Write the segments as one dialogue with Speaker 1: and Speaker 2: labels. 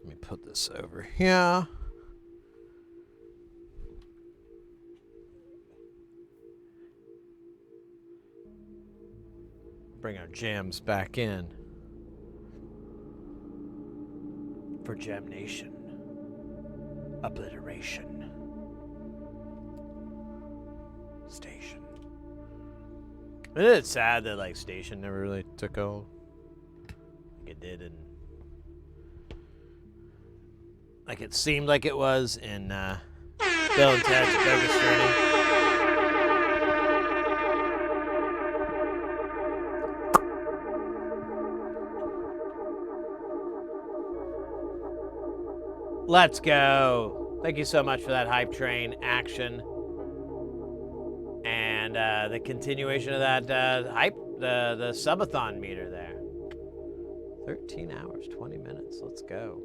Speaker 1: Let me put this over here. Bring our jams back in for Jam Nation. Obliteration. Station. Isn't it sad that like Station never really took hold? Like it did, and like it seemed like it was in Bill and Ted's Bogus Journey. Let's go. Thank you so much for that hype train action. And the continuation of that the subathon meter there. 13 hours, 20 minutes. Let's go.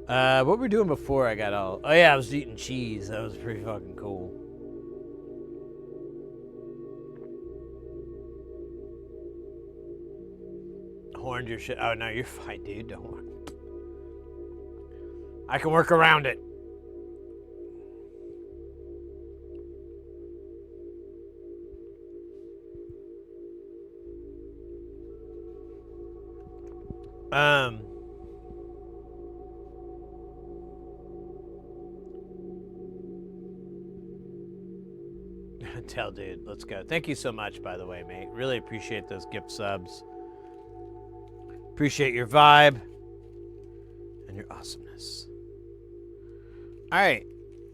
Speaker 1: What were we doing before I got all... Oh, yeah, I was eating cheese. That was pretty fucking cool. Horned your shit. Oh, no, you're fine, dude. Don't worry. I can work around it. Tell dude, let's go. Thank you so much, by the way, mate. Really appreciate those gift subs. Appreciate your vibe and your awesomeness. All right.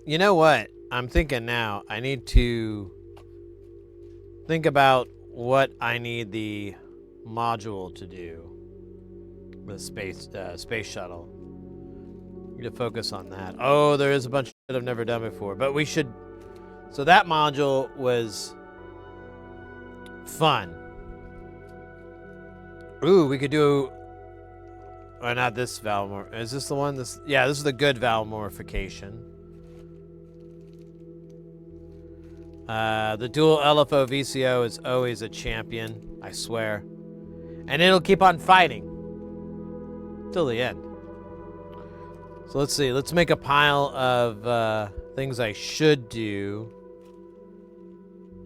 Speaker 1: You know what? I'm thinking now I need to think about what I need the module to do. The space shuttle. Need to focus on that. Oh, there is a bunch of shit I've never done before, but we should. So that module was fun. Ooh, we could do. Or not this valve. Is this the one? This, yeah, this is the good valve modification. The dual LFO.VCO is always a champion, I swear, and it'll keep on fighting till the end. So let's see. Let's make a pile of things I should do,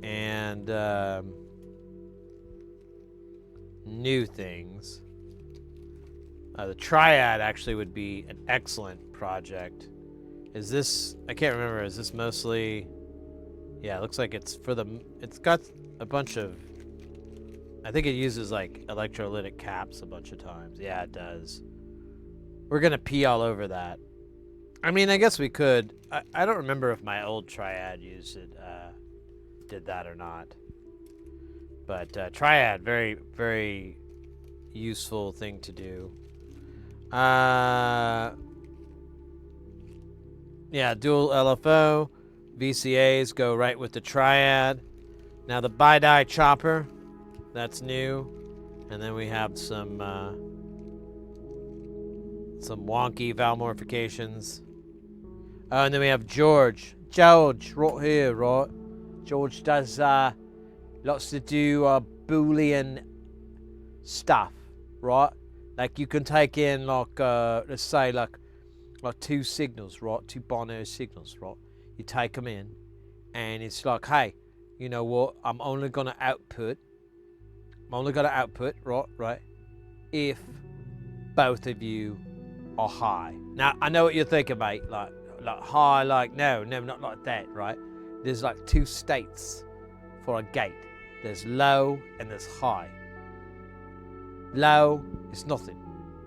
Speaker 1: and new things. The triad actually would be an excellent project. Is this? I can't remember. Is this mostly? Yeah, it looks like it's for the. It's got a bunch of. I think it uses like electrolytic caps a bunch of times. Yeah, it does. We're gonna pee all over that. I mean, I guess we could. I don't remember if my old triad used it, did that or not. But triad, very, very useful thing to do. Yeah, dual LFO. VCAs go right with the triad. Now the bi-die chopper, that's new. And then we have some wonky valve modifications. Oh, and then we have George. George, right here, right? George does lots to do Boolean stuff, right? Like you can take in like let's say like two signals, right? Two binary signals, right? You take them in, and it's like, hey, you know what? I'm only gonna output, right? If both of you are high. Now I know what you're thinking, mate. Like high, like no, not like that, right? There's like two states for a gate. There's low and there's high. Low is nothing.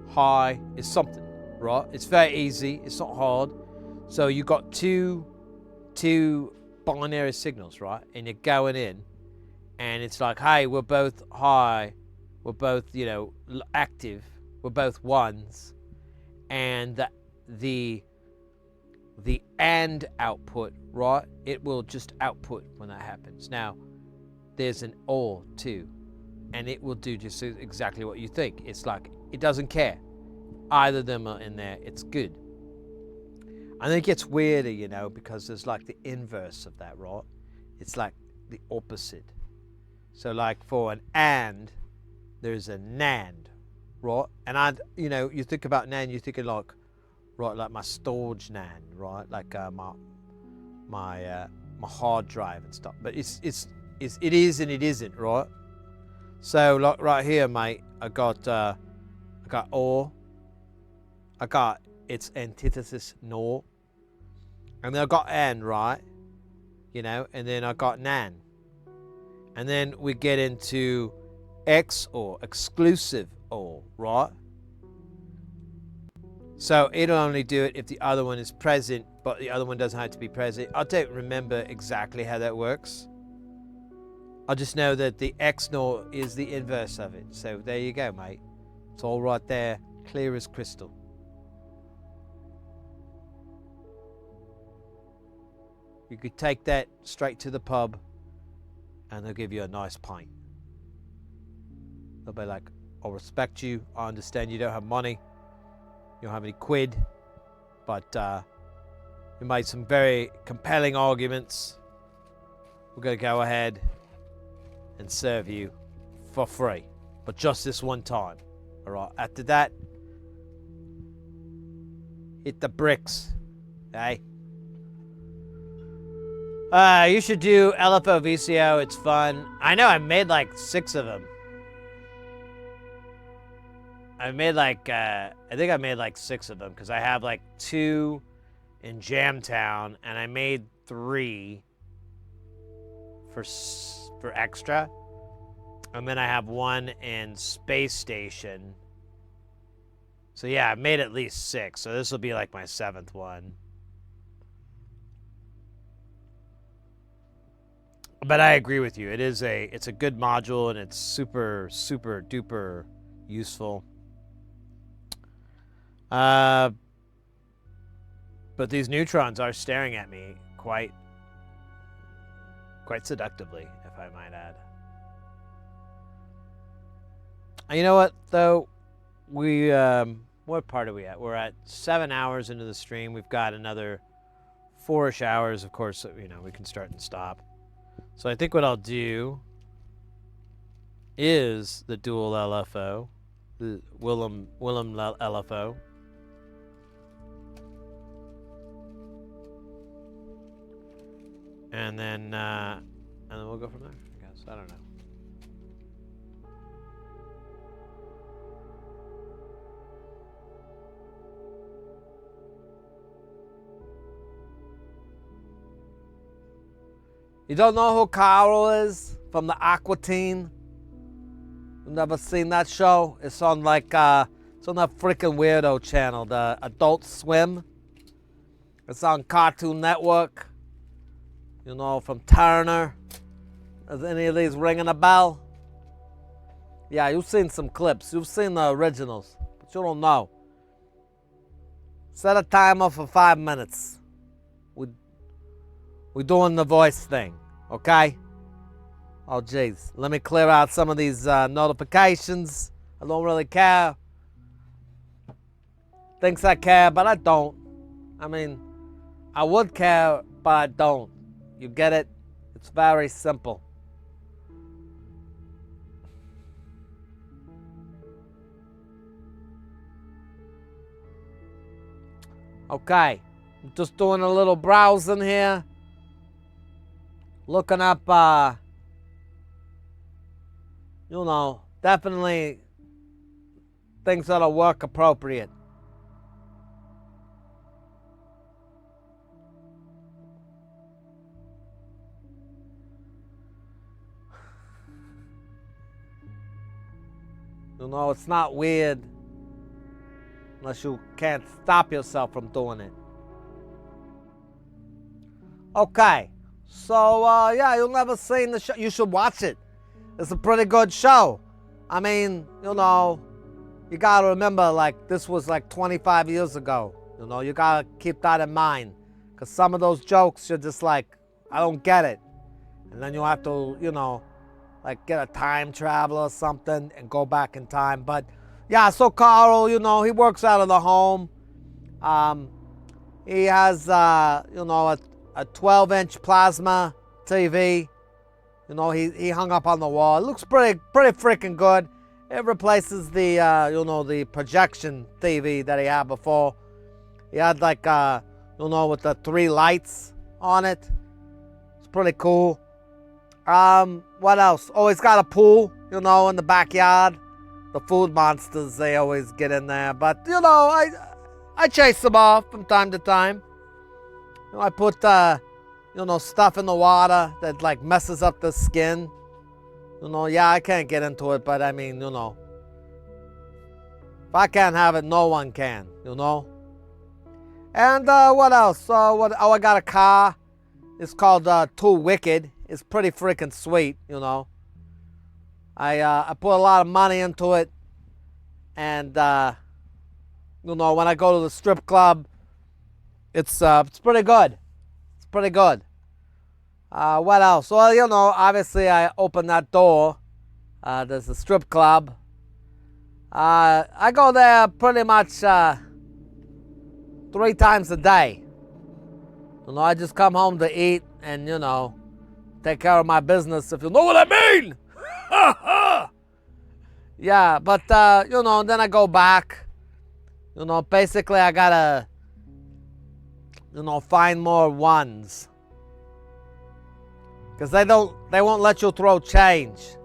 Speaker 1: High is something, right? It's very easy. It's not hard. So you got two binary signals, right? And you're going in, and it's like, hey, we're both high, we're both, you know, active, we're both ones, and the AND output, right? It will just output when that happens. Now, there's an OR too, and it will do just exactly what you think. It's like, it doesn't care. Either of them are in there, it's good. And it gets weirder, you know, because there's like the inverse of that, right? It's like the opposite. So like for an AND, there's a NAND, right? And you think about NAND, you're thinking like, right, like my storage NAND, right? Like my hard drive and stuff. But it is and it isn't, right? So like right here, mate, I got OR. I got its antithesis NOR. And then I got N, right? And then I got NAN. And then we get into XOR, exclusive OR, right? So it'll only do it if the other one is present, but the other one doesn't have to be present. I don't remember exactly how that works. I just know that the XNOR is the inverse of it. So there you go, mate. It's all right there, clear as crystal. You could take that straight to the pub and they'll give you a nice pint. They'll be like, I respect you. I understand you don't have money. You don't have any quid. But you made some very compelling arguments. We're going to go ahead and serve you for free. But just this one time. All right. After that, hit the bricks. Okay? You should do LFO.VCO. It's fun. I know I made like 6 of them. I think I made like 6 of them because I have like 2 in Jamtown and I made 3 for extra. And then I have 1 in Space Station. So yeah, I made at least 6. So this will be like my 7th one. But I agree with you. It's a good module and it's super, super duper useful. But these neutrons are staring at me quite seductively, if I might add. And you know what, though? We, what part are we at? We're at 7 hours into the stream. We've got another 4-ish hours. Of course, we can start and stop. So I think what I'll do is the dual LFO, the Willem LFO. And then we'll go from there, I guess. I don't know. You don't know who Carl is from the Aqua Teen? You've never seen that show? It's on like it's on that freaking weirdo channel, the Adult Swim. It's on Cartoon Network. From Turner. Is any of these ringing a bell? Yeah, you've seen some clips. You've seen the originals, but you don't know. Set a timer for 5 minutes. We're doing the voice thing, okay? Oh, jeez. Let me clear out some of these notifications. I don't really care. Thinks I care, but I don't. I mean, I would care, but I don't. You get it? It's very simple. Okay. I'm just doing a little browsing here. Looking up, definitely things that'll work appropriate. It's not weird unless you can't stop yourself from doing it. Okay. So, yeah, you've never seen the show. You should watch it. It's a pretty good show. I mean, you gotta remember, like, this was like 25 years ago. You gotta keep that in mind. Because some of those jokes, you're just like, I don't get it. And then you have to, like, get a time travel or something and go back in time. But, yeah, so Carl, he works out of the home. He has, a 12-inch plasma TV. He hung up on the wall. It looks pretty freaking good.
Speaker 2: It replaces the, the projection TV that he had before. He had like, with the 3 lights on it. It's pretty cool. What else? Oh, he's got a pool, in the backyard. The food monsters, they always get in there. But, I chase them off from time to time. I put, stuff in the water that, like, messes up the skin. Yeah, I can't get into it, but I mean, if I can't have it, no one can, And what else? I got a car. It's called Too Wicked. It's pretty freaking sweet, I put a lot of money into it. And, when I go to the strip club, it's pretty good. It's pretty good. What else? Well, obviously I open that door. There's a strip club. I go there pretty much 3 times a day. I just come home to eat and, take care of my business, if you know what I mean. Yeah, but, then I go back. Basically I gotta, find more ones. Because they won't let you throw change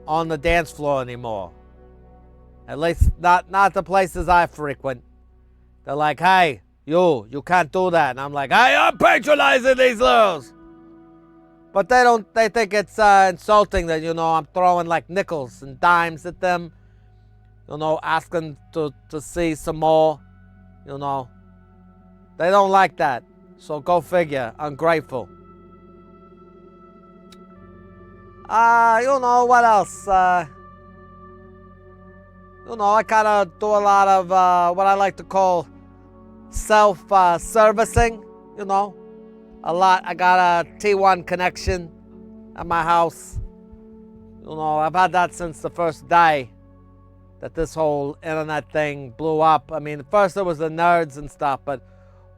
Speaker 2: on the dance floor anymore. At least not the places I frequent. They're like, hey, you can't do that. And I'm like, hey, I'm patronizing these girls. But they think it's insulting that, I'm throwing like nickels and dimes at them. Asking to see some more, They don't like that. So go figure, ungrateful. What else? I kind of do a lot of what I like to call self-servicing, a lot. I got a T1 connection at my house. I've had that since the first day that this whole internet thing blew up. I mean, first it was the nerds and stuff, but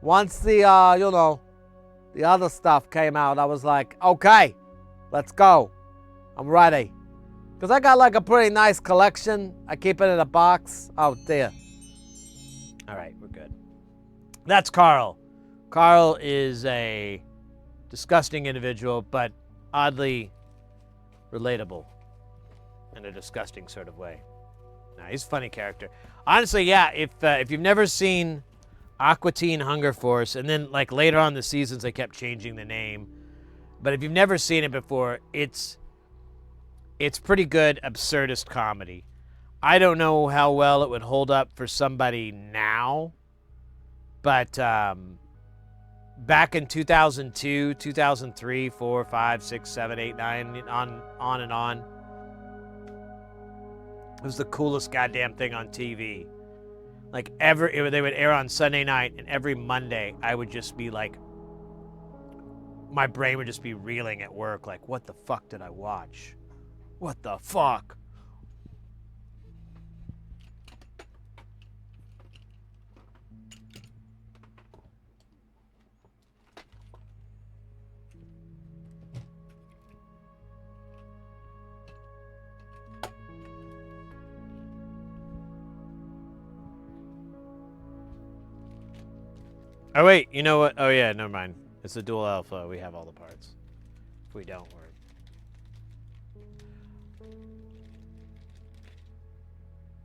Speaker 2: once the, the other stuff came out, I was like, okay, let's go. I'm ready. Because I got like a pretty nice collection. I keep it in a box. Oh, dear.
Speaker 1: All right, we're good. That's Carl. Carl is a disgusting individual, but oddly relatable in a disgusting sort of way. Nah, he's a funny character. Honestly, yeah, if you've never seen Aqua Teen Hunger Force, and then like later on in the seasons they kept changing the name, but if you've never seen it before, it's pretty good absurdist comedy. I don't know how well it would hold up for somebody now, but back in 2002, 2003, 4, 5, 6, 7, 8, 9, on and on, it was the coolest goddamn thing on TV. Like they would air on Sunday night, and every Monday I would just be like, my brain would just be reeling at work, like, what the fuck did I watch? What the fuck? Oh, wait, you know what? Oh, yeah, never mind. It's a dual alpha. We have all the parts. If we don't, we're...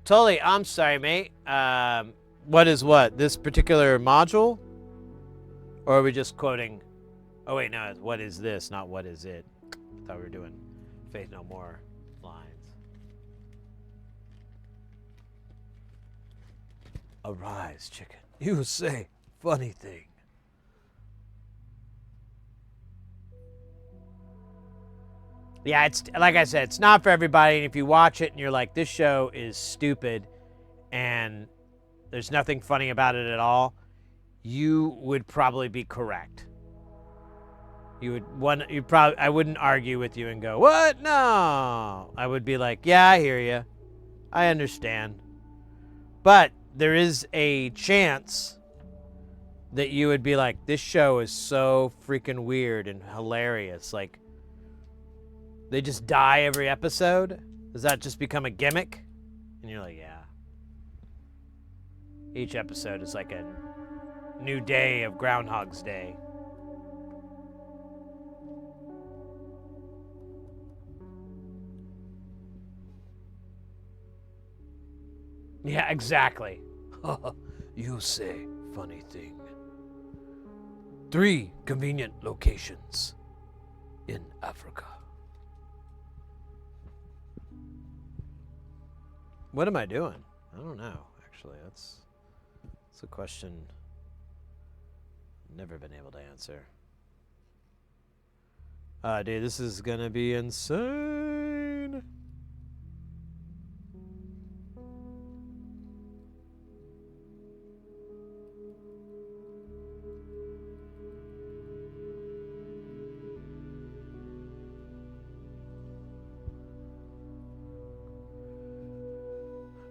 Speaker 1: Totally, I'm sorry, mate. What is what? This particular module? Or are we just quoting... Oh, wait, no. What is this, not what is it? I thought we were doing Faith No More lines. Arise, chicken. You say funny thing. Yeah, it's like I said, it's not for everybody. And if you watch it and you're like, this show is stupid and there's nothing funny about it at all, you would probably be correct. I wouldn't argue with you and go, what? No. I would be like, yeah, I hear you. I understand. But there is a chance that you would be like, this show is so freaking weird and hilarious. Like, they just die every episode. Does that just become a gimmick? And you're like, yeah. Each episode is like a new day of Groundhog's Day. Yeah, exactly. You say funny thing. 3 convenient locations in Africa. What am I doing? I don't know, actually. That's a question I've never been able to answer. Dude, this is gonna be insane.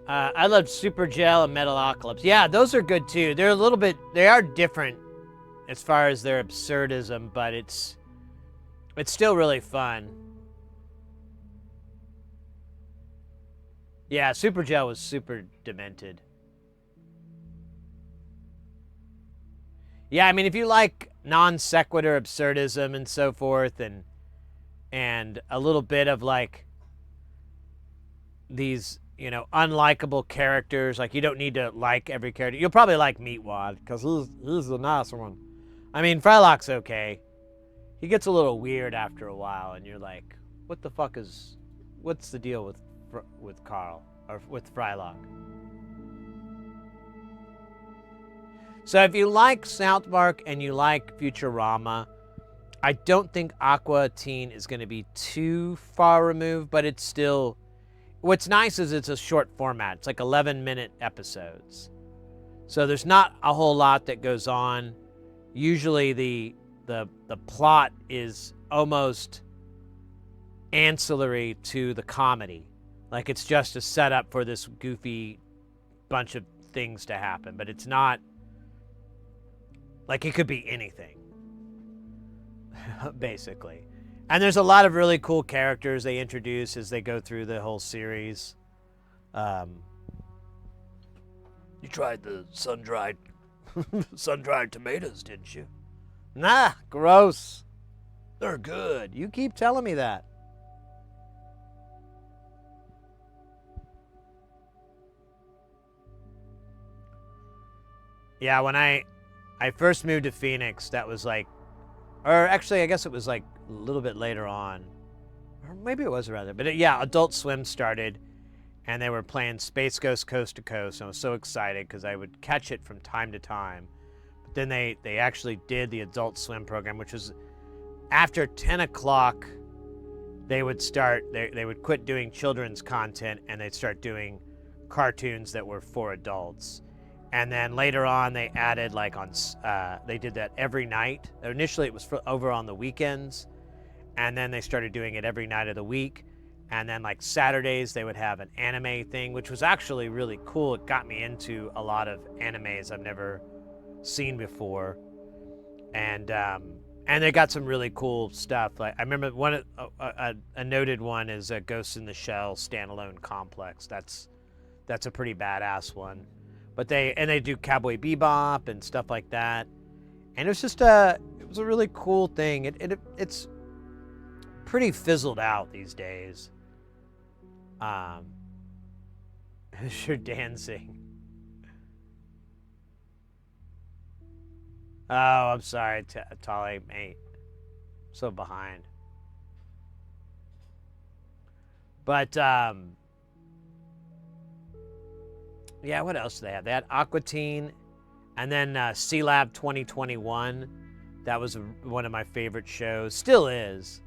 Speaker 1: I loved Super Gel and Metalocalypse. Yeah, those are good too. They're a little bit, they are different as far as their absurdism, but it's still really fun. Yeah, Super Gel was super demented. Yeah, I mean, if you like non sequitur absurdism and so forth, and a little bit of like these, you know, unlikable characters, like you don't need to like every character. You'll probably like Meatwad because he's the nice one. I mean, Frylock's okay. He gets a little weird after a while, and you're like, what the fuck is, what's the deal with Carl or with Frylock? So if you like South Park and you like Futurama, I don't think Aqua Teen is going to be too far removed, but it's still, what's nice is it's a short format. It's like 11-minute episodes. So there's not a whole lot that goes on. Usually the plot is almost ancillary to the comedy. Like it's just a setup for this goofy bunch of things to happen, but it's not, like it could be anything, basically. And there's a lot of really cool characters they introduce as they go through the whole series. You tried the sun-dried tomatoes, didn't you? Nah, gross. They're good. You keep telling me that. Yeah, when I first moved to Phoenix, that was like, or actually, I guess it was like a little bit later on. Or maybe it was rather. But yeah, Adult Swim started, and they were playing Space Ghost Coast to Coast. And I was so excited because I would catch it from time to time. But then they actually did the Adult Swim program, which was after 10 o'clock, they would start, they would quit doing children's content, and they'd start doing cartoons that were for adults. And then later on, they added like on, they did that every night. Initially, it was over on the weekends. And then they started doing it every night of the week. And then like Saturdays, they would have an anime thing, which was actually really cool. It got me into a lot of animes I've never seen before. And they got some really cool stuff. Like I remember one, a noted one is a Ghost in the Shell standalone complex. That's a pretty badass one. But they do Cowboy Bebop and stuff like that, and it was just it was a really cool thing. It's pretty fizzled out these days. Sure, dancing. Oh, I'm sorry, Tali, mate. I'm so behind. But yeah, what else do they have? They had Aqua Teen, and then C-Lab 2021. That was one of my favorite shows. Still is.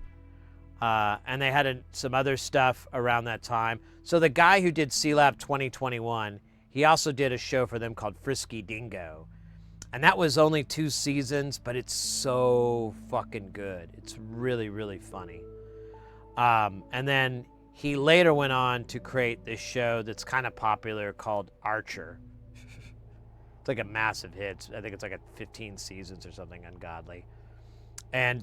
Speaker 1: And they had some other stuff around that time. So the guy who did C-Lab 2021, he also did a show for them called Frisky Dingo. And that was only 2 seasons, but it's so fucking good. It's really, really funny. And then he later went on to create this show that's kind of popular called Archer. It's like a massive hit. I think it's like a 15 seasons or something ungodly. And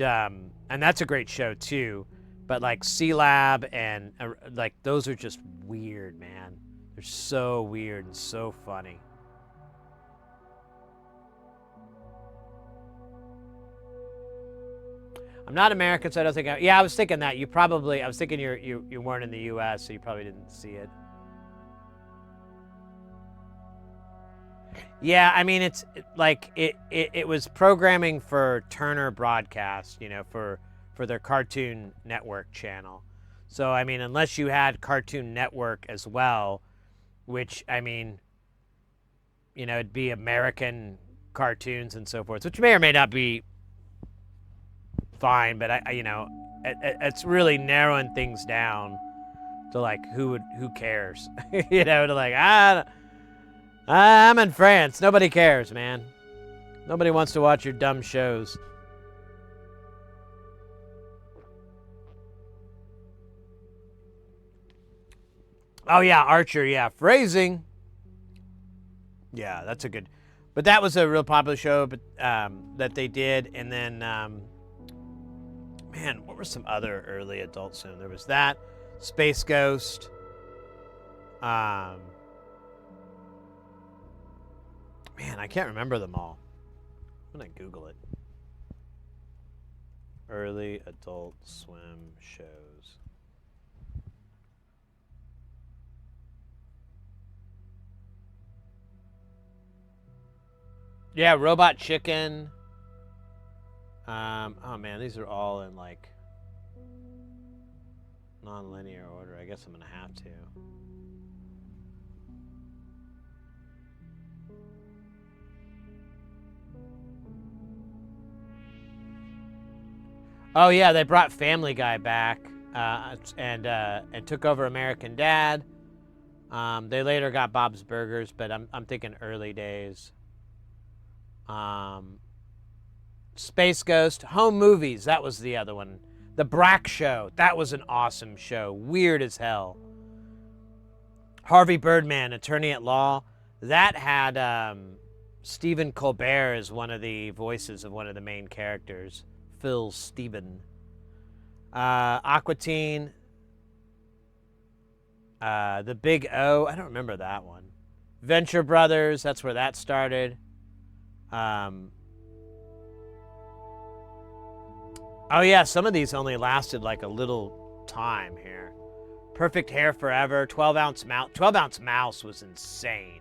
Speaker 1: that's a great show too. But like C-Lab and like those are just weird, man. They're so weird and so funny. I'm not American, so I don't think yeah, I was thinking that. I was thinking you weren't in the US, so you probably didn't see it. Yeah, I mean it was programming for Turner Broadcast, you know, for their Cartoon Network channel. So I mean, unless you had Cartoon Network as well, which I mean, you know, it'd be American cartoons and so forth, which may or may not be fine, but you know, it's really narrowing things down to like who cares, you know, to like I'm in France. Nobody cares, man. Nobody wants to watch your dumb shows. Oh yeah, Archer. Yeah, phrasing. Yeah, that's a good. But that was a real popular show, but that they did, and then man, what were some other early Adult Swim? There was that, Space Ghost. Man, I can't remember them all. I'm gonna Google it. Early Adult Swim shows. Yeah, Robot Chicken. Oh man, these are all in like non-linear order. I guess I'm gonna have to. Oh yeah, they brought Family Guy back and took over American Dad. They later got Bob's Burgers, but I'm thinking early days. Space Ghost, Home Movies, that was the other one. The Brack Show, that was an awesome show. Weird as hell. Harvey Birdman, Attorney at Law, that had Stephen Colbert as one of the voices of one of the main characters, Phil Stephen. Aqua Teen, The Big O, I don't remember that one. Venture Brothers, that's where that started. Oh yeah, some of these only lasted like a little time here. Perfect Hair Forever, 12-ounce mouse. 12-ounce mouse was insane.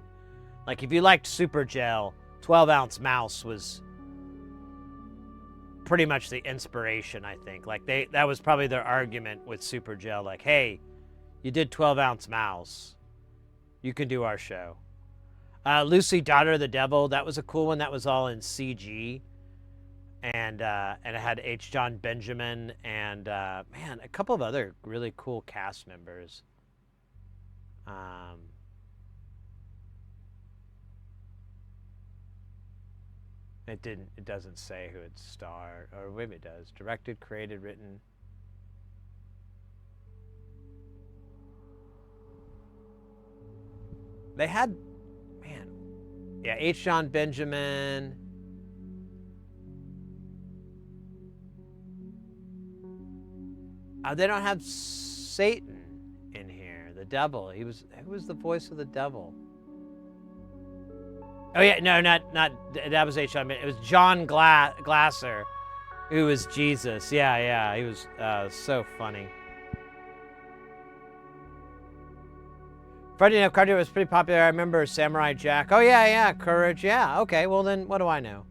Speaker 1: Like if you liked Super Gel, 12-ounce mouse was pretty much the inspiration, I think. Like that was probably their argument with Super Gel. Like, hey, you did 12-ounce mouse, you can do our show. Lucy, Daughter of the Devil, that was a cool one. That was all in CG. And it had H. John Benjamin and, man, a couple of other really cool cast members. It doesn't say who it starred, or maybe it does. Directed, created, written. They had, man, yeah, H. John Benjamin. They don't have Satan in here. The devil. Who was the voice of the devil? Oh yeah, no, not that was H. John. It was John Glasser, who was Jesus. Yeah, he was so funny. Friday Night Cartoon was pretty popular. I remember Samurai Jack. Oh yeah, Courage. Yeah, okay. Well then, what do I know?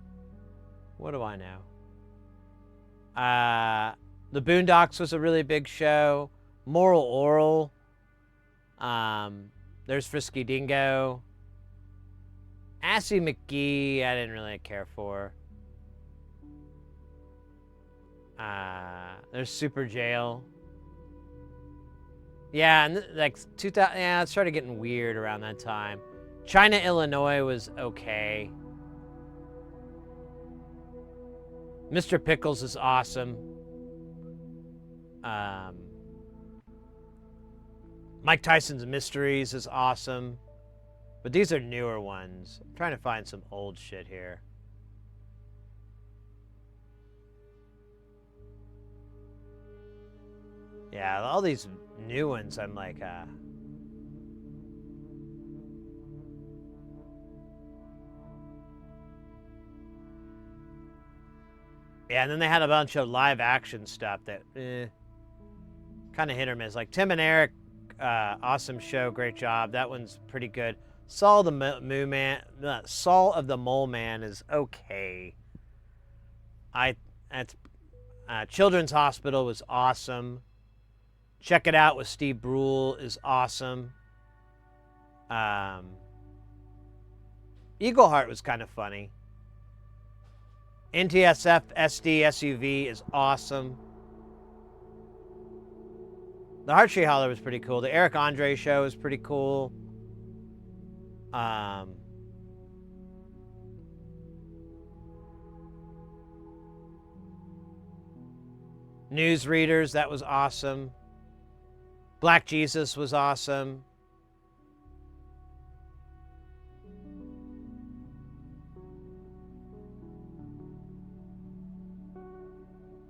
Speaker 1: The Boondocks was a really big show. Moral Oral. There's Frisky Dingo. Assy McGee, I didn't really care for. There's Super Jail. Yeah, and like 2000, yeah, it started getting weird around that time. China, Illinois was okay. Mr. Pickles is awesome. Mike Tyson's Mysteries is awesome. But these are newer ones. I'm trying to find some old shit here. Yeah, all these new ones, I'm like, yeah, and then they had a bunch of live action stuff that kind of hit or miss. Like Tim and Eric, awesome show, great job. That one's pretty good. Saul of the Mole Man is okay. Children's Hospital was awesome. Check It Out with Steve Brule is awesome. Eagle Heart was kind of funny. NTSF SD SUV is awesome. The Heart Tree Holler was pretty cool. The Eric Andre show is pretty cool. Newsreaders, that was awesome. Black Jesus was awesome.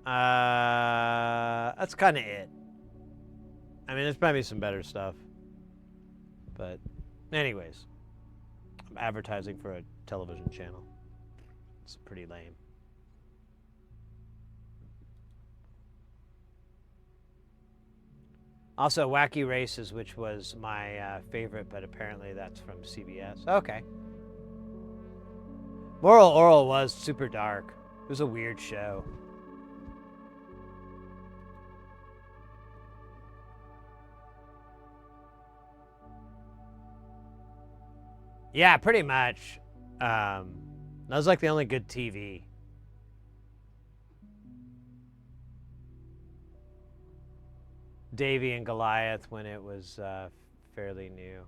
Speaker 1: That's kind of it. I mean, there's probably some better stuff. But anyways, I'm advertising for a television channel. It's pretty lame. Also, Wacky Races, which was my favorite, but apparently that's from CBS. Okay. Moral Oral was super dark. It was a weird show. Yeah, pretty much. That was like the only good TV. Davy and Goliath when it was fairly new.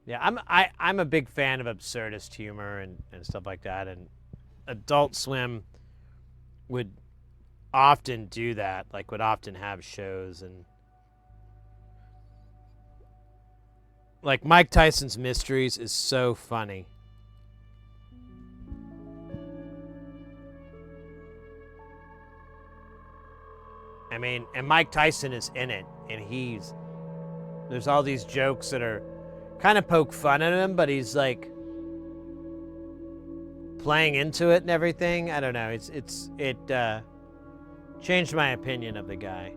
Speaker 1: Yeah, I'm a big fan of absurdist humor and stuff like that, and Adult Swim would often do that, like would often have shows, and like Mike Tyson's Mysteries is so funny. I mean, and Mike Tyson is in it, and there's all these jokes that are kind of poke fun at him, but he's like playing into it and everything. I don't know. It changed my opinion of the guy,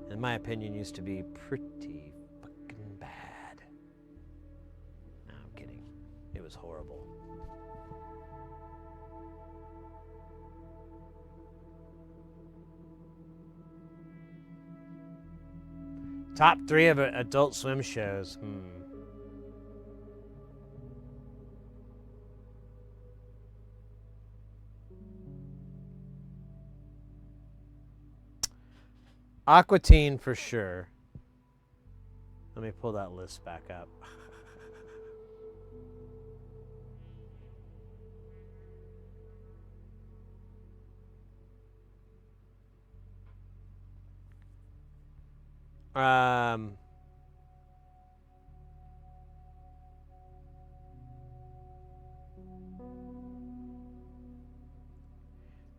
Speaker 1: and my opinion used to be pretty fucking bad. No, I'm kidding. It was horrible. Top 3 of Adult Swim shows. Aqua Teen for sure. Let me pull that list back up.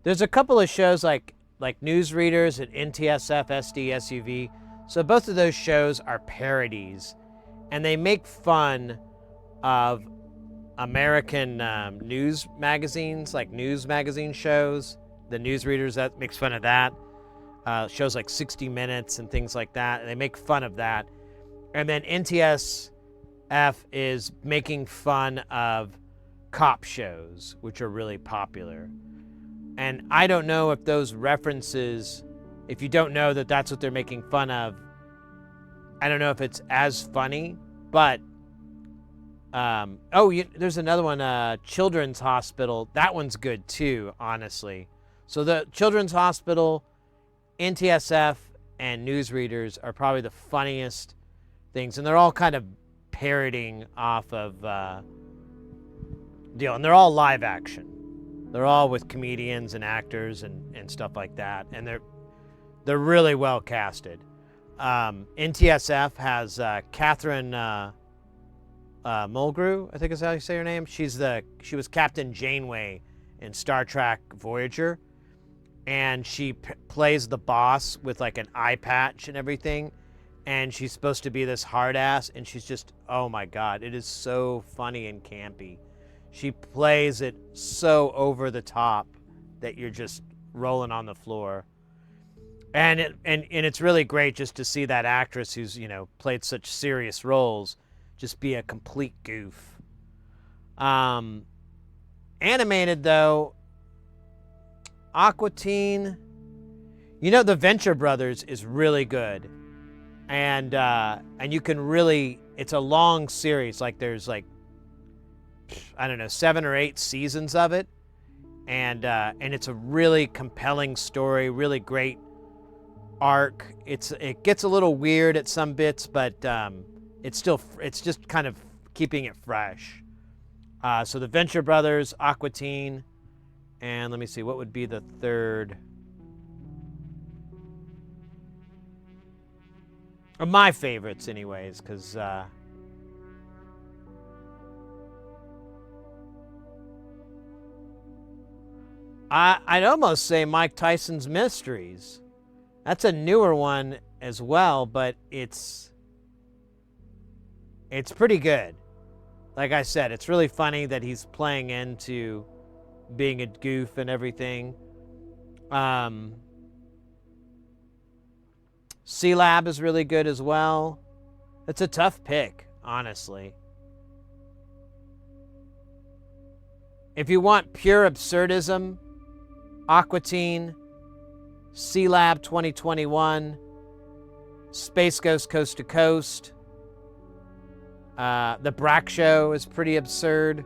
Speaker 1: There's a couple of shows like Newsreaders and NTSF SD SUV. So both of those shows are parodies, and they make fun of American news magazines, like news magazine shows. The Newsreaders, that makes fun of that. Shows like 60 Minutes and things like that. And they make fun of that. And then NTSF is making fun of cop shows, which are really popular. And I don't know if those references, if you don't know that that's what they're making fun of, I don't know if it's as funny, but, there's another one, Children's Hospital. That one's good too, honestly. So the Children's Hospital, NTSF, and Newsreaders are probably the funniest things, and they're all kind of parodying off of deal, and they're all live action. They're all with comedians and actors and stuff like that, and they're really well casted. NTSF has Catherine Mulgrew, I think is how you say her name. She was Captain Janeway in Star Trek Voyager, and she plays the boss with like an eye patch and everything, and she's supposed to be this hard ass, and she's just, oh my god, it is so funny and campy. She plays it so over the top that you're just rolling on the floor. And it's really great just to see that actress who's, you know, played such serious roles just be a complete goof. Animated though, Aqua Teen, you know, the Venture Brothers is really good, and you can really, it's a long series. Like there's like, I don't know, 7 or 8 seasons of it, and it's a really compelling story, really great arc. It gets a little weird at some bits, but it's just kind of keeping it fresh. So the Venture Brothers, Aqua Teen, and let me see, what would be the third? Or my favorites, anyways, because I'd almost say Mike Tyson's Mysteries. That's a newer one as well, but it's pretty good. Like I said, it's really funny that he's playing into being a goof and everything. C-Lab is really good as well. It's a tough pick, honestly. If you want pure absurdism, Aqua Teen, C-Lab 2021, Space Ghost Coast to Coast. The Brack Show is pretty absurd.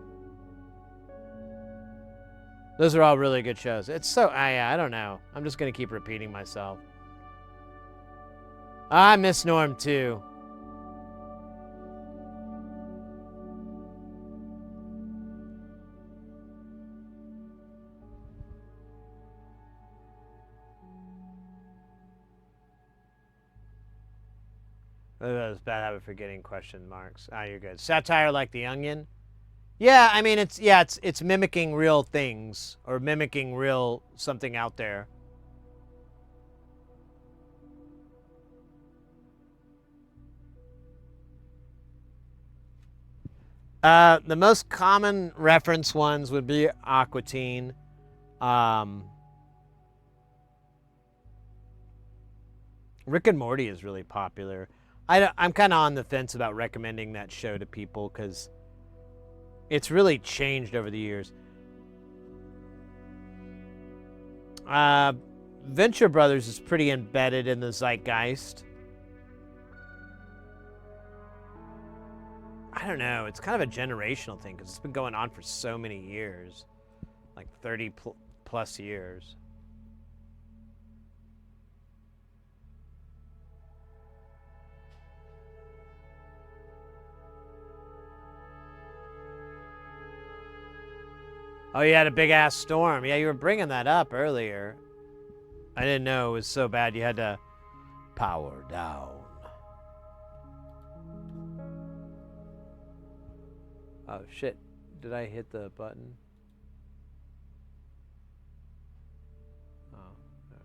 Speaker 1: Those are all really good shows. It's so, I don't know. I'm just going to keep repeating myself. I miss Norm too. That was bad habit for getting question marks. You're good. Satire like The Onion. Yeah, I mean it's mimicking real things or mimicking real something out there. The most common reference ones would be Aqua Teen. Rick and Morty is really popular. I'm kind of on the fence about recommending that show to people because it's really changed over the years. Venture Brothers is pretty embedded in the zeitgeist. I don't know. It's kind of a generational thing because it's been going on for so many years, like 30 plus years. Oh, you had a big ass storm. Yeah, you were bringing that up earlier. I didn't know it was so bad you had to power down. Oh, shit. Did I hit the button? Oh, no.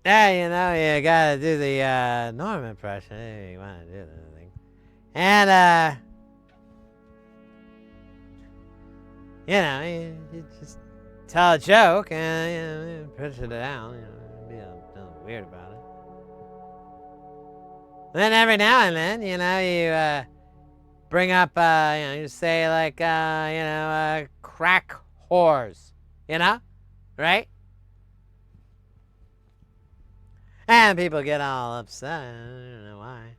Speaker 1: Yeah, you know, you gotta do the Norm impression if you want to do the thing. And, you know, you just tell a joke and, you know, push it down, you know, be a little weird about it. Then every now and then, you know, you bring up, you know, you say like, you know, crack whores, you know, right? And people get all upset. I don't know why.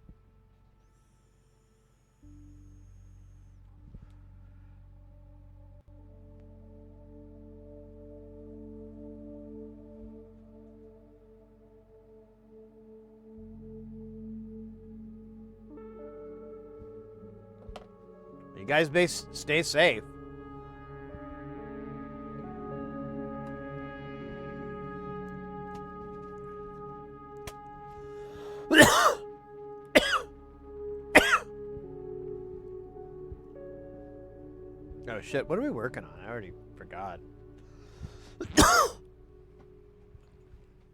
Speaker 1: You guys stay safe. Oh shit, what are we working on? I already forgot.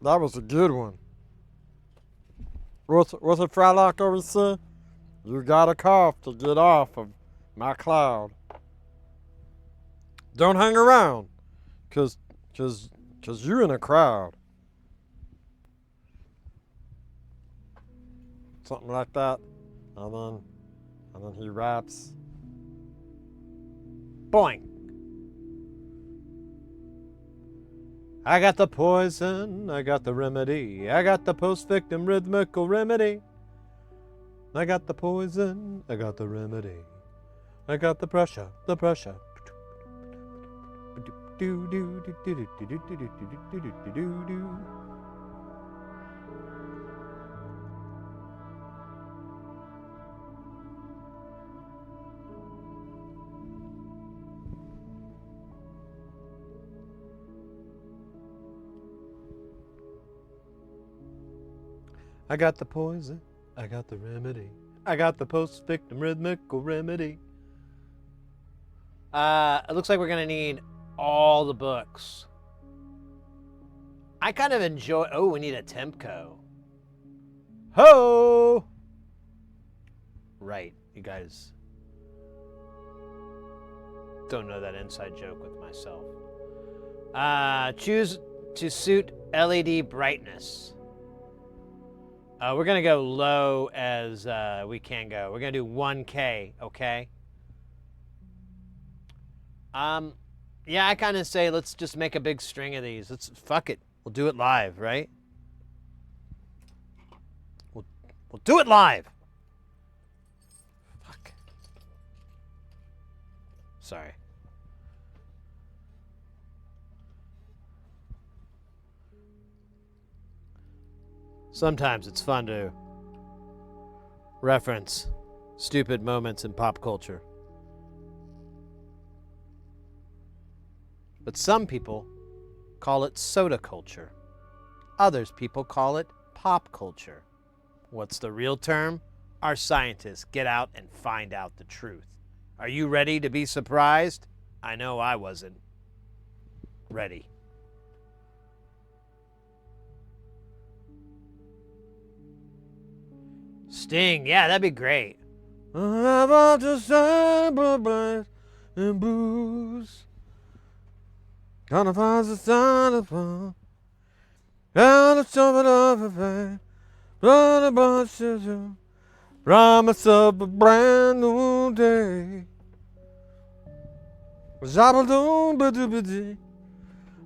Speaker 3: That was a good one. What's it Frylock always say? You gotta cough to get off of my cloud. Don't hang around, cause you're in a crowd. Something like that. And then he raps.
Speaker 1: Boing. I got the poison, I got the remedy, I got the post-victim rhythmical remedy. I got the poison, I got the remedy, I got the pressure, the pressure. I got the poison, I got the remedy, I got the post-victim rhythmical remedy. It looks like we're gonna need all the books. I kind of enjoy, oh, we need a Temco. Ho! Right, you guys don't know that inside joke with myself. Choose to suit LED brightness. We're gonna go low as we can go. We're gonna do 1K, okay? Yeah, I kind of say let's just make a big string of these. Let's fuck it. We'll do it live, right? We'll do it live. Fuck. Sorry. Sometimes it's fun to reference stupid moments in pop culture. But some people call it soda culture. Others people call it pop culture. What's the real term? Our scientists get out and find out the truth. Are you ready to be surprised? I know I wasn't ready. Sting, yeah, that'd be great. I want to celebrate and booze. Gonna find the sign of fun. Gonna show it off a fan. Blood a bunch of you. Promise of a brand new day. Zabadoon badoo.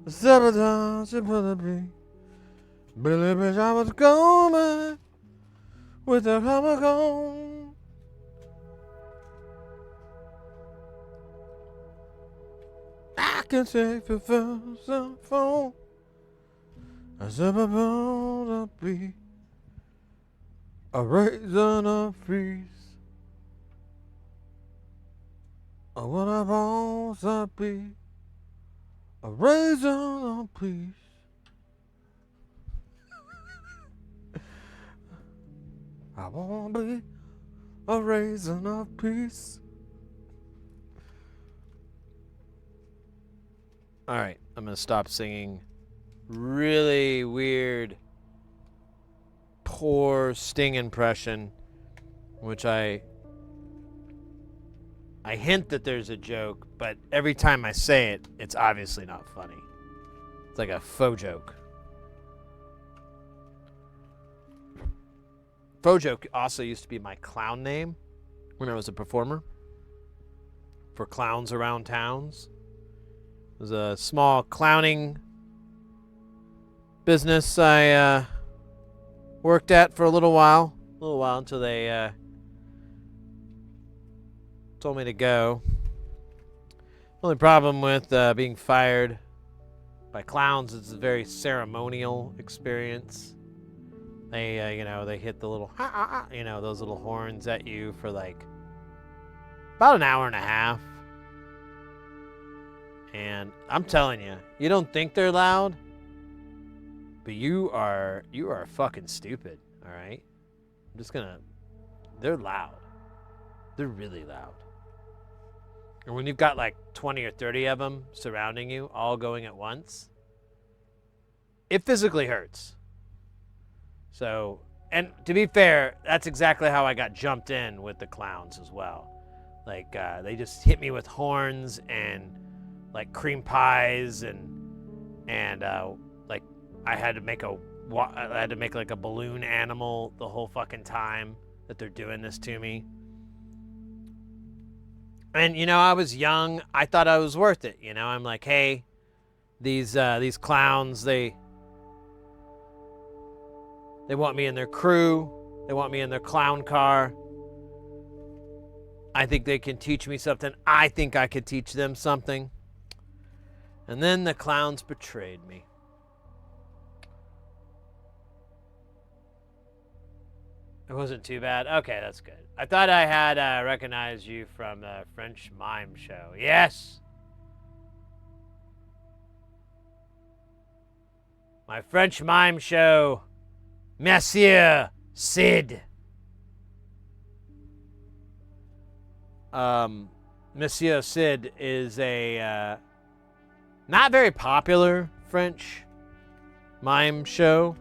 Speaker 1: Sabadoon shabalabee. Billy Bish, I was going with the hammer gone. I can take the first phone. As if I wanna be a raisin of peace. Or what I want to be a raisin of peace. I wanna be a raisin of peace. All right, I'm gonna stop singing really weird, poor Sting impression, which I hint that there's a joke, but every time I say it, it's obviously not funny. It's like a faux joke. Faux joke also used to be my clown name when I was a performer for clowns around towns. It was a small clowning business I worked at for a little while until they told me to go. Only problem with being fired by clowns is it's a very ceremonial experience. They they hit the little those little horns at you for like about an hour and a half. And I'm telling you, you don't think they're loud, but you are fucking stupid, all right? They're loud. They're really loud. or when you've got like 20 or 30 of them surrounding you, all going at once, it physically hurts. So, and to be fair, that's exactly how I got jumped in with the clowns as well. Like, they just hit me with horns and like cream pies and like I had to make like a balloon animal the whole fucking time that they're doing this to me. And you know, I was young. I thought I was worth it. You know, I'm like, hey, these clowns, they want me in their crew. They want me in their clown car. I think they can teach me something. I think I could teach them something. And then the clowns betrayed me. It wasn't too bad. Okay, that's good. I thought I had recognized you from the French mime show. Yes! My French mime show, Monsieur Sid. Monsieur Sid is a not very popular French mime show.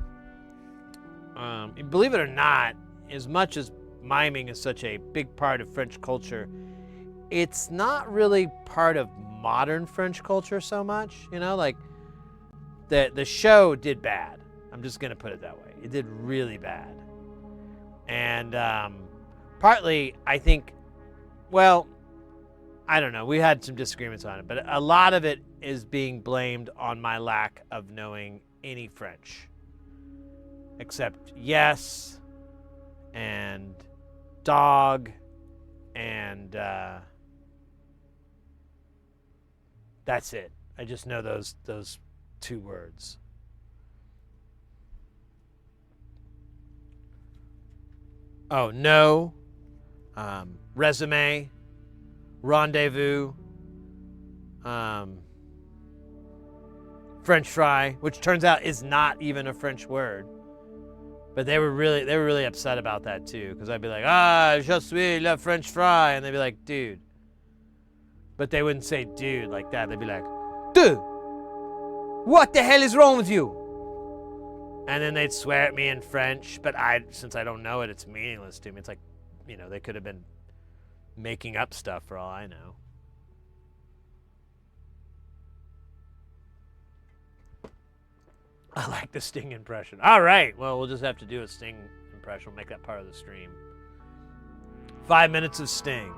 Speaker 1: Believe it or not, as much as miming is such a big part of French culture, it's not really part of modern French culture so much. You know, like the show did bad. I'm just gonna put it that way. It did really bad, and partly I think, well, I don't know. We had some disagreements on it, but a lot of it is being blamed on my lack of knowing any French, except yes and dog and that's it. I just know those two words. Oh, no, resume, rendezvous, French fry, which turns out is not even a French word. But they were really upset about that too, because I'd be like, je suis le French fry, and they'd be like, dude. But they wouldn't say dude like that. They'd be like, dude, what the hell is wrong with you? And then they'd swear at me in French, but since I don't know it, it's meaningless to me. It's like, you know, they could have been making up stuff for all I know. I like the Sting impression. All right. Well, we'll just have to do a Sting impression. We'll make that part of the stream. 5 minutes of Sting.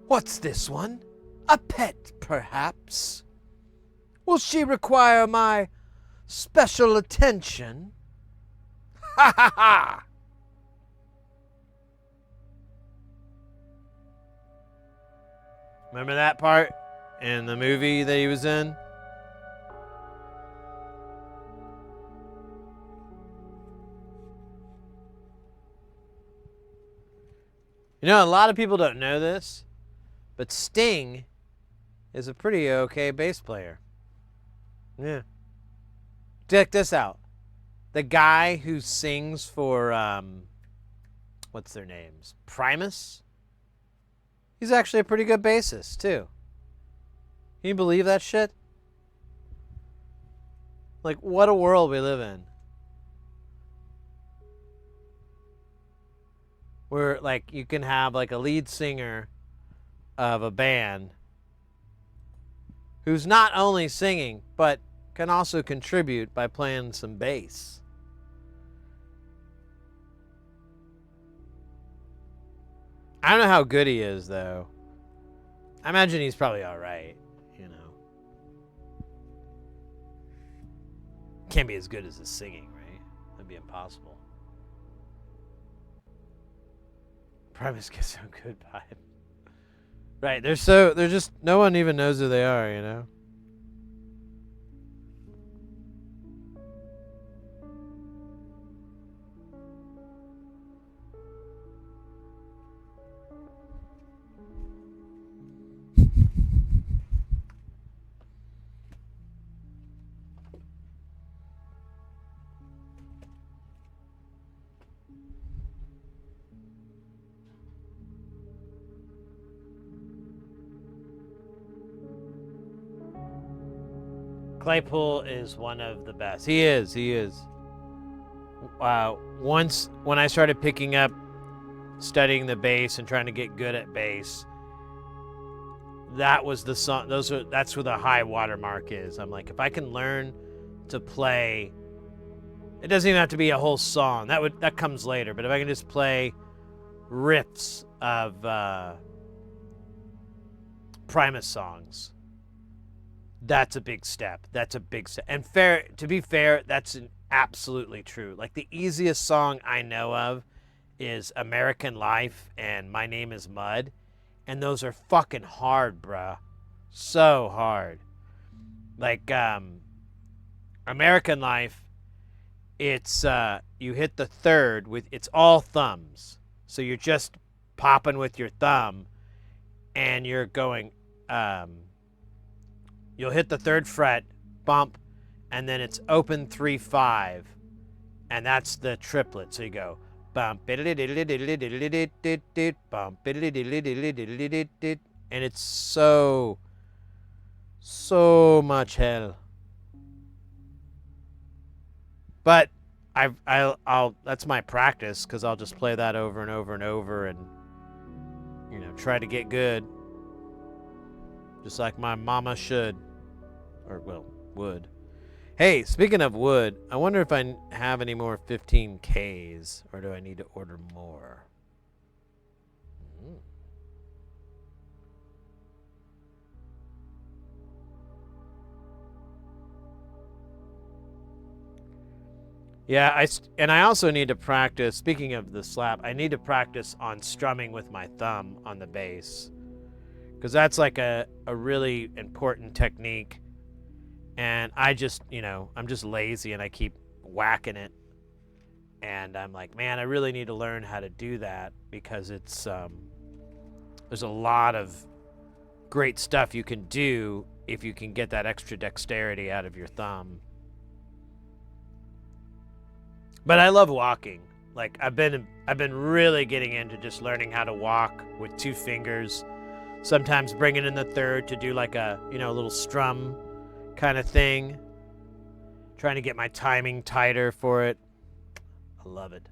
Speaker 1: What's this one? A pet, perhaps? Will she require my special attention? Ha ha ha! Remember that part in the movie that he was in? You know, a lot of people don't know this, but Sting is a pretty okay bass player. Yeah. Check this out. The guy who sings for, what's their names? Primus? He's actually a pretty good bassist, too. Can you believe that shit? Like, what a world we live in. Where, like, you can have, like, a lead singer of a band who's not only singing, but can also contribute by playing some bass. I don't know how good he is, though. I imagine he's probably all right, you know. Can't be as good as the singing, right? That'd be impossible. Primus gets so good vibe. Right, they're just, no one even knows who they are, you know? Claypool is one of the best. He is. He is. Once when I started picking up, studying the bass and trying to get good at bass, that was the song. That's where the high watermark is. I'm like, if I can learn to play, it doesn't even have to be a whole song. That comes later. But if I can just play riffs of Primus songs, that's a big step. That's a big step. And to be fair, that's absolutely true. Like the easiest song I know of is American Life and My Name is Mud. And those are fucking hard, bruh. So hard. Like American Life, it's you hit the third with, it's all thumbs. So you're just popping with your thumb and you're going, you'll hit the third fret, bump, and then it's open 3-5, and that's the triplet. So you go bump, bump, and it's so much hell. But I'll that's my practice, because I'll just play that over and over and over, and try to get good, just like my mama should, or well, would. Hey, speaking of wood, I wonder if I have any more 15Ks, or do I need to order more? Yeah, I also need to practice, speaking of the slap, I need to practice on strumming with my thumb on the bass, because that's like a really important technique. And I just, I'm just lazy and I keep whacking it. And I'm like, man, I really need to learn how to do that, because it's, there's a lot of great stuff you can do if you can get that extra dexterity out of your thumb. But I love walking. Like I've been really getting into just learning how to walk with 2 fingers. Sometimes bringing in the third to do like a, a little strum kind of thing. Trying to get my timing tighter for it. I love it.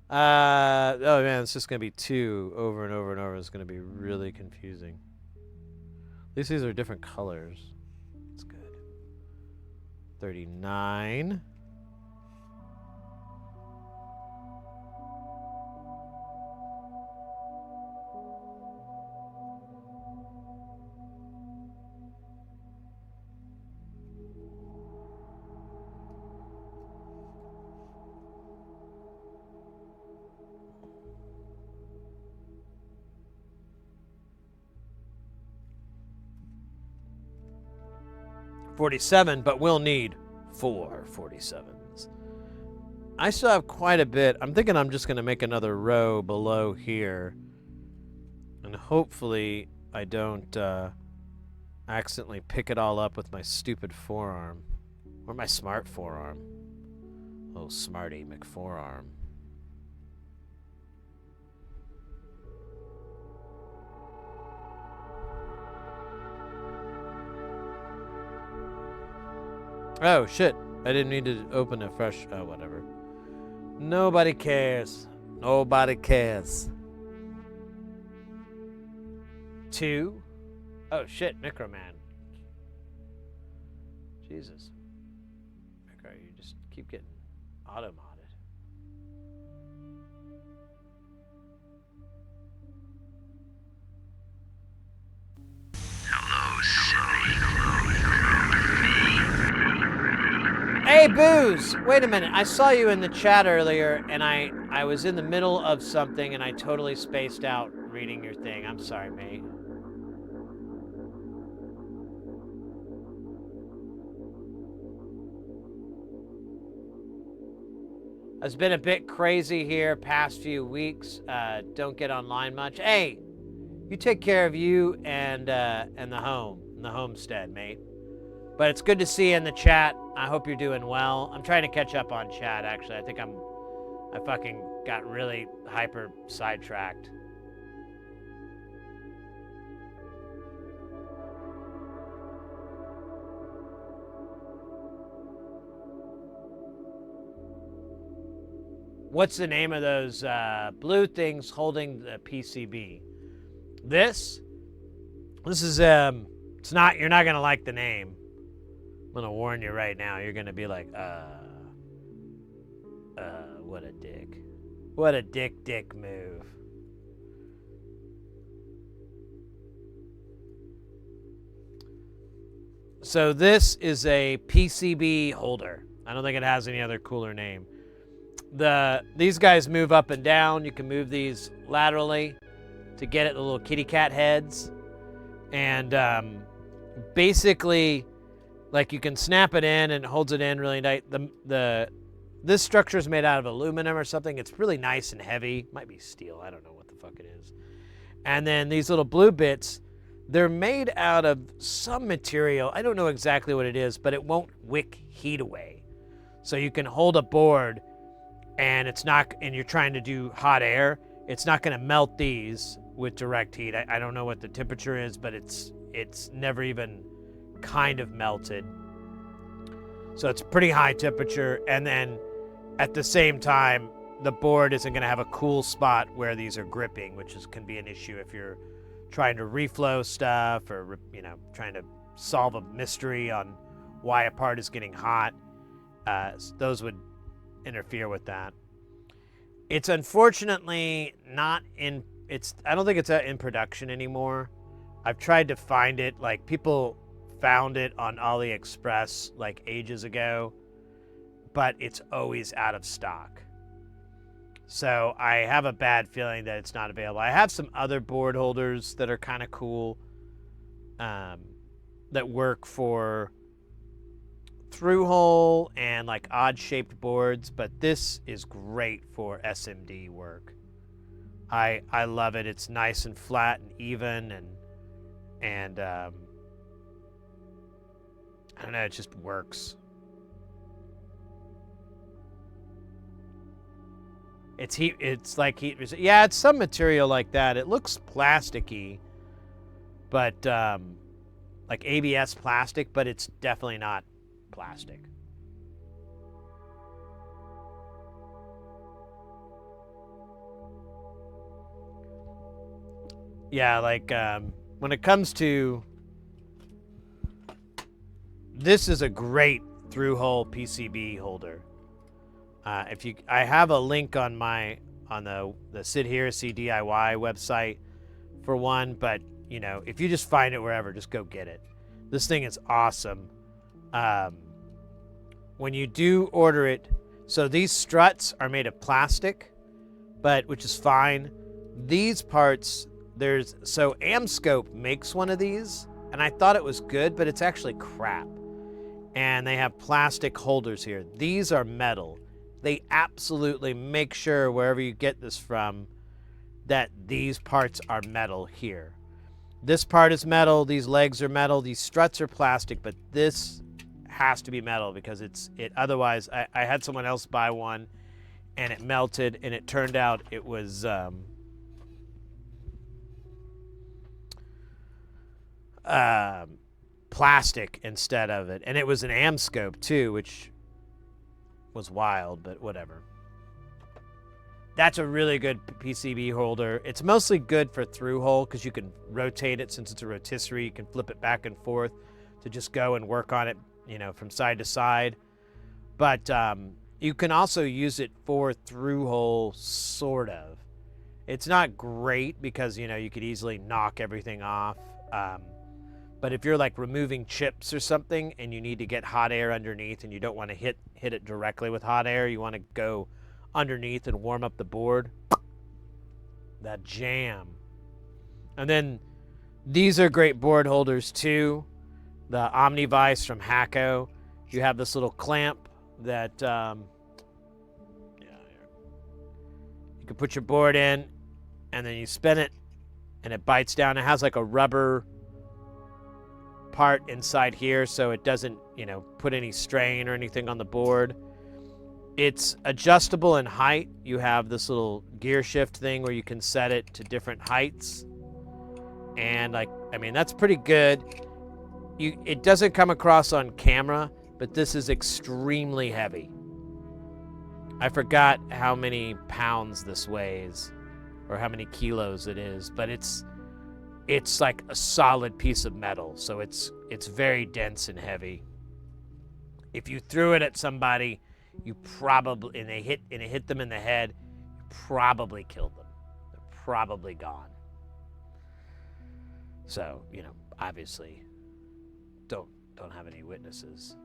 Speaker 1: Oh man, it's just gonna be 2 over and over and over. It's gonna be really confusing. At least these are different colors. It's good. 39. .47, but we'll need 4 47s. I still have quite a bit. I'm thinking I'm just going to make another row below here. And hopefully I don't accidentally pick it all up with my stupid forearm. Or my smart forearm. Oh, smarty McForearm. Oh, shit. I didn't need to open a fresh... Oh, whatever. Nobody cares. Nobody cares. 2. Oh, shit. Microman. Jesus. Micro, you just keep getting auto-modded. Hey, Booze! Wait a minute. I saw you in the chat earlier, and I was in the middle of something, and I totally spaced out reading your thing. I'm sorry, mate. It's been a bit crazy here past few weeks. Don't get online much. Hey, you take care of you and the homestead, mate. But it's good to see you in the chat. I hope you're doing well. I'm trying to catch up on chat, actually. I think I fucking got really hyper sidetracked. what's the name of those blue things holding the PCB? This is it's not, you're not gonna like the name. I'm gonna warn you right now. You're gonna be like, what a dick. What a dick move. So this is a PCB holder. I don't think it has any other cooler name. These guys move up and down. You can move these laterally to get at the little kitty cat heads. And basically, like, you can snap it in and it holds it in really tight. This structure is made out of aluminum or something. It's really nice and heavy. Might be steel. I don't know what the fuck it is. And then these little blue bits, they're made out of some material. I don't know exactly what it is, but it won't wick heat away. So you can hold a board and you're trying to do hot air. It's not going to melt these with direct heat. I don't know what the temperature is, but it's never even kind of melted. So it's pretty high temperature. And then at the same time, the board isn't going to have a cool spot where these are gripping, which can be an issue if you're trying to reflow stuff or, trying to solve a mystery on why a part is getting hot. Those would interfere with that. It's unfortunately not in, I don't think it's in production anymore. I've tried to find it, like people found it on AliExpress like ages ago, but it's always out of stock. So I have a bad feeling that it's not available. I have some other board holders that are kind of cool, that work for through hole and like odd shaped boards, but this is great for SMD work. I love it. It's nice and flat and even, and I don't know, it just works. It's like heat resistant. Yeah, it's some material like that. It looks plasticky, but like ABS plastic, but it's definitely not plastic. Yeah, like when it comes to, this is a great through-hole PCB holder. I have a link on the Sit Here See DIY website for one, but if you just find it wherever, just go get it. This thing is awesome. When you do order it, so these struts are made of plastic, which is fine. These parts, so Amscope makes one of these, and I thought it was good, but it's actually crap. And they have plastic holders here. These are metal. They absolutely make sure wherever you get this from that these parts are metal here. This part is metal, these legs are metal, these struts are plastic, but this has to be metal because otherwise I had someone else buy one and it melted, and it turned out it was plastic instead of it, and it was an Amscope too, which was wild, but whatever. That's a really good PCB holder. It's mostly good for through hole because you can rotate it. Since it's a rotisserie, you can flip it back and forth to just go and work on it, from side to side. But you can also use it for through hole, sort of. It's not great because, you could easily knock everything off. But if you're like removing chips or something and you need to get hot air underneath and you don't want to hit it directly with hot air, you want to go underneath and warm up the board, that jam. And then these are great board holders too. The Omnivice from Hacko. You have this little clamp that you can put your board in, and then you spin it and it bites down. It has like a rubber part inside here so it doesn't, put any strain or anything on the board. It's adjustable in height. You have this little gear shift thing where you can set it to different heights. And that's pretty good. It doesn't come across on camera, but this is extremely heavy. I forgot how many pounds this weighs or how many kilos it is, but it's like a solid piece of metal, so it's very dense and heavy. If you threw it at somebody, you probably and it hit them in the head, you probably killed them. They're probably gone. So, obviously don't have any witnesses.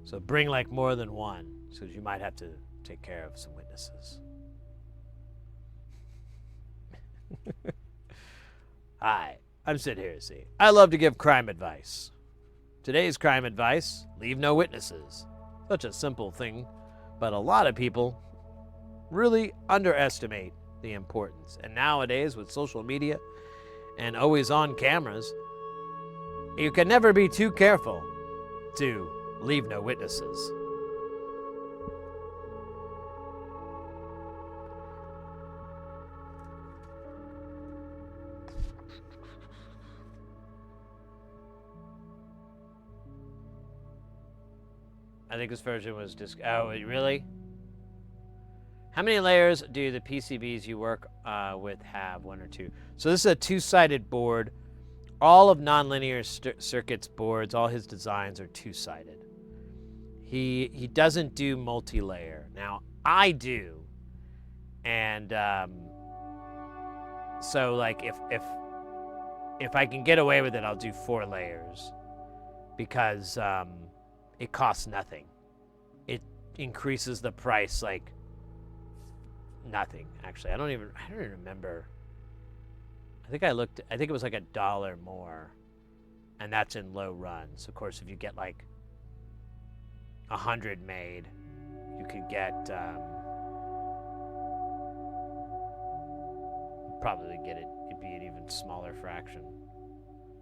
Speaker 1: So bring like more than one, because you might have to take care of some witnesses. Hi, I'm Sid Heresy. I love to give crime advice. Today's crime advice: leave no witnesses. Such a simple thing, but a lot of people really underestimate the importance. And nowadays, with social media and always on cameras, you can never be too careful to leave no witnesses. I think this version was just... Oh, really? How many layers do the PCBs you work with have? 1 or 2? So this is a two-sided board. All of Nonlinear Circuits boards, all his designs are two-sided. He doesn't do multi-layer. Now, I do. And so, like, if I can get away with it, I'll do 4 layers. Because it costs nothing. It increases the price like nothing. Actually, I don't even remember. I think it was like $1 more, and that's in low runs. Of course, if you get like 100 made, you could get probably get it'd be an even smaller fraction.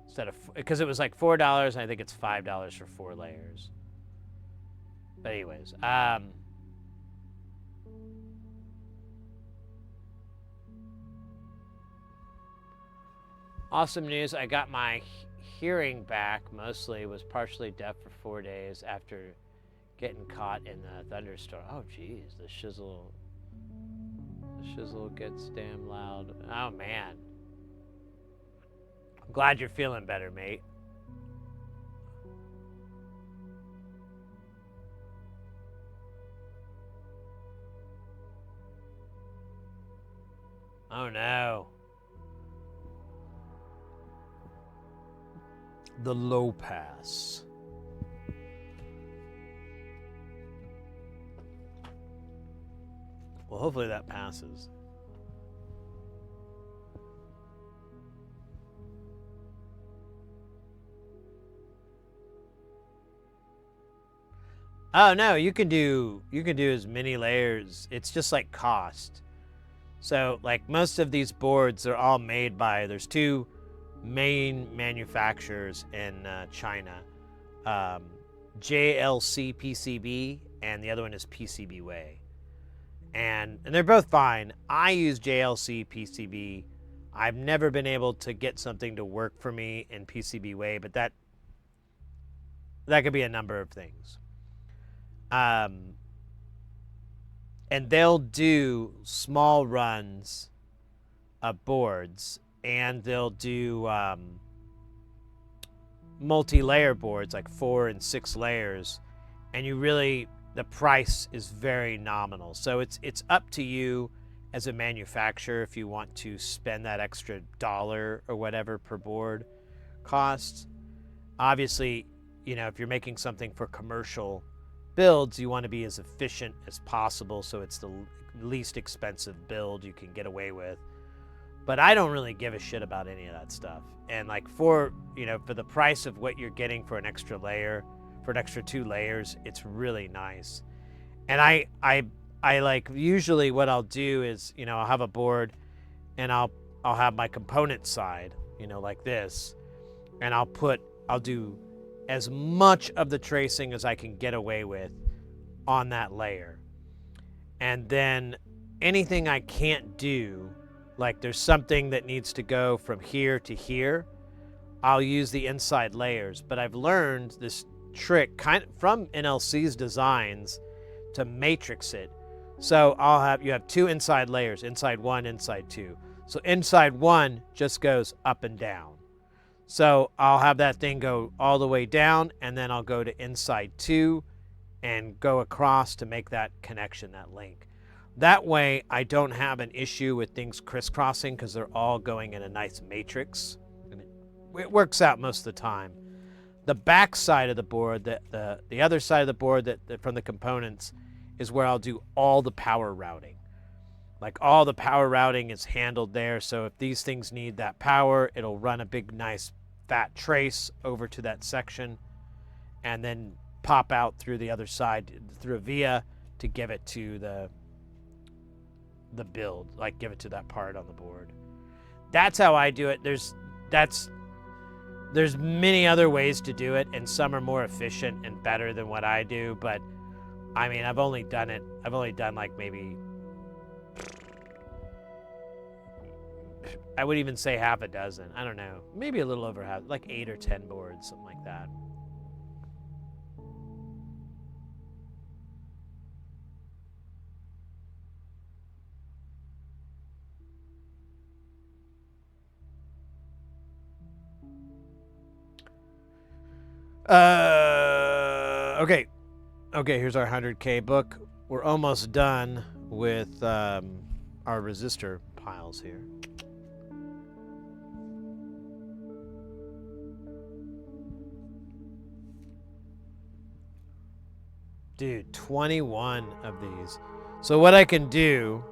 Speaker 1: Instead of, because it was like $4, and I think it's $5 for 4 layers. But anyways, awesome news. I got my hearing back. Mostly was partially deaf for 4 days after getting caught in the thunderstorm. Oh geez, the shizzle gets damn loud. Oh man. I'm glad you're feeling better, mate. Oh no. The low pass. Well, hopefully that passes. Oh no, you can do as many layers. It's just like cost. So like most of these boards are all made by, there's 2 main manufacturers in China, JLC PCB, and the other one is PCBWay. And they're both fine. I use JLC PCB. I've never been able to get something to work for me in PCBWay, but that could be a number of things. And they'll do small runs of boards, and they'll do multi-layer boards, like 4 and 6 layers, and the price is very nominal. So it's up to you as a manufacturer if you want to spend that extra $1 or whatever per board costs. Obviously, if you're making something for commercial builds, you want to be as efficient as possible, so it's the least expensive build you can get away with. But I don't really give a shit about any of that stuff. And like for the price of what you're getting for an extra layer, for an extra 2 layers, it's really nice. And I like, usually what I'll do is, I'll have a board and I'll have my component side, like this, and I'll do as much of the tracing as I can get away with on that layer. And then anything I can't do, like there's something that needs to go from here to here, I'll use the inside layers. But I've learned this trick kind of from NLC's designs to matrix it. So you have two inside layers, inside 1, inside 2. So inside 1 just goes up and down. So I'll have that thing go all the way down, and then I'll go to inside 2 and go across to make that connection, that link. That way I don't have an issue with things crisscrossing because they're all going in a nice matrix. And it works out most of the time. The back side of the board, the other side of the board that from the components, is where I'll do all the power routing. Like all the power routing is handled there. So if these things need that power, it'll run a big, nice, fat trace over to that section and then pop out through the other side through a via to give it to the build, like give it to that part on the board. That's how I do it. There's many other ways to do it, and some are more efficient and better than what I do, but I mean, I've only done like maybe, I would even say half a dozen. I don't know. Maybe a little over half, like 8 or 10 boards, something like that. Okay, here's our 100K book. We're almost done with our resistor piles here. Dude, 21 of these. So what I can do,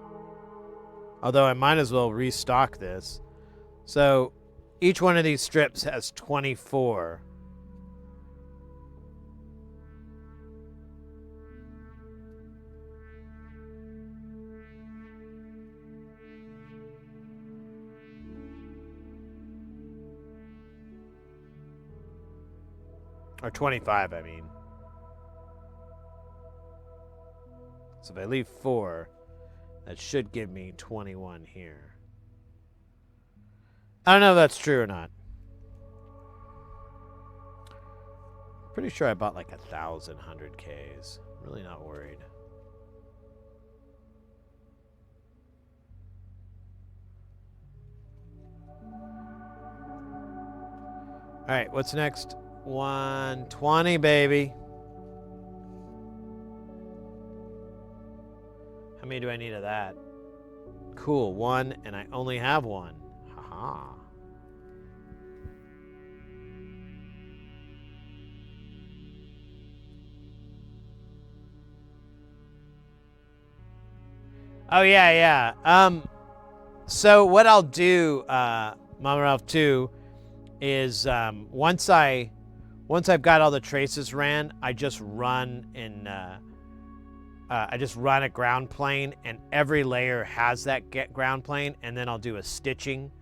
Speaker 1: although I might as well restock this. So each one of these strips has 24. Or 25, I mean. So if I leave 4, that should give me 21 here. I don't know if that's true or not. Pretty sure I bought like 1,000 100Ks. Really not worried. All right, what's next? 120, baby. How many do I need of that? Cool, 1, and I only have 1. Haha. Oh yeah. So what I'll do, Mama Ralph 2, is once I've got all the traces ran, I just run in I just run a ground plane, and every layer has that ground plane, and then I'll do a stitching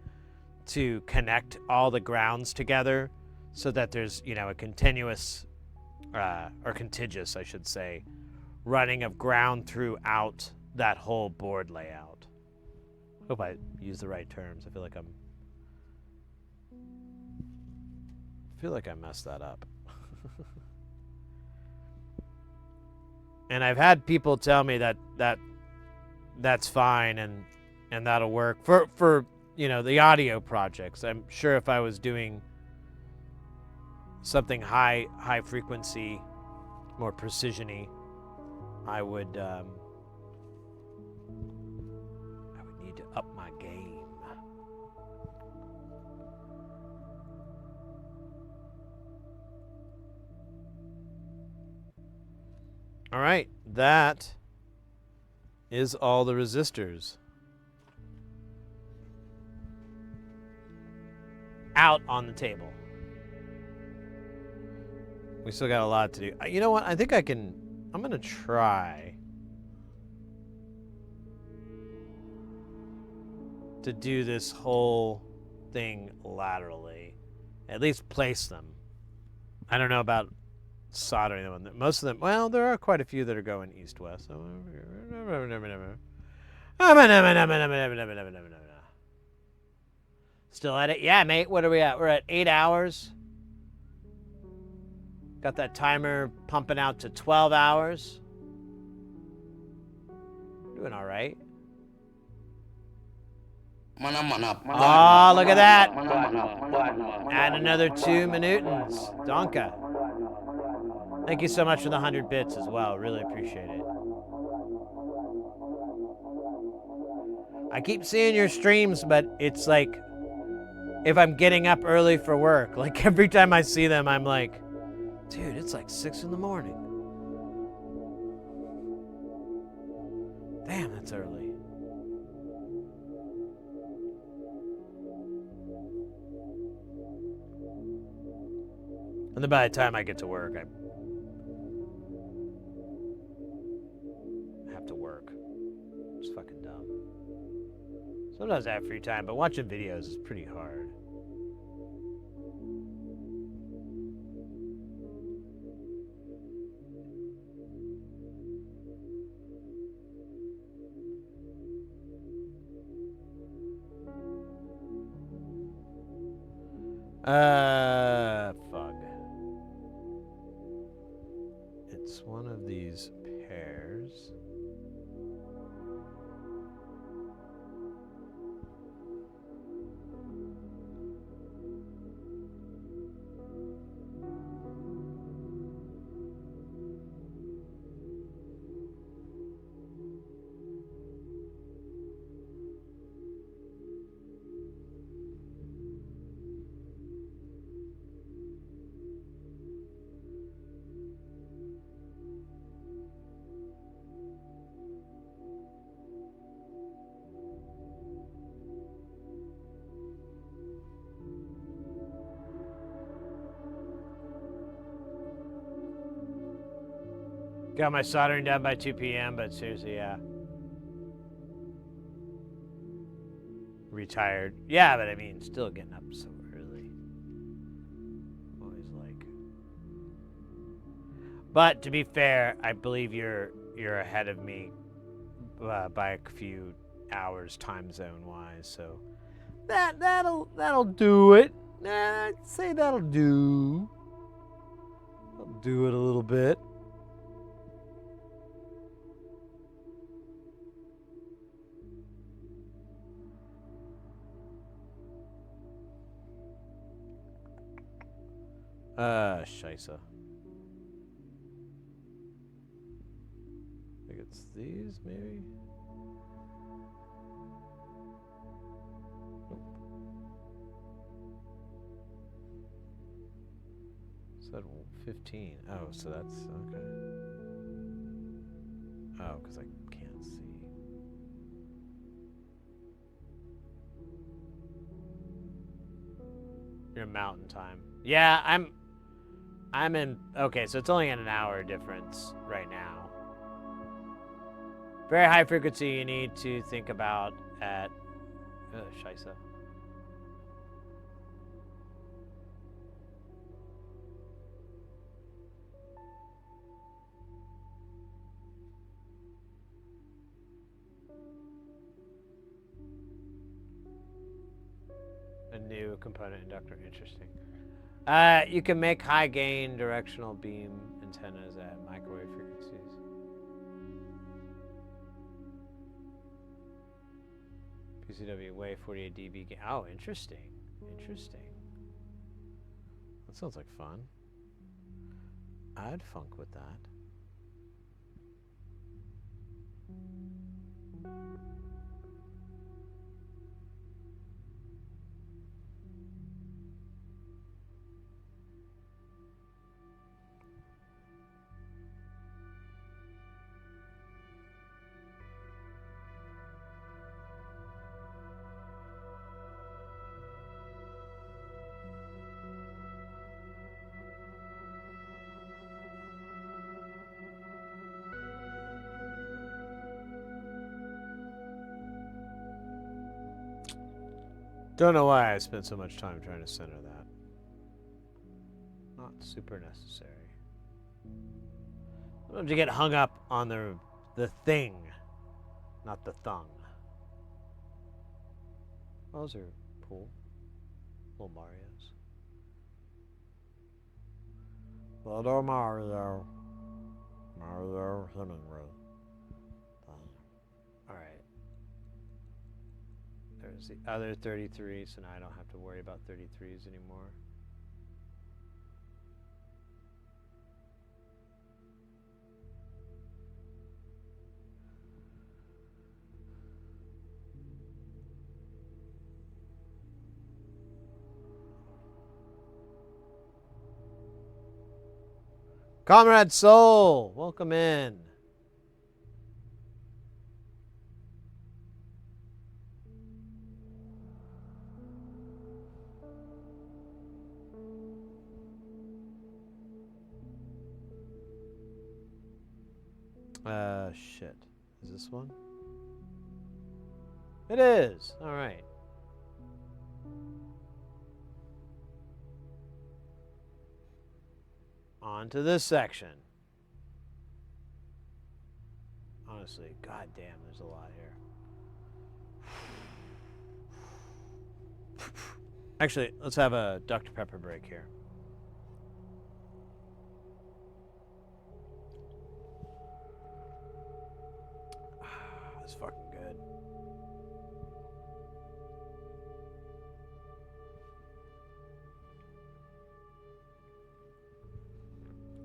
Speaker 1: to connect all the grounds together so that there's, you know, a continuous or contiguous, I should say, running of ground throughout that whole board layout. Hope I use the right terms. I feel like I messed that up. And I've had people tell me that's fine and that'll work for you know, the audio projects. I'm sure if I was doing something high frequency, more precision-y, I would need to up my game. All right, that is all the resistors out on the table. We still got a lot to do. You know what? I think I'm going to try to do this whole thing laterally. At least place them. I don't know about soldering them. Most of them, well, there are quite a few that are going east-west. So still at it? Yeah, mate. What are we at? We're at 8 hours. Got that timer pumping out to 12 hours. Doing all right.
Speaker 4: Ah,
Speaker 1: Oh, look at that. Add another 2 minutins. Donka. Thank you so much for the 100 bits as well. Really appreciate it. I keep seeing your streams, but it's like if I'm getting up early for work, like every time I see them, I'm like, dude, it's like 6 in the morning. Damn, that's early. And then by the time I get to work, I have to work. It's fucking dumb. Sometimes I have free time, but watching videos is pretty hard. Fuck. It's one of these pairs. Got my soldering done by 2 p.m., but seriously, yeah. Retired. Yeah, but I mean, still getting up so early. Always like. But to be fair, I believe you're ahead of me by a few hours time zone wise, so that'll do it. I'd say that'll do. I'll do it a little bit. Scheisse. I think it's these, maybe? Nope. Said 15. Oh, so that's okay. Oh, because I can't see. You're Mountain Time. Yeah, I'm in. Okay, so it's only in an hour difference right now. Very high frequency you need to think about at. Scheisse. A new component inductor, interesting. You can make high gain directional beam antennas at microwave frequencies. PCW wave 48 dB gain. Oh, interesting. Interesting. That sounds like fun. I'd funk with that. Don't know why I spent so much time trying to center that. Not super necessary. Sometimes you get hung up on the thing, not the thung. Those are cool. Little Marios.
Speaker 3: Little Mario. Mario Hemingway.
Speaker 1: All right. There's the other 33, so now I don't have to worry about 33s anymore. Comrade Soul, welcome in. Shit. Is this one? It is. All right. On to this section. Honestly, goddamn, there's a lot here. Actually, let's have a Dr. Pepper break here. That's fucking good.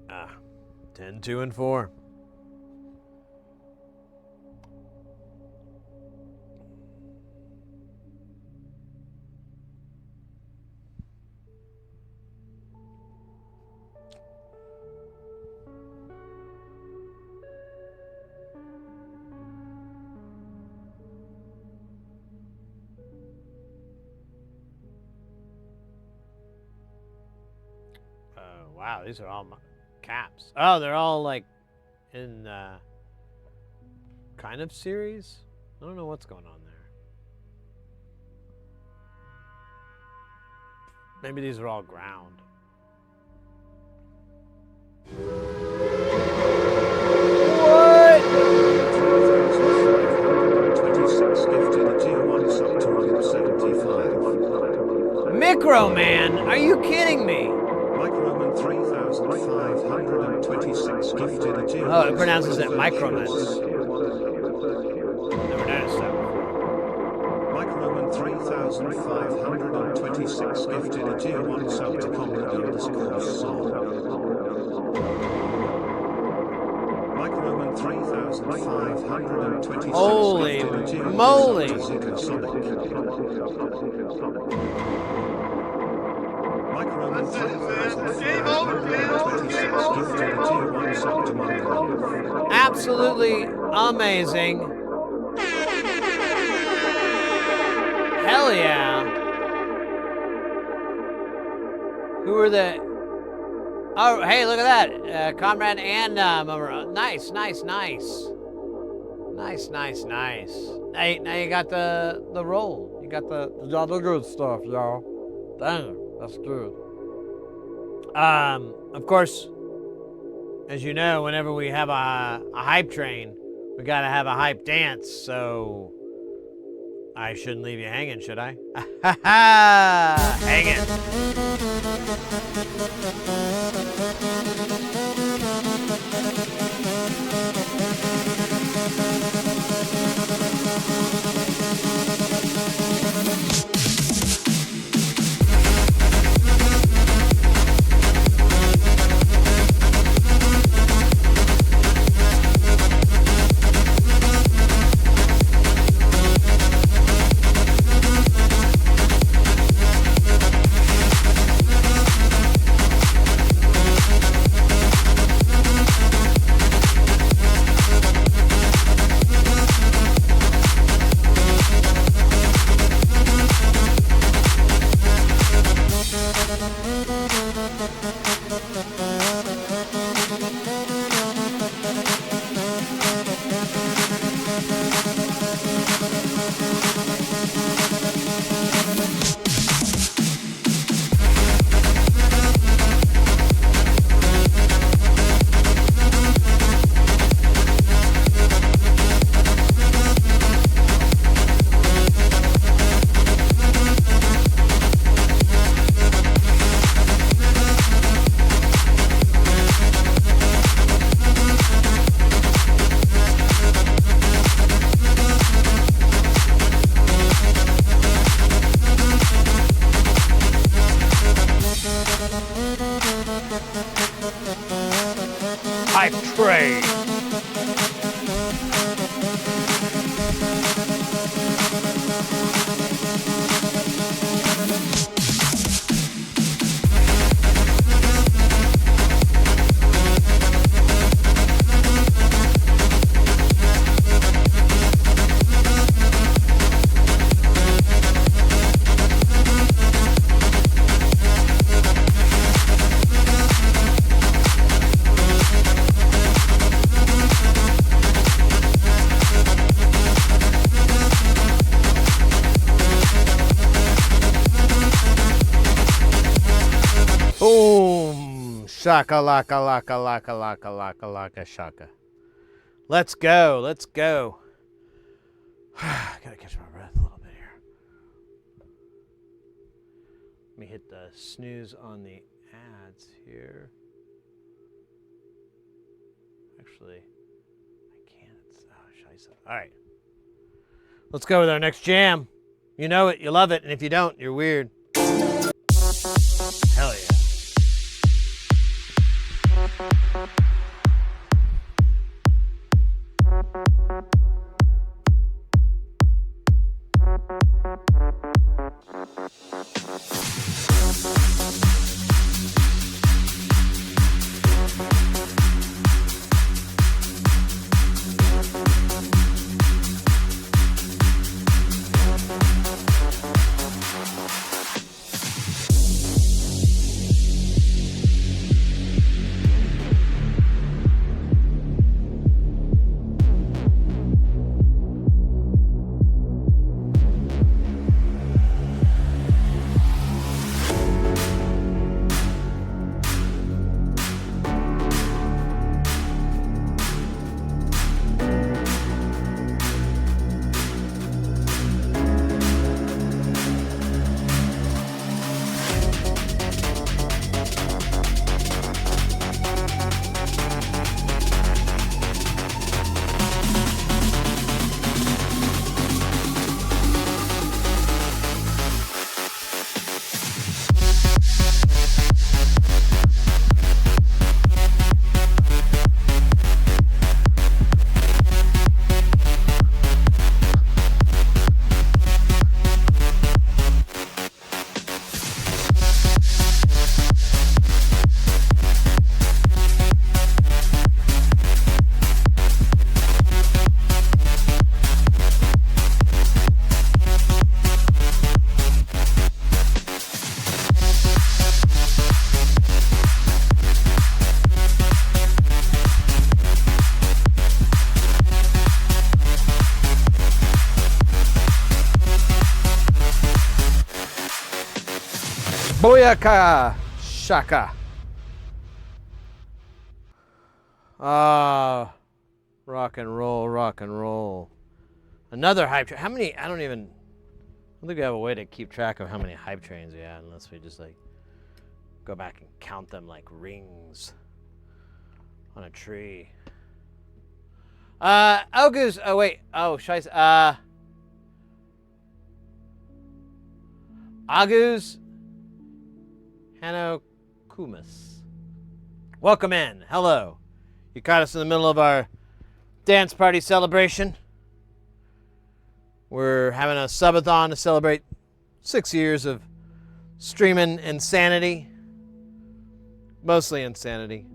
Speaker 1: Ah, 10, 2, and 4. Wow, these are all caps. Oh, they're all like in kind of series. I don't know what's going on there. Maybe these are all ground. What?
Speaker 5: 26 gifted a tier 1 sub to 175.
Speaker 1: Micro Man, are you kidding me?
Speaker 5: Microman 3526 gifted a tier 1.
Speaker 1: Oh, it pronounces it Microman. Never noticed that.
Speaker 5: Microman 3526 gifted a tier 1 sub to Comrade_Soul. Microman 3526
Speaker 1: Holy
Speaker 5: gifted a tier 1
Speaker 1: moly.
Speaker 5: sub to Ziggersonic. Microman 3526 gifted a tier 1 sub to Monolith.
Speaker 1: Absolutely amazing. Hell yeah. Who are the... Oh, hey, look at that. Comrade and nice, nice, nice. Nice, nice, nice. Now you got the roll. You got the
Speaker 3: good stuff, y'all. Damn, that's good.
Speaker 1: Of course, as you know, whenever we have a hype train, we gotta have a hype dance, so I shouldn't leave you hanging, should I? Hanging. hype train.
Speaker 2: Boom! Shaka laka laka laka laka laka laka shaka.
Speaker 1: Let's go. Let's go. Gotta catch my breath a little bit here. Let me hit the snooze on the ads here. Actually, I can't. Oh, scheisse. All right. Let's go with our next jam. You know it, you love it, and if you don't, you're weird. Hell yeah.
Speaker 2: Booyaka shaka.
Speaker 1: Ah, rock and roll, rock and roll. Another hype train. How many? I don't think we have a way to keep track of how many hype trains we had unless we just like go back and count them like rings on a tree. Goose. Oh wait. Oh, scheisse. Agus Hanokumis. Welcome in. Hello. You caught us in the middle of our dance party celebration. We're having a subathon to celebrate 6 years of streaming insanity. Mostly insanity.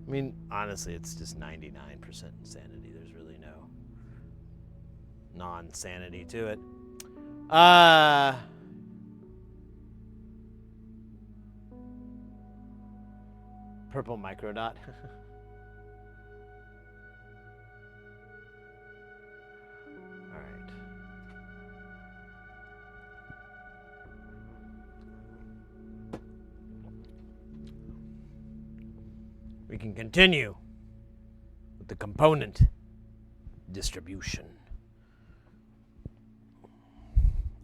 Speaker 1: I mean, honestly, it's just 99% insanity. There's really no non-sanity to it. Purple microdot. All right. We can continue with the component distribution.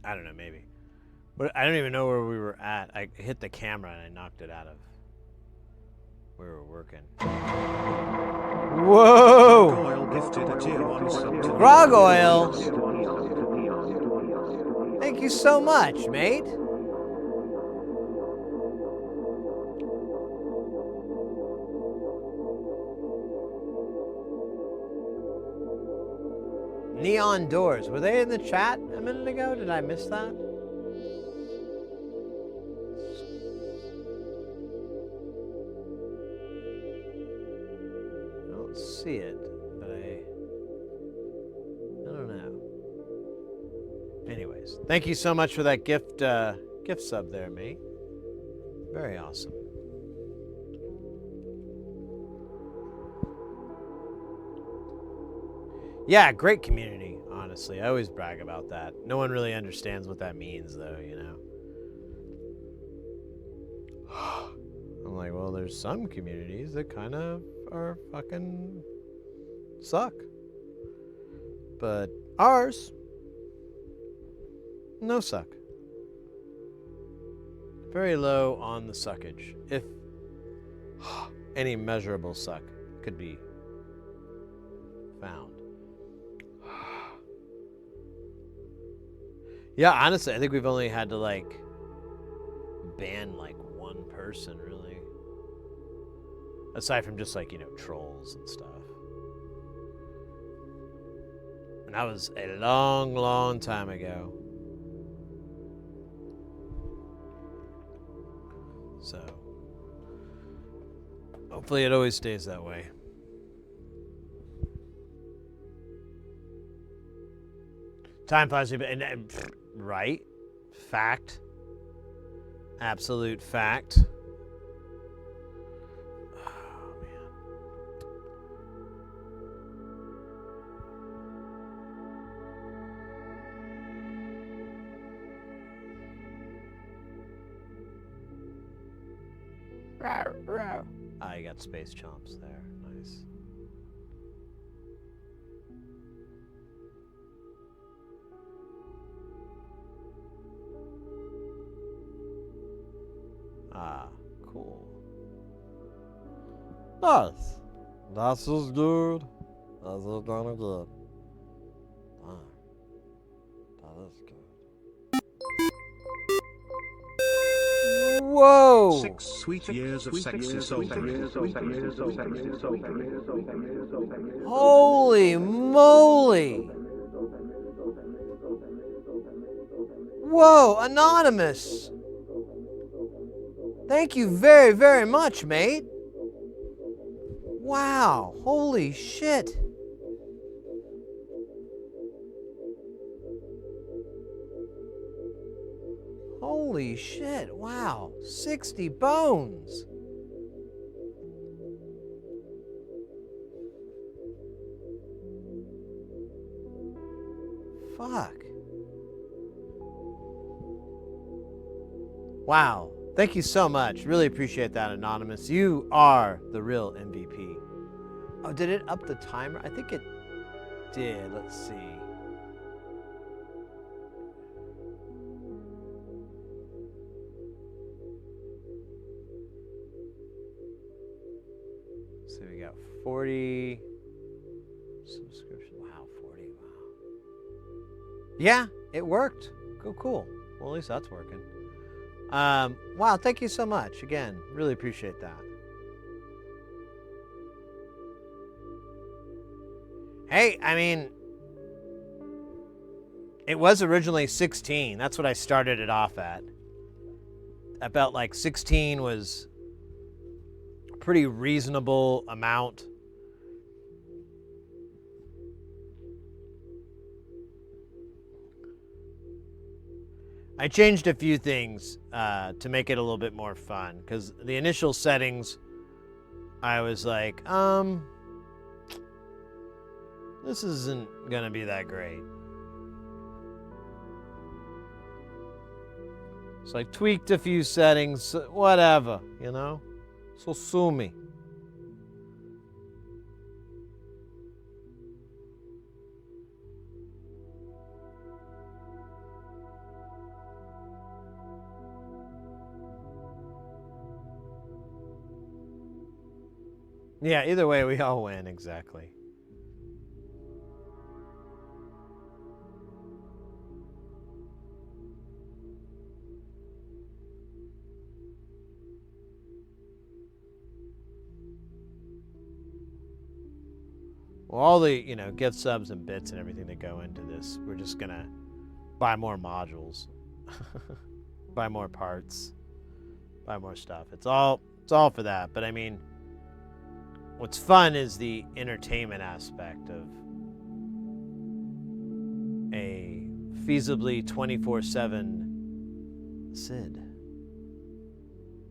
Speaker 1: I don't know, maybe. But I don't even know where we were at. I hit the camera and I knocked it out of where we were working. Whoa!
Speaker 5: Oil gifted a tier 1 sub to
Speaker 1: Grog Oil! Thank you so much, mate.
Speaker 2: Neon doors. Were they in the chat a minute ago? Did I miss that? I don't see it, but I don't know. Anyways, thank you so much for that gift sub there, mate. Very awesome. Yeah, great community, honestly. I always brag about that. No one really understands what that means, though, you know? I'm like, well, there's some communities that kind of are fucking suck. But ours, no suck. Very low on the suckage, if any measurable suck could be found. Yeah, honestly, I think we've only had to, like, ban, like, one person, really. Aside from just, like, you know, trolls and stuff. And that was a long, long time ago. So, hopefully it always stays that way. Time flies, and right? Fact. Absolute fact. Oh, man. Ah, you got space chomps there. Nice. Ah, cool.
Speaker 3: Nice. That's as good as it's gonna get. Ah, that is good.
Speaker 2: Whoa!
Speaker 5: 6 sweet years of sexy soldering.
Speaker 2: Holy moly! Whoa, Anonymous! Thank you very, very much, mate. Wow, holy shit. Holy shit, wow. 60 bones. Fuck. Wow. Thank you so much. Really appreciate that, Anonymous. You are the real MVP. Oh, did it up the timer? I think it did. Let's see. So we got 40 subscriptions. Wow, 40. Wow. Yeah, it worked. Cool. Well, at least that's working. Wow, thank you so much. Again, really appreciate that. Hey, I mean, it was originally 16. That's what I started it off at. I felt like 16 was a pretty reasonable amount. I changed a few things to make it a little bit more fun, because the initial settings, I was like, this isn't gonna be that great. So I tweaked a few settings, whatever, you know? So sue me. Yeah, either way, we all win, exactly.
Speaker 1: Well, all the, you know, gift subs and bits and everything that go into this, we're just gonna buy more modules, buy more parts, buy more stuff. It's all for that. But I mean, what's fun is the entertainment aspect of a feasibly 24/7 Sid.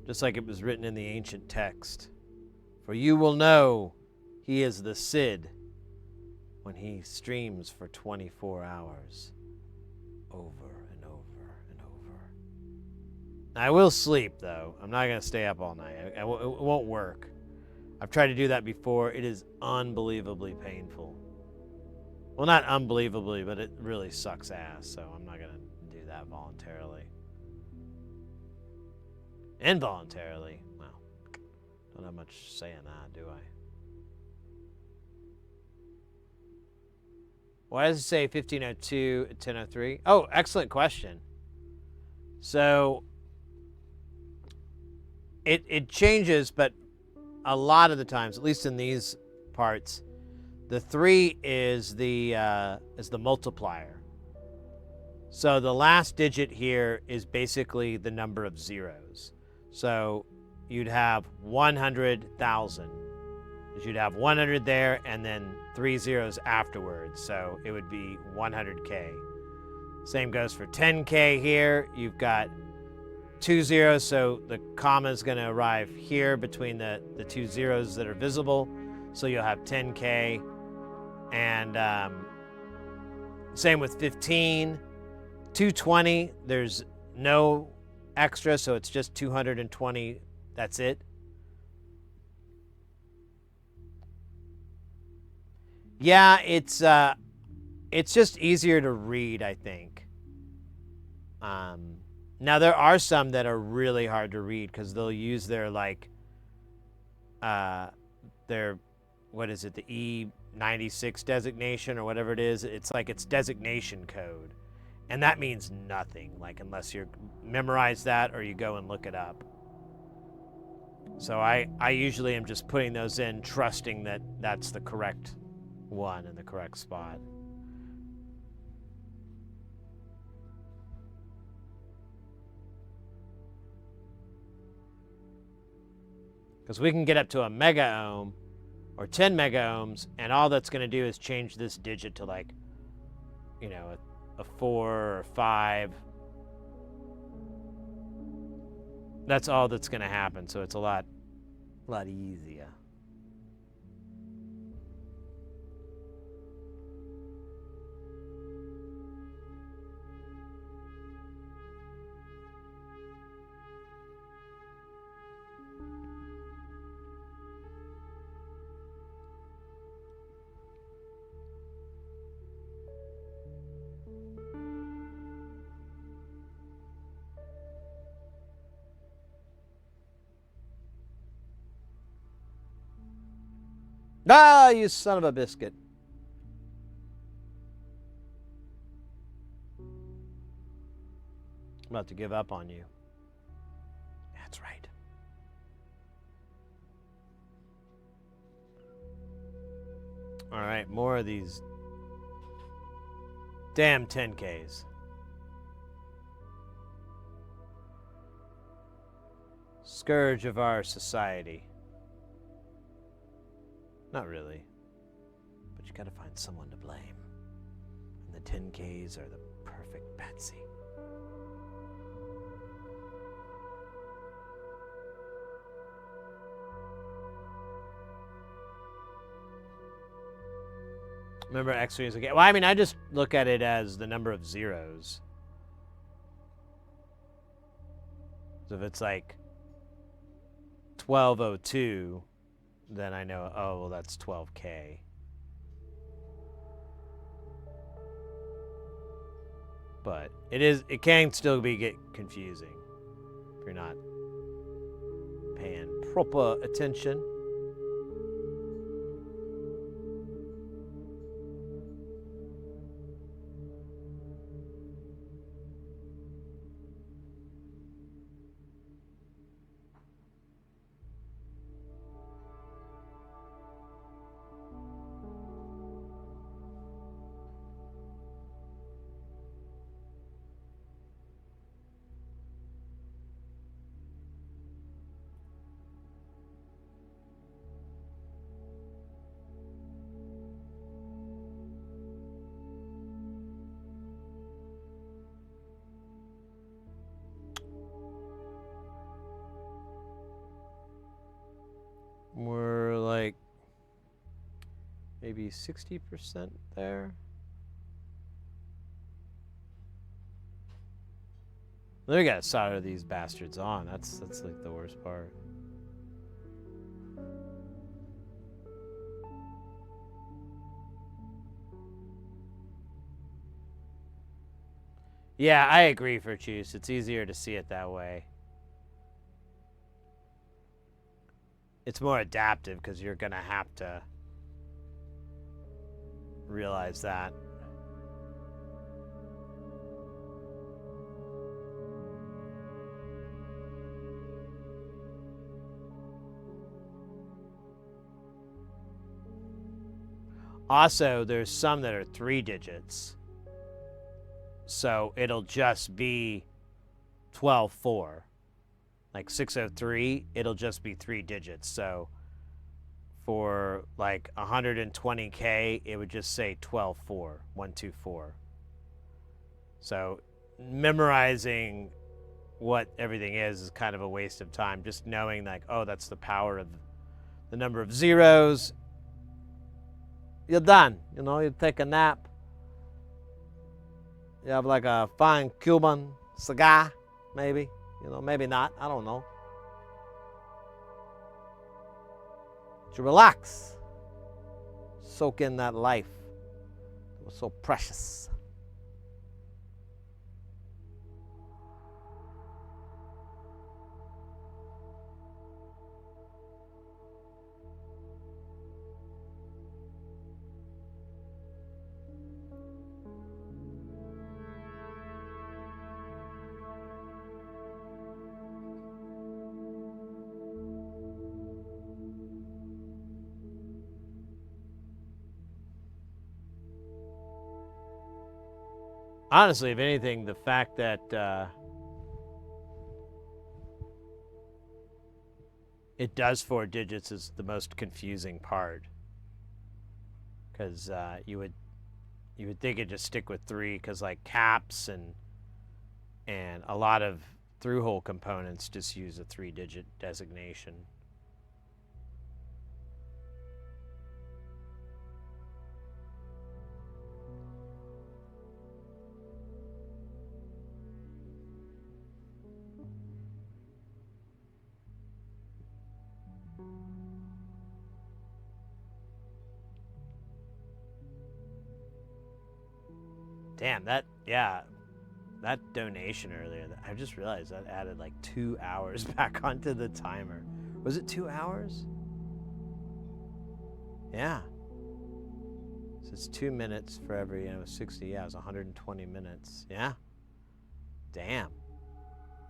Speaker 1: Just like it was written in the ancient text. For you will know he is the Sid when he streams for 24 hours over and over and over. I will sleep, though. I'm not going to stay up all night. It won't work. I've tried to do that before. It is unbelievably painful. Well, not unbelievably, but it really sucks ass, so I'm not going to do that voluntarily. Involuntarily, well, don't have much say in that, do I? Why does it say 1502 and 1003? Oh, excellent question. So it changes, but a lot of the times, at least in these parts, the 3 is the multiplier. So the last digit here is basically the number of zeros. So you'd have 100,000. You'd have 100 there and then 3 zeros afterwards. So it would be 100K. Same goes for 10K here. You've got 2 zeros, so the comma is going to arrive here between the 2 zeros that are visible. So you'll have 10K. And same with 15. 220, there's no extra, so it's just 220. That's it. Yeah, it's just easier to read, I think. Now there are some that are really hard to read because they'll use their their what is it, the E96 designation or whatever it is. It's like it's designation code, and that means nothing. Like unless you memorize that or you go and look it up. So I usually am just putting those in, trusting that that's the correct one in the correct spot. Because we can get up to a mega ohm or 10 mega ohms, and all that's going to do is change this digit to like, you know, a 4 or 5. That's all that's going to happen, so it's a lot easier. Ah, you son of a biscuit. I'm about to give up on you. That's right. All right, more of these damn 10Ks. Scourge of our society. Not really. But you gotta find someone to blame. And the 10Ks are the perfect patsy. Remember X3 is okay. Well, I mean, I just look at it as the number of zeros. So if it's like 1202, then I know, oh, well, that's 12K. But it can still get confusing if you're not paying proper attention. maybe 60% there. Then we gotta solder these bastards on. That's like the worst part. Yeah, I agree, Virtues. It's easier to see it that way. It's more adaptive because you're gonna have to realize that. Also, there's some that are 3 digits. So it'll just be 12-4. Like 603, it'll just be 3 digits. So for like 120K, it would just say 12-4, 124. So memorizing what everything is kind of a waste of time. Just knowing like, oh, that's the power of the number of zeros. You're done. You know, you take a nap. You have like a fine Cuban cigar, maybe. You know, maybe not. I don't know. To relax. Soak in that life. It was so precious. Honestly, if anything, the fact that it does 4 digits is the most confusing part. Because you would think it'd just stick with 3, because like caps and a lot of through-hole components just use a 3-digit designation. Damn, that donation earlier, I just realized that added like 2 hours back onto the timer. Was it 2 hours? Yeah. So it's 2 minutes for every, 60, yeah, it was 120 minutes. Yeah. Damn.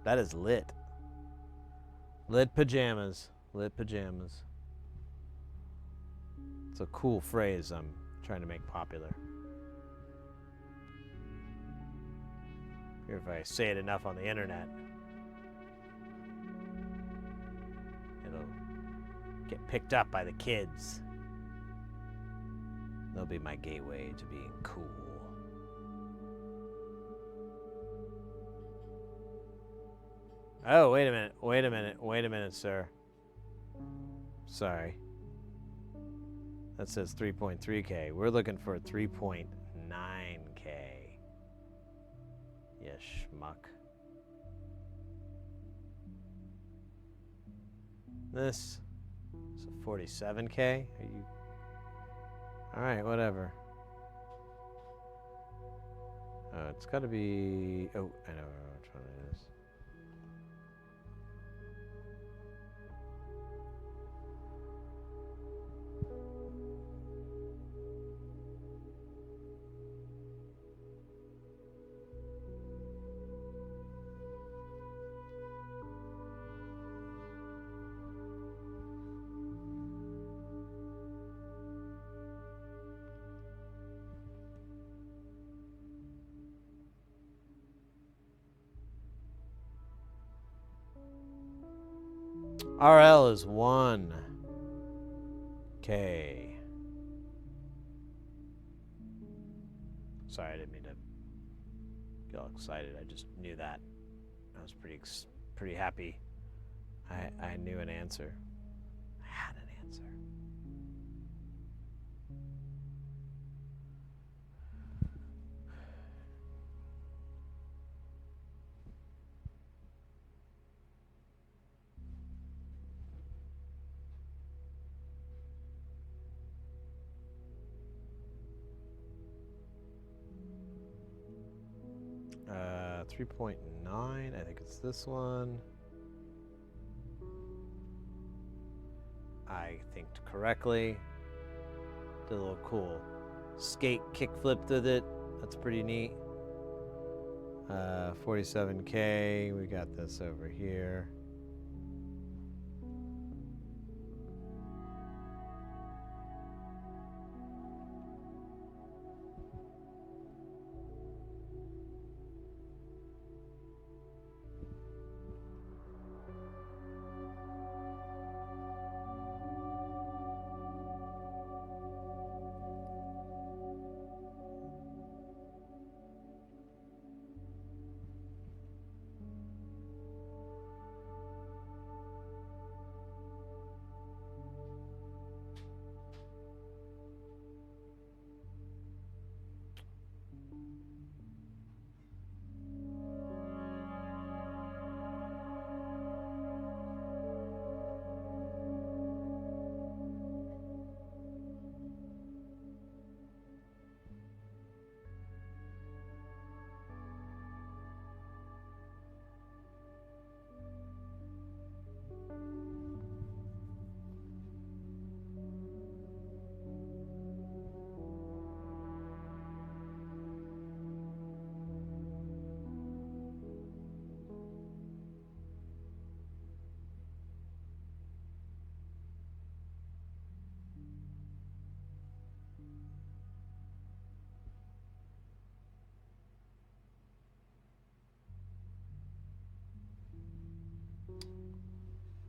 Speaker 1: That is lit. Lit pajamas. Lit pajamas. It's a cool phrase I'm trying to make popular. Or if I say it enough on the internet, it'll get picked up by the kids. They'll be my gateway to being cool. Oh, wait a minute, sir. Sorry. That says 3.3K. We're looking for 3.9K. You schmuck. This is a 47K. Are you? All right, whatever. It's got to be. Oh, I know which one it is. RL is 1K. Sorry, I didn't mean to get all excited. I just knew that. I was pretty happy. I knew an answer. I had an answer. 3.9. I think it's this one. I thinked correctly. Did a little cool skate kickflip with it. That's pretty neat. 47K. We got this over here.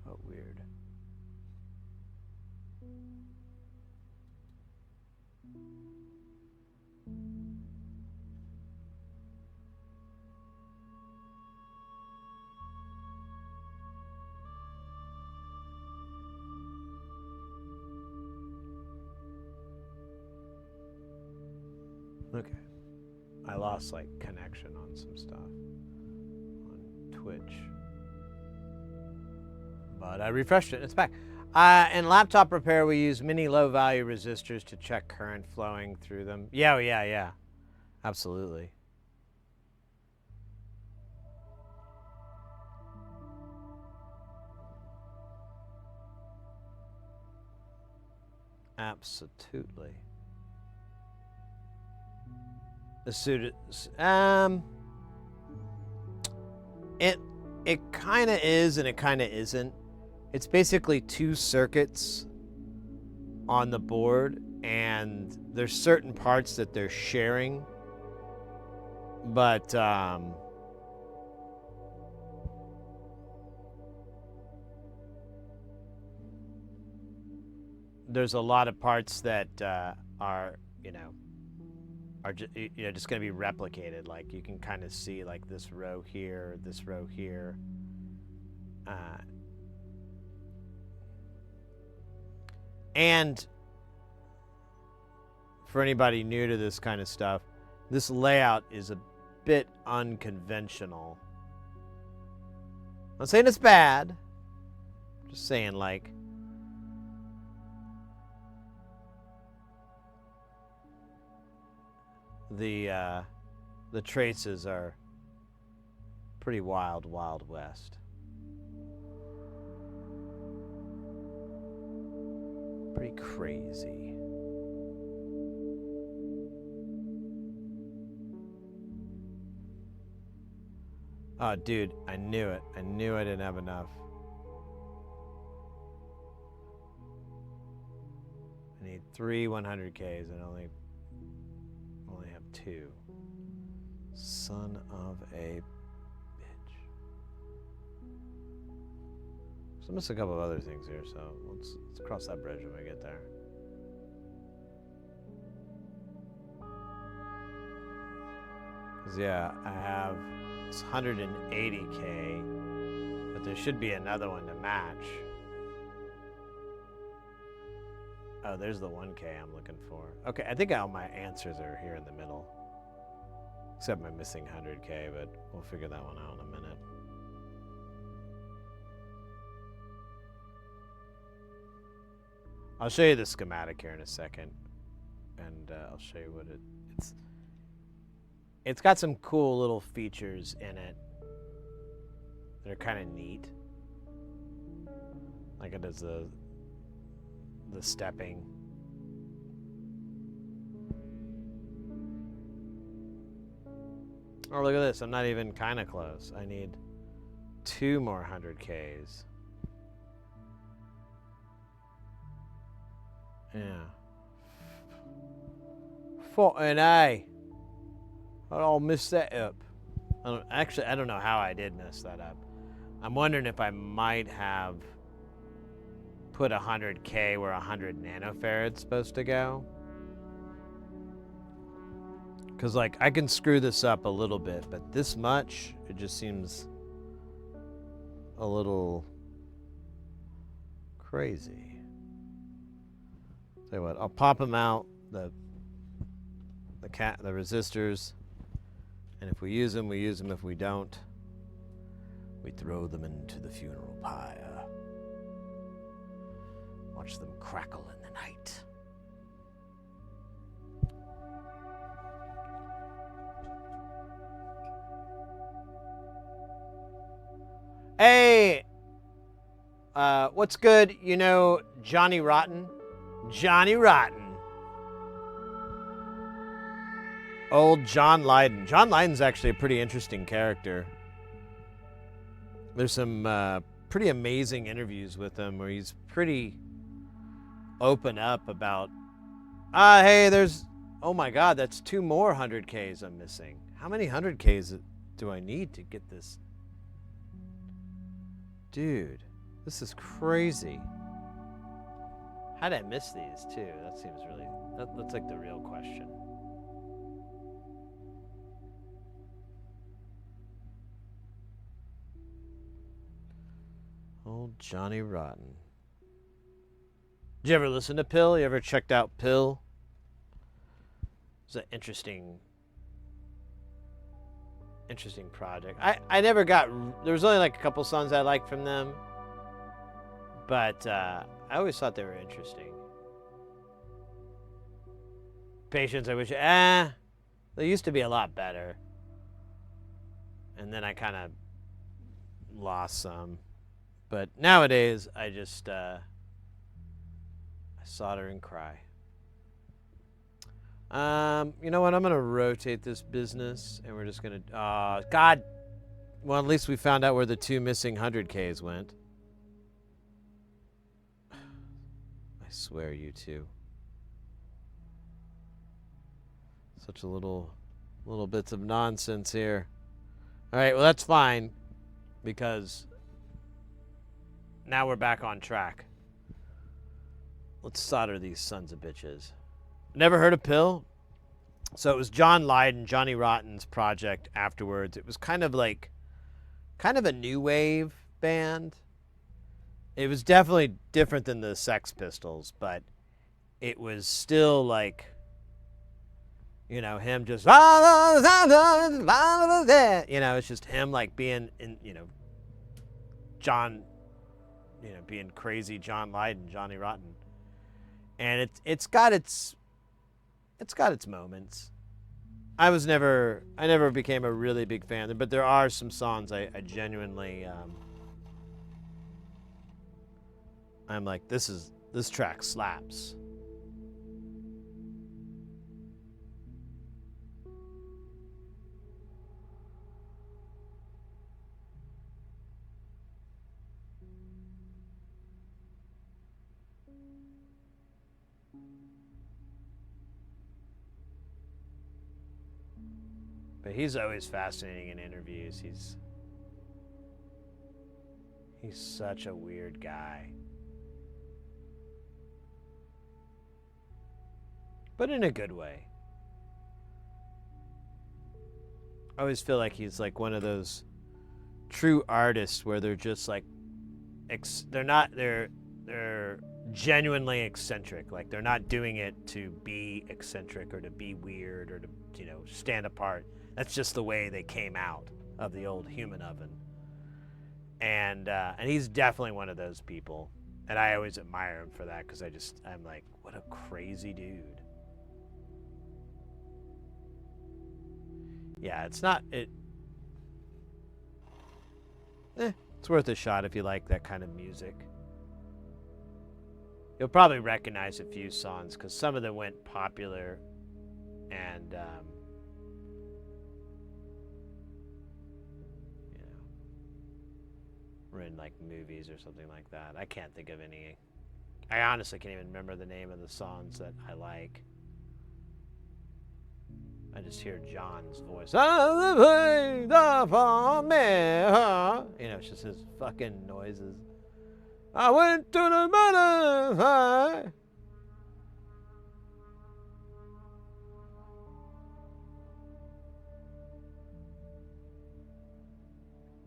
Speaker 1: Oh, weird. Okay. I lost like connection on some stuff on Twitch. But I refreshed it, it's back. In laptop repair, we use mini low-value resistors to check current flowing through them. Yeah. Absolutely. Absolutely. The suit, it kind of is and it kind of isn't. It's basically two circuits on the board, and there's certain parts that they're sharing, but there's a lot of parts that are just going to be replicated. Like you can kind of see like this row here, and for anybody new to this kind of stuff, this layout is a bit unconventional. I'm not saying it's bad, just saying like the traces are pretty wild west. Pretty crazy. Oh, dude, I knew it. I knew I didn't have enough. I need 3 100Ks and only have 2. Son of a bitch. So I missed a couple of other things here, so let's cross that bridge when we get there. Cause yeah, I have this 180K, but there should be another one to match. Oh, there's the 1K I'm looking for. Okay, I think all my answers are here in the middle. Except my missing 100K, but we'll figure that one out in a minute. I'll show you the schematic here in a second, and I'll show you what it's. It's got some cool little features in it that are kind of neat. Like it does the stepping. Oh, look at this. I'm not even kind of close. I need 2 more 100Ks. Yeah. 40. I all messed that up. I don't know how I did mess that up. I'm wondering if I might have put 100K where 100 nanofarad's supposed to go. Because, like, I can screw this up a little bit, but this much, it just seems a little crazy. Tell you what, I'll pop them out, the resistors, and if we use them, we use them. If we don't, we throw them into the funeral pyre. Watch them crackle in the night. Hey, what's good? You know Johnny Rotten? Johnny Rotten. Old John Lydon. John Lydon's actually a pretty interesting character. There's some pretty amazing interviews with him where he's pretty open up about, hey, there's, oh my God, that's 2 more 100Ks I'm missing. How many 100Ks do I need to get this? Dude, this is crazy. How did I miss these too? That seems really, that's like the real question. Old Johnny Rotten. Did you ever listen to Pill? You ever checked out Pill? It's an interesting project. I never got, there was only like a couple songs I liked from them, but I always thought they were interesting. Patience, I wish, they used to be a lot better. And then I kind of lost some. But nowadays, I just, I solder and cry. You know what? I'm going to rotate this business, and we're just going to, God. Well, at least we found out where the 2 missing 100Ks went. I swear, you two. Such a little bits of nonsense here. All right, well, that's fine, because now we're back on track. Let's solder these sons of bitches. Never heard of Pill? So it was John Lydon, Johnny Rotten's project afterwards. It was kind of a new wave band. It was definitely different than the Sex Pistols, but it was still like, you know, him just, you know, it's just him like being in, you know, John, you know, being crazy John Lydon, Johnny Rotten. And it's got its moments. I never became a really big fan, but there are some songs I genuinely, I'm like, this track slaps. But he's always fascinating in interviews. He's such a weird guy. But in a good way. I always feel like he's like one of those true artists where they're just like, they're genuinely eccentric. Like they're not doing it to be eccentric or to be weird or to, you know, stand apart. That's just the way they came out of the old human oven. And he's definitely one of those people. And I always admire him for that because I'm like, what a crazy dude. Yeah, it's not it. It's worth a shot if you like that kind of music. You'll probably recognize a few songs because some of them went popular, and you know, were in like movies or something like that. I can't think of any. I honestly can't even remember the name of the songs that I like. I just hear John's voice. You know, it's just his fucking noises. I went to the mountain high.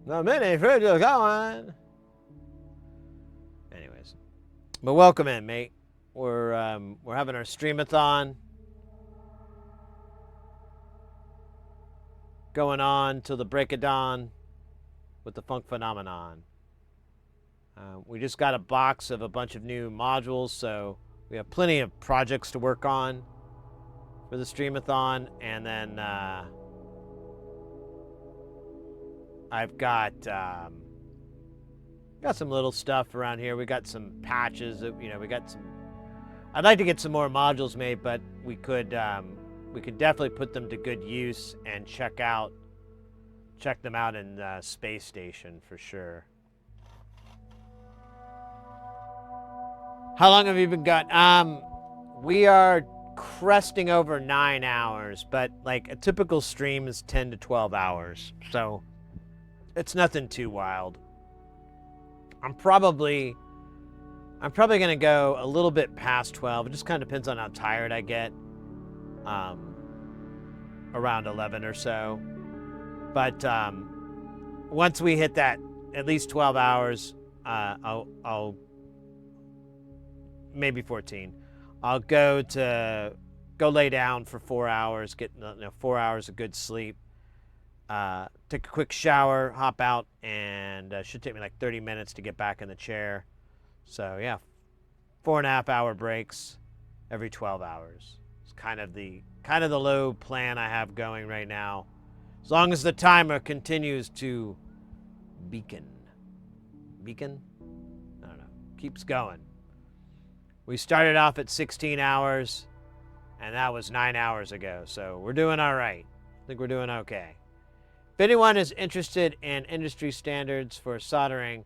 Speaker 1: The many fruits are going. Anyways, but welcome in, mate. We're having our streamathon going on till the break of dawn with the funk phenomenon. We just got a box of a bunch of new modules, so we have plenty of projects to work on for the streamathon, and then I've got some little stuff around here. We got some patches. You know, we got some. I'd like to get some more modules made, but we could definitely put them to good use and check them out in the space station for sure. How long have you been gone? We are cresting over 9 hours, but like a typical stream is 10 to 12 hours, so it's nothing too wild. I'm probably gonna go a little bit past 12. It just kind of depends on how tired I get. Around 11 or so. But once we hit that at least 12 hours, I'll maybe 14. I'll go lay down for 4 hours, get 4 hours of good sleep. Take a quick shower, hop out, and should take me like 30 minutes to get back in the chair. So yeah, 4.5 hour breaks every 12 hours. It's kind of the low plan I have going right now. As long as the timer continues to beacon. I don't know. Keeps going. We started off at 16 hours, and that was 9 hours ago. So we're doing all right. I think we're doing okay. If anyone is interested in industry standards for soldering,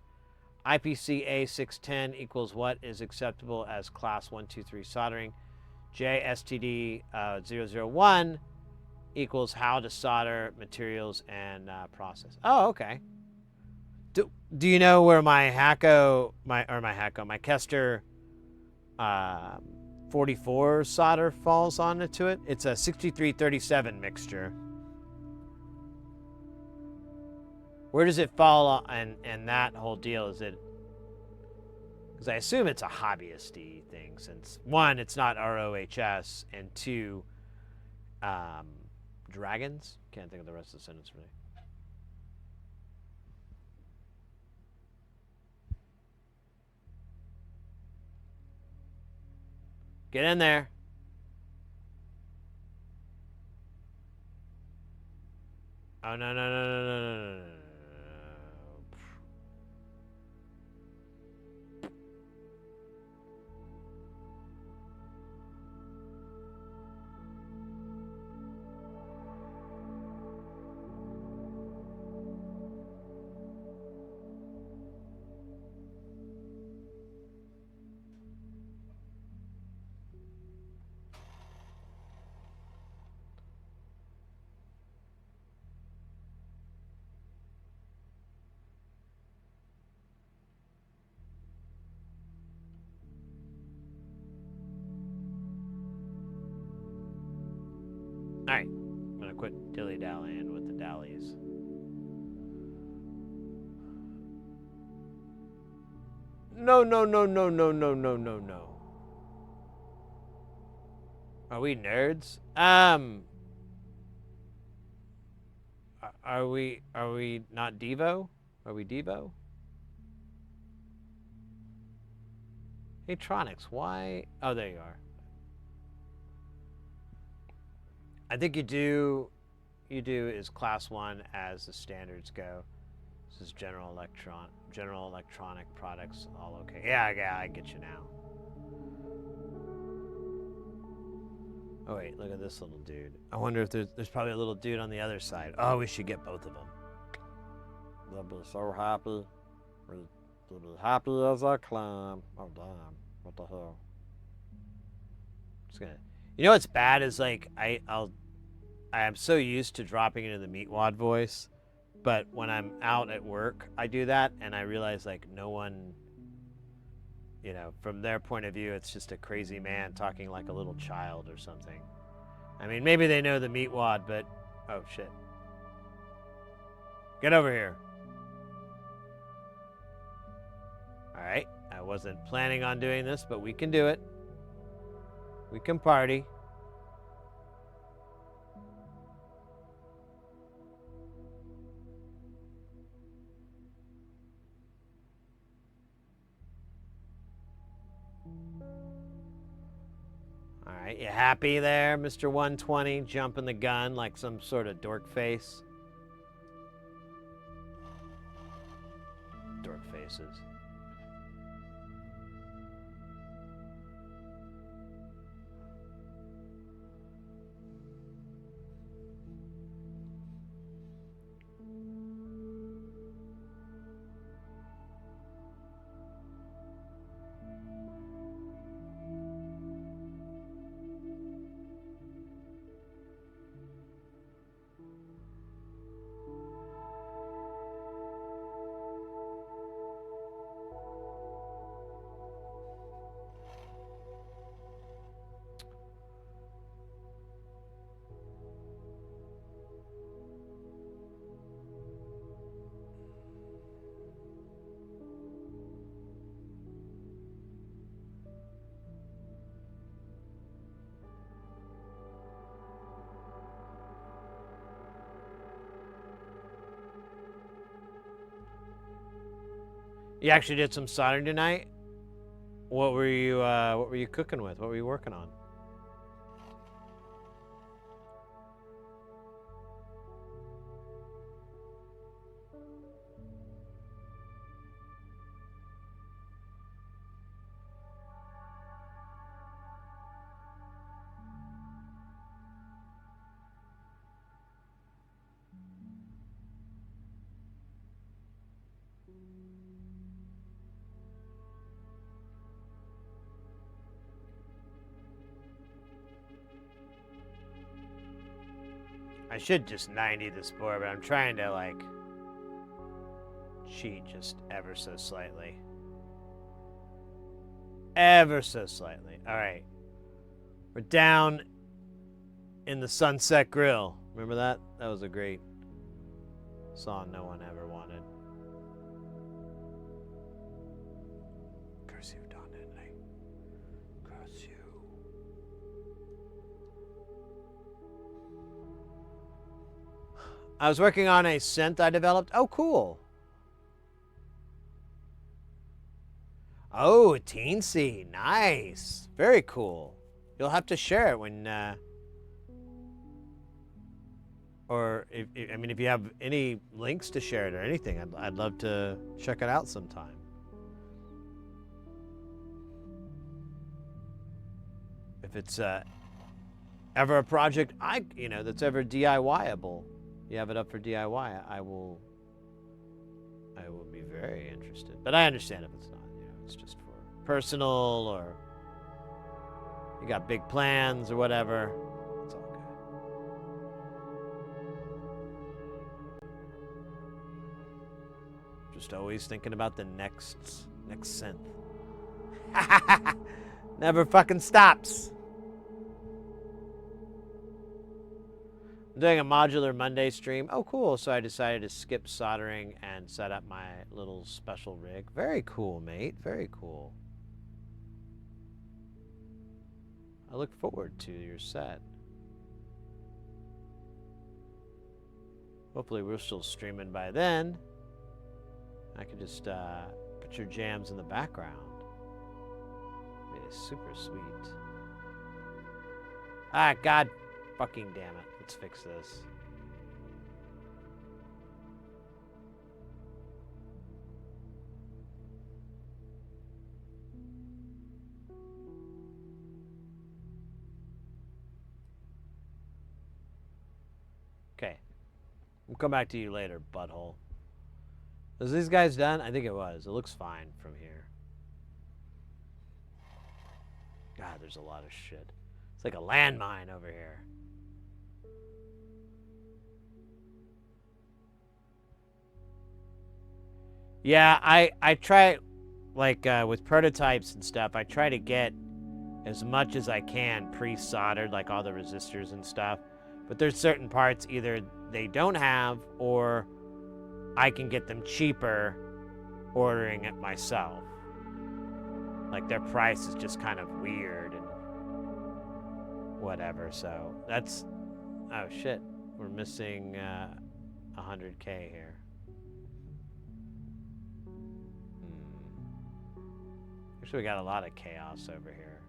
Speaker 1: IPC A610 equals what is acceptable as class 123 soldering. JSTD 001 equals how to solder materials and process. Oh, okay. Do you know where my Kester 44 solder falls onto it? It's a 6337 mixture. Where does it fall in that whole deal? Is it, because I assume it's a hobbyist-y thing, since one, it's not ROHS, and two, dragons? Can't think of the rest of the sentence really. Get in there. Oh, no. Alright, I'm gonna quit dilly-dallying with the dallies. No. Are we nerds? Are we not Devo? Are we Devo? Hey, Tronics, why? Oh, there you are. I think you you do is class 1 as the standards go. This is general electronic products, all okay. Yeah, I get you now. Oh wait, look at this little dude. I wonder if there's probably a little dude on the other side. Oh, we should get both of them.
Speaker 3: They'll be so happy. They'll be happy as I climb. Oh, damn. What the hell?
Speaker 1: Just gonna, you know what's bad is like I am so used to dropping into the meatwad voice, but when I'm out at work, I do that, and I realize like no one, you know, from their point of view, it's just a crazy man talking like a little child or something. I mean, maybe they know the meatwad, but oh shit, get over here. All right, I wasn't planning on doing this, but we can do it. We can party. All right, you happy there, Mr. 120, jumping the gun like some sort of dork face? Dork faces. You actually did some soldering tonight? What were you cooking with? What were you working on? I should just 90 this board, but I'm trying to like cheat just ever so slightly. Ever so slightly. All right. We're down in the Sunset Grill. Remember that? That was a great song no one ever wanted. Curse you, Don Henley. Curse you. I was working on a synth I developed. Oh, cool. Oh, a teensy. Nice. Very cool. You'll have to share it when, or if you have any links to share it or anything, I'd love to check it out sometime. If it's ever a project that's ever DIY-able, you have it up for DIY, I will be very interested. But I understand if it's not, it's just for personal, or you got big plans or whatever. It's all good. Just always thinking about the next synth. Never fucking stops. I'm doing a modular Monday stream. Oh, cool. So I decided to skip soldering and set up my little special rig. Very cool, mate. Very cool. I look forward to your set. Hopefully we're still streaming by then. I can just put your jams in the background. It's super sweet. Ah, God fucking damn it. Let's fix this. We'll come back to you later, butthole. Was these guys done? I think it was. It looks fine from here. God, there's a lot of shit. It's like a landmine over here. Yeah, I try, like, with prototypes and stuff, I try to get as much as I can pre-soldered, like all the resistors and stuff. But there's certain parts either they don't have, or I can get them cheaper ordering it myself. Like, their price is just kind of weird and whatever, so that's... Oh, shit. We're missing 100K here. Actually, we got a lot of chaos over here.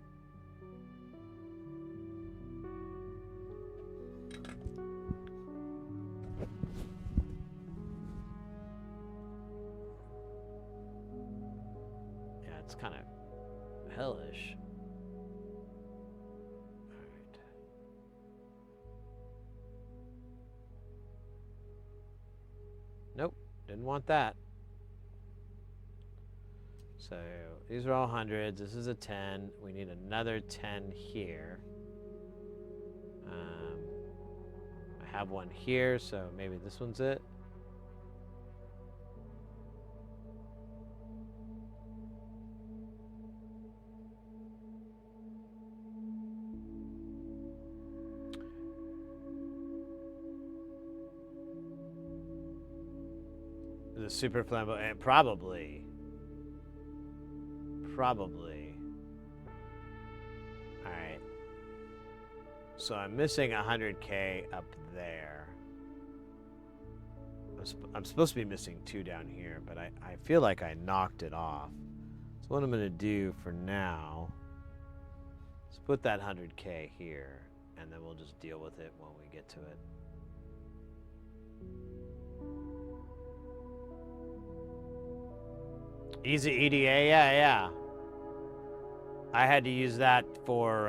Speaker 1: Yeah, it's kind of hellish. Alright. Nope, didn't want that. So these are all hundreds. This is a 10. We need another 10 here. I have one here, so maybe this one's it. The super flamboyant, probably. Probably. Alright. So I'm missing 100K up there. I'm supposed to be missing 2 down here, but I feel like I knocked it off. So what I'm going to do for now is put that 100K here, and then we'll just deal with it when we get to it. Easy EDA, yeah. I had to use that for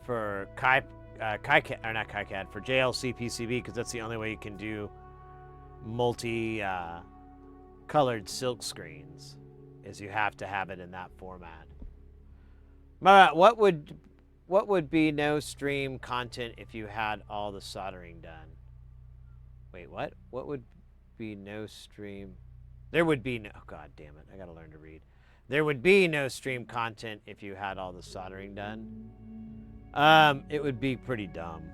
Speaker 1: KiCad, or not KiCad, for JLC PCB, because that's the only way you can do multi-colored silk screens, is you have to have it in that format. What would be no stream content if you had all the soldering done? Wait, what? What would be no stream? There would be no... Oh, God damn it. I gotta learn to read. There would be no stream content if you had all the soldering done. It would be pretty dumb.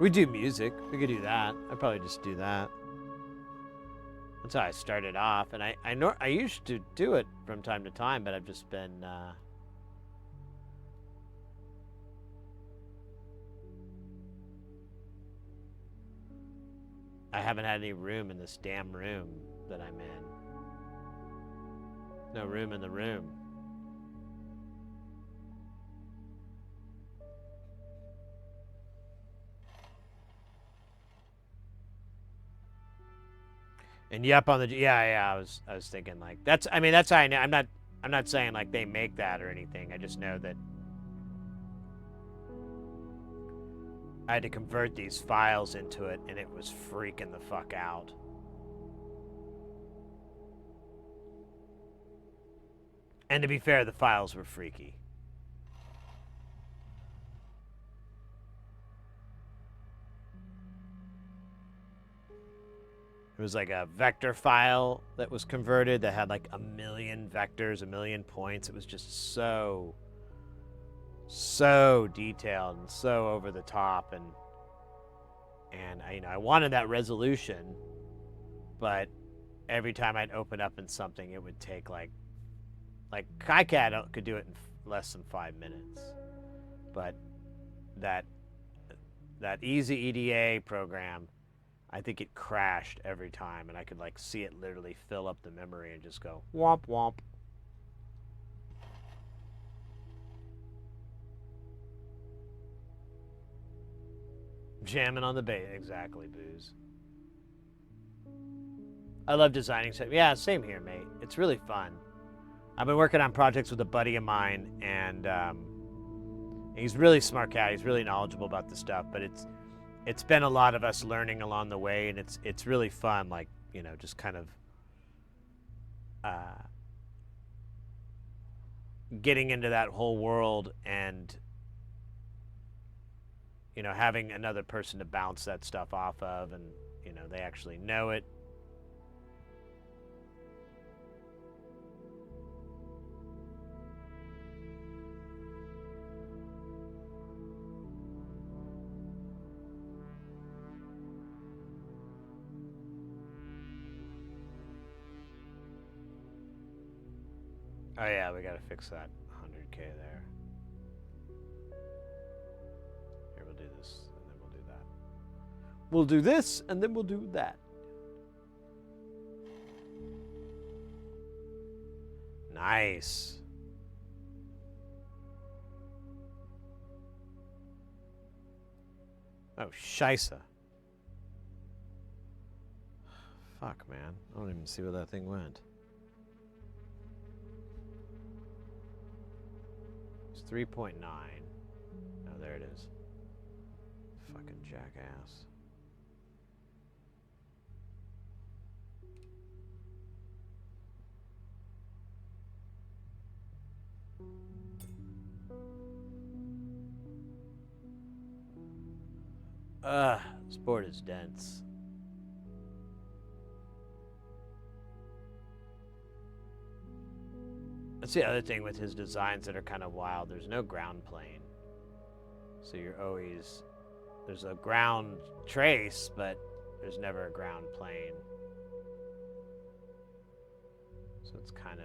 Speaker 1: We do music. We could do that. I'd probably just do that. That's how I started off. And I used to do it from time to time, but I've just been... I haven't had any room in this damn room that I'm in. No room in the room. And yep, on the I was thinking like that's how I know. I'm not saying like they make that or anything. I just know that I had to convert these files into it, and it was freaking the fuck out. And to be fair, the files were freaky. It was like a vector file that was converted that had like 1 million vectors, 1 million points. It was just so detailed and so over the top, and I wanted that resolution, but every time I'd open up in something, it would take like KiCad could do it in less than 5 minutes, but that Easy EDA program, I think it crashed every time, and I could like see it literally fill up the memory and just go womp womp. Jamming on the bass. Exactly, Booze. I love designing stuff. Yeah, same here, mate. It's really fun. I've been working on projects with a buddy of mine, and he's a really smart guy. He's really knowledgeable about this stuff, but it's been a lot of us learning along the way, and it's really fun, like, you know, just kind of getting into that whole world and, you know, having another person to bounce that stuff off of, and, you know, they actually know it. Oh yeah, we gotta fix that 100K there. Here, we'll do this, and then we'll do that. We'll do this, and then we'll do that. Nice. Oh, scheisse. Fuck, man. I don't even see where that thing went. It's 3.9. Oh, there it is. Fucking jackass. This board is dense. That's the other thing with his designs that are kind of wild. There's no ground plane. So you're always... There's a ground trace, but there's never a ground plane. So it's kind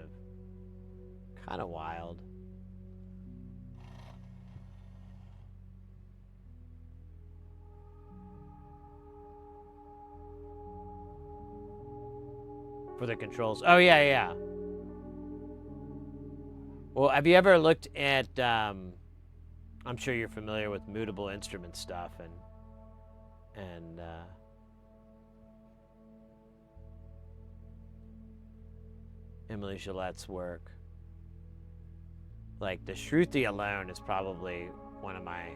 Speaker 1: of wild. For the controls. Oh, yeah, yeah. Well, have you ever looked at, I'm sure you're familiar with mutable instrument stuff and Emily Gillette's work. Like, the Shruti alone is probably one of my...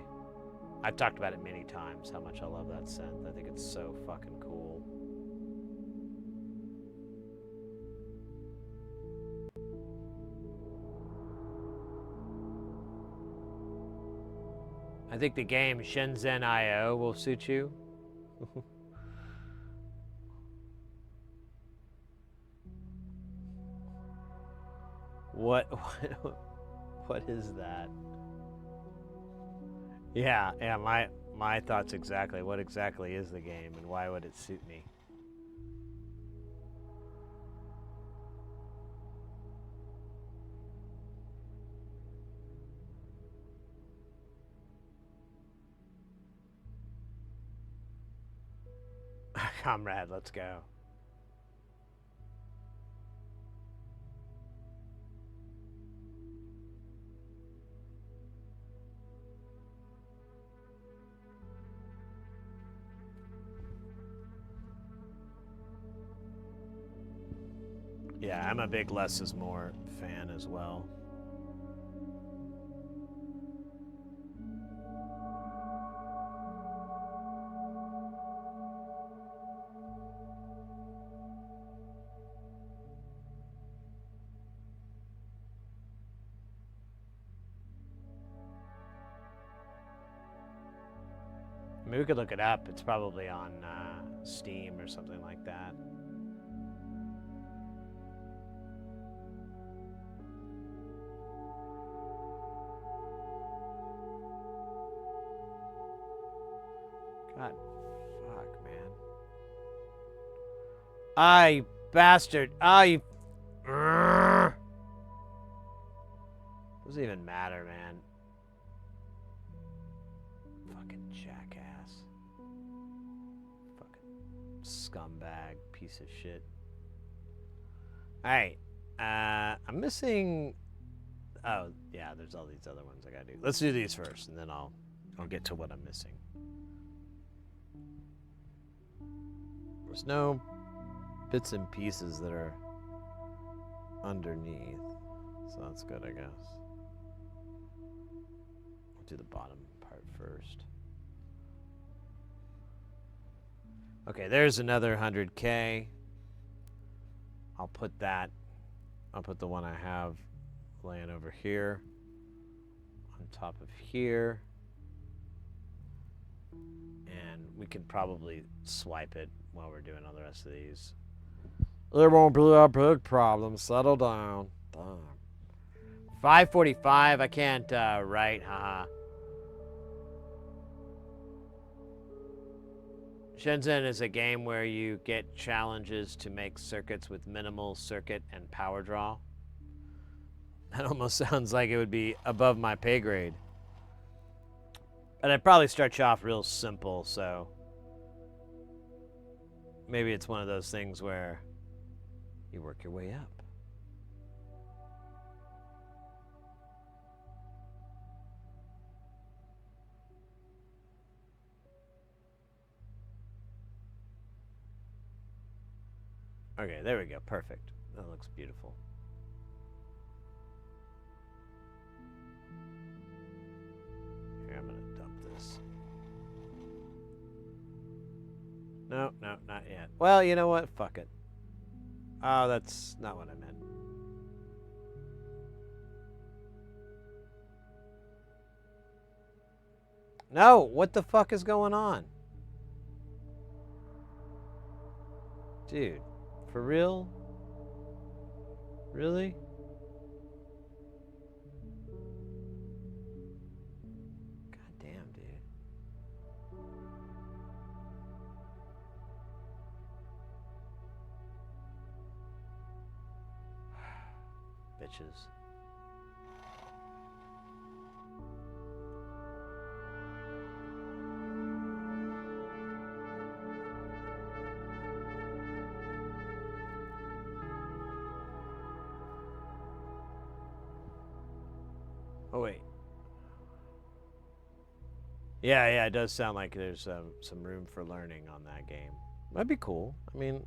Speaker 1: I've talked about it many times, how much I love that synth. I think it's so fucking cool. I think the game Shenzhen IO will suit you. What is that? Yeah, my thoughts exactly. What exactly is the game, and why would it suit me? Comrade, let's go. Yeah, I'm a big less is more fan as well. I mean, we could look it up. It's probably on Steam or something like that. God, fuck, man. You bastard. You... Doesn't even matter, man. Fucking jackass. Fucking scumbag piece of shit. Alright. I'm missing... Oh, yeah, there's all these other ones I gotta do. Let's do these first, and then I'll get to what I'm missing. There's no bits and pieces that are underneath. So that's good, I guess. We'll do the bottom part first. Okay, there's another 100K. I'll put the one I have laying over here on top of here. And we can probably swipe it while we're doing all the rest of these.
Speaker 3: It won't be a big problem. Settle down. Damn.
Speaker 1: 5:45. I can't write. Haha. Shenzhen is a game where you get challenges to make circuits with minimal circuit and power draw. That almost sounds like it would be above my pay grade. And I'd probably start you off real simple, so maybe it's one of those things where you work your way up. Okay, there we go. Perfect. That looks beautiful. Here, I'm going to dump this. No, not yet. Well, you know what? Fuck it. Oh, that's not what I meant. No, what the fuck is going on? Dude, for real? Really? God damn, dude. Bitches. Oh, wait. Yeah, it does sound like there's some room for learning on that game. That'd be cool. I mean,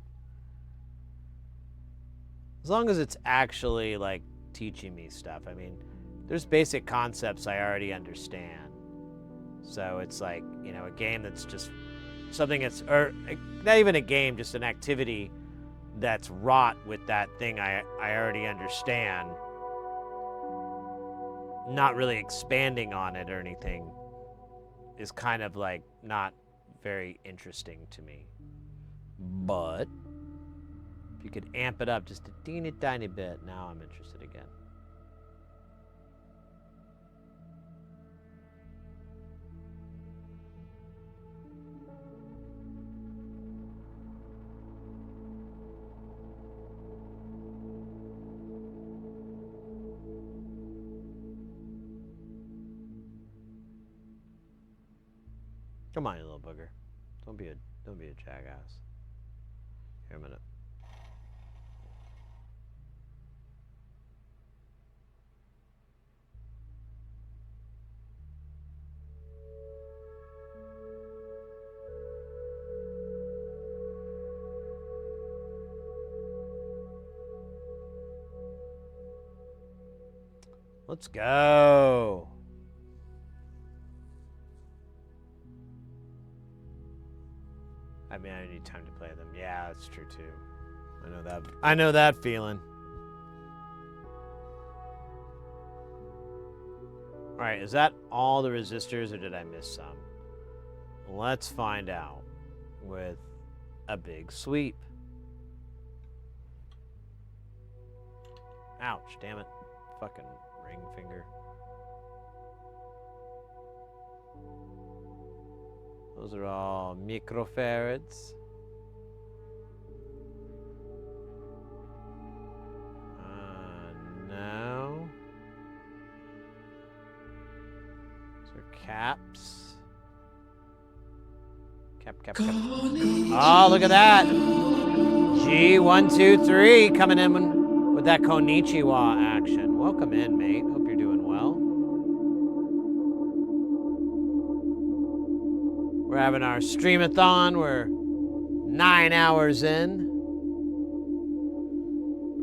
Speaker 1: as long as it's actually, like, teaching me stuff. I mean, there's basic concepts I already understand. So it's like, you know, a game that's just something that's, or not even a game, just an activity that's wrought with that thing I already understand. Not really expanding on it or anything is kind of like not very interesting to me. But if you could amp it up just a teeny tiny bit, now I'm interested again. Come on, you little booger. Don't be a jackass. Here a minute. Let's go. I mean, I need time to play them. Yeah, that's true too. I know that feeling. All right, is that all the resistors or did I miss some? Let's find out with a big sweep. Ouch, damn it. Fucking ring finger. Those are all microfarads. Now. Those are caps. Cap. Oh, look at that. G123 coming in with that Konnichiwa action. Welcome in, mate. Hope you're doing well. We're having our streamathon. We're 9 hours in.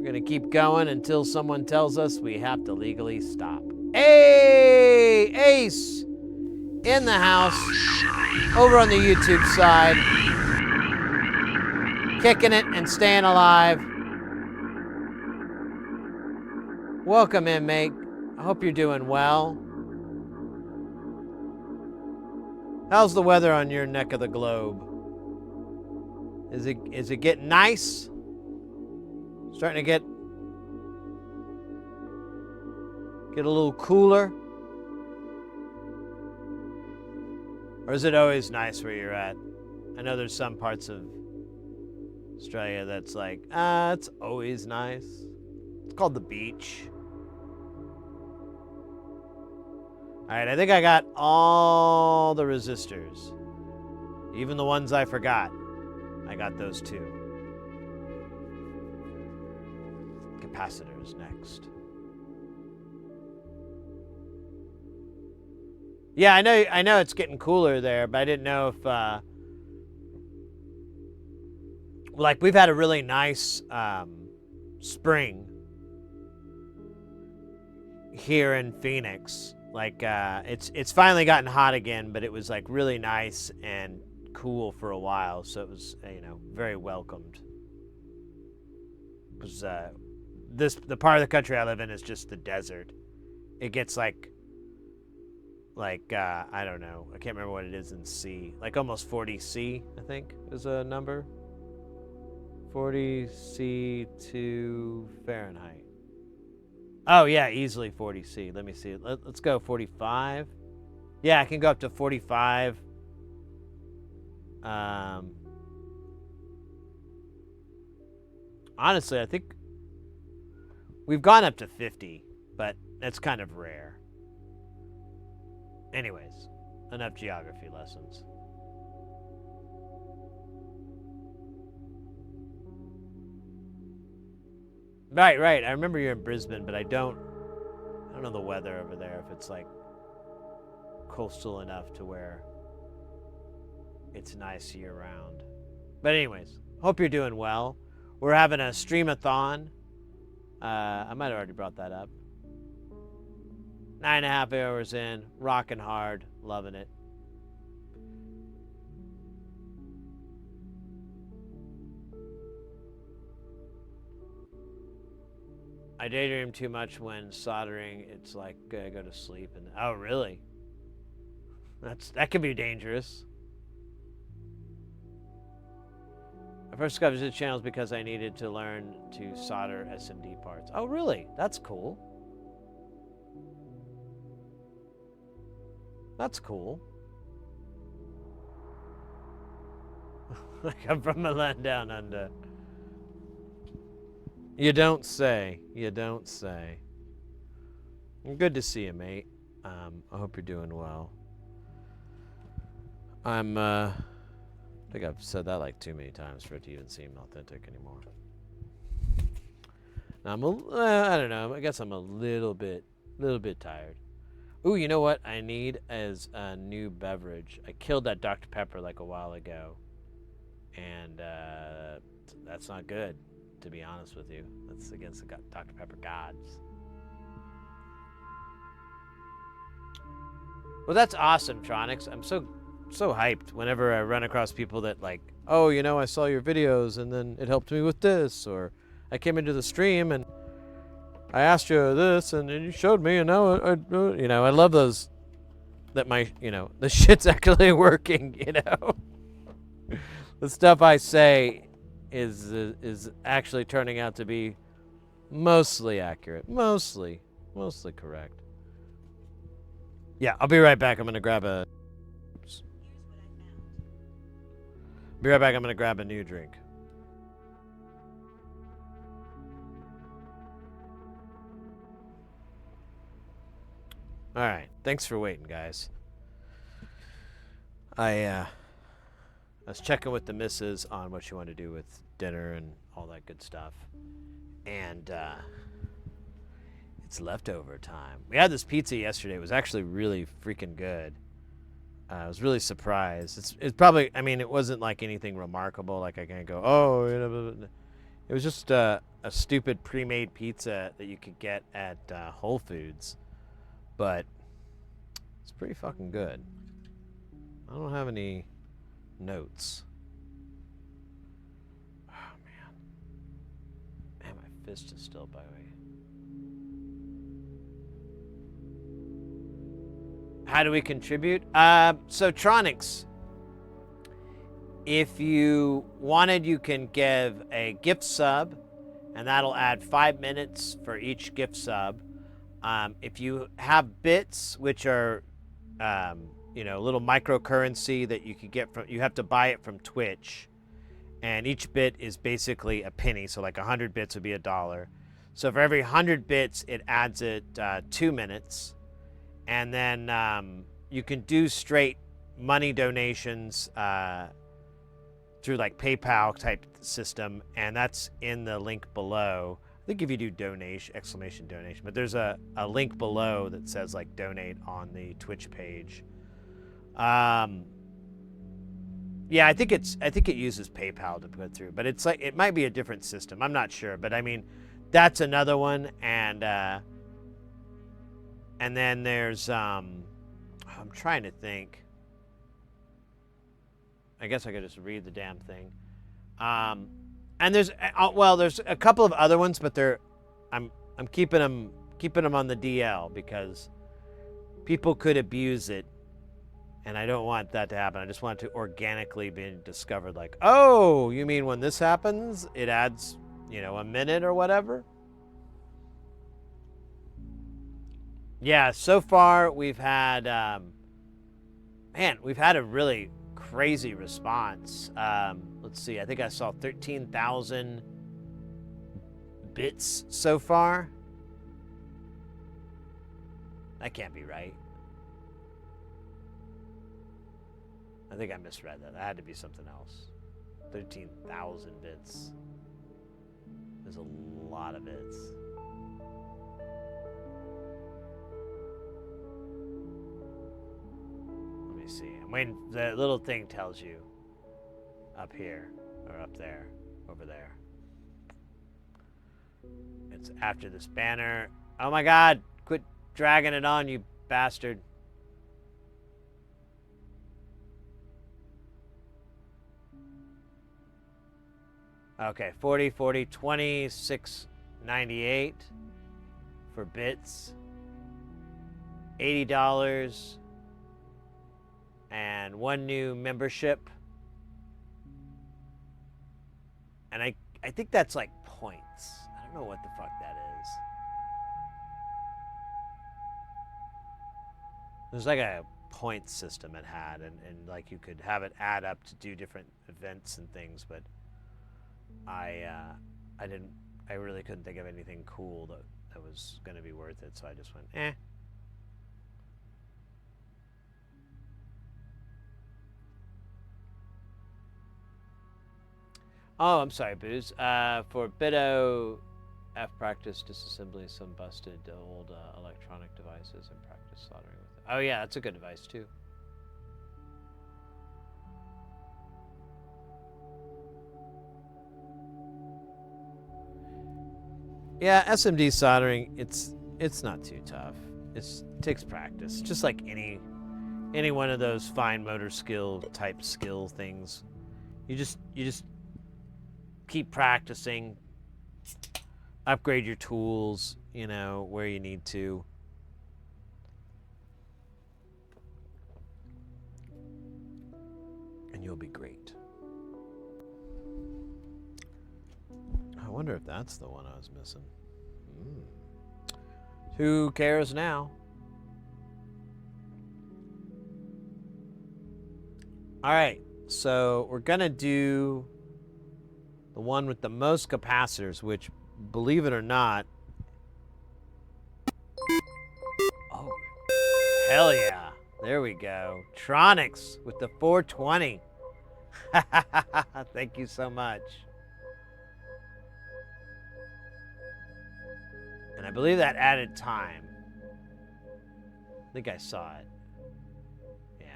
Speaker 1: We're gonna keep going until someone tells us we have to legally stop. Hey, Ace in the house, over on the YouTube side, kicking it and staying alive. Welcome in, mate. I hope you're doing well. How's the weather on your neck of the globe? Is it getting nice? Starting to get a little cooler? Or is it always nice where you're at? I know there's some parts of Australia that's like, it's always nice. It's called the beach. All right, I think I got all the resistors. Even the ones I forgot. I got those too. Capacitors next. Yeah, I know it's getting cooler there, but I didn't know if like we've had a really nice spring here in Phoenix. Like it's finally gotten hot again, but it was like really nice and cool for a while, so it was very welcomed. Because the part of the country I live in is just the desert. It gets like I don't know, I can't remember what it is in C, like almost 40 C, I think is a number. 40 C to Fahrenheit. Oh yeah, easily 40 C. Let me see. Let's go 45. Yeah, I can go up to 45. Honestly, I think we've gone up to 50, but that's kind of rare. Anyways, enough geography lessons. Right. I remember you're in Brisbane, but I don't know the weather over there, if it's like coastal enough to where it's nice year round. But anyways, hope you're doing well. We're having a streamathon. I might have already brought that up. 9.5 hours in, rocking hard, loving it. I daydream too much when soldering. It's like I go to sleep and oh really? That can be dangerous. I first discovered this channel because I needed to learn to solder SMD parts. Oh really? That's cool. That's cool. I come from a land down under. You don't say. You don't say. Good to see you, mate. I hope you're doing well. I think I've said that like too many times for it to even seem authentic anymore. Now I don't know. I guess I'm a little bit tired. Ooh, you know what I need as a new beverage? I killed that Dr. Pepper like a while ago, and that's not good, to be honest with you. That's against the Dr. Pepper gods. Well, that's awesome, Tronics. I'm so hyped whenever I run across people that like, oh, I saw your videos and then it helped me with this, or I came into the stream and I asked you this and you showed me, and now I love those. That the shit's actually working. The stuff I say is actually turning out to be mostly accurate, mostly correct. Yeah, I'll be right back. I'm gonna grab a. Oops. Be right back. I'm gonna grab a new drink. All right, thanks for waiting, guys. I was checking with the missus on what she wanted to do with dinner and all that good stuff, and it's leftover time. We had this pizza yesterday. It was actually really freaking good. I was really surprised. It's probably, it wasn't like anything remarkable. Like I can't go, oh, it was just a stupid pre-made pizza that you could get at Whole Foods, but it's pretty fucking good. I don't have any notes. Oh man, man, my fist is still by me. How do we contribute? So Tronics, if you wanted, you can give a gift sub, and that'll add 5 minutes for each gift sub. If you have bits, which are, you know, little microcurrency that you could get from, you have to buy it from Twitch, and each bit is basically a penny. So like 100 bits would be $1. So for every 100 bits, it adds it 2 minutes. And then you can do straight money donations through like PayPal type system, and that's in the link below. I think if you do donation, exclamation donation, but there's a link below that says like donate on the Twitch page. Yeah, I think it uses PayPal to put through, but it's like, it might be a different system. I'm not sure, but I mean, that's another one. And then there's, I'm trying to think. I guess I could just read the damn thing. And there's, well, there's a couple of other ones, but I'm keeping them on the DL because people could abuse it, and I don't want that to happen. I just want it to organically be discovered. Like, oh, you mean when this happens, it adds, you know, a minute or whatever. Yeah, so far we've had, man, we've had a really crazy response. Let's see, I think I saw 13,000 bits so far. That can't be right. I think I misread that. That had to be something else. 13,000 bits. There's a lot of bits. Let me see. I'm waiting. The little thing tells you up here or up there, over there. It's after this banner. Oh my God! Quit dragging it on, you bastard. Okay, 40, 40, 26.98 for bits. $80. And one new membership. And I think that's like points. I don't know what the fuck that is. There's like a point system it had, and like you could have it add up to do different events and things, but I really couldn't think of anything cool that was going to be worth it, so I just went, eh. Oh, I'm sorry, Booze. For BitO F practice disassembly some busted old electronic devices and practice soldering with it. Oh yeah, that's a good device too. Yeah, SMD soldering, it's not too tough. It takes practice, just like any one of those fine motor skill type skill things. You just keep practicing, upgrade your tools, you know, where you need to. And you'll be great. I wonder if that's the one I was missing. Who cares now? All right, so we're gonna do the one with the most capacitors, which, believe it or not, oh, hell yeah, there we go. Tronics with the 420. Thank you so much. And I believe that added time. I think I saw it. Yeah.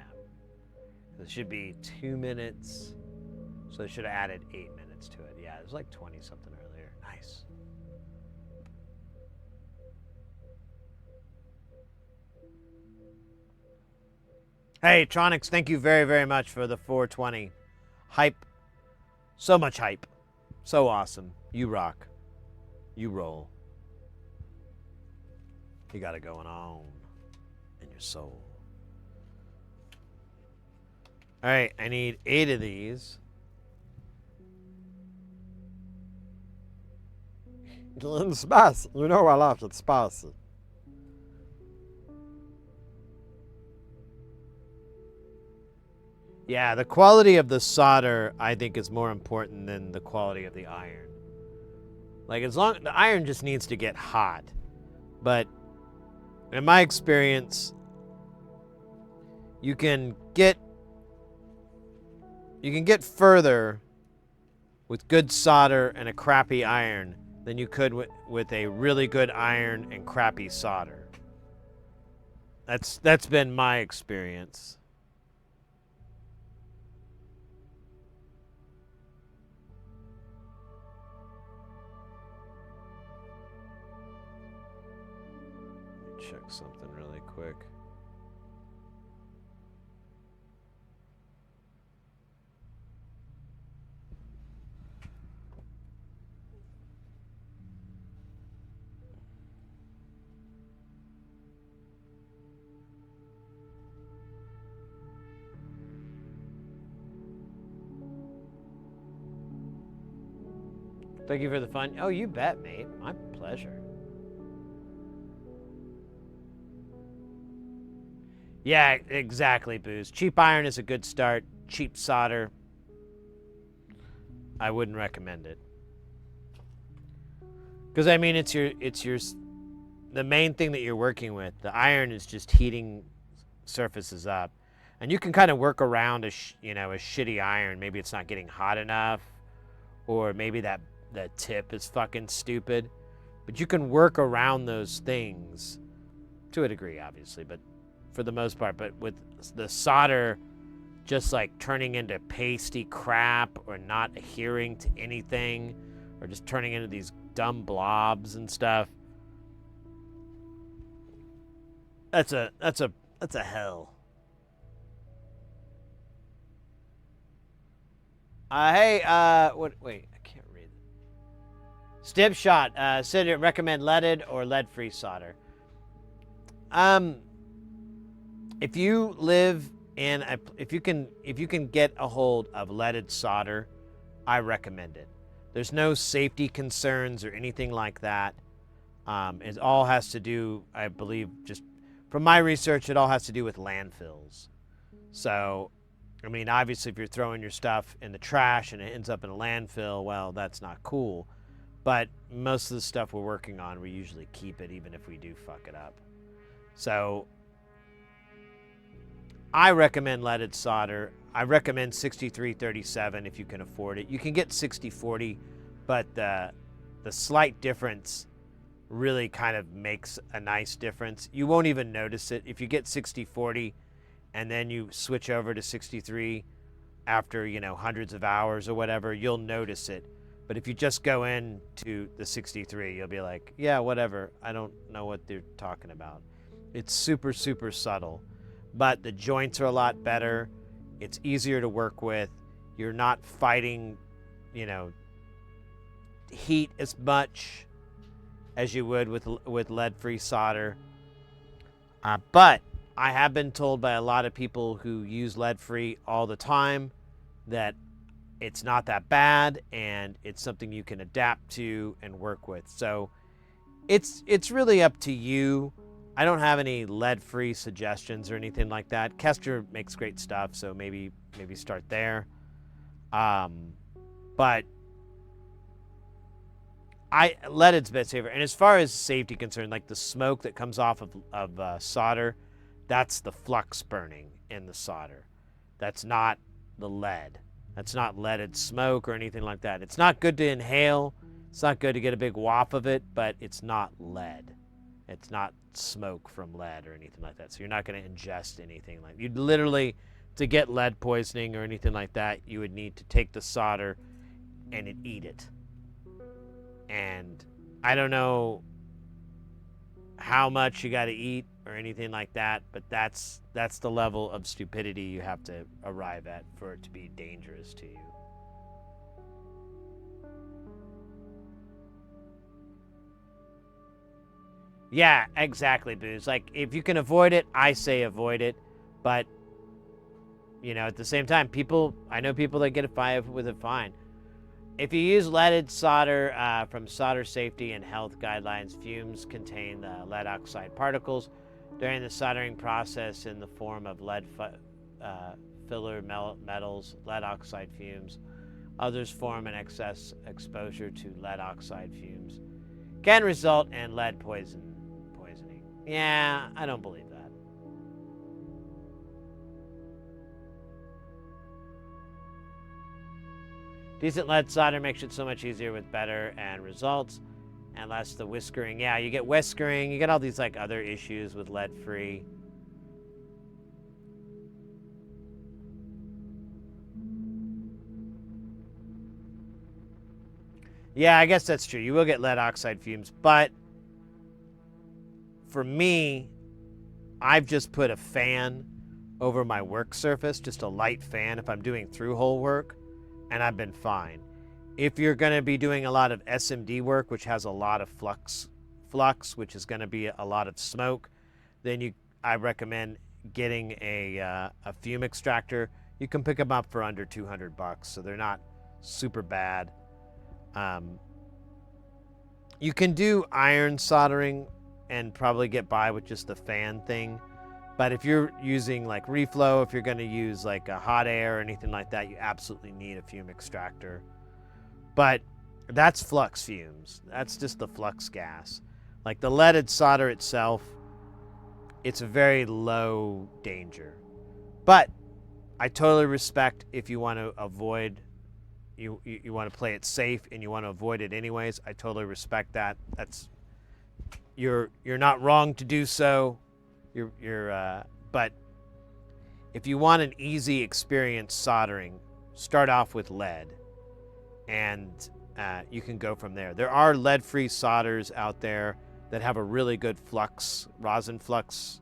Speaker 1: It should be 2 minutes. So they should have added 8 minutes to it. Yeah, it was like 20 something earlier. Nice. Hey, Tronics, thank you very, very much for the 420. Hype. So much hype. So awesome. You rock. You roll. You got it going on in your soul. All right, I need 8 of these.
Speaker 3: It's spicy. You know I like it spicy.
Speaker 1: Yeah, the quality of the solder, I think, is more important than the quality of the iron. Like, as long the iron just needs to get hot. But in my experience, you can get further with good solder and a crappy iron than you could with a really good iron and crappy solder. That's been my experience. Check something really quick. Thank you for the fun. Oh, you bet, mate. My pleasure. Yeah, exactly, Booze. Cheap iron is a good start. Cheap solder, I wouldn't recommend it. Because, I mean, it's your, the main thing that you're working with. The iron is just heating surfaces up. And you can kind of work around a shitty iron. Maybe it's not getting hot enough. Or maybe that tip is fucking stupid. But you can work around those things. To a degree, obviously, but for the most part. But with the solder just like turning into pasty crap or not adhering to anything or just turning into these dumb blobs and stuff, that's a hell. Wait, I can't read it. Stipshot said it recommend leaded or lead-free solder. If you live in if you can get a hold of leaded solder, I recommend it. There's no safety concerns or anything like that. It all has to do, I believe, just from my research, it all has to do with landfills. So, I mean, obviously, if you're throwing your stuff in the trash and it ends up in a landfill, well, that's not cool. But most of the stuff we're working on, we usually keep it even if we do fuck it up. So I recommend leaded solder. I recommend 6337 if you can afford it. You can get 6040, but the slight difference really kind of makes a nice difference. You won't even notice it. If you get 6040 and then you switch over to 63 after, hundreds of hours or whatever, you'll notice it. But if you just go into the 63, you'll be like, yeah, whatever. I don't know what they're talking about. It's super, super subtle. But the joints are a lot better. It's easier to work with. You're not fighting, heat as much as you would with lead-free solder. But I have been told by a lot of people who use lead-free all the time that it's not that bad and it's something you can adapt to and work with. So it's really up to you. I don't have any lead-free suggestions or anything like that. Kester makes great stuff, so maybe start there. But leaded's a bit safer. And as far as safety concerned, like the smoke that comes off of solder, that's the flux burning in the solder. That's not the lead. That's not leaded smoke or anything like that. It's not good to inhale. It's not good to get a big waft of it, but it's not lead. It's not smoke from lead or anything like that. So you're not going to ingest anything like that. You'd literally, to get lead poisoning or anything like that, you would need to take the solder and eat it. And I don't know how much you got to eat or anything like that, but that's the level of stupidity you have to arrive at for it to be dangerous to you. Yeah, exactly, Booze. Like, if you can avoid it, I say avoid it. But, you know, at the same time, I know people that get a 5 with a fine. If you use leaded solder from Solder Safety and Health Guidelines, fumes contain lead oxide particles during the soldering process in the form of lead filler metals, lead oxide fumes. Others form an excess exposure to lead oxide fumes. Can result in lead poisoning. Yeah, I don't believe that. Decent lead solder makes it so much easier with better end results and less the whiskering. Yeah, you get whiskering, you get all these like other issues with lead-free. Yeah, I guess that's true. You will get lead oxide fumes, but for me, I've just put a fan over my work surface, just a light fan if I'm doing through-hole work, and I've been fine. If you're going to be doing a lot of SMD work, which has a lot of flux, which is going to be a lot of smoke, then I recommend getting a fume extractor. You can pick them up for under $200, so they're not super bad. You can do iron soldering and probably get by with just the fan thing. But if you're using like reflow, if you're going to use like a hot air or anything like that, you absolutely need a fume extractor. But that's flux fumes. That's just the flux gas. Like the leaded solder itself, it's a very low danger. But I totally respect if you want to avoid, you want to play it safe and you want to avoid it anyways. I totally respect that. You're not wrong to do so. But if you want an easy experience soldering, start off with lead, and you can go from there. There are lead-free solders out there that have a really good rosin flux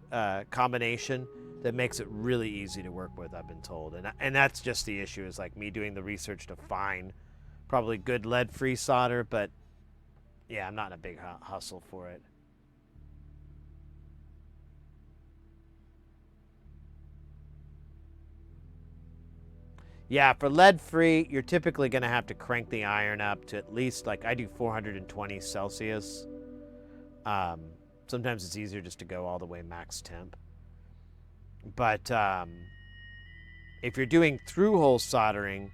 Speaker 1: combination that makes it really easy to work with, I've been told. And that's just the issue, is like me doing the research to find probably good lead-free solder, but yeah, I'm not in a big hustle for it. Yeah, for lead-free, you're typically going to have to crank the iron up to at least, like, I do 420 Celsius. Sometimes it's easier just to go all the way max temp. But if you're doing through-hole soldering,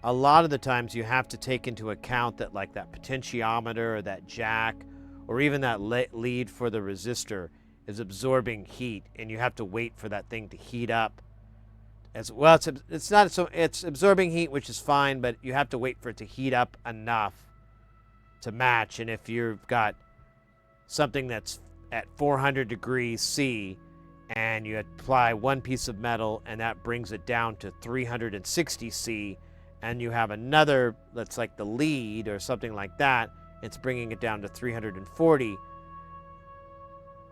Speaker 1: a lot of the times you have to take into account that, like, that potentiometer or that jack or even that lead for the resistor is absorbing heat, and you have to wait for that thing to heat up. As well, it's absorbing heat, which is fine, but you have to wait for it to heat up enough to match. And if you've got something that's at 400 degrees C and you apply one piece of metal and that brings it down to 360 C, and you have another that's like the lead or something like that, it's bringing it down to 340,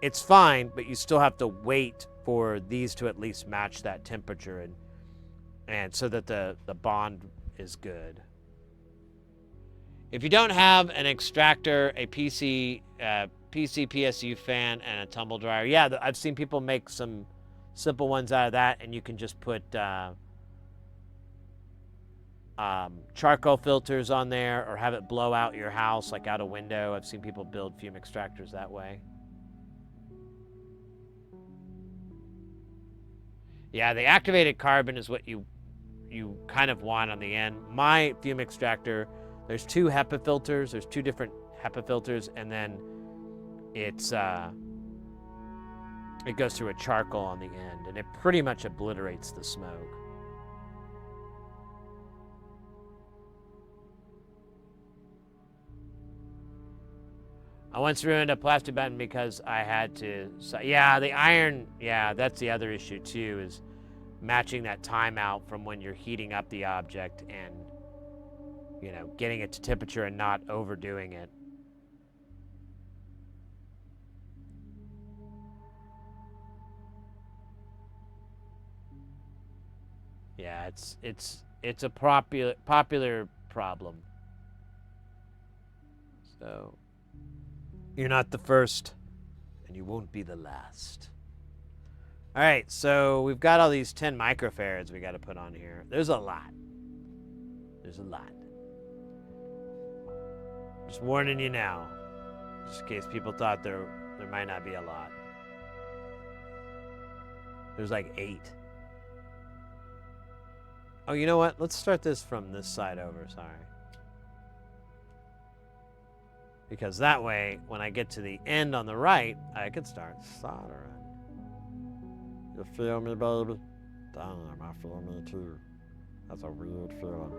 Speaker 1: it's fine, but you still have to wait for these to at least match that temperature, and so that the bond is good. If you don't have an extractor, a PC PSU fan, and a tumble dryer, yeah, I've seen people make some simple ones out of that, and you can just put charcoal filters on there or have it blow out your house, like out a window. I've seen people build fume extractors that way. Yeah, the activated carbon is what you kind of want on the end. My fume extractor, there's two HEPA filters. There's two different HEPA filters, and then it goes through a charcoal on the end, and it pretty much obliterates the smoke. I once ruined a plastic button because I had to. Yeah, the iron. Yeah, that's the other issue too, is matching that timeout from when you're heating up the object and, you know, getting it to temperature and not overdoing it. Yeah, it's a popular problem. So you're not the first, and you won't be the last. All right, so we've got all these 10 microfarads we got to put on here. There's a lot. There's a lot. Just warning you now, just in case people thought there might not be a lot. There's like 8. Oh, you know what? Let's start this from this side over, sorry. Because that way, when I get to the end on the right, I can start soldering.
Speaker 3: You feel me, baby? Damn, I feel me too. That's a weird feeling.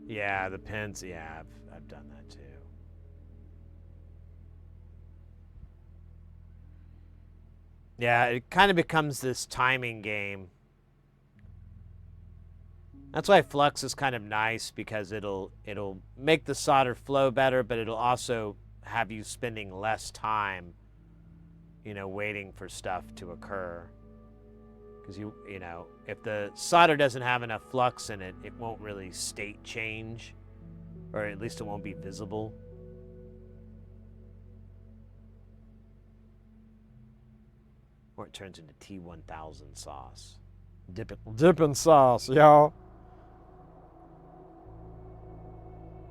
Speaker 1: Yeah, the pins, yeah, I've done that too. Yeah, it kind of becomes this timing game. That's why flux is kind of nice, because it'll make the solder flow better, but it'll also have you spending less time, you know, waiting for stuff to occur. Because you know, if the solder doesn't have enough flux in it, it won't really state change, or at least it won't be visible. Or it turns into T1000 sauce.
Speaker 3: Dipping sauce, y'all.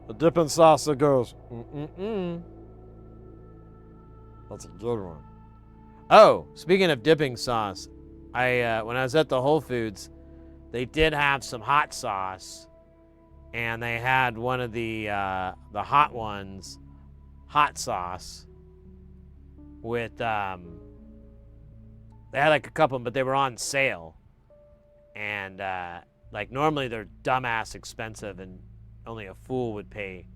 Speaker 3: The dipping sauce that goes, That's a good one.
Speaker 1: Oh, speaking of dipping sauce, when I was at the Whole Foods, they did have some hot sauce, and they had one of the hot ones, hot sauce, with they had like a couple, but they were on sale, and like normally they're dumbass expensive, and only a fool would pay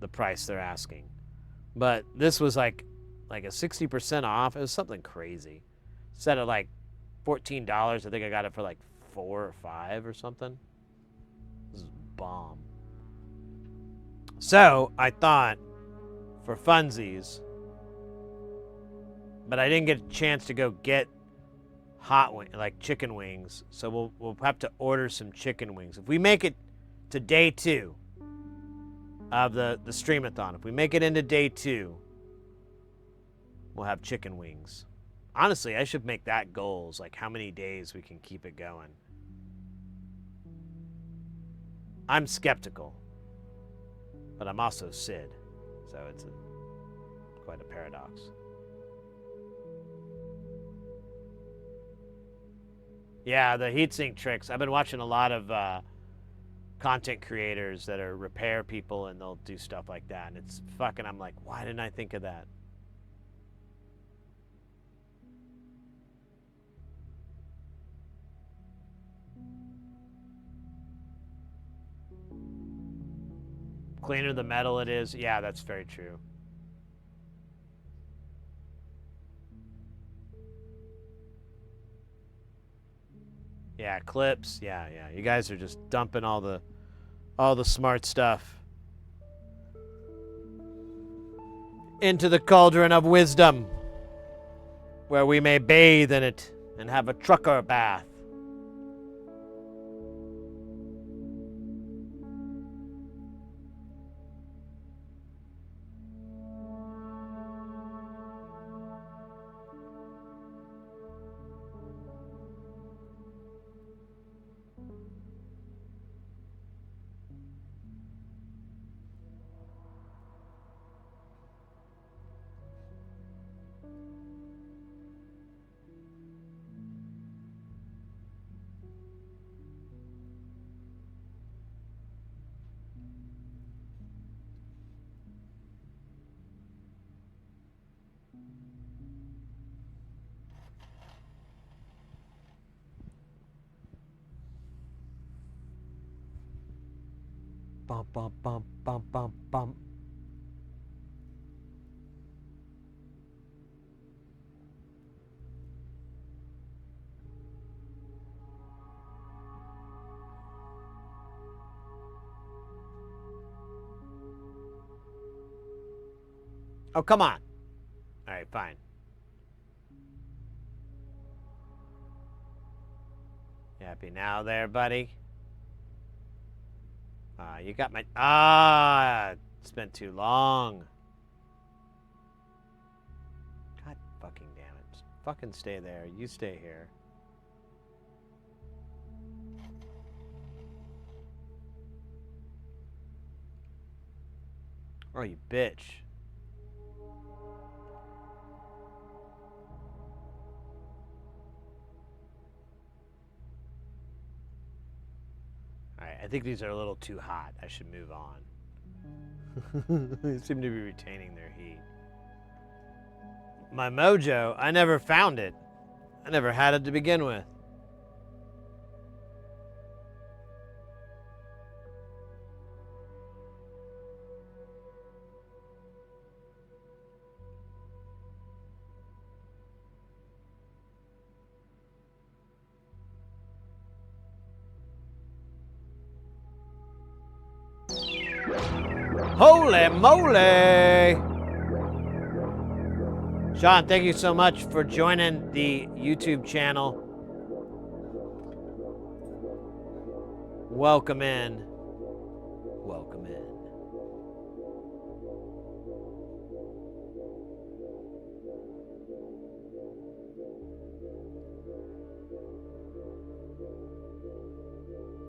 Speaker 1: the price they're asking, but this was like a 60% off. It was something crazy. Instead of like $14, I think I got it for like $4 or $5 or something. This is bomb. So I thought, for funsies, but I didn't get a chance to go get like chicken wings. So we'll have to order some chicken wings. If we make it to day 2 of the Streamathon, if we make it into day 2, we'll have chicken wings. Honestly, I should make that goals, like how many days we can keep it going. I'm skeptical, but I'm also Sid, so it's quite a paradox. Yeah, the heatsink tricks. I've been watching a lot of content creators that are repair people, and they'll do stuff like that, and it's fucking, I'm like, why didn't I think of that? Cleaner the metal it is. Yeah, that's very true. Yeah, clips. Yeah. You guys are just dumping all the smart stuff into the cauldron of wisdom, where we may bathe in it and have a trucker bath. Bum, bum, bum, bum, bum, bum.
Speaker 2: Oh, come on.
Speaker 1: All right, fine. You happy now there, buddy? You got my... it's been too long. God fucking damn it. Just fucking stay there. You stay here. Oh, you bitch. Alright, I think these are a little too hot. I should move on. They seem to be retaining their heat. My mojo, I never found it. I never had it to begin with. Holy moly! Sean, thank you so much for joining the YouTube channel. Welcome in. Welcome in.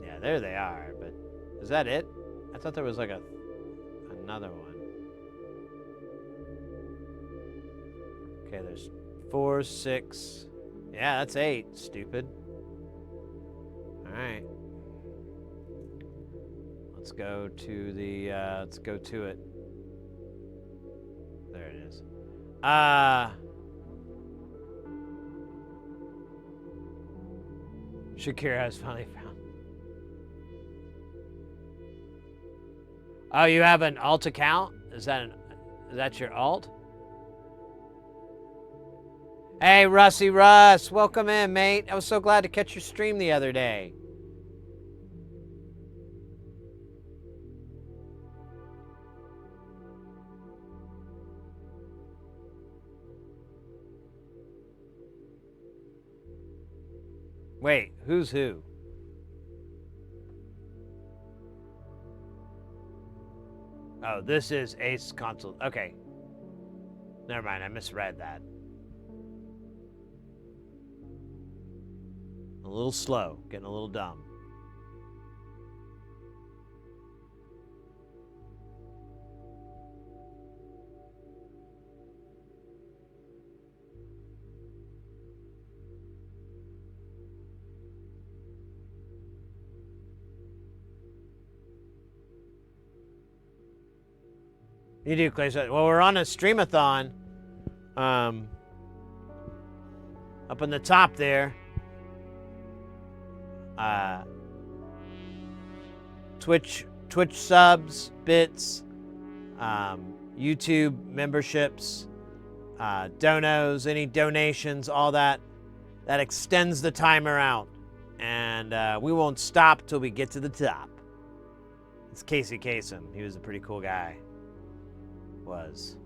Speaker 1: Yeah, there they are, but is that it? I thought there was like another one. Okay, there's 4, 6. Yeah, that's 8, stupid. Alright. Let's go to the, let's go to it. There it is. Shakira has finally found. Oh, you have an alt account? Is that your alt? Hey, Rusty Russ, welcome in, mate. I was so glad to catch your stream the other day. Wait, who's who? Oh, this is Ace Console. Okay. Never mind, I misread that. A little slow, getting a little dumb. You do, Clay. Well, we're on a streamathon. Up in the top there. Twitch subs, bits, YouTube memberships, donos, any donations, all that. That extends the timer out. And we won't stop till we get to the top. It's Casey Kasem. He was a pretty cool guy. Was.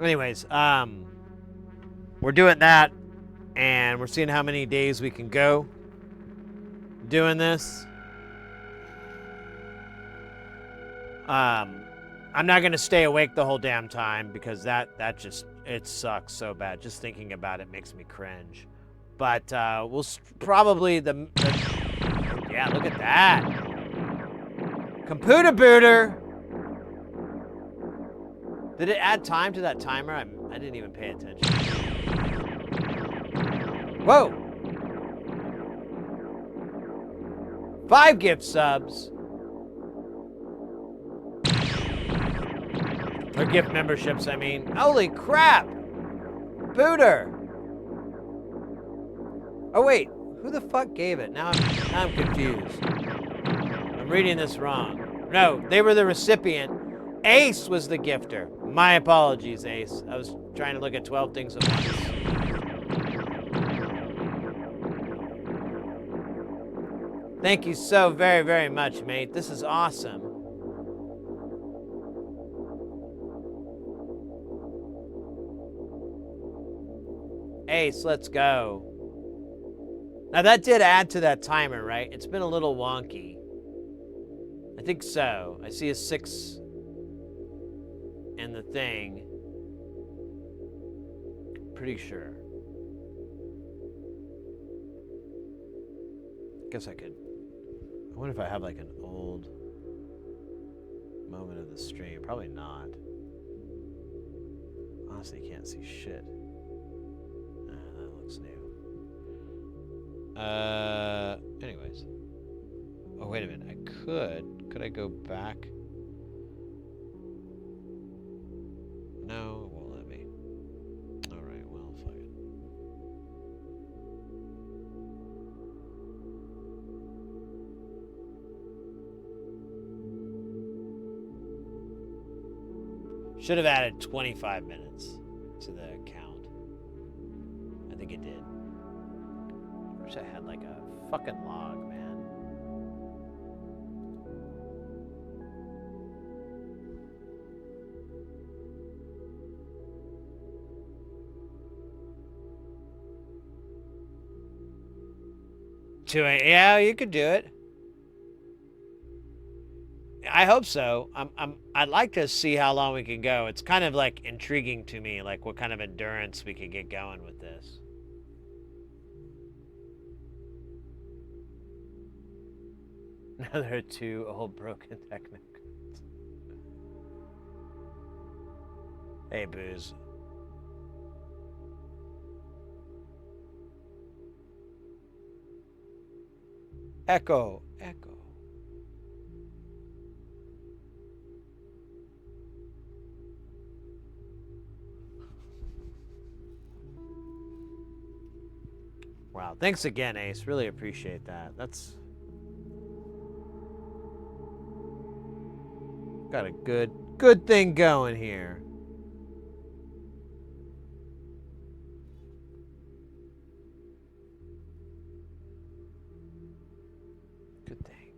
Speaker 1: Anyways, we're doing that, and we're seeing how many days we can go doing this. I'm not gonna stay awake the whole damn time because that just, it sucks so bad. Just thinking about it makes me cringe. But we'll probably yeah, look at that. Computer booter! Did it add time to that timer? I didn't even pay attention. Whoa! 5 gift subs. Or gift memberships, I mean. Holy crap! Booter! Oh wait, who the fuck gave it? Now I'm confused. I'm reading this wrong. No, they were the recipient. Ace was the gifter. My apologies, Ace. I was trying to look at 12 things at once. Thank you so very, very much, mate. This is awesome. Ace, let's go. Now that did add to that timer, right? It's been a little wonky. I think so. I see a 6 in the thing. Pretty sure. Guess I could. I wonder if I have like an old moment of the stream. Probably not. Honestly, can't see shit. That looks new. Anyways. Oh, wait a minute. I could. Could I go back? No, it won't let me. Alright, well, fuck it. Should have added 25 minutes to the count. I think it did. I wish I had like a fucking log, man. Yeah, you could do it. I hope so. I'd like to see how long we can go. It's kind of like intriguing to me, like what kind of endurance we could get going with this. Another 2 old broken technical. Hey, Booze. Echo. Wow, thanks again, Ace. Really appreciate that. That's got a good thing going here. Good thing.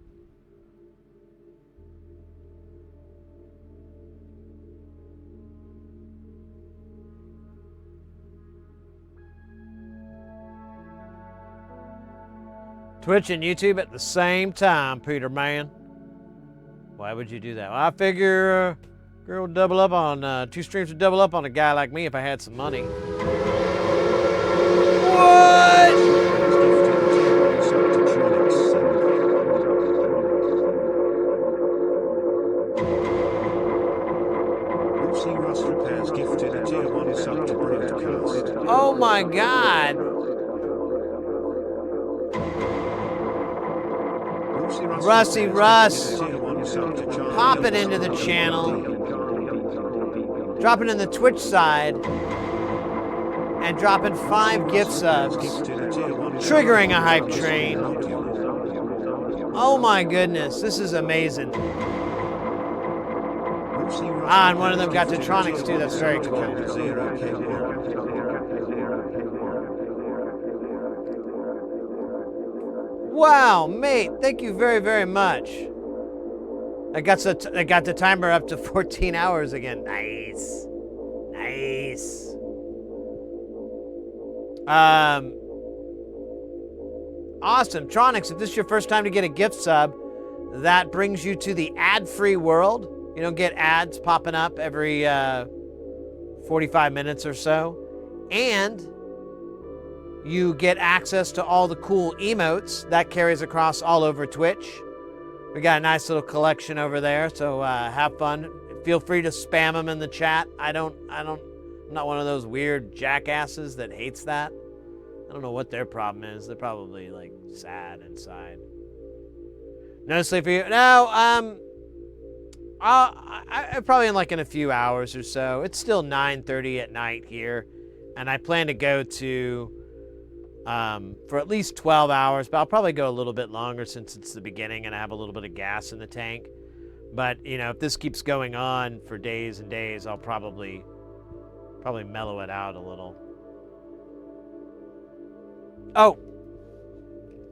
Speaker 1: Twitch and YouTube at the same time, Peter Man. Why would you do that? Well, I figure girl would double up on 2 streams would double up on a guy like me if I had some money. What? Oh my God. Rusty Russ popping into the channel, dropping in the Twitch side, and dropping 5 gift subs, triggering a hype train. Oh my goodness, this is amazing. Ah, and one of them got Tetronics too, that's very cool. Wow, mate, thank you very, very much. I got the timer up to 14 hours again. Nice. Nice. Awesome. Tronics, if this is your first time to get a gift sub, that brings you to the ad-free world. You don't get ads popping up every 45 minutes or so. And you get access to all the cool emotes. That carries across all over Twitch. We got a nice little collection over there, so have fun. Feel free to spam them in the chat. I'm not one of those weird jackasses that hates that. I don't know what their problem is. They're probably like sad inside. No sleep for you? No, I probably in a few hours or so. It's still 9:30 at night here, and I plan to go to for at least 12 hours, but I'll probably go a little bit longer since it's the beginning and I have a little bit of gas in the tank. But, you know, if this keeps going on for days and days, I'll probably mellow it out a little. Oh,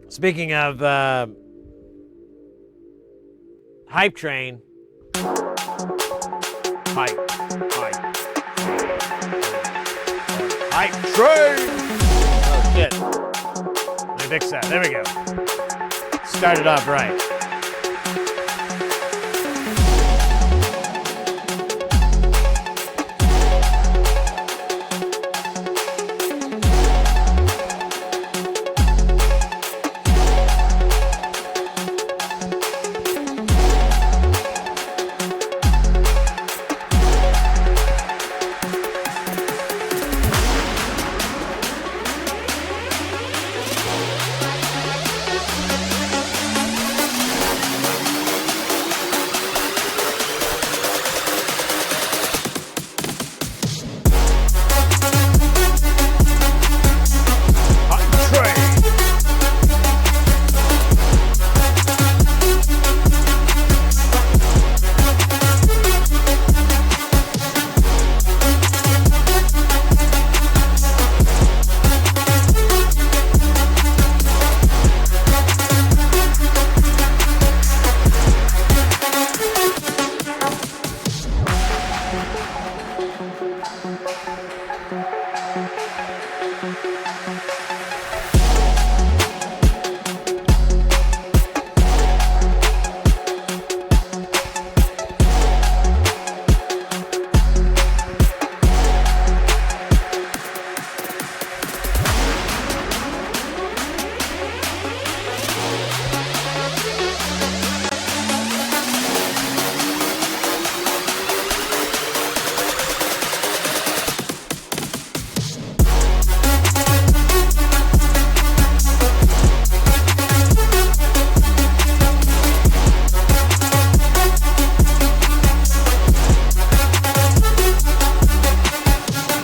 Speaker 1: speaking of hype train. Hype. Hype train! Oh, shit. Let me fix that. There we go. Started off right.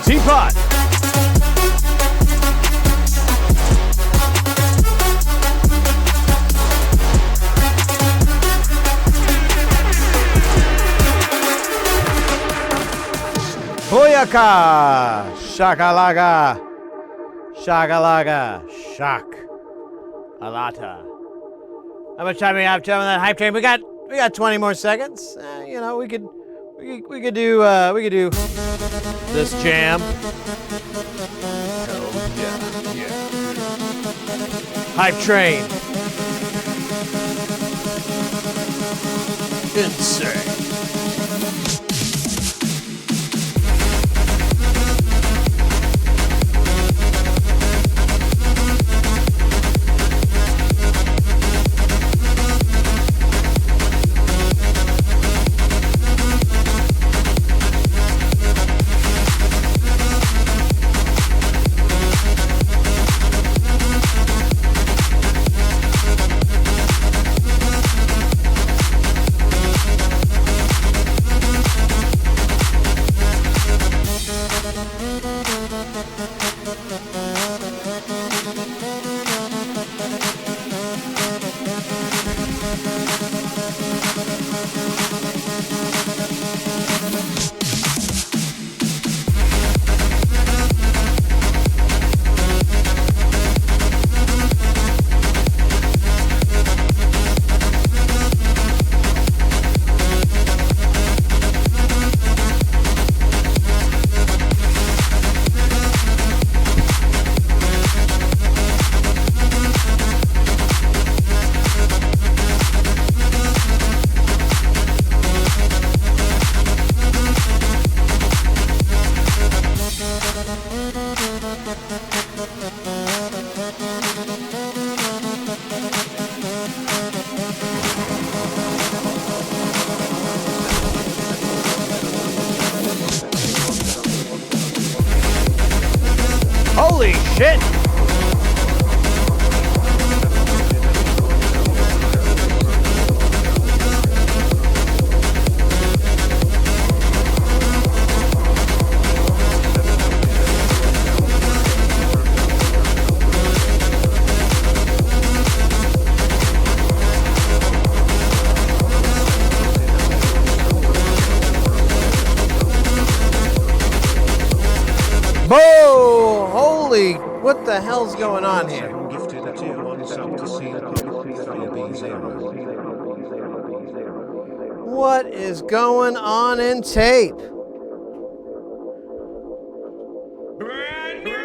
Speaker 1: Teapot!
Speaker 2: Booyaka! Shakalaga! Shakalaga! Shock. Alata.
Speaker 1: How much time do we have to on that hype train? We got 20 more seconds. You know, we could do this jam. Hype train. Insane. Holy shit!
Speaker 2: Whoa! Holy, what the hell's going on here?
Speaker 5: Gifted a tier 1 sub to C3B0.
Speaker 2: What is going on in tape?
Speaker 1: Brand new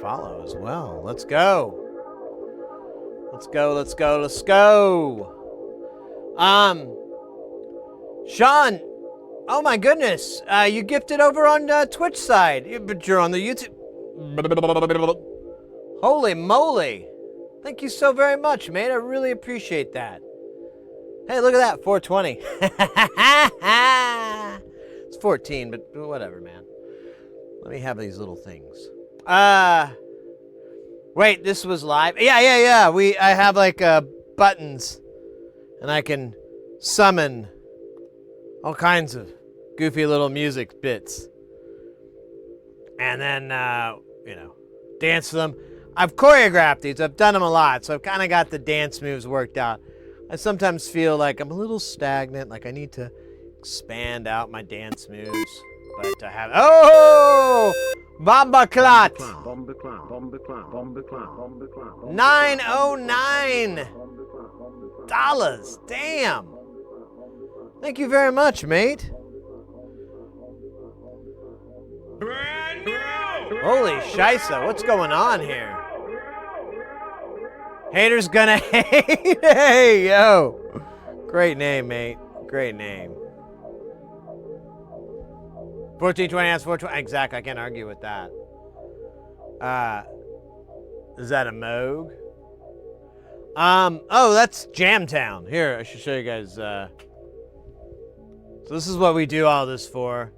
Speaker 1: follow as well. Let's go. Let's go, let's go, let's go. Sean, oh my goodness. You gifted over on Twitch side, but you're on the YouTube. Holy moly. Thank you so very much, mate. I really appreciate that. Hey, look at that, 420. It's 14, but whatever, man. Let me have these little things. Wait, this was live? Yeah. I have like buttons, and I can summon all kinds of goofy little music bits. And then, dance to them. I've choreographed these. I've done them a lot, so I've kind of got the dance moves worked out. I sometimes feel like I'm a little stagnant, like I need to expand out my dance moves. But to have... Oh! Bomba Clot! $909! Damn! Thank you very much, mate. Holy shisa, what's going on here? Haters gonna hate. Hey, yo. Great name, mate. Great name. 1420 has 420. Exactly, I can't argue with that. Is that a Moog? Oh, that's Jamtown. Here, I should show you guys. So this is what we do all this for.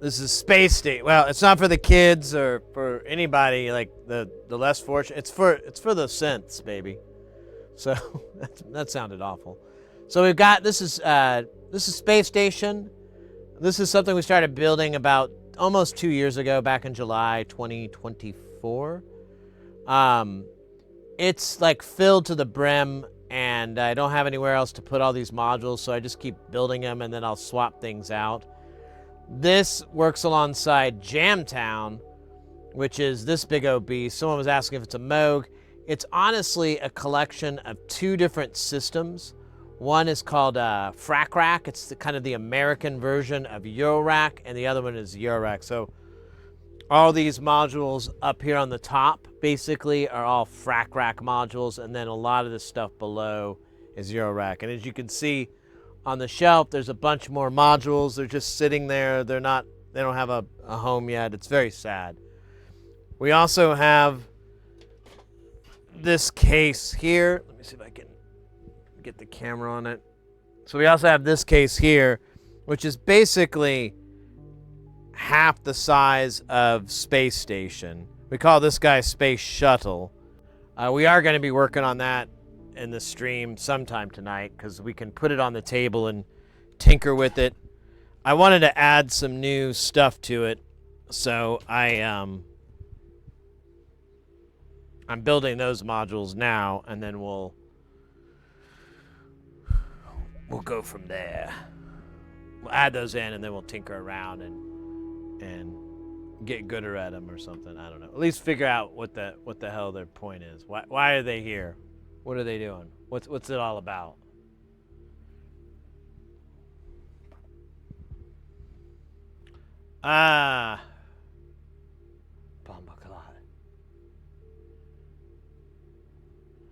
Speaker 1: This is Space State. Well, it's not for the kids or for anybody like the less fortunate. It's for the synths, baby. So that sounded awful. So we've got this is Space Station. This is something we started building about almost 2 years ago, back in July 2024. It's like filled to the brim, and I don't have anywhere else to put all these modules, so I just keep building them, and then I'll swap things out. This works alongside Jamtown, which is this big old beast. Someone was asking if it's a Moog. It's honestly a collection of two different systems. One is called Frac Rack. It's kind of the American version of Eurorack, and the other one is Eurorack. So all these modules up here on the top basically are all Frac Rack modules, and then a lot of this stuff below is Eurorack. And as you can see on the shelf, there's a bunch more modules. They're just sitting there. They don't have a home yet. It's very sad. We also have this case here. Let me see if I can get the camera on it. So we also have this case here, which is basically half the size of Space Station. We call this guy Space Shuttle. We are going to be working on that in the stream sometime tonight, because we can put it on the table and tinker with it. I wanted to add some new stuff to it, so I'm building those modules now, and then we'll go from there. We'll add those in, and then we'll tinker around and get gooder at them or something. I don't know. At least figure out what the hell their point is. Why are they here? What are they doing? What's it all about? Bombaclot.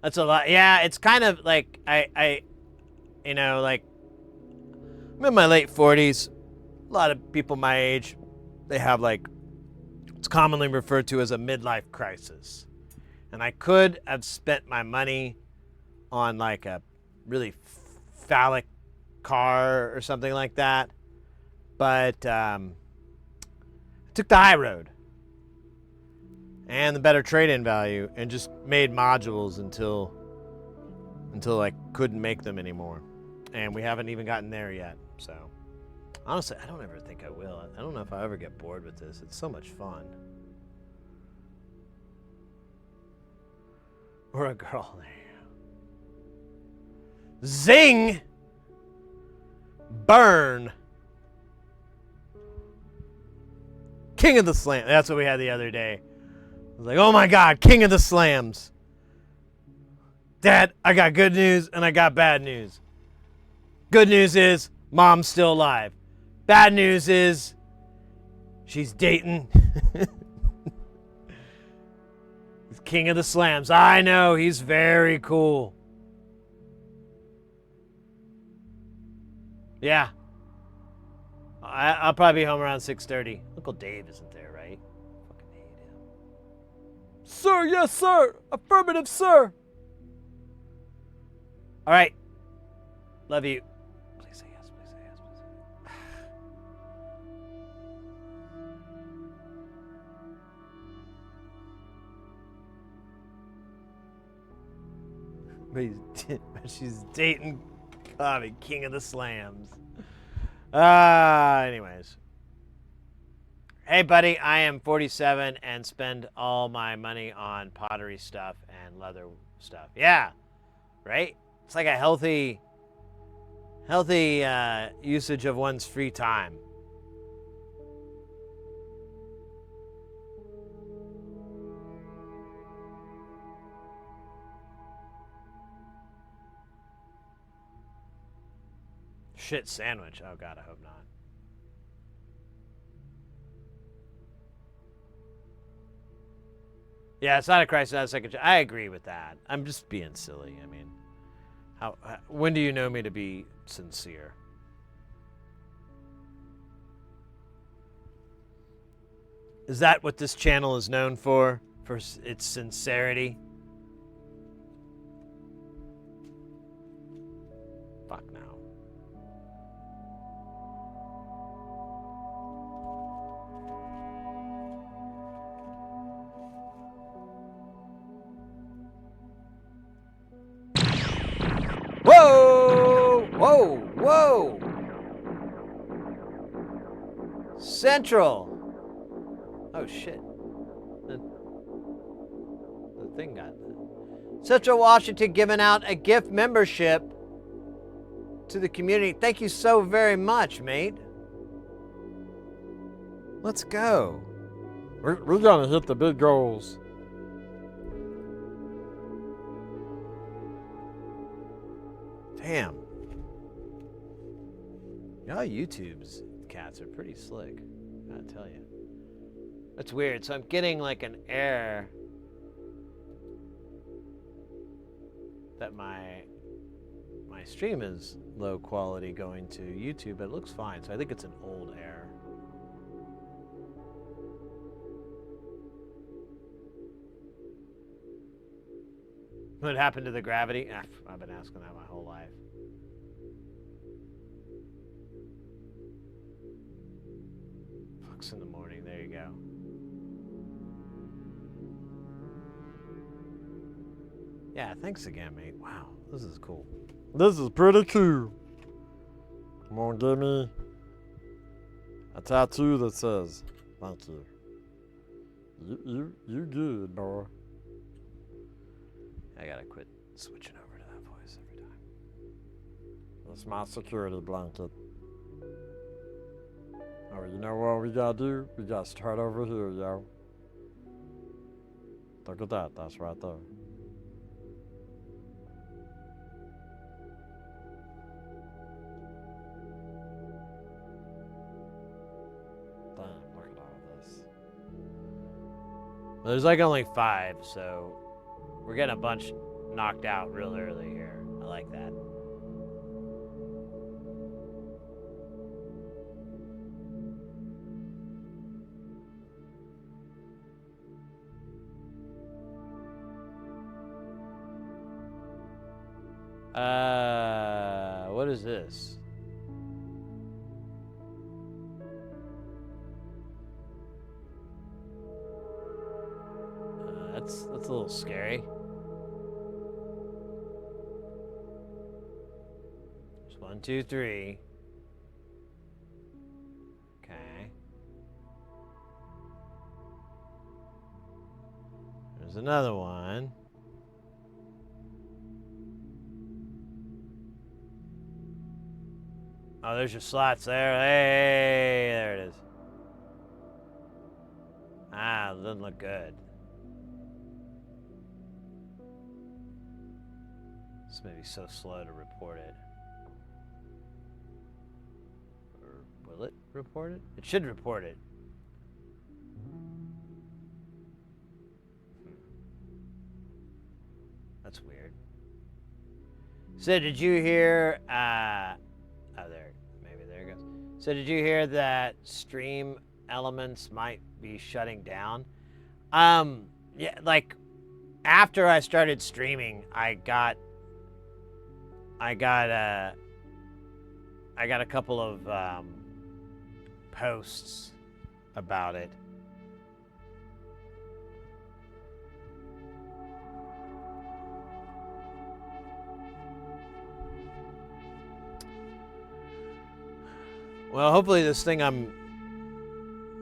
Speaker 1: That's a lot. Yeah, it's kind of like like I'm in my late 40s. A lot of people my age, they have like it's commonly referred to as a midlife crisis. And I could have spent my money on like a really phallic car or something like that, but I took the high road and the better trade-in value and just made modules until I couldn't make them anymore. And we haven't even gotten there yet. So honestly, I don't ever think I will. I don't know if I'll ever get bored with this. It's so much fun. Or a girl. Zing! Burn! King of the Slam. That's what we had the other day. I was like, oh my god, King of the Slams. Dad, I got good news and I got bad news. Good news is, Mom's still alive. Bad news is, she's dating. King of the Slams. I know, he's very cool. Yeah. I'll probably be home around 6:30. Uncle Dave isn't there, right? Fucking hate him. Sir, yes, sir. Affirmative, sir. All right. Love you. Please say yes, please say yes, please say yes. But she's dating King of the Slams. Anyways. Hey, buddy, I am 47 and spend all my money on pottery stuff and leather stuff. Yeah, right? It's like a healthy usage of one's free time. Shit sandwich. Oh, God, I hope not. Yeah, it's not a crisis, not a second chance. I agree with that. I'm just being silly. I mean, when do you know me to be sincere? Is that what this channel is known for? For its sincerity? Fuck no. Whoa! Whoa! Whoa! Central! Oh shit. The thing got... Central Washington giving out a gift membership to the community. Thank you so very much, mate. Let's go.
Speaker 3: We're gonna hit the big goals.
Speaker 1: Damn. Y'all YouTube's cats are pretty slick. I gotta tell you. That's weird. So I'm getting like an error that my stream is low quality going to YouTube, but it looks fine. So I think it's an old error. What happened to the gravity? I've been asking that my whole life. Fucks in the morning. There you go. Yeah, thanks again, mate. Wow, this is cool.
Speaker 3: This is pretty cool. Come on, give me a tattoo that says, thank you. You good, boy.
Speaker 1: I gotta quit switching over to that voice every time.
Speaker 3: That's my security blanket. Oh, you know what we gotta do? We gotta start over here, yo. Look at that. That's right there. Damn, look at all this.
Speaker 1: Well, there's like only 5, so we're getting a bunch knocked out real early here. I like that. What is this? That's a little scary. There's 1, 2, 3. Okay. There's another one. Oh, there's your slots there. Hey, there it is. Ah, it doesn't look good. This may be so slow to report it. Or will it report it? It should report it. That's weird. So did you hear, there it goes. So did you hear that Stream Elements might be shutting down? Yeah, like, after I started streaming, I got a couple of, posts about it. Well, hopefully this thing I'm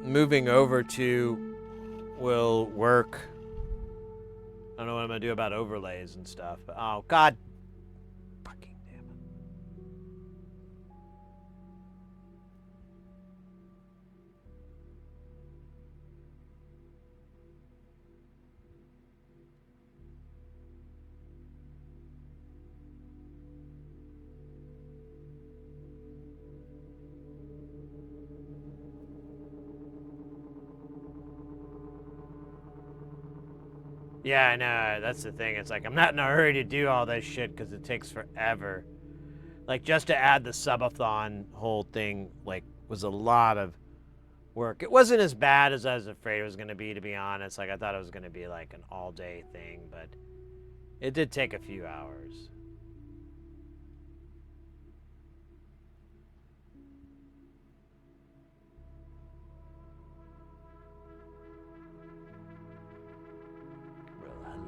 Speaker 1: moving over to will work. I don't know what I'm gonna do about overlays and stuff, but oh god, fucking damn it. Yeah, I know. That's the thing. It's like I'm not in a hurry to do all this shit because it takes forever. Like just to add the subathon whole thing, like, was a lot of work. It wasn't as bad as I was afraid it was going to be honest. Like I thought it was going to be like an all-day thing, but it did take a few hours.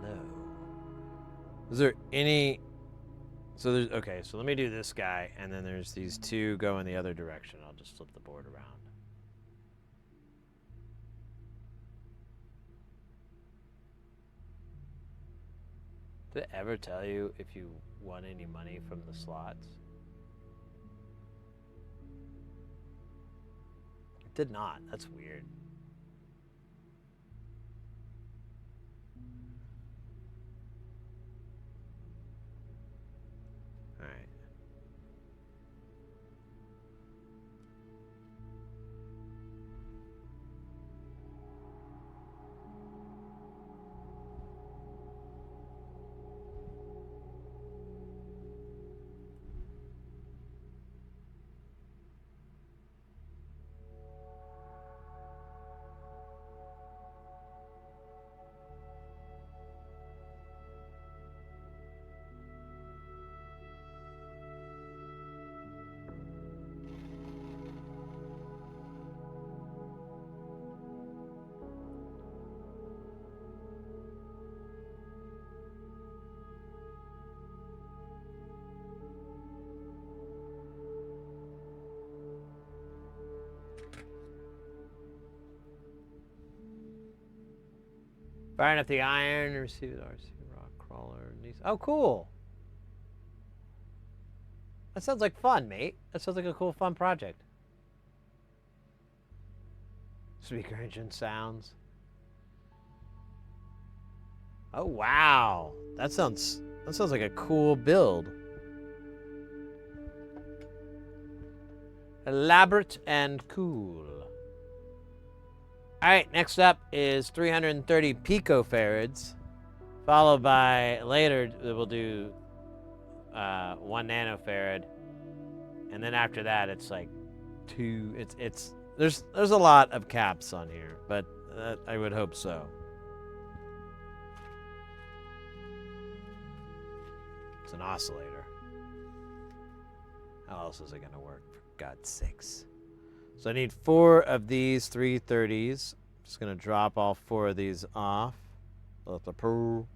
Speaker 1: Hello. Is there any... So there's... Okay, so let me do this guy, and then there's these two go in the other direction. I'll just flip the board around. Did it ever tell you if you won any money from the slots? It did not. That's weird. All right. Firing up the iron, receive the RC rock crawler. Oh, cool. That sounds like fun, mate. That sounds like a cool, fun project. Speaker engine sounds. Oh, wow. That sounds like a cool build. Elaborate and cool. All right, next up is 330 picofarads, followed by later we'll do 1 nanofarad, and then after that it's like 2. There's a lot of caps on here, but I would hope so. It's an oscillator. How else is it gonna work? For God's sakes. So I need 4 of these 330s. I'm just going to drop all 4 of these off.
Speaker 3: That's a poo.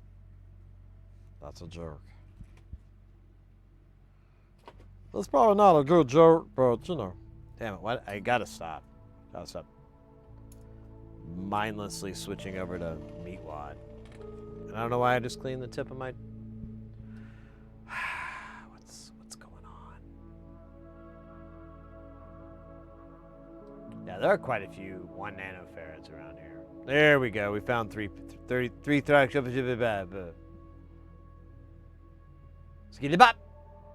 Speaker 3: That's a joke. That's probably not a good joke, but you know.
Speaker 1: Damn it, what? I gotta stop. Gotta stop mindlessly switching over to meat wad. And I don't know why I just cleaned the tip of my... What's going on? Yeah, there are quite a few 1 nanofarads around here. There we go. We found 333 Skilly bop.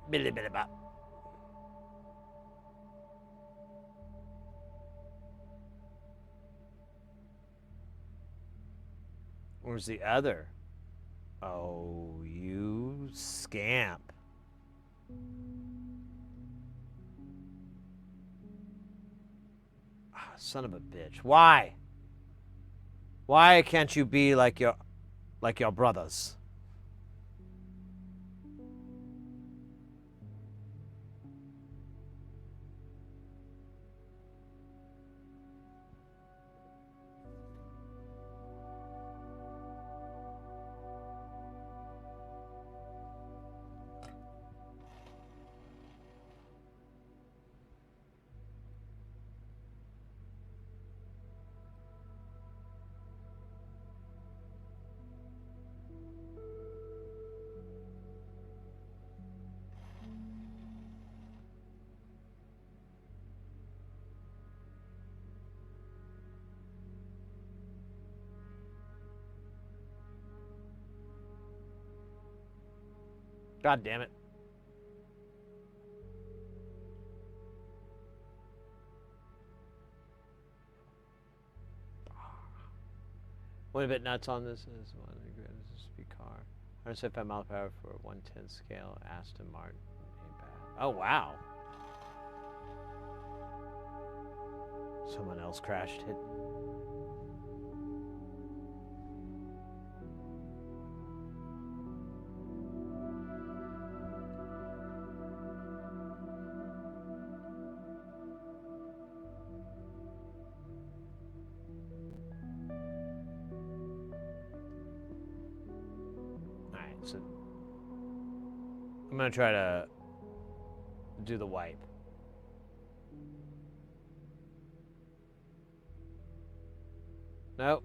Speaker 1: Billy billy bop. Where's the other? Oh, you scamp. Ah, son of a bitch. Why? Why can't you be like your brothers? God damn it. One a bit nuts on this is one of the greatest speed car. 175 mile per hour for a 110 scale Aston Martin. Ain't bad. Oh wow. Someone else crashed it. Alright, so I'm gonna try to do the wipe. Nope.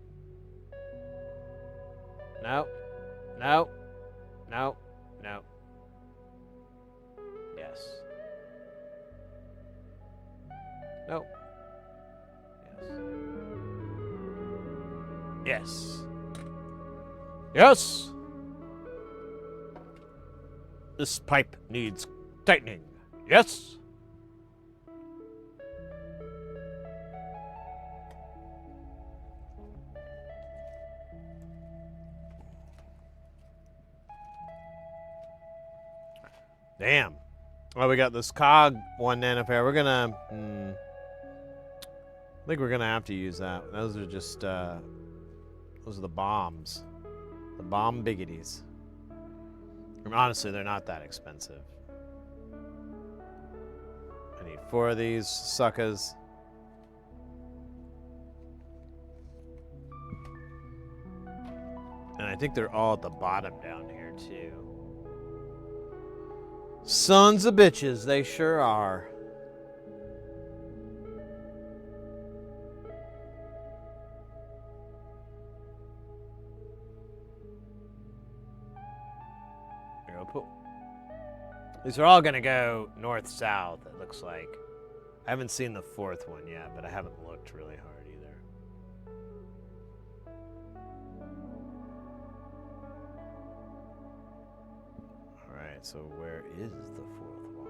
Speaker 1: Nope. Nope. Nope. Nope. Yes. Nope. Yes. Yes. Yes. This pipe needs tightening. Yes. Damn. Well, we got this cog 1 nanofair. We're gonna. I think we're gonna have to use that. Those are just. Those are the bombs. The bomb biggities. I mean, honestly, they're not that expensive. I need 4 of these suckers. And I think they're all at the bottom down here, too. Sons of bitches, they sure are. Here, I'll put... These are all gonna go north-south, it looks like. I haven't seen the 4th one yet, but I haven't looked really hard either. Alright, so where is the 4th one?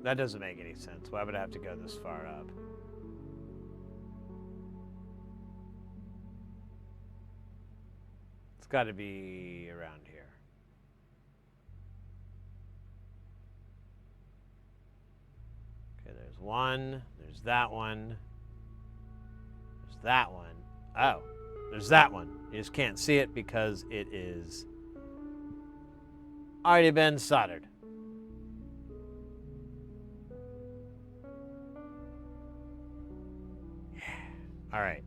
Speaker 1: That doesn't make any sense. Why would I have to go this far up? It's got to be around here. Okay, there's one. There's that one. There's that one. Oh, there's that one. You just can't see it because it is already been soldered. All right.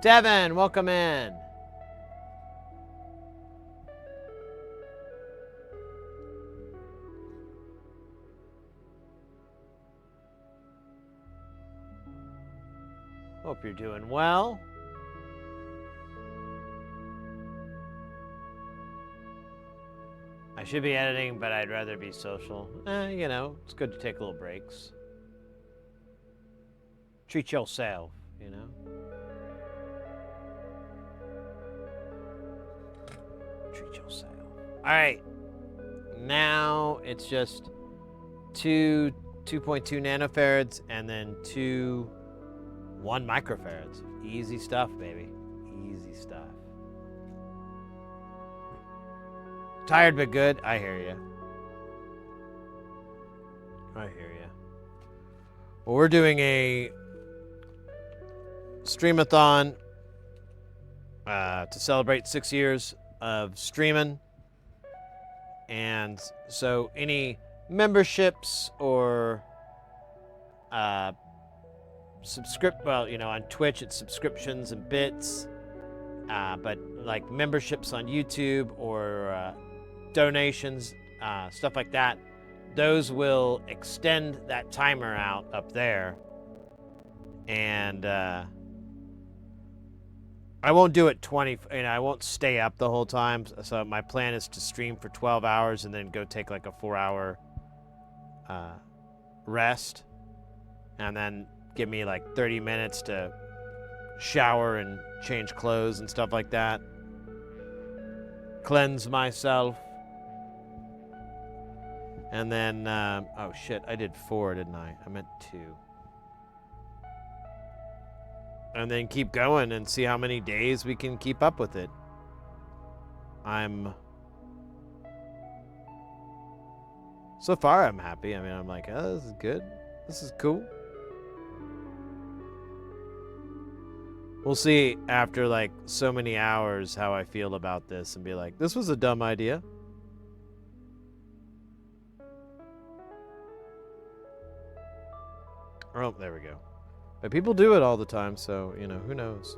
Speaker 1: Devin, welcome in. Hope you're doing well. I should be editing, but I'd rather be social. You know, it's good to take little breaks. Treat yourself, you know? Treat yourself. All right. Now it's just 2.2 nanofarads and then 1 microfarads. Easy stuff, baby. Easy stuff. Tired but good. I hear you. I hear you. Well, we're doing a streamathon to celebrate 6 years of streaming. And so any memberships or well, you know, on Twitch it's subscriptions and bits, but like memberships on YouTube or donations, stuff like that, those will extend that timer out up there. And I won't do it 20, you know, I won't stay up the whole time. So my plan is to stream for 12 hours and then go take like a 4-hour rest, and then give me like 30 minutes to shower and change clothes and stuff like that. Cleanse myself. And then, oh shit, I did 4, didn't I? I meant 2. And then keep going and see how many days we can keep up with it. So far I'm happy. I mean, I'm like, oh, this is good. This is cool. We'll see after like so many hours how I feel about this and be like, this was a dumb idea. Oh, there we go. But people do it all the time, so, you know, who knows?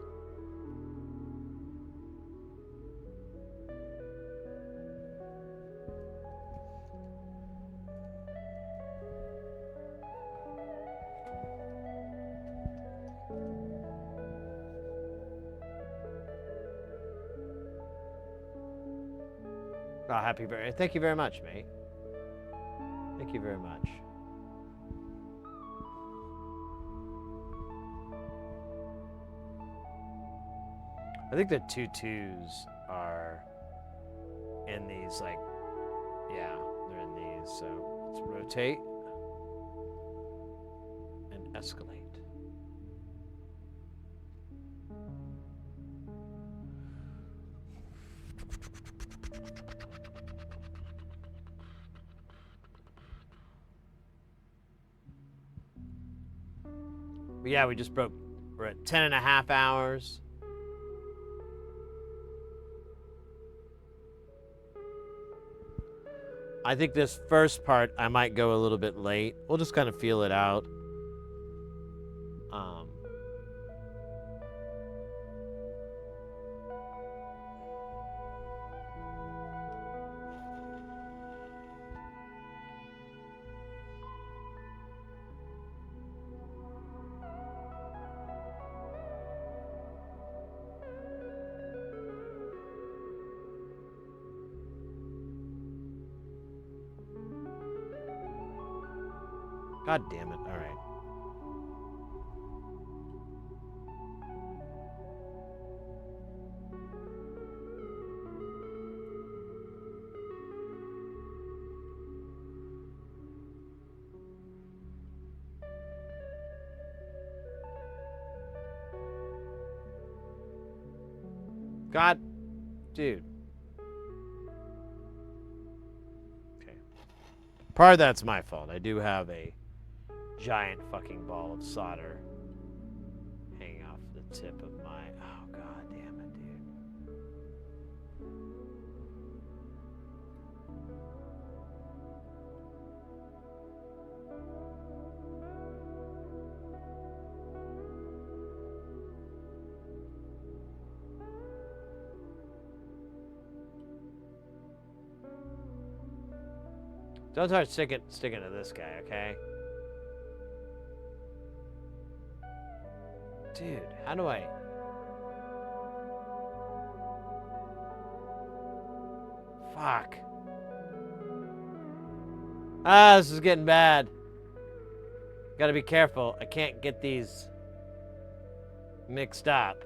Speaker 1: Oh, happy birthday. Thank you very much, mate. Thank you very much. I think the 2 2s are in these, like, yeah, they're in these. So let's rotate and escalate. But yeah, we're at 10.5 hours. I think this first part, I might go a little bit late. We'll just kind of feel it out. God damn it. All right. God, dude. Okay. Part of that's my fault. I do have a giant fucking ball of solder hanging off the tip of my... Oh, god damn it, dude. Don't start sticking to this guy, okay? Dude, how do I... Fuck. Ah, this is getting bad. Gotta be careful. I can't get these mixed up.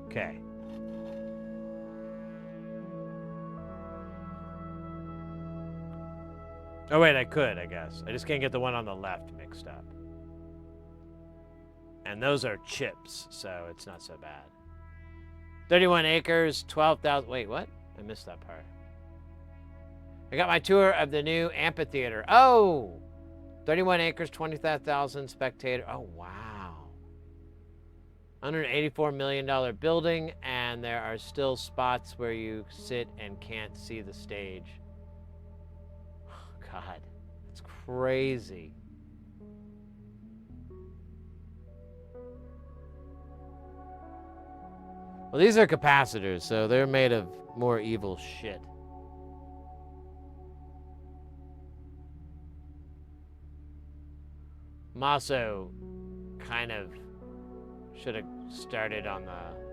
Speaker 1: Okay. Oh wait, I could, I guess. I just can't get the one on the left mixed up. And those are chips, so it's not so bad. 31 acres, 12,000... Wait, what? I missed that part. I got my tour of the new amphitheater. Oh! 31 acres, 25,000 spectators. Oh, wow. $184 million building, and there are still spots where you sit and can't see the stage. Oh, God. That's crazy. Well, these are capacitors, so they're made of more evil shit. I'm also kind of should have started on the...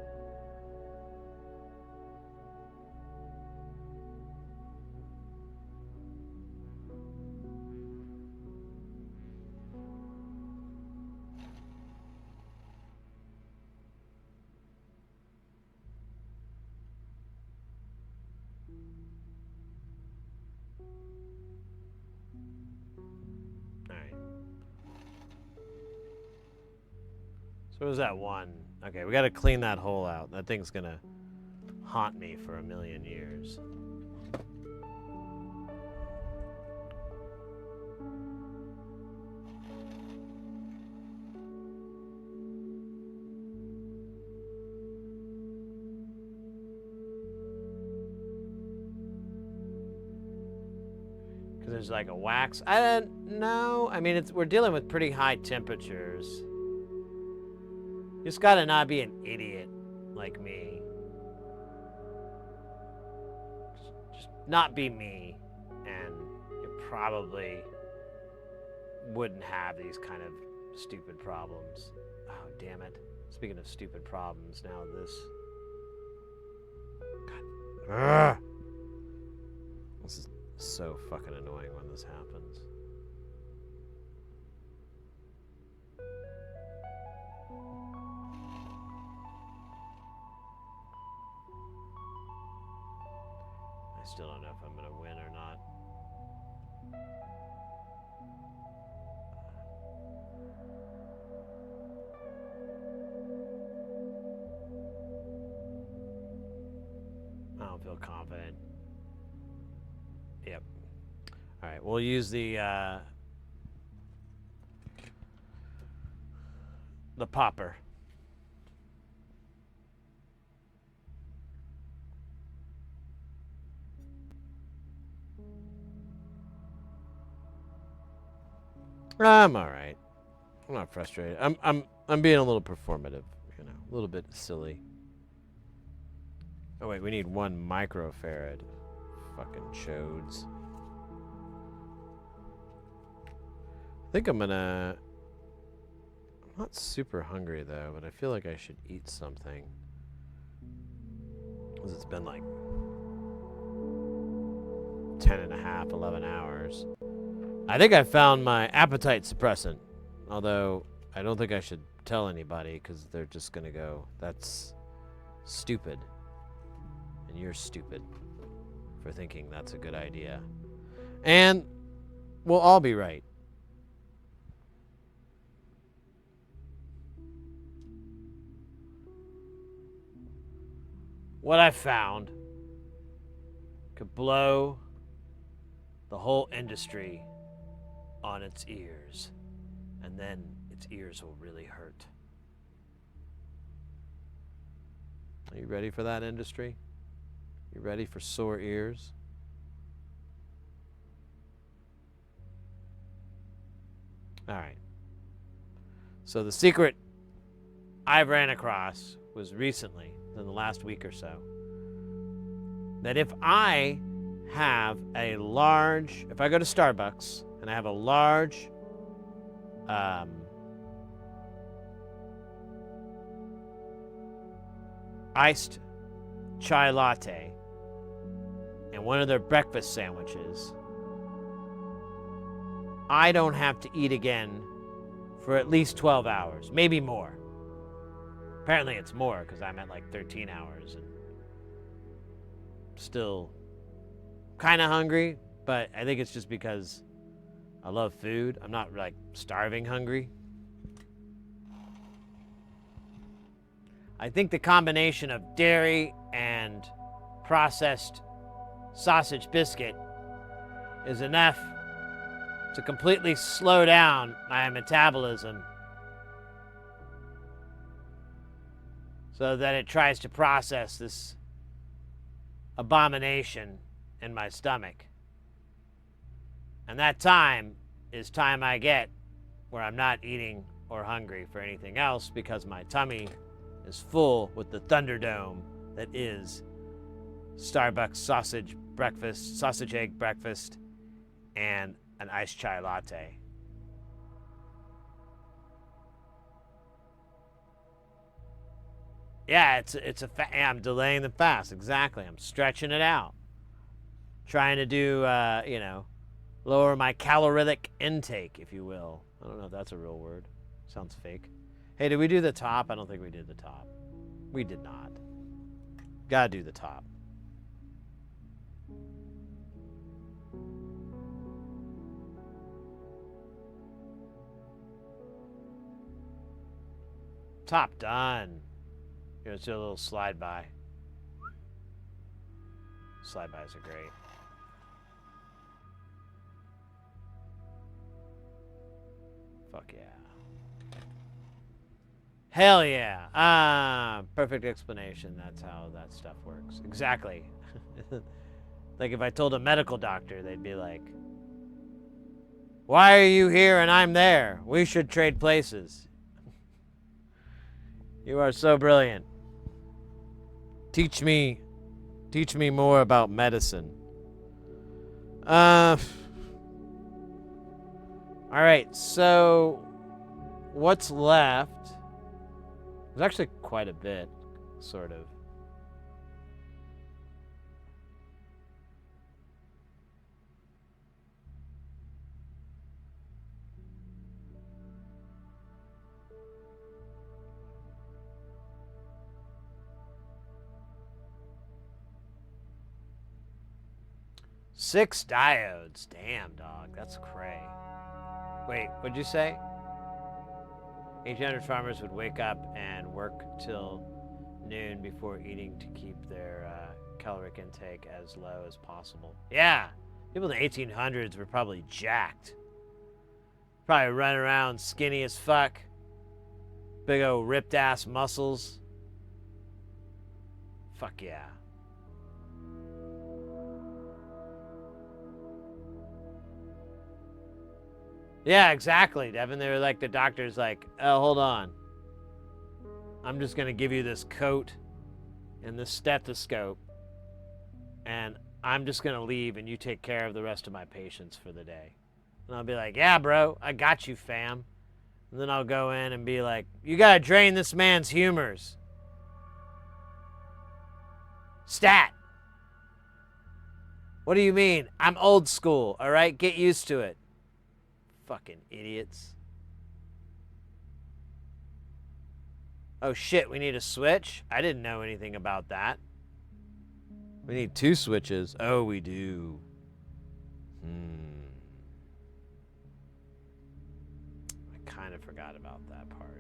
Speaker 1: So what was that one? Okay, we gotta clean that hole out. That thing's gonna haunt me for a million years. Because there's like a wax. I don't know. I mean, we're dealing with pretty high temperatures. You just gotta not be an idiot like me. Just not be me, and you probably wouldn't have these kind of stupid problems. Oh, damn it. Speaking of stupid problems, now this... God. Ugh. This is so fucking annoying when this happens. I still don't know if I'm gonna win or not. I don't feel confident. Yep. All right, we'll use the popper. I'm all right. I'm not frustrated. I'm being a little performative, you know, a little bit silly. Oh wait, we need 1 microfarad. Fucking chodes. I think I'm gonna... I'm not super hungry though, but I feel like I should eat something. Because it's been like 10 and a half, 11 hours. I think I found my appetite suppressant. Although, I don't think I should tell anybody because they're just gonna go, that's stupid. And you're stupid for thinking that's a good idea. And we'll all be right. What I found could blow the whole industry on its ears, and then its ears will really hurt. Are you ready for that, industry? You ready for sore ears? All right. So the secret I ran across was recently, in the last week or so. that if I have a large, if I go to Starbucks and I have a large iced chai latte and one of their breakfast sandwiches, I don't have to eat again for at least 12 hours, maybe more. Apparently it's more because I'm at like 13 hours and still kind of hungry, but I think it's just because I love food. I'm not like starving hungry. I think the combination of dairy and processed sausage biscuit is enough to completely slow down my metabolism so that it tries to process this abomination in my stomach. And that time is time I get where I'm not eating or hungry for anything else because my tummy is full with the Thunderdome that is Starbucks sausage breakfast, sausage egg breakfast, and an iced chai latte. Yeah, I'm delaying the fast. Exactly. I'm stretching it out. Trying to do, lower my calorific intake, if you will. I don't know if that's a real word. Sounds fake. Hey, did we do the top? I don't think we did the top. We did not. Gotta do the top. Top done. Here, let's do a little slide by. Slide bys are great. Fuck yeah. Hell yeah. Perfect explanation. That's how that stuff works. Exactly. Like if I told a medical doctor, they'd be like, why are you here and I'm there? We should trade places. You are so brilliant. Teach me more about medicine. All right, so what's left? There's actually quite a bit, sort of. Six diodes. Damn, dog. That's cray. Wait, what'd you say? 1,800 farmers would wake up and work till noon before eating to keep their caloric intake as low as possible. Yeah, people in the 1800s were probably jacked. Probably running around skinny as fuck. Big old ripped ass muscles. Fuck yeah. Yeah, exactly, Devin. They were like, the doctor's like, oh, hold on. I'm just going to give you this coat and this stethoscope, and I'm just going to leave, and you take care of the rest of my patients for the day. And I'll be like, yeah, bro, I got you, fam. And then I'll go in and be like, you got to drain this man's humors. Stat. What do you mean? I'm old school, all right? Get used to it. Fucking idiots. Oh shit, we need a switch? I didn't know anything about that. We need 2 switches. Oh, we do. I kind of forgot about that part.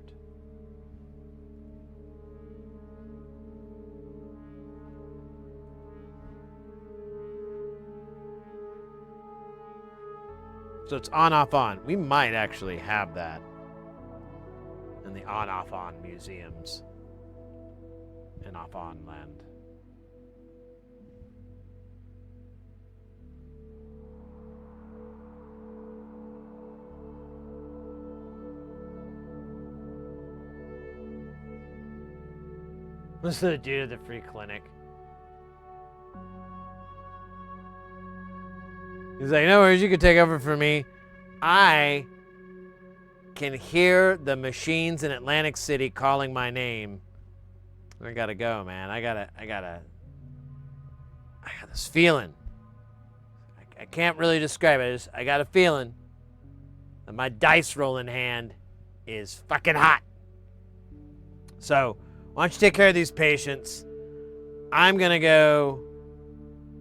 Speaker 1: So it's on, off, on. We might actually have that in the on, off, on museums in off, on land. Listen to the dude at the free clinic. He's like, no worries, you can take over for me. I can hear the machines in Atlantic City calling my name. I gotta go, man. I got this feeling. I can't really describe it. I got a feeling that my dice rolling hand is fucking hot. So, why don't you take care of these patients? I'm gonna go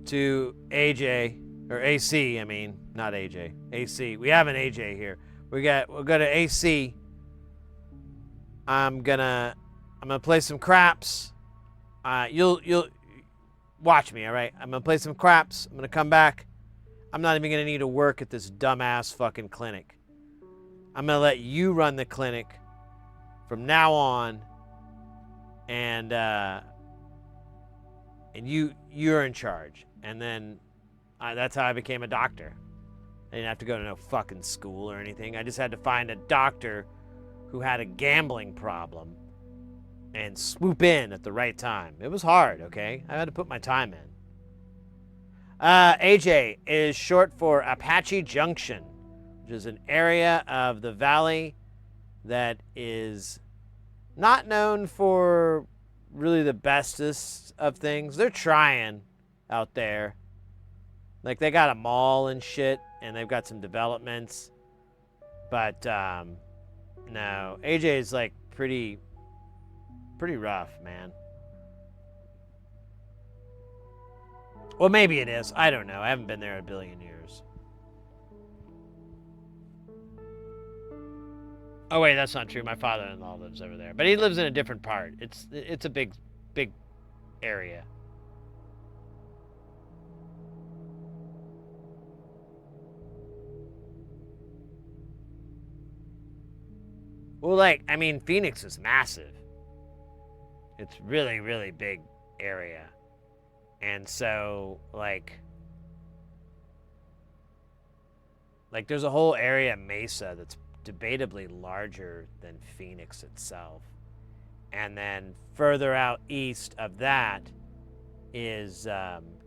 Speaker 1: to AJ, or AC, I mean, not AJ. AC. We have an AJ here. We'll go to AC. I'm gonna play some craps. You'll watch me, all right? I'm gonna play some craps. I'm gonna come back. I'm not even gonna need to work at this dumbass fucking clinic. I'm gonna let you run the clinic from now on, and you're in charge. And then that's how I became a doctor. I didn't have to go to no fucking school or anything. I just had to find a doctor who had a gambling problem and swoop in at the right time. It was hard, okay? I had to put my time in. AJ is short for Apache Junction, which is an area of the valley that is not known for really the bestest of things. They're trying out there. Like, they got a mall and shit, and they've got some developments. But, no. AJ is, like, pretty rough, man. Well, maybe it is. I don't know. I haven't been there in a billion years. Oh, wait, that's not true. My father-in-law lives over there. But he lives in a different part. It's a big area. Well, like, I mean, Phoenix is massive. It's really, really big area. And so, like there's a whole area, Mesa, that's debatably larger than Phoenix itself. And then further out east of that is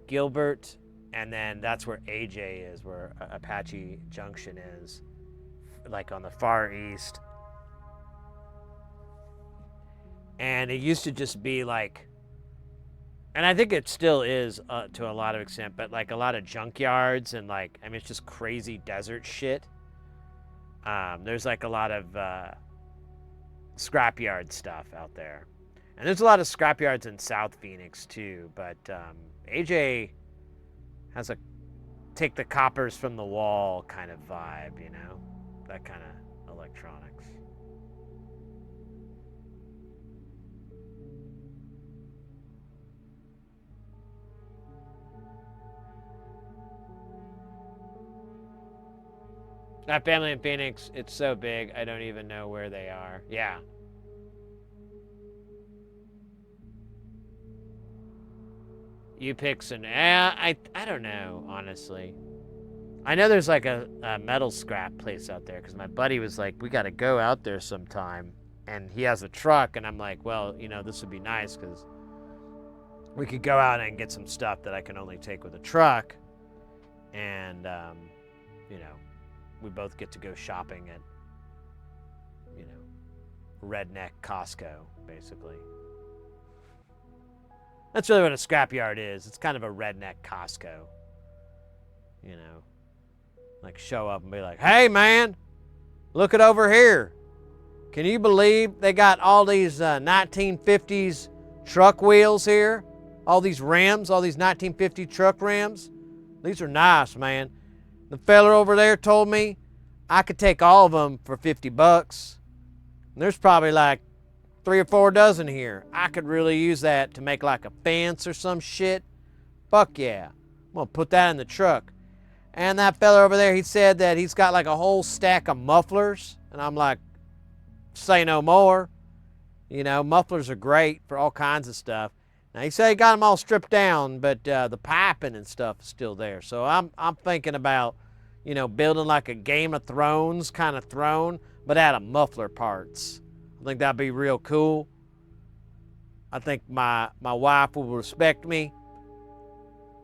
Speaker 1: Gilbert, and then that's where AJ is, where Apache Junction is, like on the far east. And it used to just be like, and I think it still is to a lot of extent, but like a lot of junkyards and like, I mean, it's just crazy desert shit. There's like a lot of scrapyard stuff out there. And there's a lot of scrapyards in South Phoenix too, but AJ has a take the coppers from the wall kind of vibe, you know? That kind of electronics. That family in Phoenix, it's so big, I don't even know where they are. Yeah. You pick some... I don't know, honestly. I know there's like a metal scrap place out there, because my buddy was like, we got to go out there sometime. And he has a truck, and I'm like, well, you know, this would be nice, because we could go out and get some stuff that I can only take with a truck. And, you know, we both get to go shopping at, you know, redneck Costco, basically. That's really what a scrapyard is. It's kind of a redneck Costco. You know, like show up and be like, hey man, look it over here. Can you believe they got all these 1950s truck wheels here? All these rims, all these 1950 truck rims. These are nice, man. The fella over there told me I could take all of them for $50. And there's probably like 3 or 4 dozen here. I could really use that to make like a fence or some shit. Fuck yeah. I'm gonna put that in the truck. And that fella over there, he said that he's got like a whole stack of mufflers. And I'm like, say no more. You know, mufflers are great for all kinds of stuff. Now, he said he got them all stripped down, but the piping and stuff is still there. So I'm thinking about, you know, building like a Game of Thrones kind of throne, but out of muffler parts. I think that'd be real cool. I think my wife will respect me.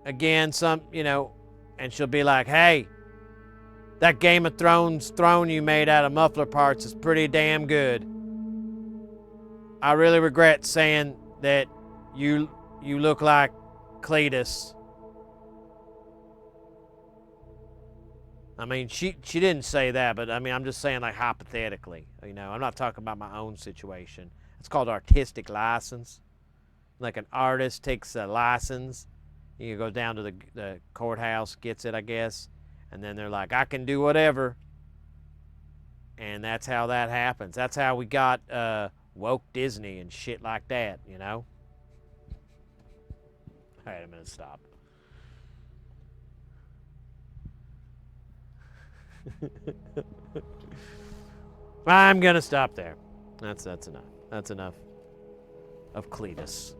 Speaker 1: Again, you know, and she'll be like, hey, that Game of Thrones throne you made out of muffler parts is pretty damn good. I really regret saying that you look like Cletus. I mean, she didn't say that, but I mean, I'm just saying like hypothetically. You know, I'm not talking about my own situation. It's called artistic license. Like an artist takes a license. You go down to the courthouse, gets it, I guess, and then they're like, I can do whatever. And that's how that happens. That's how we got woke Disney and shit like that, you know? All right, I'm going to stop. I'm going to stop there. That's enough. That's enough of Cletus.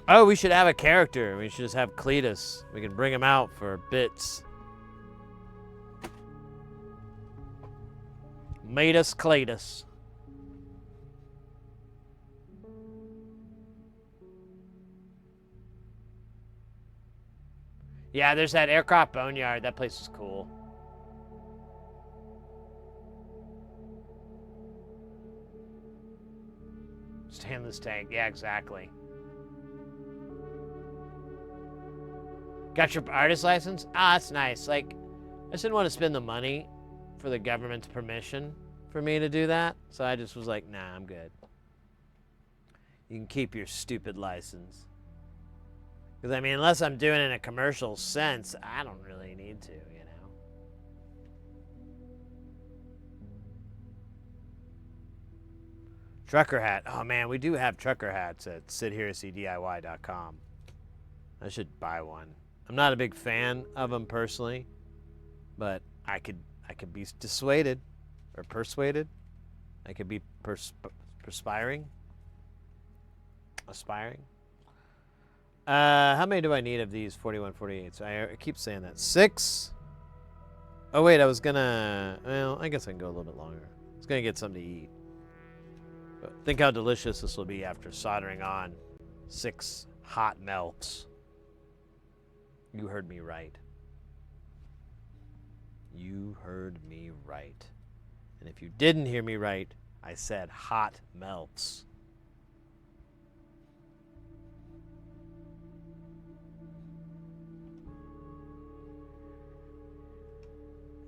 Speaker 1: Oh, we should have a character. We should just have Cletus. We can bring him out for bits. Meet us, Cletus. Yeah, there's that aircraft boneyard. That place is cool. Stainless tank. Yeah, exactly. Got your artist license? Ah, that's nice. Like, I just didn't want to spend the money for the government's permission for me to do that. So I just was like, nah, I'm good. You can keep your stupid license. Because, I mean, unless I'm doing it in a commercial sense, I don't really need to, you know? Trucker hat. Oh, man, we do have trucker hats at sitheretoCDIY.com. I should buy one. I'm not a big fan of them personally, but I could be dissuaded or persuaded. I could be aspiring. How many do I need of these 4148s? I keep saying that. 6? Oh, wait, I was gonna... Well, I guess I can go a little bit longer. I was gonna get something to eat. But think how delicious this will be after soldering on 6 hot melts. You heard me right. You heard me right. And if you didn't hear me right, I said hot melts.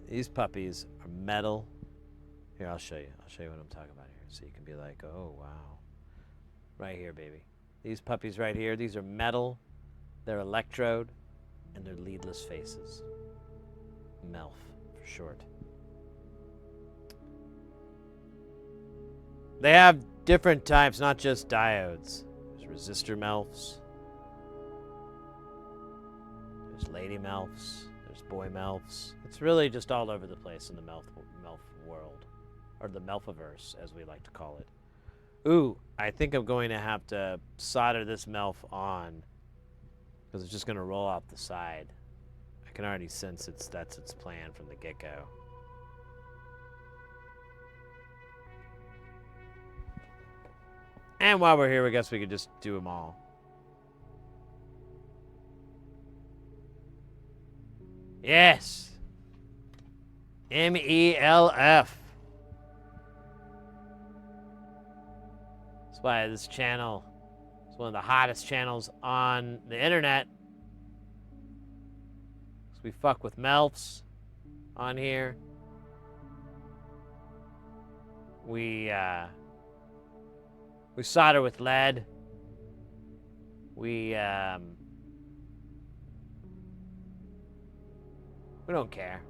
Speaker 1: These puppies are metal. Here, I'll show you. I'll show you what I'm talking about here. So you can be like, oh, wow. Right here, baby. These puppies right here, these are metal. They're electrode. And they're leadless faces. MELF, for short. They have different types, not just diodes. There's resistor MELFs. There's lady MELFs. There's boy MELFs. It's really just all over the place in the MELF world. Or the MELFiverse, as we like to call it. Ooh, I think I'm going to have to solder this MELF on. Because it's just going to roll off the side. I can already sense that's its plan from the get-go. And while we're here, I guess we could just do them all. Yes. MELF. That's why this channel is one of the hottest channels on the internet. Because we fuck with MELFs on here. We solder with lead. We don't care.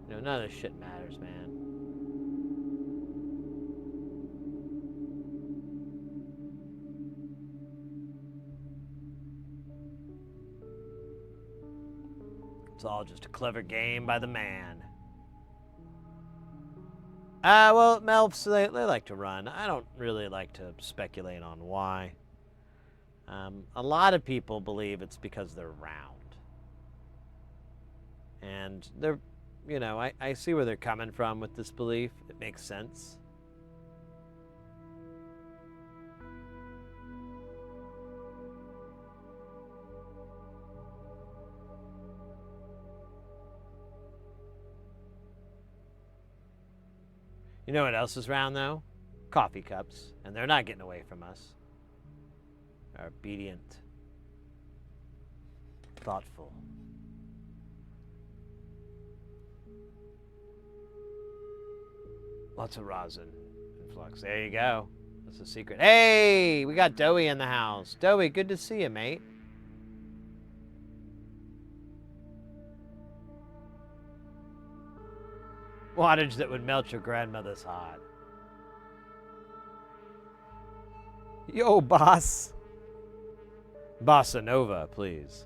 Speaker 1: You know, none of this shit matters, man. It's all just a clever game by the man. Well, MELFs, they like to run. I don't really like to speculate on why. A lot of people believe it's because they're round. And they're, you know, I see where they're coming from with this belief. It makes sense. You know what else is round, though? Coffee cups. And they're not getting away from us. They're obedient. Thoughtful. Lots of rosin and flux. There you go. That's the secret. Hey, we got Doey in the house. Doey, good to see you, mate. Wattage that would melt your grandmother's heart. Yo, boss. Bossa Nova, please.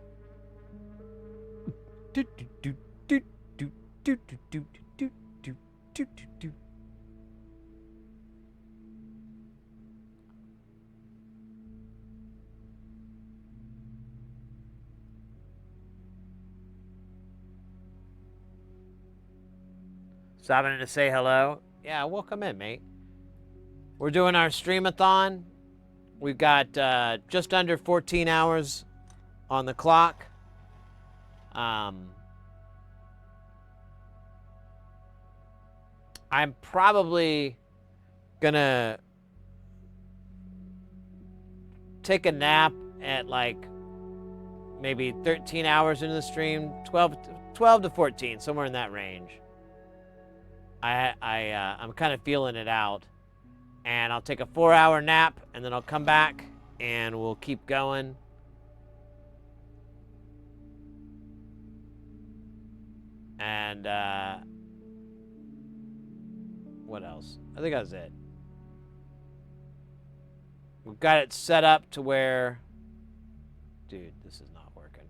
Speaker 1: Do, do, do, do, do, do, do, do, do, do, do, do. Stopping in to say hello. Yeah, welcome in, mate. We're doing our streamathon. We've got just under 14 hours on the clock. I'm probably gonna take a nap at like maybe 13 hours into the stream, 12 to 14, somewhere in that range. I'm kind of feeling it out, and I'll take a 4-hour nap, and then I'll come back, and we'll keep going. And what else? I think that's it. We've got it set up to where, dude, this is not working.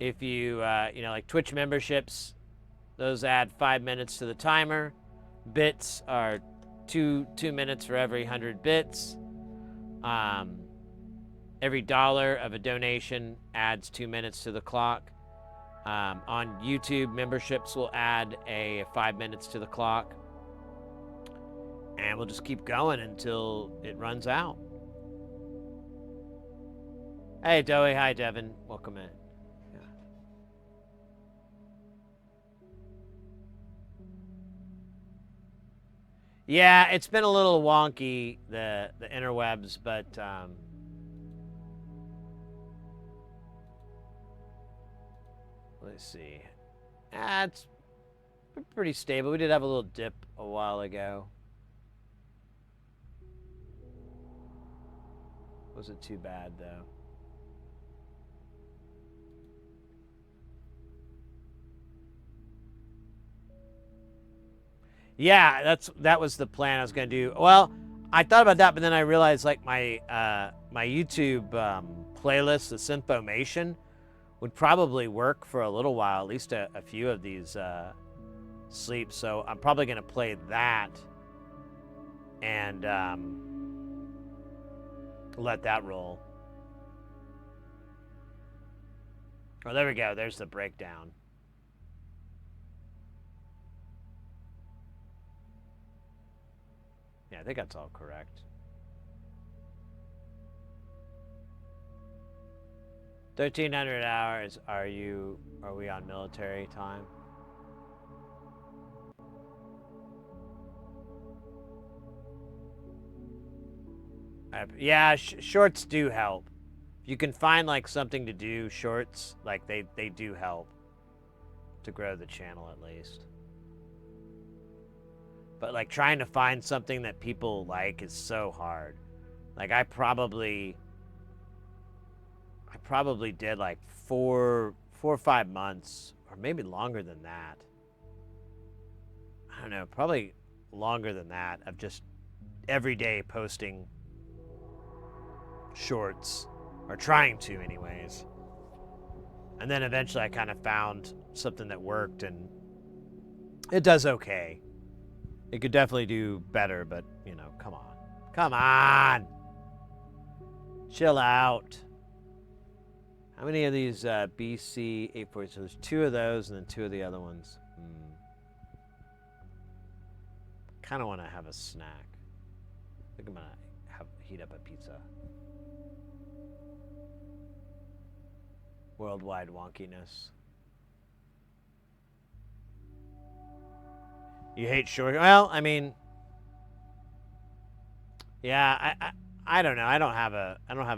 Speaker 1: If you, like Twitch memberships, those add 5 minutes to the timer. Bits are two minutes for every 100 bits. Every $1 of a donation adds 2 minutes to the clock. On YouTube, memberships will add 5 minutes to the clock. And we'll just keep going until it runs out. Hey, Doey. Hi, Devin. Welcome in. Yeah, it's been a little wonky, the interwebs, but let's see. It's pretty stable. We did have a little dip a while ago. Wasn't too bad, though. Yeah, that was the plan I was gonna do. Well, I thought about that, but then I realized like my my YouTube playlist, the Synthomation, would probably work for a little while, at least a few of these sleeps. So I'm probably gonna play that and let that roll. Oh, there we go. There's the breakdown. Yeah, I think that's all correct. 1,300 hours. Are we on military time? Yeah, shorts do help. If you can find like something to do, shorts, like they do help to grow the channel at least. But like trying to find something that people like is so hard. Like I probably did like four or 5 months, or maybe longer than that. I don't know, probably longer than that, of just every day posting shorts, or trying to anyways. And then eventually I kind of found something that worked, and it does okay. It could definitely do better, but, you know, come on. Come on! Chill out. How many of these BC 840? So there's 2 of those and then 2 of the other ones. Kind of want to have a snack. I think I'm going to heat up a pizza. Worldwide wonkiness. You hate short. Well, I mean, yeah, I don't know. I don't have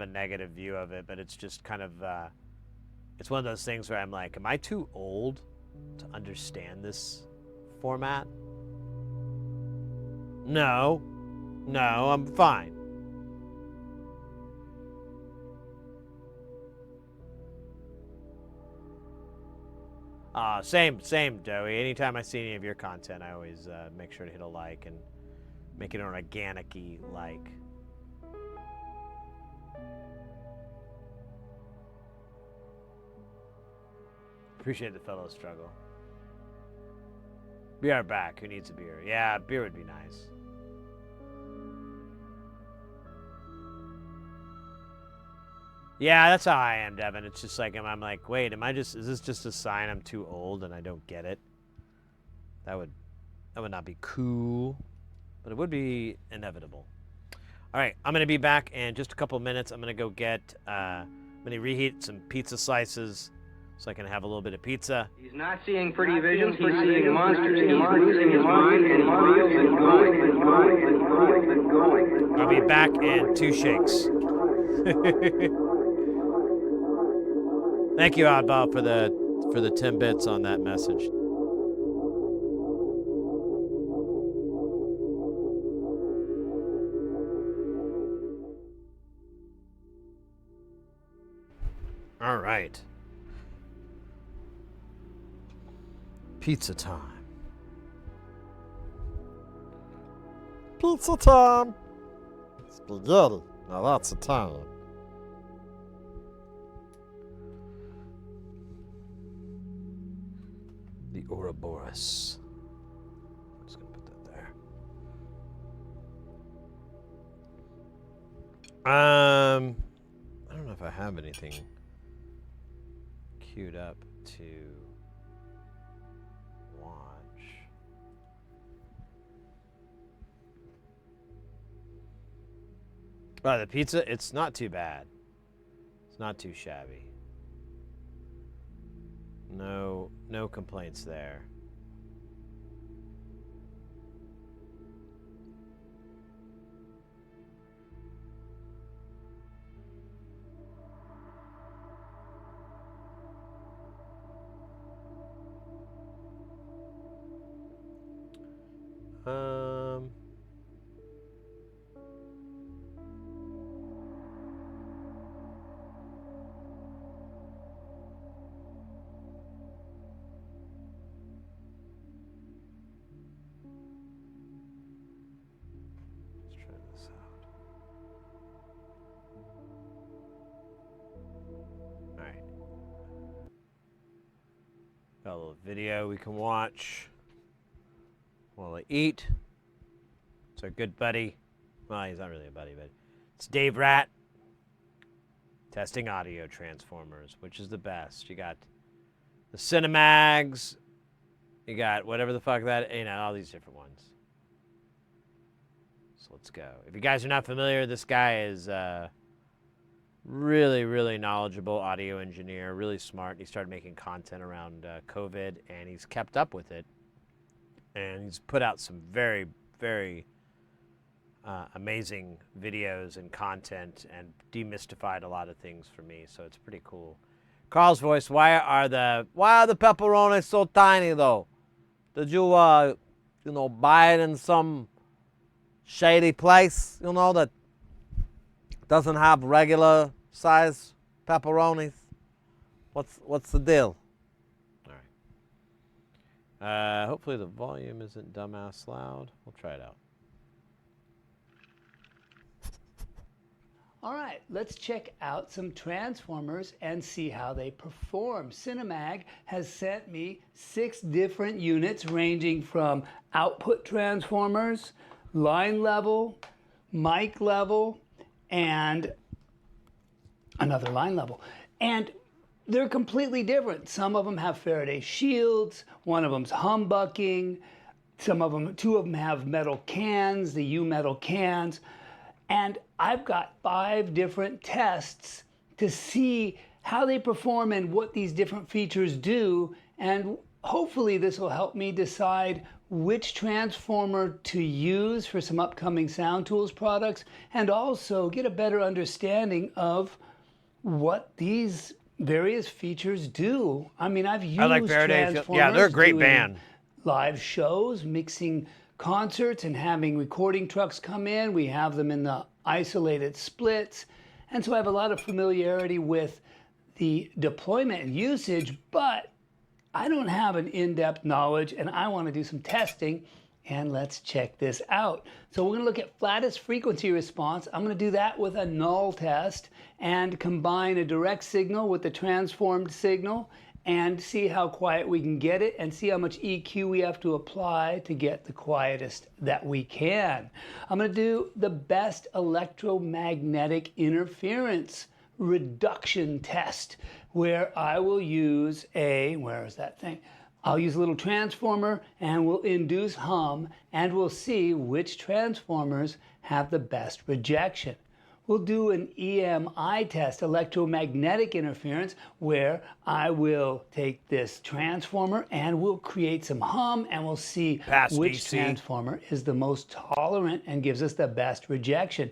Speaker 1: a negative view of it, but it's just kind of it's one of those things where I'm like, am I too old to understand this format? No, I'm fine. Same, Doey. Anytime I see any of your content, I always make sure to hit a like and make it an organic-y like. Appreciate the fellow struggle. We are back. Who needs a beer? Yeah, beer would be nice. Yeah, that's how I am, Devin. It's just like I'm like, wait, is this just a sign I'm too old and I don't get it? That would not be cool, but it would be inevitable. All right, I'm gonna be back in just a couple minutes. I'm gonna go get, I'm gonna reheat some pizza slices so I can have a little bit of pizza.
Speaker 6: He's not seeing pretty visions, he's seeing monsters, and he's losing his mind, and he reels and going.
Speaker 1: I'll be back in 2 shakes. Thank you, Oddball, for the 10 bits on that message. All right. Pizza time.
Speaker 3: Pizza time. Spaghetti. Now that's Italian.
Speaker 1: The Ouroboros. I'm just gonna put that there. I don't know if I have anything queued up to watch. Oh, the pizza, it's not too bad. It's not too shabby. No complaints there. Got a little video we can watch while I eat. It's our good buddy. Well, he's not really a buddy, but it's Dave Rat testing audio transformers, which is the best. You got the Cinemags, you got whatever the fuck that, all these different ones. So let's go. If you guys are not familiar, this guy is really, really knowledgeable audio engineer, really smart. He started making content around COVID, and he's kept up with it. And he's put out some very, very amazing videos and content and demystified a lot of things for me. So it's pretty cool. Carl's voice, why are the pepperonis so tiny though? Did you buy it in some shady place, that doesn't have regular size pepperonis? What's the deal? All right. Hopefully the volume isn't dumbass loud. We'll try it out.
Speaker 7: All right, let's check out some transformers and see how they perform. Cinemag has sent me 6 different units ranging from output transformers, line level, mic level, and another line level. And they're completely different. Some of them have Faraday shields, one of them's humbucking, 2 of them have metal cans, the U metal cans. And I've got 5 different tests to see how they perform and what these different features do. And hopefully this will help me decide which transformer to use for some upcoming Sound Tools products, and also get a better understanding of what these various features do. I mean, I've used
Speaker 1: I like Faraday.
Speaker 7: transformers.
Speaker 1: Yeah, they're a great
Speaker 7: doing
Speaker 1: band.
Speaker 7: live shows, mixing concerts and having recording trucks come in. We have them in the isolated splits. And so I have a lot of familiarity with the deployment and usage, but I don't have an in-depth knowledge and I want to do some testing, and let's check this out. So we're going to look at flattest frequency response. I'm going to do that with a null test and combine a direct signal with the transformed signal and see how quiet we can get it and see how much EQ we have to apply to get the quietest that we can. I'm going to do the best electromagnetic interference reduction test, where I will use where is that thing? I'll use a little transformer and we'll induce hum and we'll see which transformers have the best rejection. We'll do an EMI test, electromagnetic interference, where I will take this transformer and we'll create some hum and we'll see which transformer is the most tolerant and gives us the best rejection.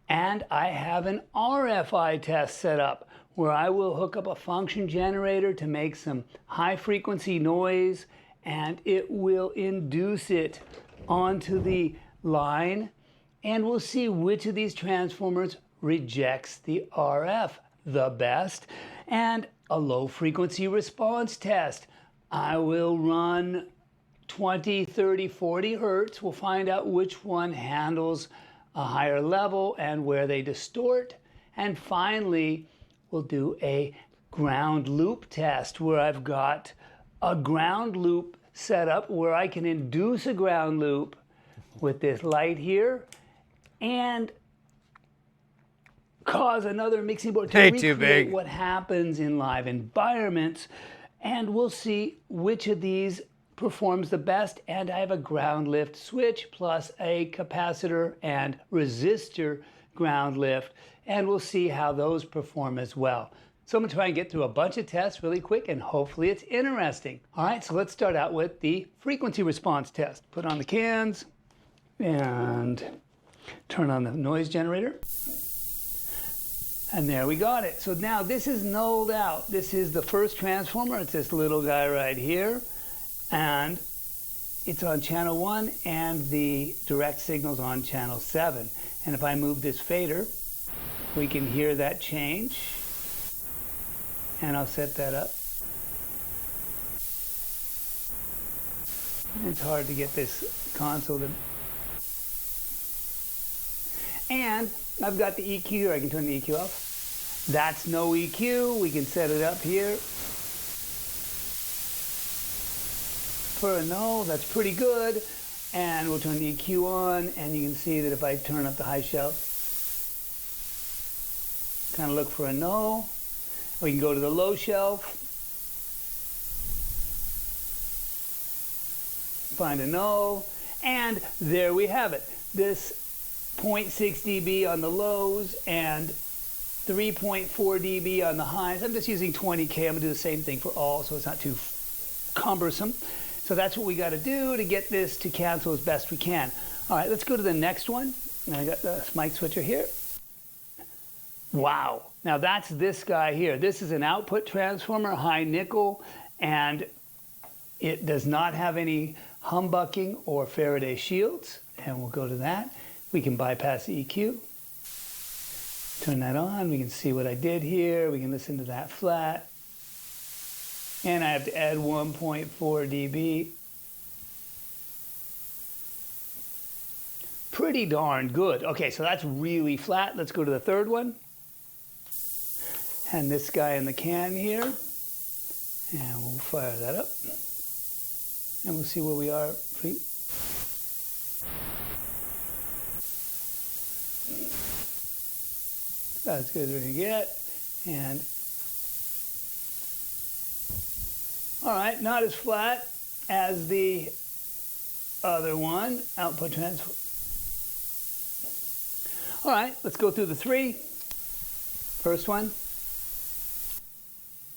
Speaker 7: And I have an RFI test set up where I will hook up a function generator to make some high frequency noise, and it will induce it onto the line, and we'll see which of these transformers rejects the RF the best. And a low frequency response test. I will run 20, 30, 40 hertz. We'll find out which one handles a higher level and where they distort. And finally, we'll do a ground loop test where I've got a ground loop set up where I can induce a ground loop with this light here and cause another mixing board to recreate what happens in live environments. And we'll see which of these performs the best, and I have a ground lift switch plus a capacitor and resistor ground lift, and we'll see how those perform as well. So I'm going to try and get through a bunch of tests really quick, and hopefully it's interesting. All right, so let's start out with the frequency response test. Put on the cans and turn on the noise generator. And there we got it. So now this is nulled out. This is the first transformer. It's this little guy right here. And it's on channel 1 and the direct signal's on channel 7. And if I move this fader, we can hear that change. And I'll set that up. It's hard to get this console to... And I've got the EQ here. I can turn the EQ off. That's no EQ. We can set it up here. For a no, that's pretty good. And we'll turn the EQ on, and you can see that if I turn up the high shelf, kind of look for a no. We can go to the low shelf, find a no, and there we have it. This 0.6 dB on the lows and 3.4 dB on the highs. I'm just using 20K. I'm gonna do the same thing for all, so it's not too cumbersome. So that's what we got to do to get this to cancel as best we can. All right, let's go to the next one. And I got the mic switcher here. Wow. Now that's this guy here. This is an output transformer, high nickel, and it does not have any humbucking or Faraday shields. And we'll go to that. We can bypass the EQ. Turn that on. We can see what I did here. We can listen to that flat. And I have to add 1.4 dB. Pretty darn good. Okay, so that's really flat. Let's go to the third one. And this guy in the can here. And we'll fire that up. And we'll see where we are. About as good as we're going to get. And all right, not as flat as the other one, output transfer. All right, let's go through the three. First one,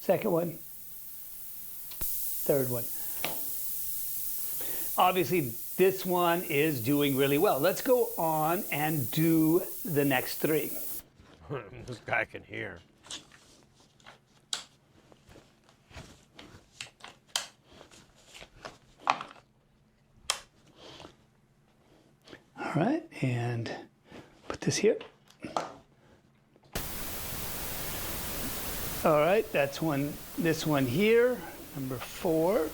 Speaker 7: second one, third one. obviously this one is doing really well. Let's go on and do the next three.
Speaker 1: This guy can hear.
Speaker 7: All right, and put this here. All right, that's this one here, number 4.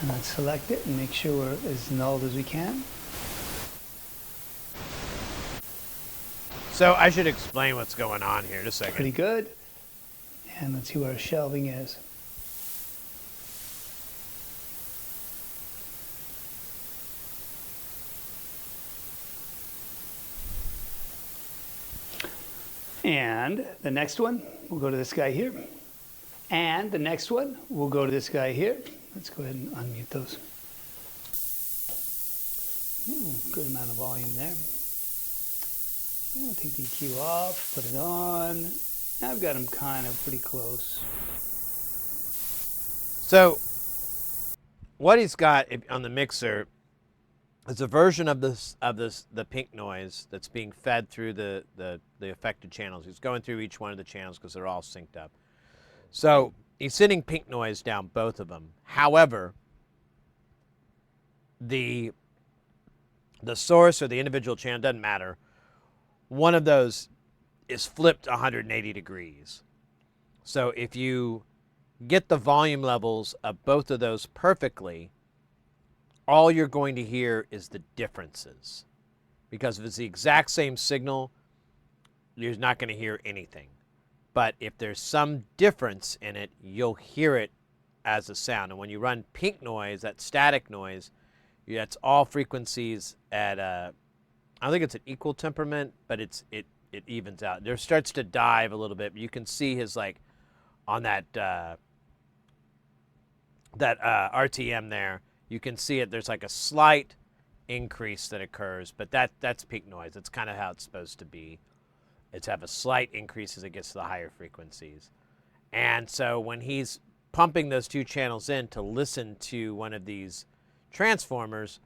Speaker 7: And let's select it and make sure we're as nulled as we can.
Speaker 1: So I should explain what's going on here. Just a second.
Speaker 7: Pretty good. And let's see where our shelving is. And the next one, we'll go to this guy here. And the next one, we'll go to this guy here. Let's go ahead and unmute those. Ooh, good amount of volume there. And we'll take the EQ off, put it on. I've got them kind of pretty close.
Speaker 1: So what he's got on the mixer is a version of the pink noise that's being fed through the affected channels. He's going through each one of the channels because they're all synced up. So he's sending pink noise down both of them. However, the source or the individual channel, doesn't matter. One of those is flipped 180 degrees. So if you get the volume levels of both of those perfectly, all you're going to hear is the differences. Because if it's the exact same signal, you're not going to hear anything. But if there's some difference in it, you'll hear it as a sound. And when you run pink noise, that static noise, that's all frequencies at I don't think it's an equal temperament, but it evens out. There starts to dive a little bit. But you can see his on that RTM there. You can see it. There's like a slight increase that occurs, but that's peak noise. It's kind of how it's supposed to be. It's have a slight increase as it gets to the higher frequencies. And so when he's pumping those two channels in to listen to one of these transformers,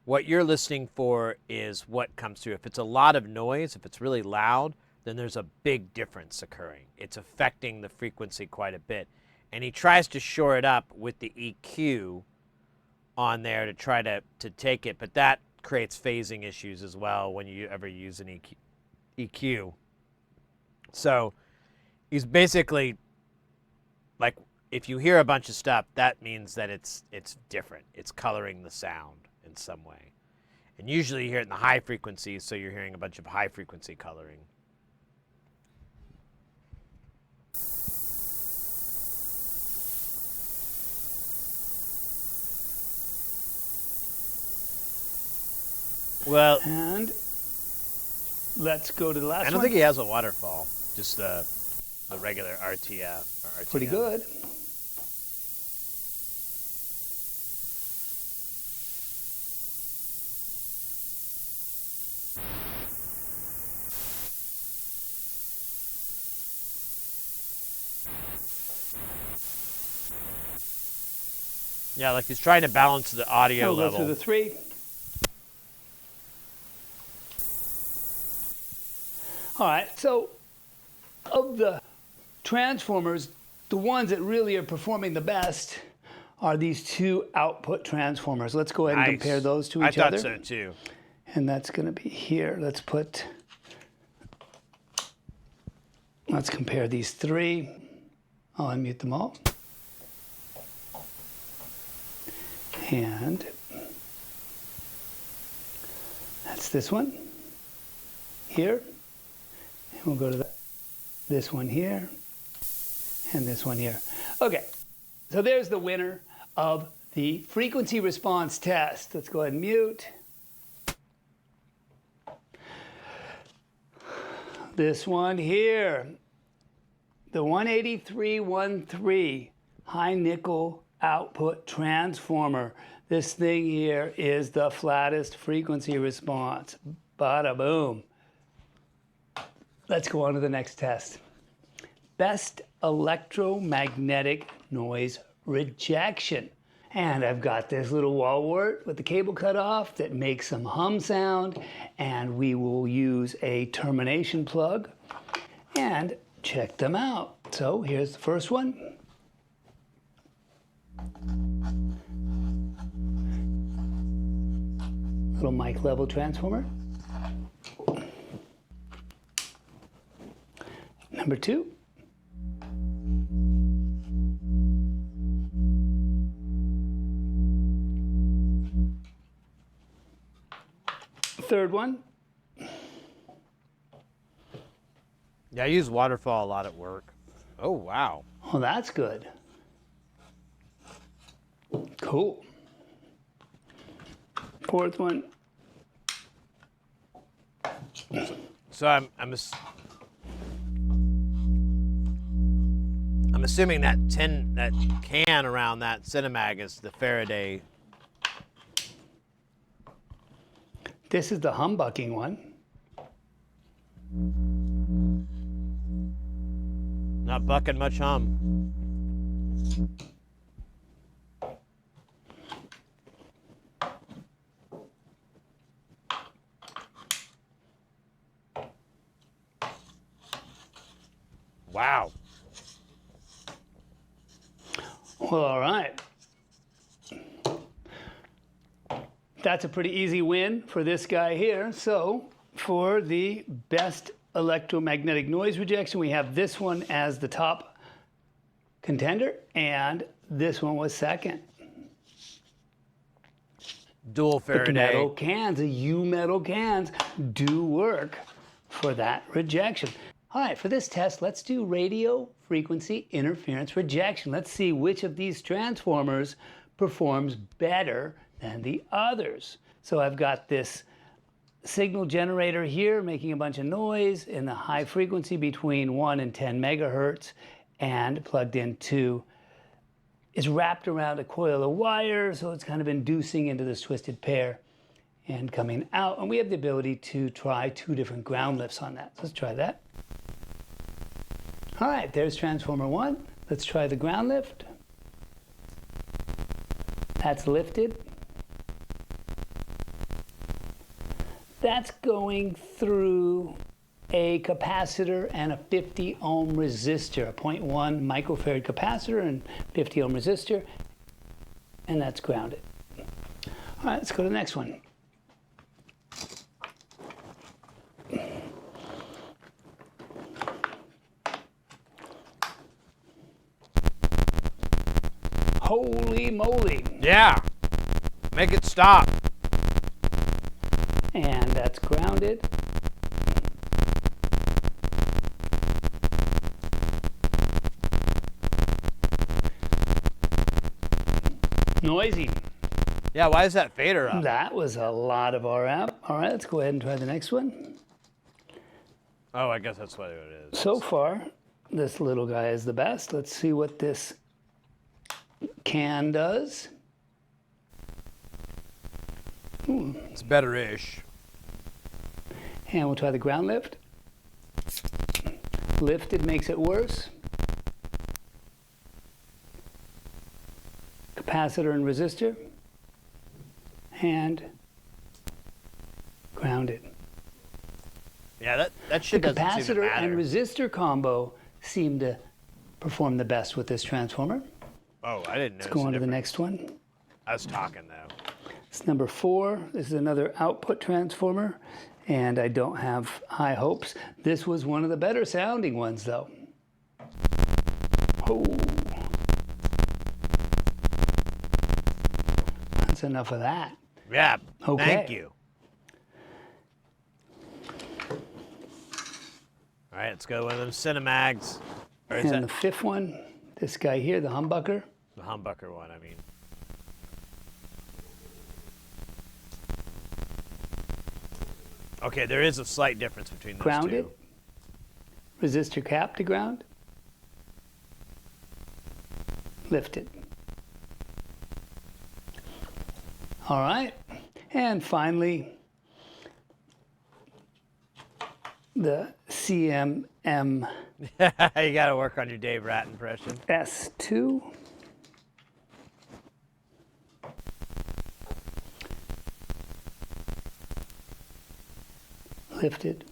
Speaker 1: what you're listening for is what comes through. If it's a lot of noise, if it's really loud, then there's a big difference occurring. It's affecting the frequency quite a bit. And he tries to shore it up with the EQ on there to try to take it, but that creates phasing issues as well when you ever use an EQ. So he's basically like, if you hear a bunch of stuff, that means that it's different. It's coloring the sound in some way. And usually you hear it in the high frequencies, so you're hearing a bunch of high frequency coloring. Well,
Speaker 7: And let's go to the last one.
Speaker 1: I don't think he has a waterfall, just the regular RTF or RTM.
Speaker 7: Pretty good.
Speaker 1: Yeah, like he's trying to balance the audio
Speaker 7: We'll go
Speaker 1: level.
Speaker 7: through the 3. All right, so of the transformers, the ones that really are performing the best are these 2 output transformers. Let's go ahead and
Speaker 1: Nice.
Speaker 7: compare those to
Speaker 1: I
Speaker 7: each other.
Speaker 1: thought so too.
Speaker 7: And that's going to be here. Let's compare these 3. I'll unmute them all. And that's this one here. And we'll go to this one here and this one here. Okay, so there's the winner of the frequency response test. Let's go ahead and mute. This one here, the 18313 high nickel output transformer. This thing here is the flattest frequency response. Bada boom. Let's go on to the next test. Best electromagnetic noise rejection. And I've got this little wall wart with the cable cut off that makes some hum sound. And we will use a termination plug and check them out. So here's the first one. Little mic level transformer. Number 2. Third one.
Speaker 1: Yeah, I use waterfall a lot at work. Oh, wow.
Speaker 7: Oh, that's good. Cool. Fourth one.
Speaker 1: So I'm assuming that can around that Cinemag is the Faraday.
Speaker 7: This is the humbucking one.
Speaker 1: Not bucking much hum. Wow.
Speaker 7: Well, all right. That's a pretty easy win for this guy here. So for the best electromagnetic noise rejection, we have this one as the top contender, and this one was second.
Speaker 1: Dual Faraday.
Speaker 7: The metal cans, the U metal cans, do work for that rejection. All right, for this test, let's do radio frequency interference rejection. Let's see which of these transformers performs better than the others. So I've got this signal generator here making a bunch of noise in the high frequency between 1 and 10 megahertz, and plugged into, is wrapped around a coil of wire, so it's kind of inducing into this twisted pair and coming out. And we have the ability to try 2 different ground lifts on that. So let's try that. All right, there's transformer 1. Let's try the ground lift. That's lifted. That's going through a capacitor and a 50 ohm resistor, a 0.1 microfarad capacitor and 50 ohm resistor, and that's grounded. All right, let's go to the next one. Holy moly.
Speaker 1: Yeah. Make it stop.
Speaker 7: And that's grounded. Noisy.
Speaker 1: Yeah, why is that fader up?
Speaker 7: That was a lot of RF. All right, let's go ahead and try the next one.
Speaker 1: Oh, I guess that's what it is.
Speaker 7: So far, this little guy is the best. Let's see what this can does.
Speaker 1: It's better-ish.
Speaker 7: And we'll try the ground lift. Lifted makes it worse. Capacitor and resistor. And grounded.
Speaker 1: Yeah, that shit
Speaker 7: The
Speaker 1: doesn't seem to
Speaker 7: capacitor
Speaker 1: matter.
Speaker 7: and resistor combo seem to perform the best with this transformer.
Speaker 1: Oh, I didn't know.
Speaker 7: Let's go on to the next one.
Speaker 1: I was talking, though.
Speaker 7: It's number 4. This is another output transformer, and I don't have high hopes. This was one of the better sounding ones, though. Oh. That's enough of that.
Speaker 1: Yeah,
Speaker 7: Okay.
Speaker 1: thank you. All right, let's go to one of them Cinemags. Or is
Speaker 7: And
Speaker 1: that
Speaker 7: the 5th one, this guy here, the humbucker.
Speaker 1: the humbucker one, I mean. Okay, there is a slight difference between those
Speaker 7: Grounded.
Speaker 1: two.
Speaker 7: Resistor cap to ground. Lifted. All right. And finally, the CMM
Speaker 1: You got to work on your Dave Rat impression.
Speaker 7: S2. lifted.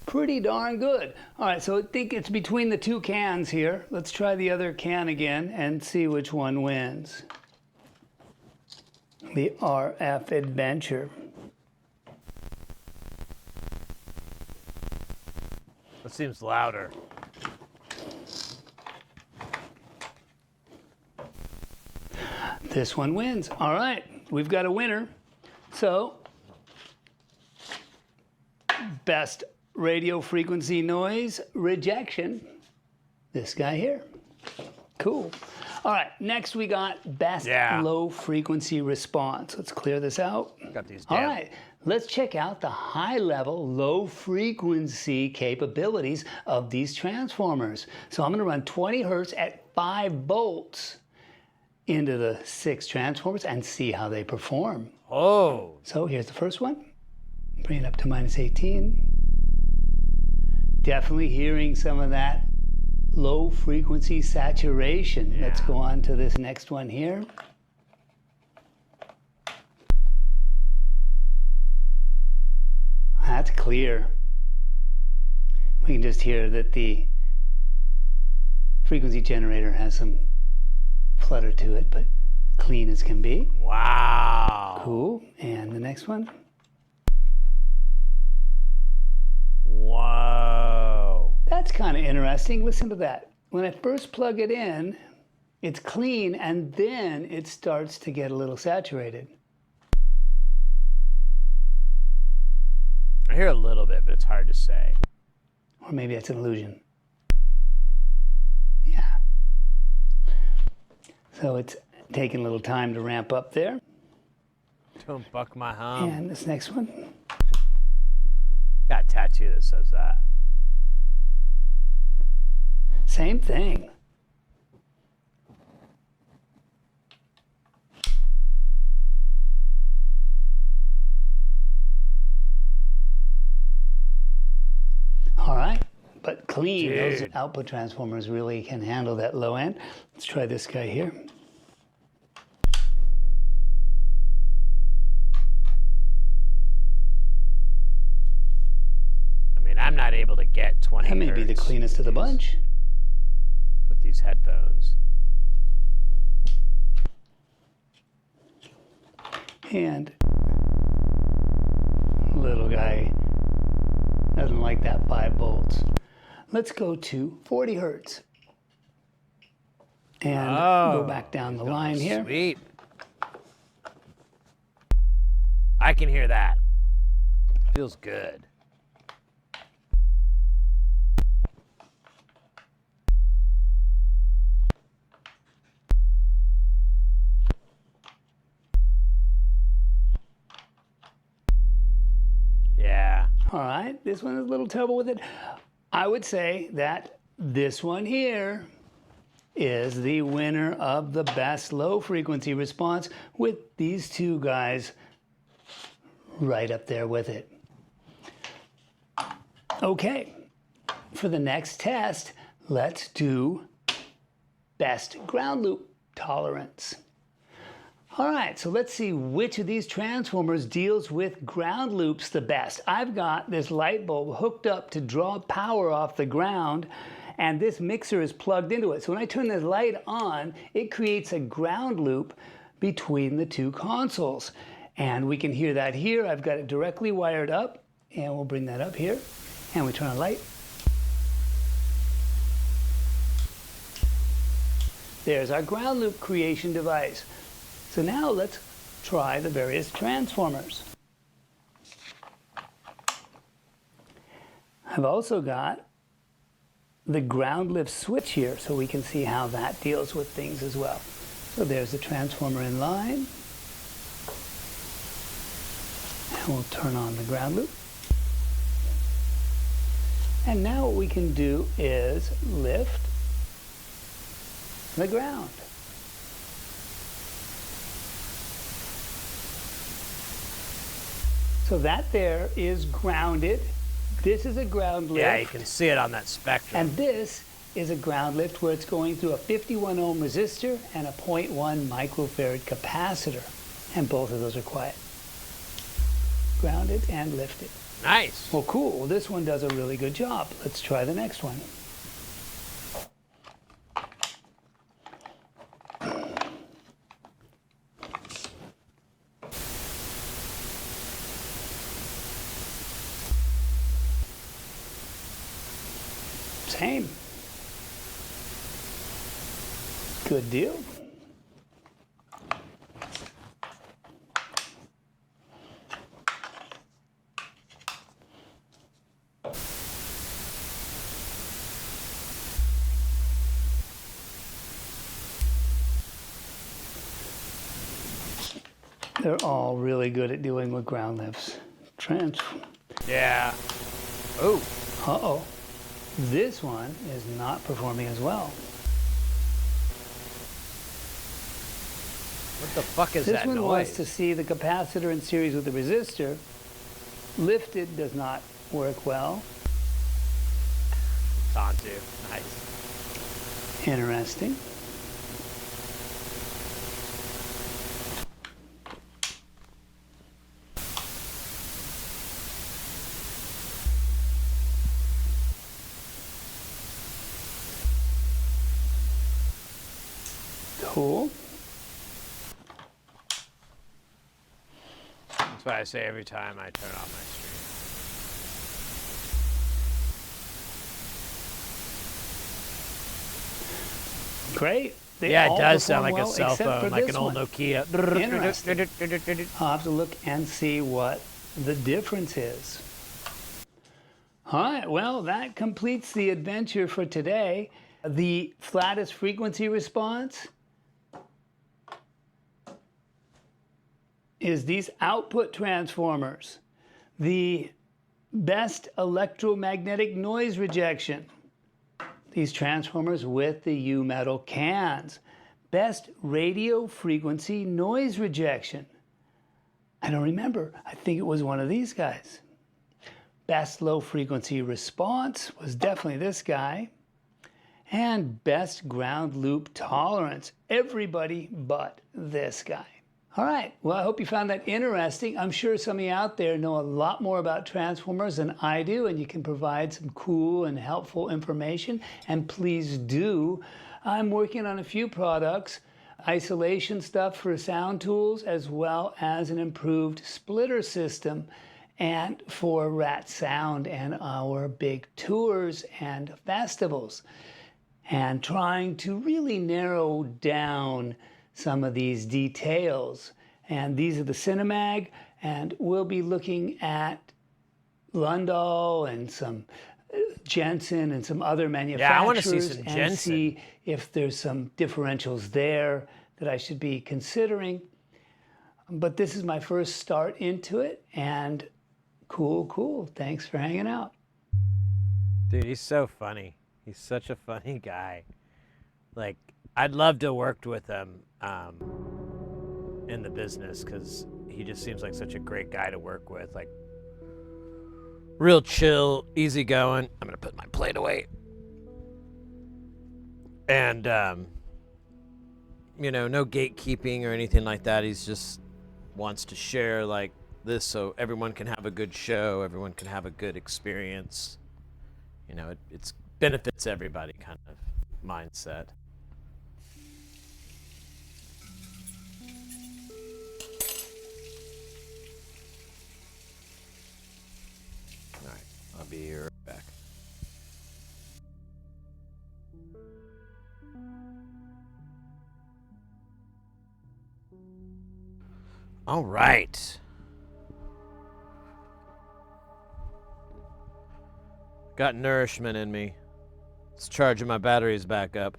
Speaker 7: Pretty darn good. All right, so I think it's between the two cans here. Let's try the other can again and see which one wins. The RF Adventure.
Speaker 1: That seems louder.
Speaker 7: This one wins. All right, we've got a winner. So, best radio frequency noise rejection, this guy here. Cool. All right, next we got best low frequency response. Let's clear this out.
Speaker 1: Got these
Speaker 7: All
Speaker 1: down.
Speaker 7: right, let's check out the high level low frequency capabilities of these transformers. So I'm gonna run 20 hertz at 5 volts into the 6 transformers and see how they perform.
Speaker 1: Oh.
Speaker 7: So here's the first one. Bring it up to -18. Definitely hearing some of that low frequency saturation.
Speaker 1: Yeah.
Speaker 7: Let's go on to this next one here. That's clear. We can just hear that the frequency generator has some flutter to it, but clean as can be.
Speaker 1: Wow.
Speaker 7: Cool. And the next one.
Speaker 1: Whoa.
Speaker 7: That's kind of interesting. Listen to that. When I first plug it in, it's clean, and then it starts to get a little saturated.
Speaker 1: I hear a little bit, but it's hard to say.
Speaker 7: Or maybe that's an illusion. Yeah. So it's taking a little time to ramp up there.
Speaker 1: Don't buck my hum.
Speaker 7: And this next one.
Speaker 1: Got a tattoo that says that.
Speaker 7: Same thing. All right, but clean. Those output transformers really can handle that low end. Let's try this guy here.
Speaker 1: I mean, I'm not able to get 20
Speaker 7: That may be the
Speaker 1: hertz
Speaker 7: cleanest of the bunch.
Speaker 1: with these headphones.
Speaker 7: And little guy doesn't like that 5 volts. Let's go to 40 hertz. And go back down the line here.
Speaker 1: Sweet. I can hear that. Feels good. Yeah.
Speaker 7: All right, this one is a little trouble with it. I would say that this one here is the winner of the best low frequency response, with these two guys right up there with it. Okay, for the next test, let's do best ground loop tolerance. All right, so let's see which of these transformers deals with ground loops the best. I've got this light bulb hooked up to draw power off the ground, and this mixer is plugged into it. So when I turn this light on, it creates a ground loop between the two consoles. And we can hear that here. I've got it directly wired up, and we'll bring that up here. And we turn on light. There's our ground loop creation device. So now let's try the various transformers. I've also got the ground lift switch here, so we can see how that deals with things as well. So there's the transformer in line. And we'll turn on the ground loop. And now what we can do is lift the ground. So that there is grounded. This is a ground lift.
Speaker 1: Yeah, you can see it on that spectrum.
Speaker 7: And this is a ground lift where it's going through a 51 ohm resistor and a 0.1 microfarad capacitor. And both of those are quiet. Grounded and lifted.
Speaker 1: Nice.
Speaker 7: Well, cool. Well, this one does a really good job. Let's try the next one. Same. Good deal. They're all really good at dealing with ground lifts.
Speaker 1: Yeah. Oh.
Speaker 7: Uh-oh. This one is not performing as well.
Speaker 1: What the fuck is
Speaker 7: This
Speaker 1: that
Speaker 7: one
Speaker 1: noise?
Speaker 7: wants to see the capacitor in series with the resistor. Lifted does not work well.
Speaker 1: It's on to. Nice.
Speaker 7: Interesting. Cool.
Speaker 1: That's what I say every time I turn on my stream.
Speaker 7: Great. They
Speaker 1: Yeah, it
Speaker 7: all
Speaker 1: does sound
Speaker 7: perform
Speaker 1: like
Speaker 7: well
Speaker 1: a cell
Speaker 7: except for
Speaker 1: phone, like
Speaker 7: this
Speaker 1: an old
Speaker 7: one.
Speaker 1: Nokia.
Speaker 7: Interesting. I'll have to look and see what the difference is. All right, well, that completes the adventure for today. The flattest frequency response is these output transformers. The best electromagnetic noise rejection. These transformers with the U-metal cans. Best radio frequency noise rejection. I don't remember. I think it was one of these guys. Best low frequency response was definitely this guy. And best ground loop tolerance. Everybody but this guy. All right, well, I hope you found that interesting. I'm sure some of you out there know a lot more about transformers than I do, and you can provide some cool and helpful information, and please do. I'm working on a few products, isolation stuff for sound tools, as well as an improved splitter system, and for Rat Sound and our big tours and festivals, and trying to really narrow down some of these details. And these are the Cinemag, and we'll be looking at Lundahl and some Jensen and some other manufacturers.
Speaker 1: Yeah, I want to see some
Speaker 7: and
Speaker 1: Jensen.
Speaker 7: see if there's some differentials there that I should be considering. But this is my first start into it, and cool. Thanks for hanging out.
Speaker 1: Dude, he's so funny. He's such a funny guy. Like, I'd love to work with him in the business, because he just seems like such a great guy to work with. Like, real chill, easygoing. I'm gonna put my plate away. And you know, no gatekeeping or anything like that. He's just wants to share like this so everyone can have a good show, everyone can have a good experience. You know, it's benefits everybody kind of mindset. All right, I'll be right back. All right. Got nourishment in me. It's charging my batteries back up.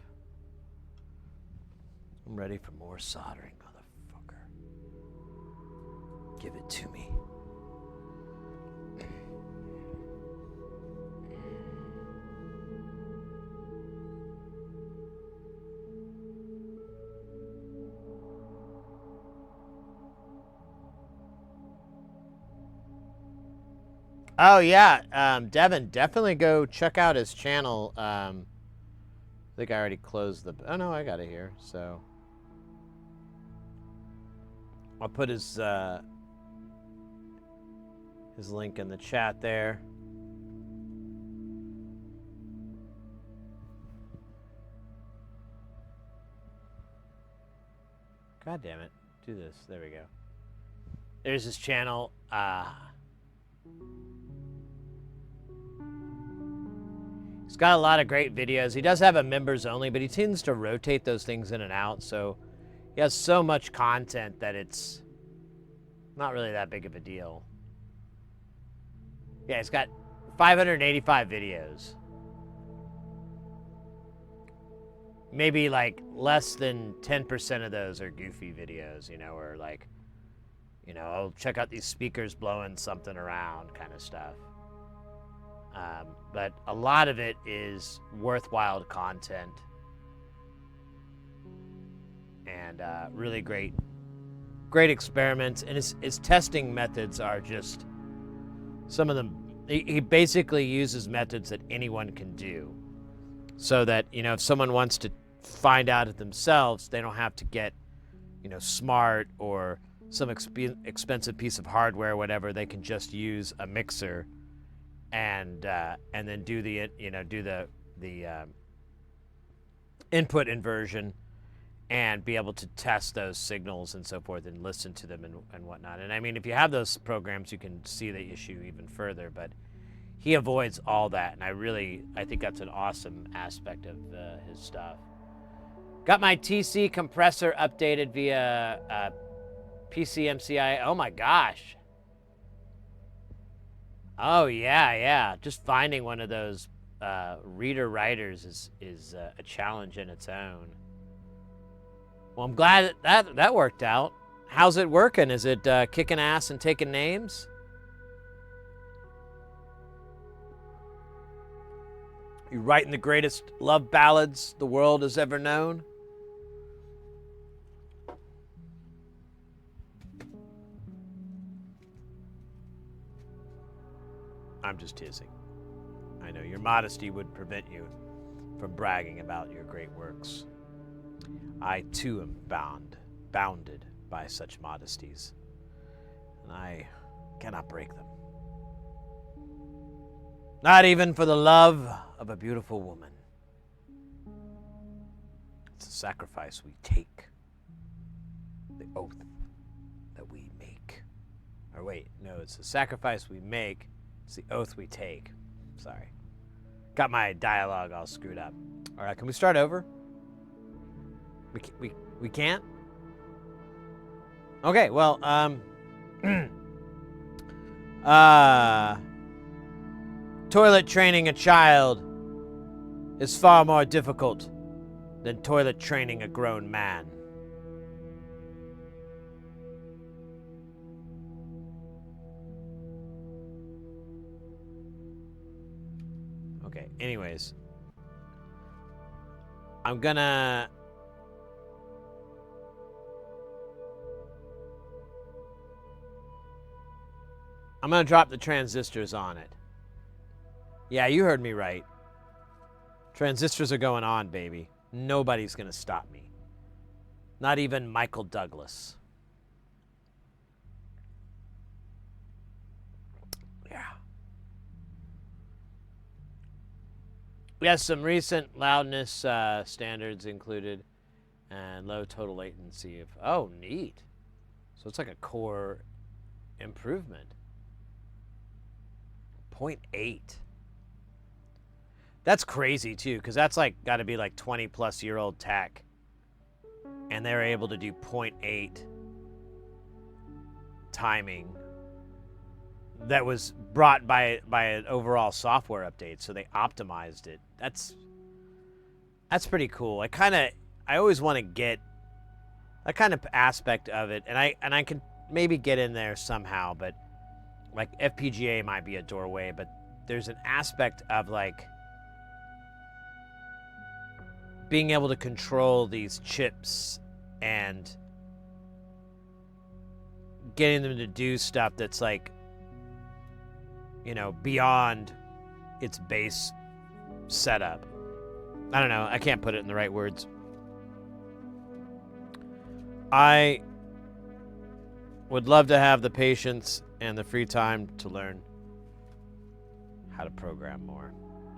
Speaker 1: I'm ready for more soldering, motherfucker. Give it to me. Oh yeah, Devin, definitely go check out his channel. I think I already closed the... Oh, no, I got it here, so... I'll put his link in the chat there. God damn it. Do this. There we go. There's his channel. He's got a lot of great videos. He does have a members only, but he tends to rotate those things in and out. So he has so much content that it's not really that big of a deal. Yeah, he's got 585 videos. Maybe like less than 10% of those are goofy videos, you know, or like, you know, oh, check out these speakers blowing something around kind of stuff. But a lot of it is worthwhile content and really great experiments. And his testing methods are just some of them. He basically uses methods that anyone can do, so that, you know, if someone wants to find out it themselves, they don't have to get, you know, smart or some expensive piece of hardware or whatever. They can just use a mixer and then do the, you know, do the input inversion and be able to test those signals and so forth and listen to them and whatnot. And I mean, if you have those programs, you can see the issue even further, but he avoids all that. And I think that's an awesome aspect of his stuff. Got my TC compressor updated via PCMCI. Oh my gosh. Oh yeah. Just finding one of those reader writers is a challenge in its own. Well, I'm glad that worked out. How's it working? Is it kicking ass and taking names? You writing the greatest love ballads the world has ever known? I'm just teasing. I know your modesty would prevent you from bragging about your great works. I too am bounded by such modesties, and I cannot break them. Not even for the love of a beautiful woman. It's a sacrifice we take. The oath that we make. Or wait, no, it's a sacrifice we make. It's the oath we take. Sorry. Got my dialogue all screwed up. All right, can we start over? We can't? Okay, well, toilet training a child is far more difficult than toilet training a grown man. Okay, anyways. I'm gonna drop the transistors on it. Yeah, you heard me right. Transistors are going on, baby. Nobody's gonna stop me. Not even Michael Douglas. Yeah. We have some recent loudness standards included and low total latency of, oh, neat. So it's like a core improvement. 0.8. That's crazy too, because that's like got to be like 20-plus-year-old tech, and they're able to do 0.8 timing. That was brought by an overall software update, so they optimized it. That's pretty cool. I always want to get that kind of aspect of it, and I can maybe get in there somehow, but like FPGA might be a doorway, but there's an aspect of like being able to control these chips and getting them to do stuff that's like, you know, beyond its base setup. I don't know. I can't put it in the right words. I would love to have the patience and the free time to learn how to program more.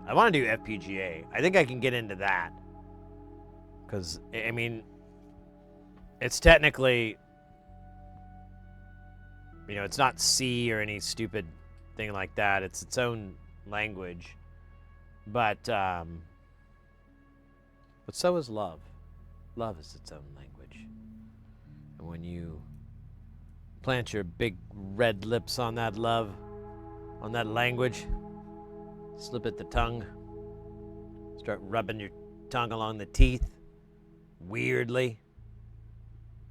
Speaker 1: I want to do FPGA. I think I can get into that. Because, I mean, it's technically, you know, it's not C or any stupid thing like that. It's its own language. But so is love. Love is its own language. And when you plant your big red lips on that love, on that language, slip at the tongue, start rubbing your tongue along the teeth, weirdly,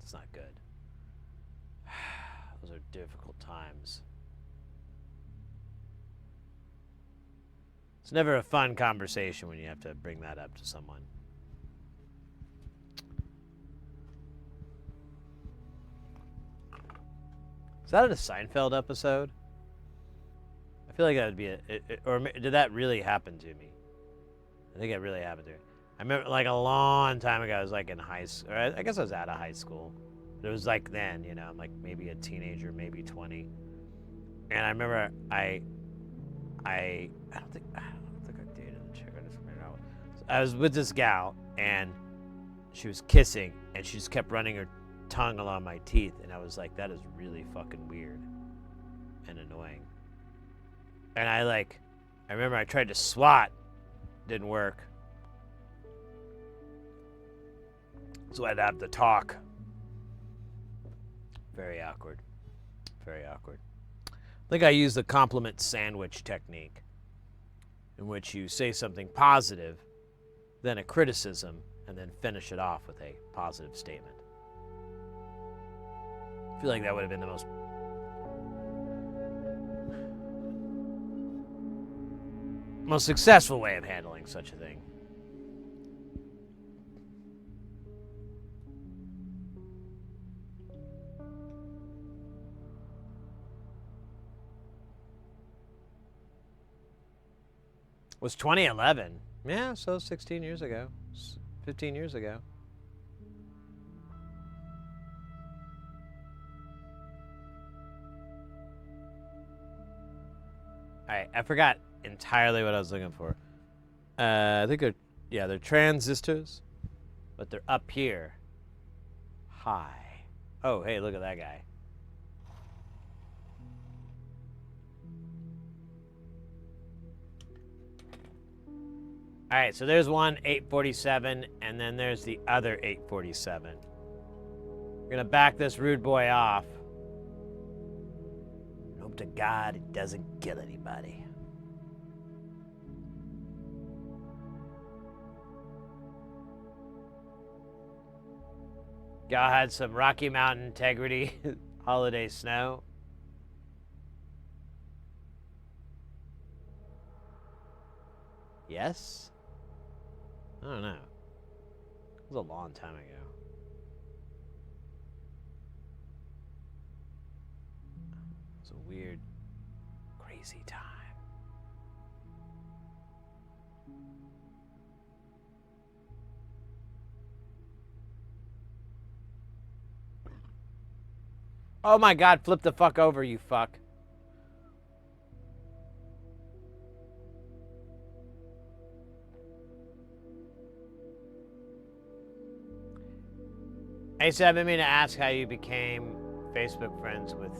Speaker 1: it's not good. Those are difficult times. It's never a fun conversation when you have to bring that up to someone. Is that a Seinfeld episode? I feel like that would be or did that really happen to me? I think it really happened to me. I remember like a long time ago, I was like in high school, or I guess I was out of high school. But it was like then, you know, I'm like maybe a teenager, maybe 20. And I remember I don't think I dated the chick. I just figured out. So I was with this gal, and she was kissing, and she just kept running her tongue along my teeth, and I was like, that is really fucking weird and annoying. And I remember I tried to swat, didn't work. So I'd have to talk. Very awkward. Very awkward. I think I use the compliment sandwich technique, in which you say something positive, then a criticism, and then finish it off with a positive statement. I feel like that would have been the most successful way of handling such a thing. Was 2011. Yeah, so 16 years ago. 15 years ago. Alright, I forgot entirely what I was looking for. I think they're transistors, but they're up here. High. Oh, hey, look at that guy. All right, so there's one 847, and then there's the other 847. We're gonna back this rude boy off. And hope to God it doesn't kill anybody. Y'all had some Rocky Mountain integrity holiday snow. Yes? I don't know. It was a long time ago. It was a weird, crazy time. Oh my God, flip the fuck over, you fuck. Hey, so I've been meaning to ask how you became Facebook friends with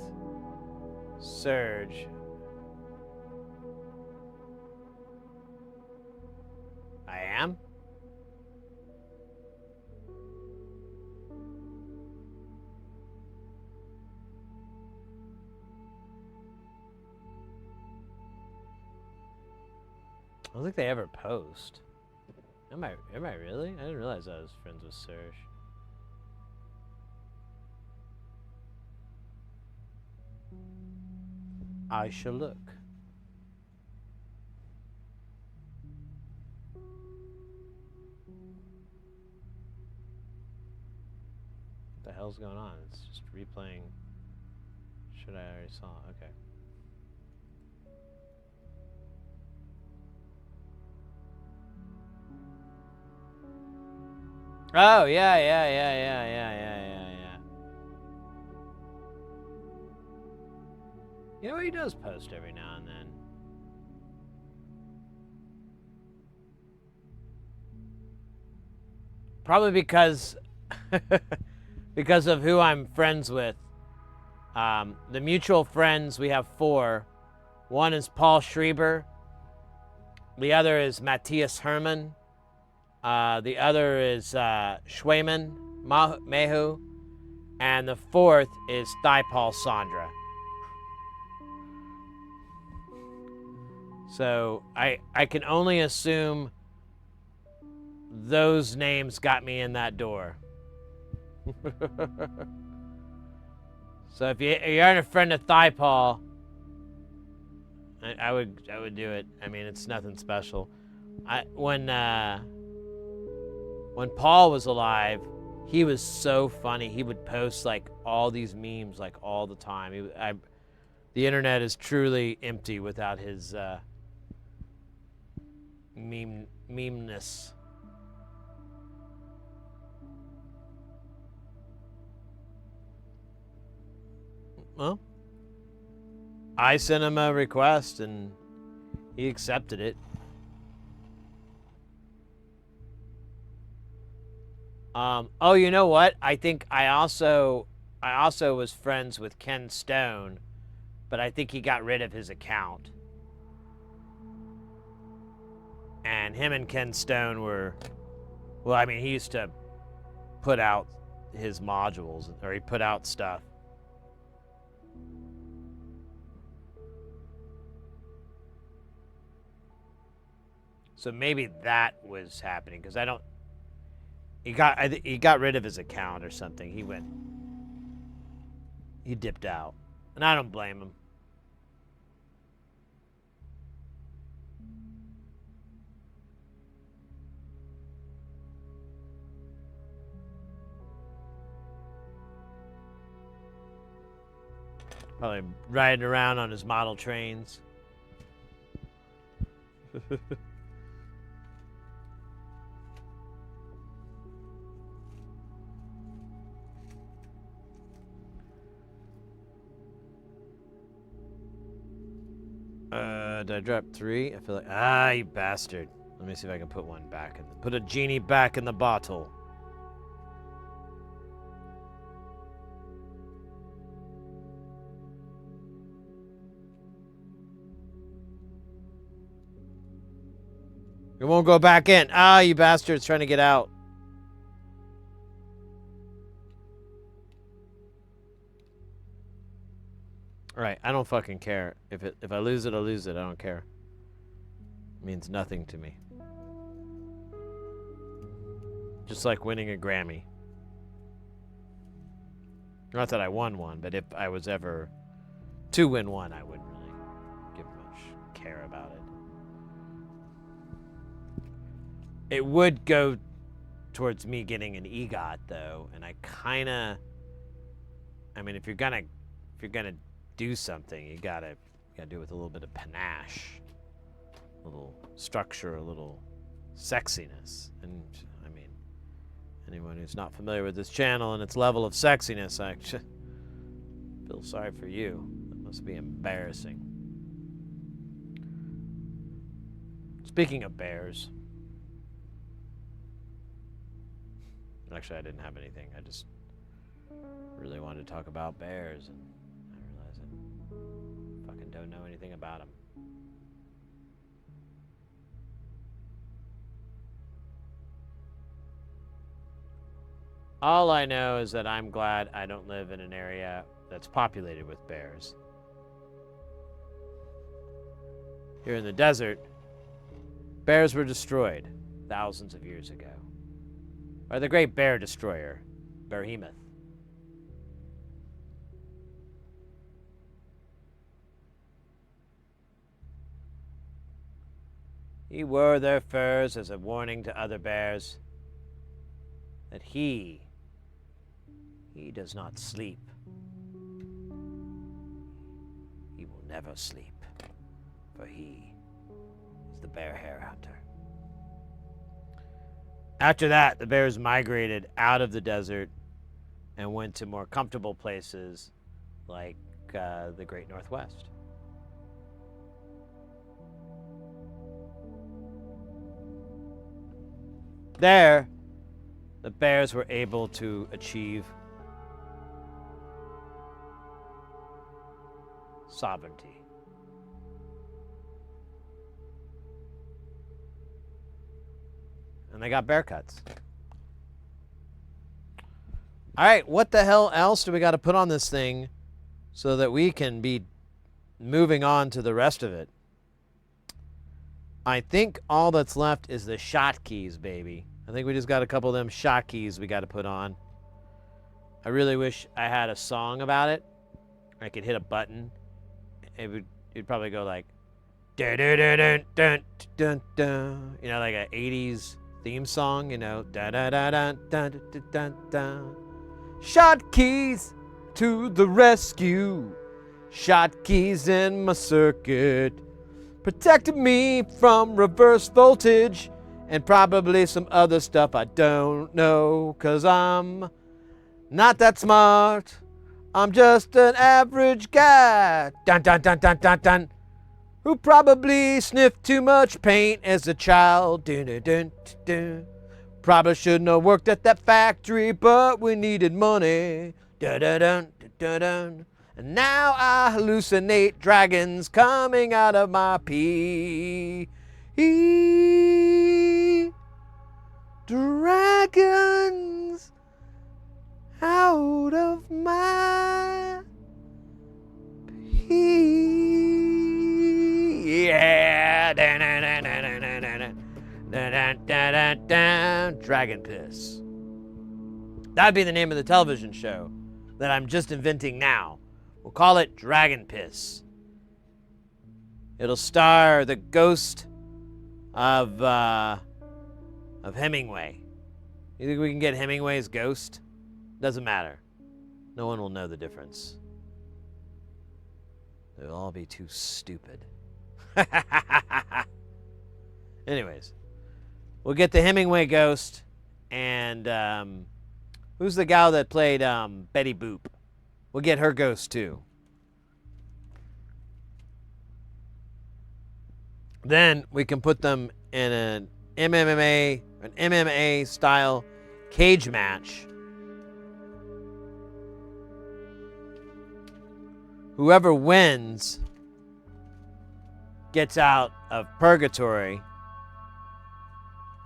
Speaker 1: Serge. I am? I don't think they ever post. Am I really? I didn't realize I was friends with Serge. I shall look. What the hell's going on? It's just replaying. Should I already saw? Okay. Oh, yeah. You know, he does post every now and then. Probably because because of who I'm friends with. The mutual friends, we have 4. One is Paul Schreiber. The other is Matthias Herman. The other is Schwayman Mehu. And the 4th is Thiepal Sandra. So I can only assume those names got me in that door. So if you aren't a friend of Thiepal, I would do it. I mean, it's nothing special. When Paul was alive, he was so funny. He would post like all these memes like all the time. The internet is truly empty without his memeness. Well, I sent him a request and he accepted it. Oh, you know what? I think I also was friends with Ken Stone, but I think he got rid of his account. And him and Ken Stone were, well, I mean, he used to put out his modules, or he put out stuff. So maybe that was happening, because he got rid of his account or something. He dipped out, and I don't blame him. Probably riding around on his model trains. Did I drop 3? I feel like, you bastard. Let me see if I can put one back. Put a genie back in the bottle. It won't go back in. You bastard's trying to get out. Alright, I don't fucking care. If I lose it, I lose it. I don't care. It means nothing to me. Just like winning a Grammy. Not that I won one, but if I was ever to win one, I wouldn't really give much care about it. It would go towards me getting an EGOT though, and I mean, if you're gonna do something, you gotta do it with a little bit of panache, a little structure, a little sexiness. And I mean, anyone who's not familiar with this channel and its level of sexiness, I feel sorry for you. That must be embarrassing. Speaking of bears, actually, I didn't have anything. I just really wanted to talk about bears, and I realized I fucking don't know anything about them. All I know is that I'm glad I don't live in an area that's populated with bears. Here in the desert, bears were destroyed thousands of years ago by the great bear destroyer, Behemoth. He wore their furs as a warning to other bears that he does not sleep. He will never sleep, for he is the bear hair hunter. After that, the bears migrated out of the desert and went to more comfortable places like the Great Northwest. There, the bears were able to achieve sovereignty. And they got bear cuts. All right, what the hell else do we got to put on this thing so that we can be moving on to the rest of it? I think all that's left is the shot keys, baby. I think we just got a couple of them shot keys we got to put on. I really wish I had a song about it. I could hit a button. It'd probably go like, dun, dun, dun, dun, dun, dun, dun. You know, like an 80s theme song, you know. Dun, dun, dun, dun, dun, dun, dun, dun. Shot keys to the rescue. Shot keys in my circuit. Protected me from reverse voltage and probably some other stuff I don't know, 'cause I'm not that smart. I'm just an average guy. Dun dun dun dun dun dun. Who probably sniffed too much paint as a child. Dun dun dun dun. Probably shouldn't have worked at that factory, but we needed money. Dun dun dun dun dun. And now I hallucinate dragons coming out of my pee. Dragons out of my pee. Yeah. Dun, dun, dun, dun, dun, dun, dun, dun, dun, dun, dun. Dragon piss. That'd be the name of the television show that I'm just inventing now. We'll call it Dragon Piss. It'll star the ghost of Hemingway. You think we can get Hemingway's ghost? Doesn't matter. No one will know the difference. They'll all be too stupid. Anyways, we'll get the Hemingway ghost, and who's the gal that played Betty Boop? We'll get her ghost too. Then we can put them in an MMA style cage match. Whoever wins gets out of purgatory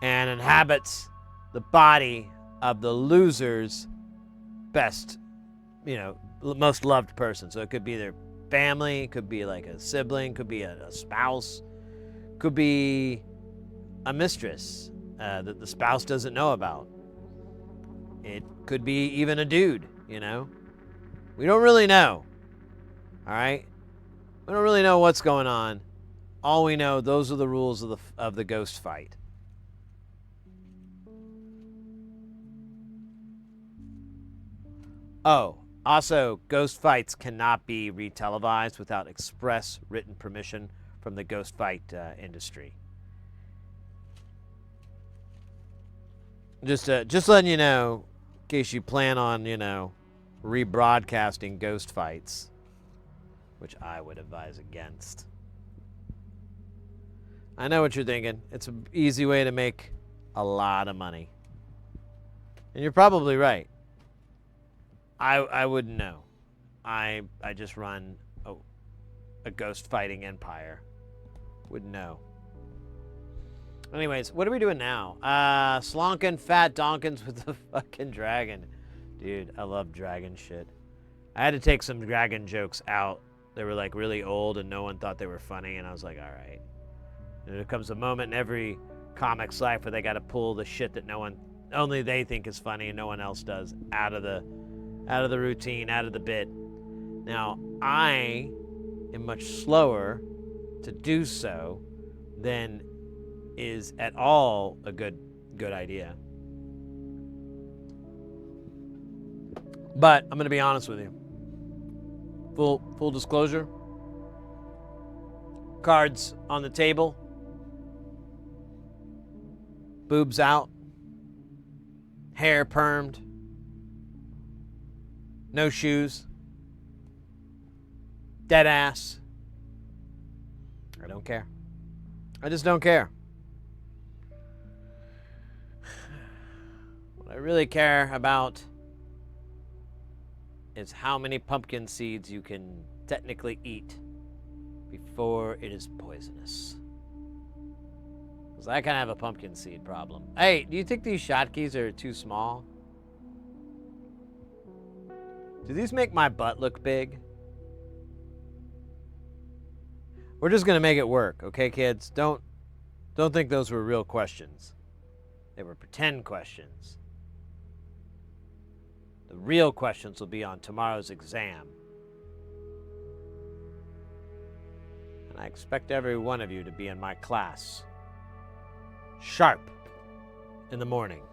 Speaker 1: and inhabits the body of the loser's best, most loved person. So it could be their family, it could be like a sibling, could be a spouse, could be a mistress that the spouse doesn't know about. It could be even a dude, We don't really know. All right? We don't really know what's going on. All we know, those are the rules of the ghost fight. Oh, also, ghost fights cannot be retelevised without express written permission from the ghost fight industry. Just letting you know, in case you plan on, rebroadcasting ghost fights, which I would advise against. I know what you're thinking. It's an easy way to make a lot of money. And you're probably right. I wouldn't know. I just run a ghost fighting empire. Wouldn't know. Anyways, what are we doing now? Slonkin' fat donkins with the fucking dragon. Dude, I love dragon shit. I had to take some dragon jokes out. They were like really old and no one thought they were funny, and I was like, all right. And there comes a moment in every comic's life where they got to pull the shit that only they think is funny and no one else does out of the routine, out of the bit. Now, I am much slower to do so than is at all a good idea. But I'm going to be honest with you. Full disclosure. Cards on the table. Boobs out. hair permed, no shoes, dead ass. I don't care. I just don't care. What I really care about is how many pumpkin seeds you can technically eat before it is poisonous. Because I kind of have a pumpkin seed problem. Hey, do you think these shotkeys are too small? Do these make my butt look big? We're just gonna make it work, okay, kids? Don't think those were real questions. They were pretend questions. The real questions will be on tomorrow's exam. And I expect every one of you to be in my class. Sharp in the morning.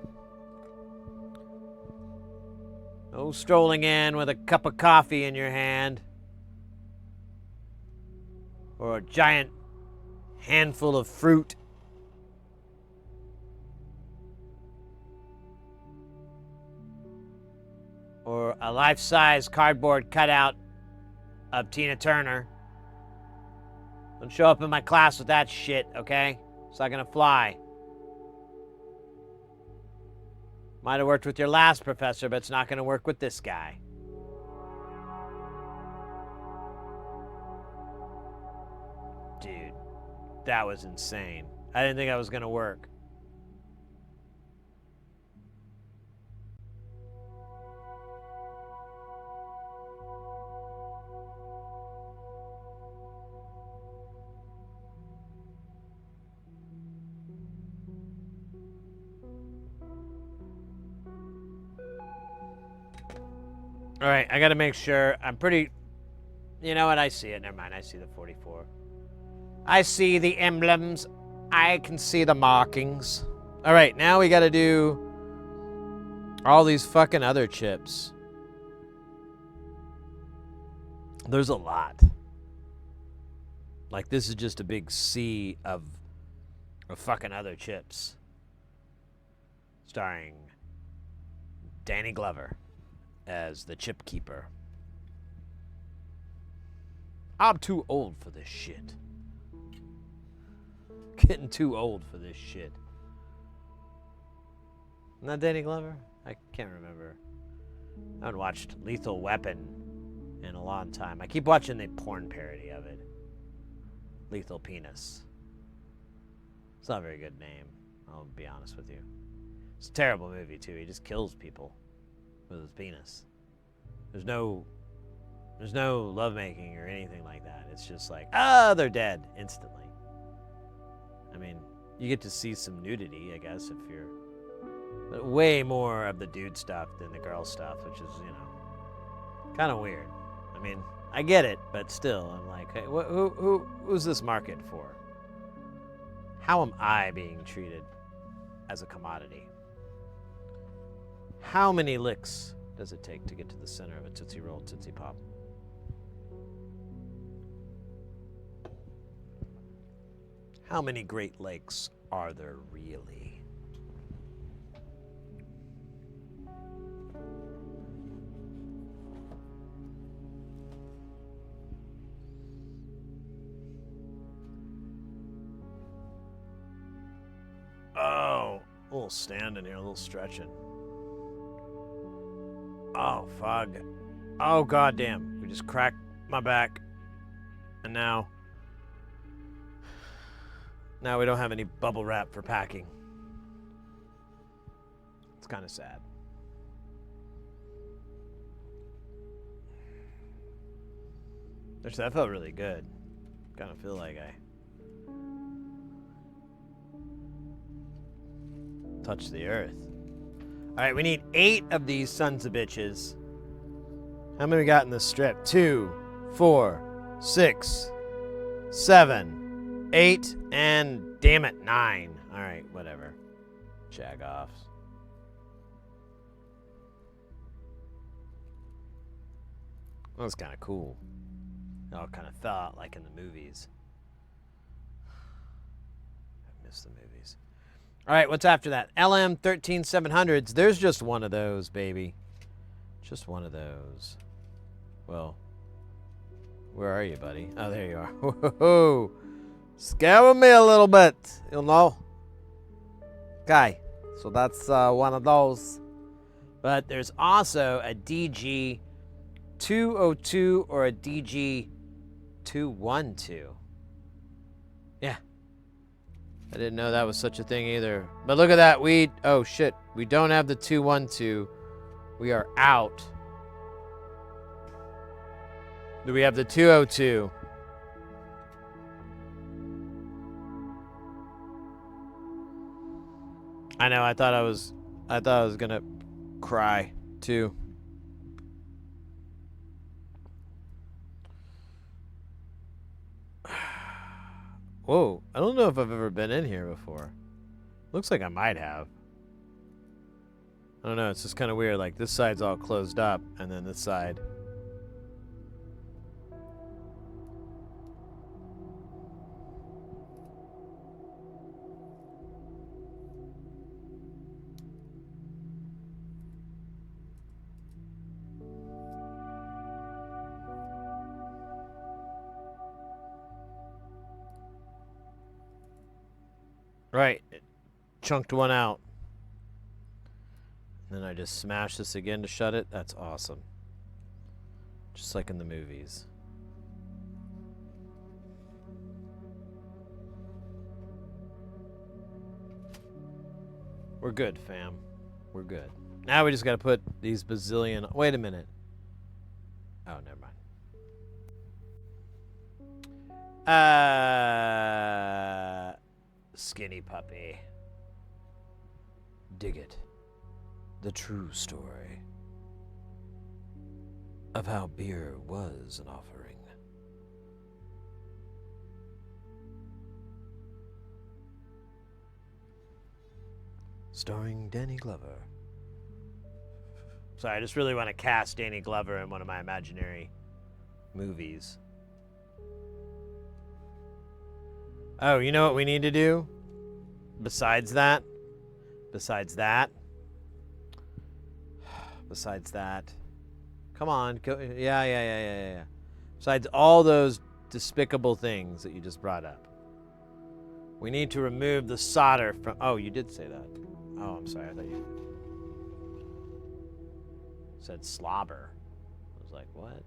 Speaker 1: No strolling in with a cup of coffee in your hand. Or a giant handful of fruit. Or a life-size cardboard cutout of Tina Turner. Don't show up in my class with that shit, okay? It's not gonna fly. Might have worked with your last professor, but it's not gonna work with this guy. Dude, that was insane. I didn't think that was gonna work. All right, I gotta make sure. I'm pretty... You know what? I see it. Never mind. I see the 44. I see the emblems. I can see the markings. All right, now we gotta do all these fucking other chips. There's a lot. Like, this is just a big sea of fucking other chips. Starring Danny Glover as the chip keeper. I'm too old for this shit. Getting too old for this shit. Not Danny Glover? I can't remember. I haven't watched Lethal Weapon in a long time. I keep watching the porn parody of it. Lethal Penis. It's not a very good name, I'll be honest with you. It's a terrible movie, too. He just kills people with his penis. There's no lovemaking or anything like that. It's just like, they're dead instantly. I mean, you get to see some nudity, I guess, if you're... But way more of the dude stuff than the girl stuff, which is, you know, kind of weird. I mean, I get it, but still, I'm like, hey, who's this market for? How am I being treated as a commodity? How many licks does it take to get to the center of a Tootsie Roll Tootsie Pop? How many Great Lakes are there really? Oh, a little standing here, a little stretching. Oh, fog. Oh, goddamn. We just cracked my back. And now we don't have any bubble wrap for packing. It's kind of sad. Actually, that felt really good. Kind of feel like I touched the earth. All right, we need 8 of these sons of bitches. How many we got in this strip? 2, 4, 6, 7, 8, and damn it, 9. All right, whatever. Jag-offs. That was kind of cool. It all kind of felt like in the movies. I miss the movies. All right, what's after that? LM13700s. There's just one of those, baby. Just one of those. Well, where are you, buddy? Oh, there you are. Whoa.
Speaker 2: Scaring me a little bit, you know. Okay, so that's one of those.
Speaker 1: But there's also a DG202 or a DG212. Yeah. I didn't know that was such a thing either. But look at that. Oh shit. We don't have the 212. We are out. Do we have the 202? I know. I thought I was gonna cry too. Whoa, I don't know if I've ever been in here before. Looks like I might have. I don't know, it's just kind of weird. Like, this side's all closed up, and then this side. Right, it chunked one out. Then I just smash this again to shut it. That's awesome. Just like in the movies. We're good, fam. We're good. Now we just gotta put these bazillion... Wait a minute. Oh, never mind. Skinny puppy. Dig it. The true story of how beer was an offering. Starring Danny Glover. Sorry, I just really want to cast Danny Glover in one of my imaginary movies. Oh, you know what we need to do? Besides that? Come on. Go, yeah. Besides all those despicable things that you just brought up. We need to remove the solder from... Oh, you did say that. Oh, I'm sorry. I thought you said slobber. I was like, what?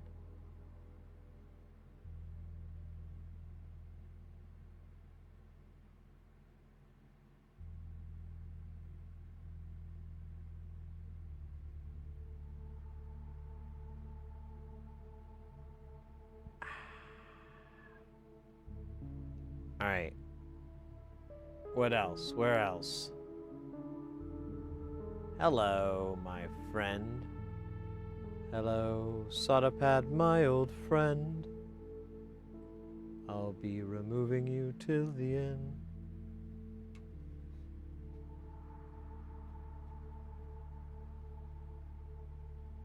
Speaker 1: All right. What else? Where else? Hello, my friend. Hello, Sodapad, my old friend. I'll be removing you till the end.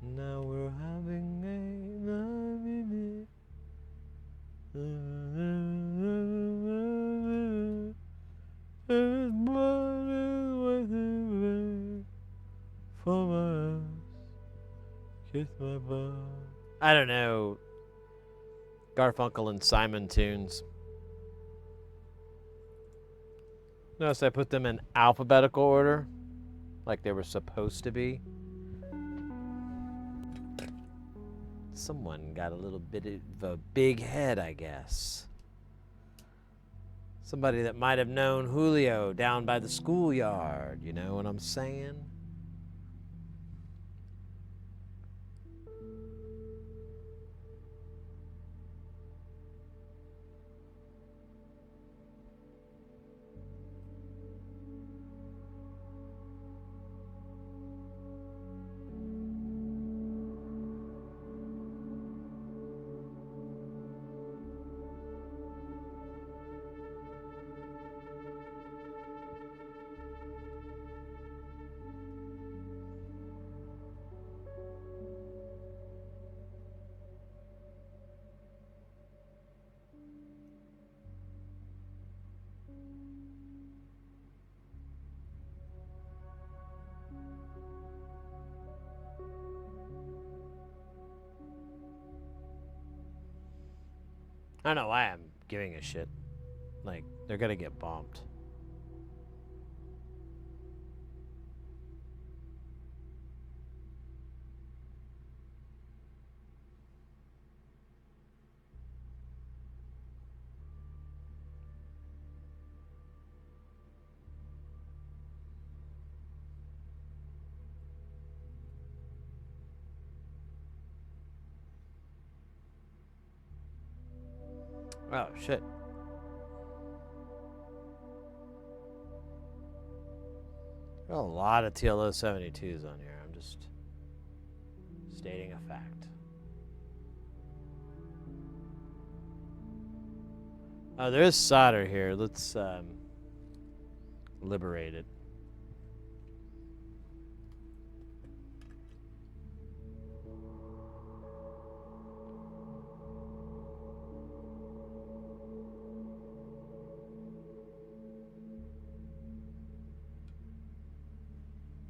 Speaker 1: Now we're having a love I don't know. Garfunkel and Simon tunes. Notice I put them in alphabetical order, like they were supposed to be. Someone got a little bit of a big head, I guess. Somebody that might have known Julio down by the schoolyard, you know what I'm saying? I don't know why I'm giving a shit. Like, they're gonna get bumped. Oh, shit. Got a lot of TLO 72s on here. I'm just stating a fact. Oh, there is solder here. Let's liberate it.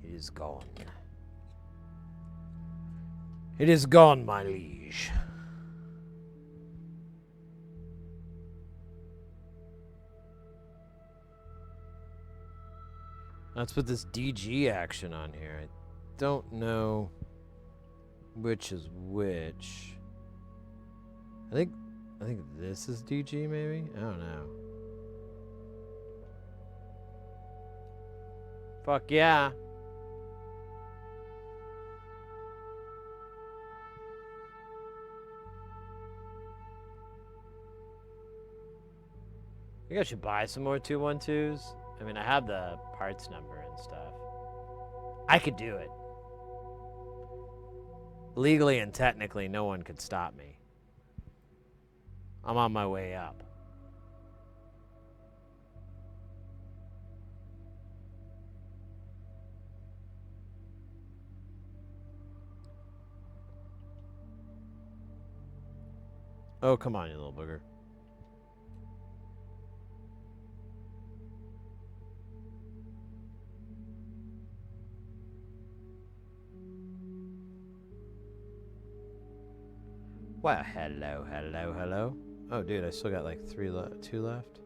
Speaker 1: It is gone. It is gone, my liege. Let's put this DG action on here. I don't know which is which. I think this is DG maybe? I don't know. Fuck yeah. I think I should buy some more 212s. I mean, I have the parts number and stuff. I could do it. Legally and technically, no one could stop me. I'm on my way up. Oh, come on, you little booger. Wow, hello, hello, hello. Oh, dude, I still got like two left.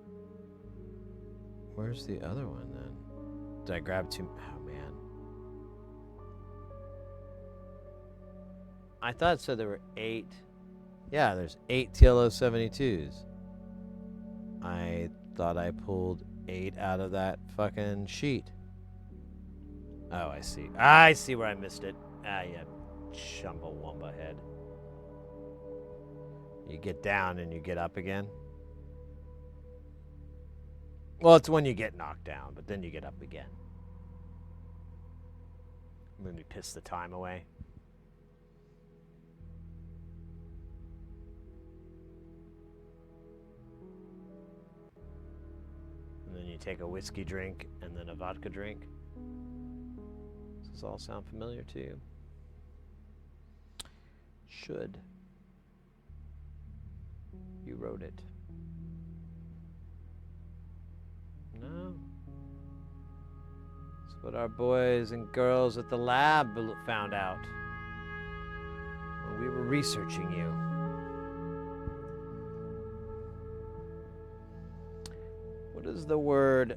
Speaker 1: Where's the other one then? Did I grab two? Oh, man. I thought so there were 8. Yeah, there's 8 TLO 72s. I thought I pulled 8 out of that fucking sheet. Oh, I see. I see where I missed it. Ah, yeah, Chumbawamba head. You get down and you get up again. Well, it's when you get knocked down, but then you get up again. Let me piss the time away. And then you take a whiskey drink and then a vodka drink. Does this all sound familiar to you? Should. You wrote it. No. That's what our boys and girls at the lab found out when we were researching you. What does the word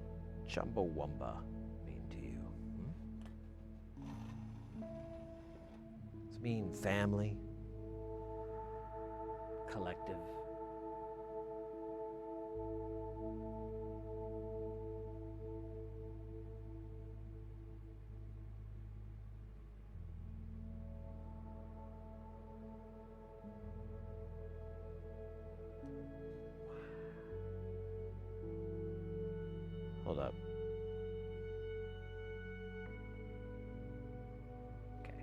Speaker 1: Chumbawamba mean to you? Does it mean family? Collective? Hold up. Okay.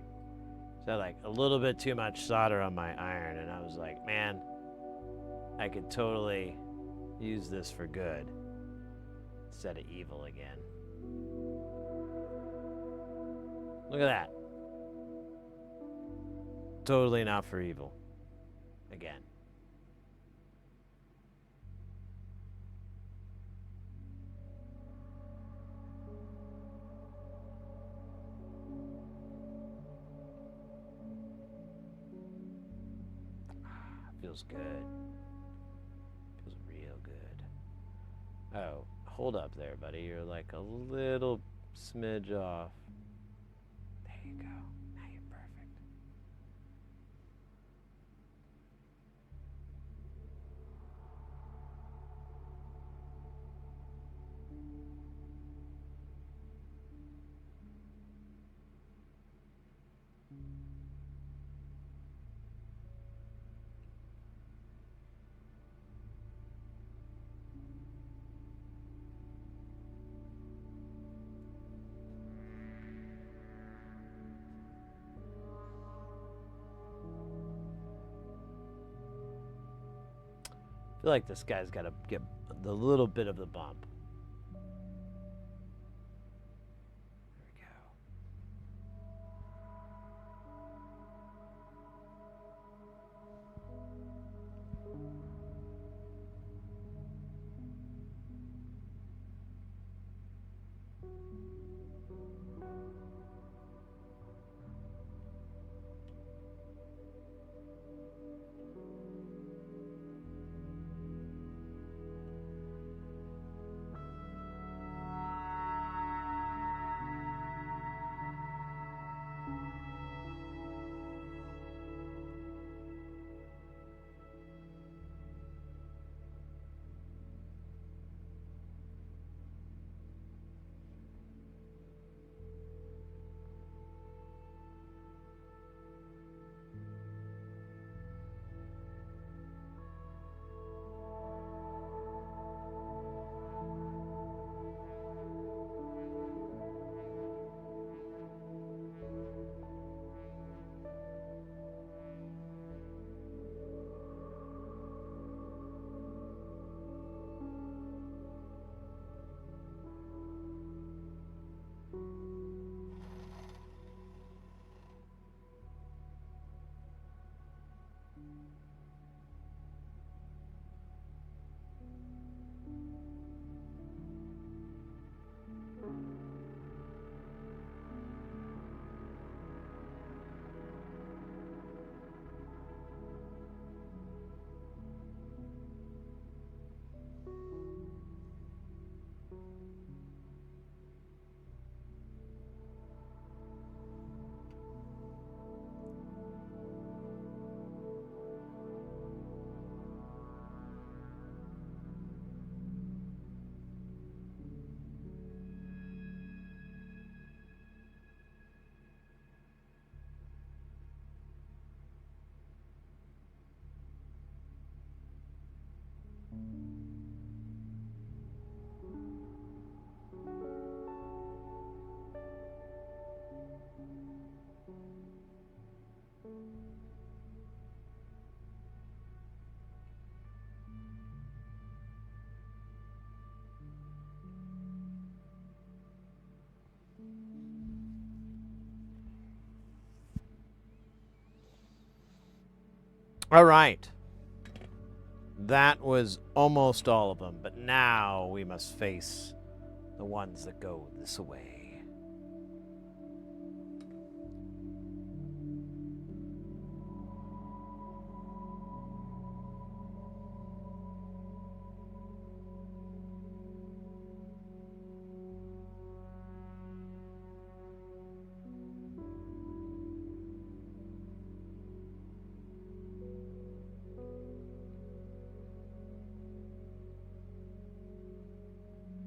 Speaker 1: So like a little bit too much solder on my iron, and I was like, man, I could totally use this for good instead of evil again. Look at that. Totally not for evil. Again. Feels good. Oh, hold up there, buddy. You're like a little smidge off. There you go. Now you're perfect. I feel like this guy's got to get the little bit of the bump. There we go. All right. That was almost all of them, but now we must face the ones that go this way.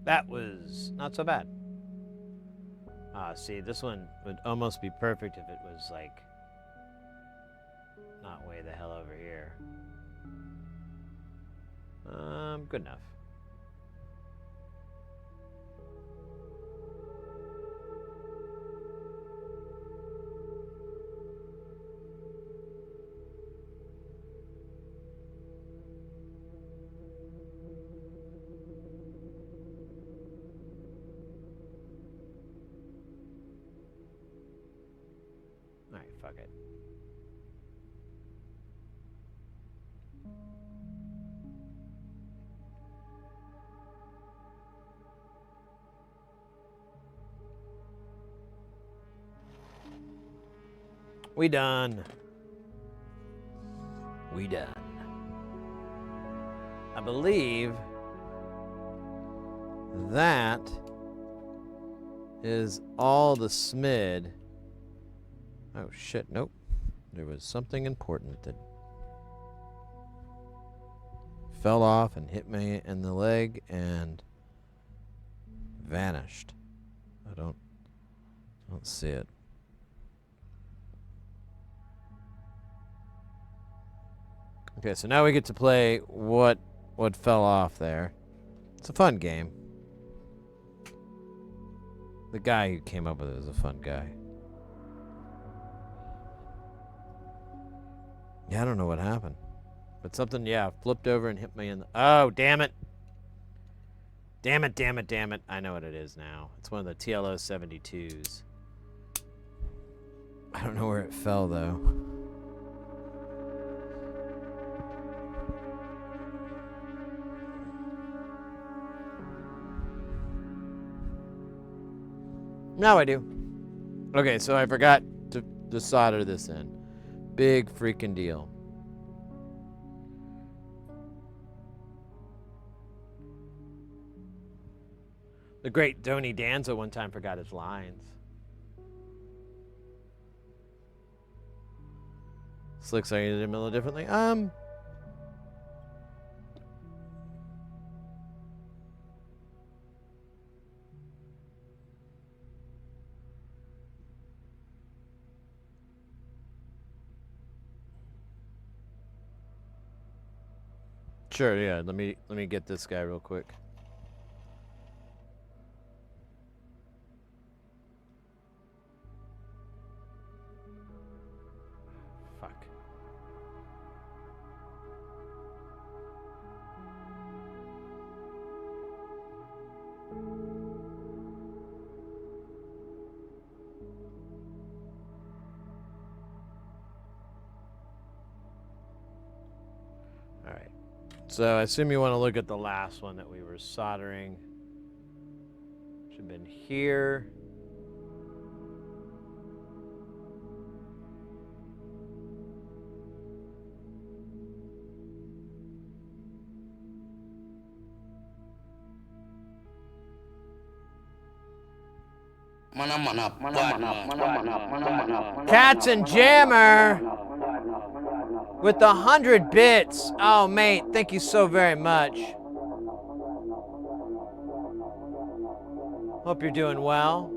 Speaker 1: That was not so bad. See, this one would almost be perfect if it was, like, not way the hell over here. Good enough. Alright, fuck it. We done. We done. I believe that is all the SMID. Oh shit, nope. There was something important that fell off and hit me in the leg and vanished. I don't see it. Okay, so now we get to play what fell off there. It's a fun game. The guy who came up with it was a fun guy. Yeah, I don't know what happened. But something, yeah, flipped over and hit me in the... Oh, damn it. Damn it, damn it, damn it. I know what it is now. It's one of the TLO-72s. I don't know where it fell, though. Now I do. Okay, so I forgot to solder this in. Big freaking deal. The great Tony Danza one time forgot his lines. This looks like he did them a little differently. Sure, yeah. Let me get this guy real quick. Fuck. All right. So I assume you want to look at the last one that we were soldering. Should have been here. Cats and Jammer with 100 bits. Oh, mate, thank you so very much. Hope you're doing well.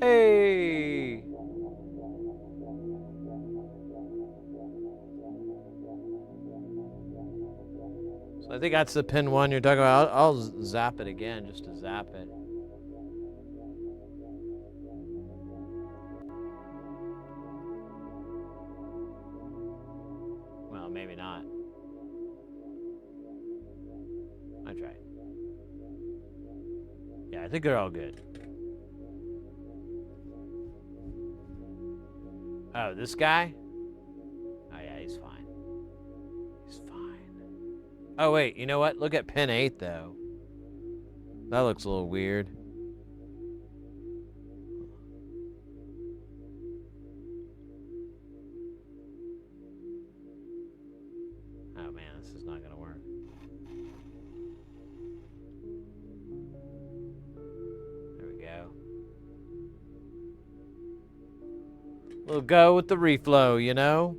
Speaker 1: Hey. So I think that's the pin one you're talking about. I'll zap it again just to zap it. Well, maybe not. I tried. Yeah, I think they're all good. Oh, this guy? Oh, yeah, he's fine. He's fine. Oh, wait, you know what? Look at pin 8, though. That looks a little weird. Oh, man, this is not going to work. There we go. We'll go with the reflow, you know?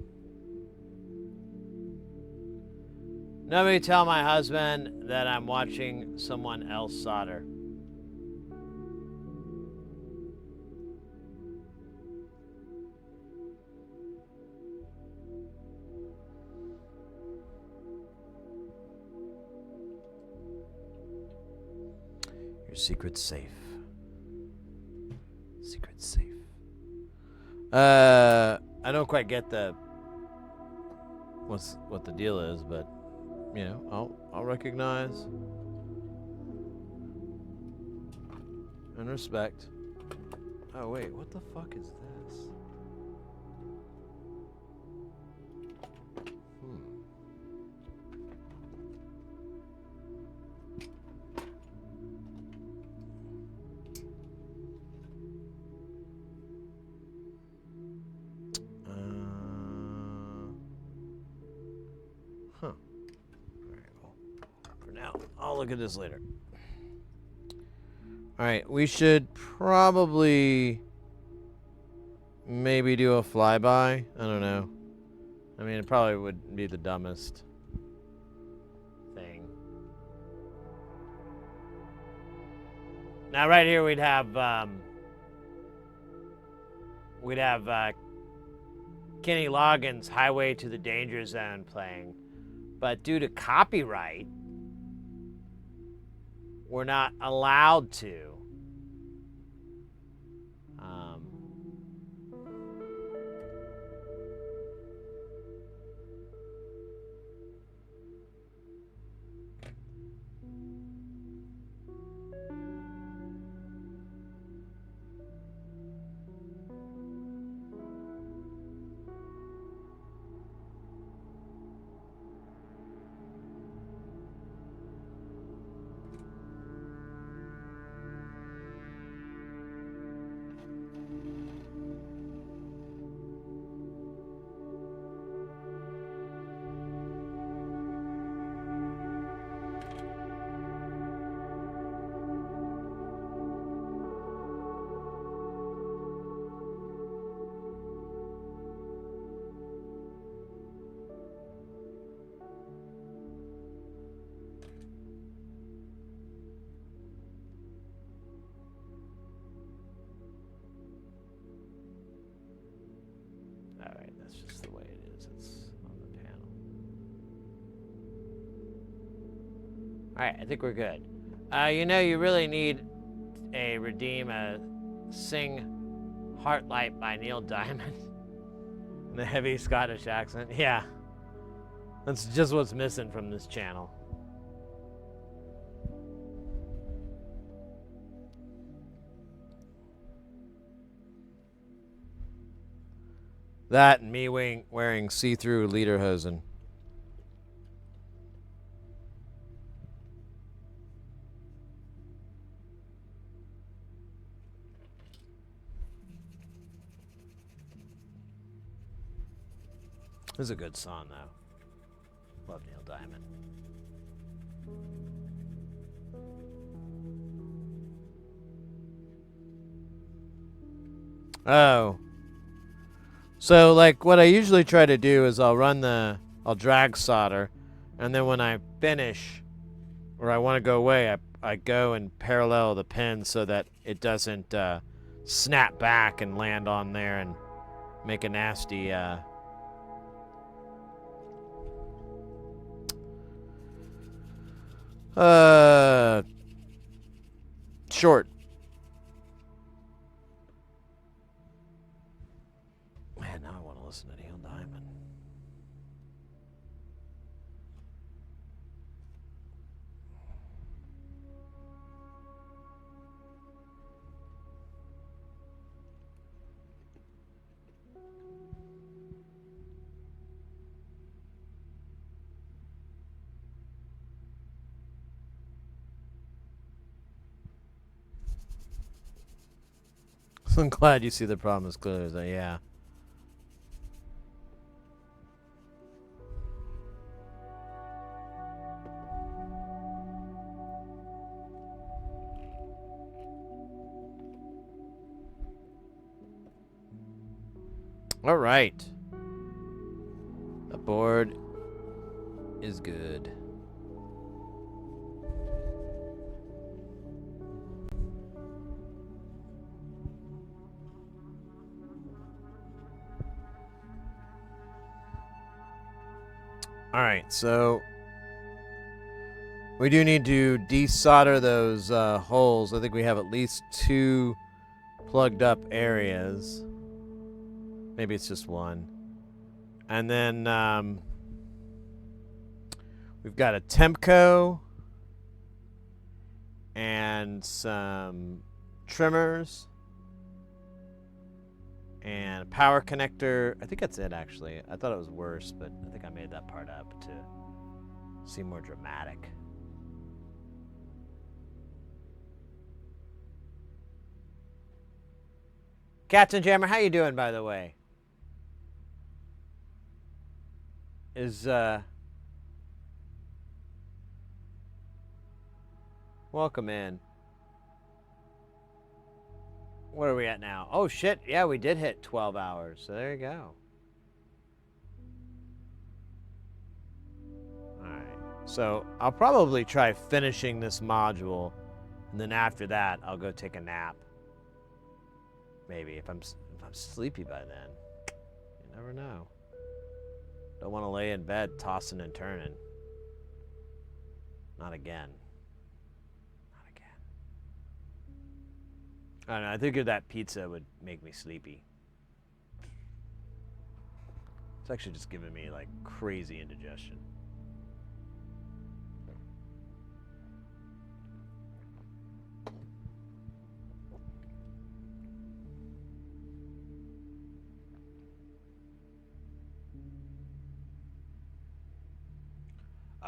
Speaker 1: Nobody tell my husband that I'm watching someone else solder. Your secret's safe. Secret's safe. I don't quite get what the deal is, but you know, I'll recognize and respect. Oh wait, what the fuck is this? I'll look at this later. All right, we should probably maybe do a flyby. I don't know. I mean, it probably would be the dumbest thing. Now, right here, we'd have Kenny Loggins' Highway to the Danger Zone playing, but due to copyright, we're not allowed to. Alright, that's just the way it is. It's on the panel. Alright, I think we're good. You know, you really need a Sing Heartlight by Neil Diamond. The heavy Scottish accent. Yeah. That's just what's missing from this channel. That and me wearing see-through lederhosen. This is a good song, though. Love Neil Diamond. Oh. So, like, what I usually try to do is I'll drag solder, and then when I finish, or I want to go away, I go and parallel the pin so that it doesn't snap back and land on there and make a nasty short. Man, now I want to listen to Neil Diamond. I'm glad you see the problem as clearly as I, yeah. All right. The board is good. All right, so we do need to desolder those holes. I think we have at least 2 plugged up areas. Maybe it's just one. And then we've got a Temco and some trimmers and a power connector. I think that's it, actually. I thought it was worse, but I think I made that part up to seem more dramatic. Captain Jammer, how you doing, by the way? Welcome in. What are we at now? Oh, shit. Yeah, we did hit 12 hours. So there you go. Alright. So I'll probably try finishing this module. And then after that, I'll go take a nap. Maybe if I'm sleepy by then. You never know. Don't want to lay in bed tossing and turning. Not again. Not again. I don't know. I think that pizza would make me sleepy. It's actually just giving me like crazy indigestion.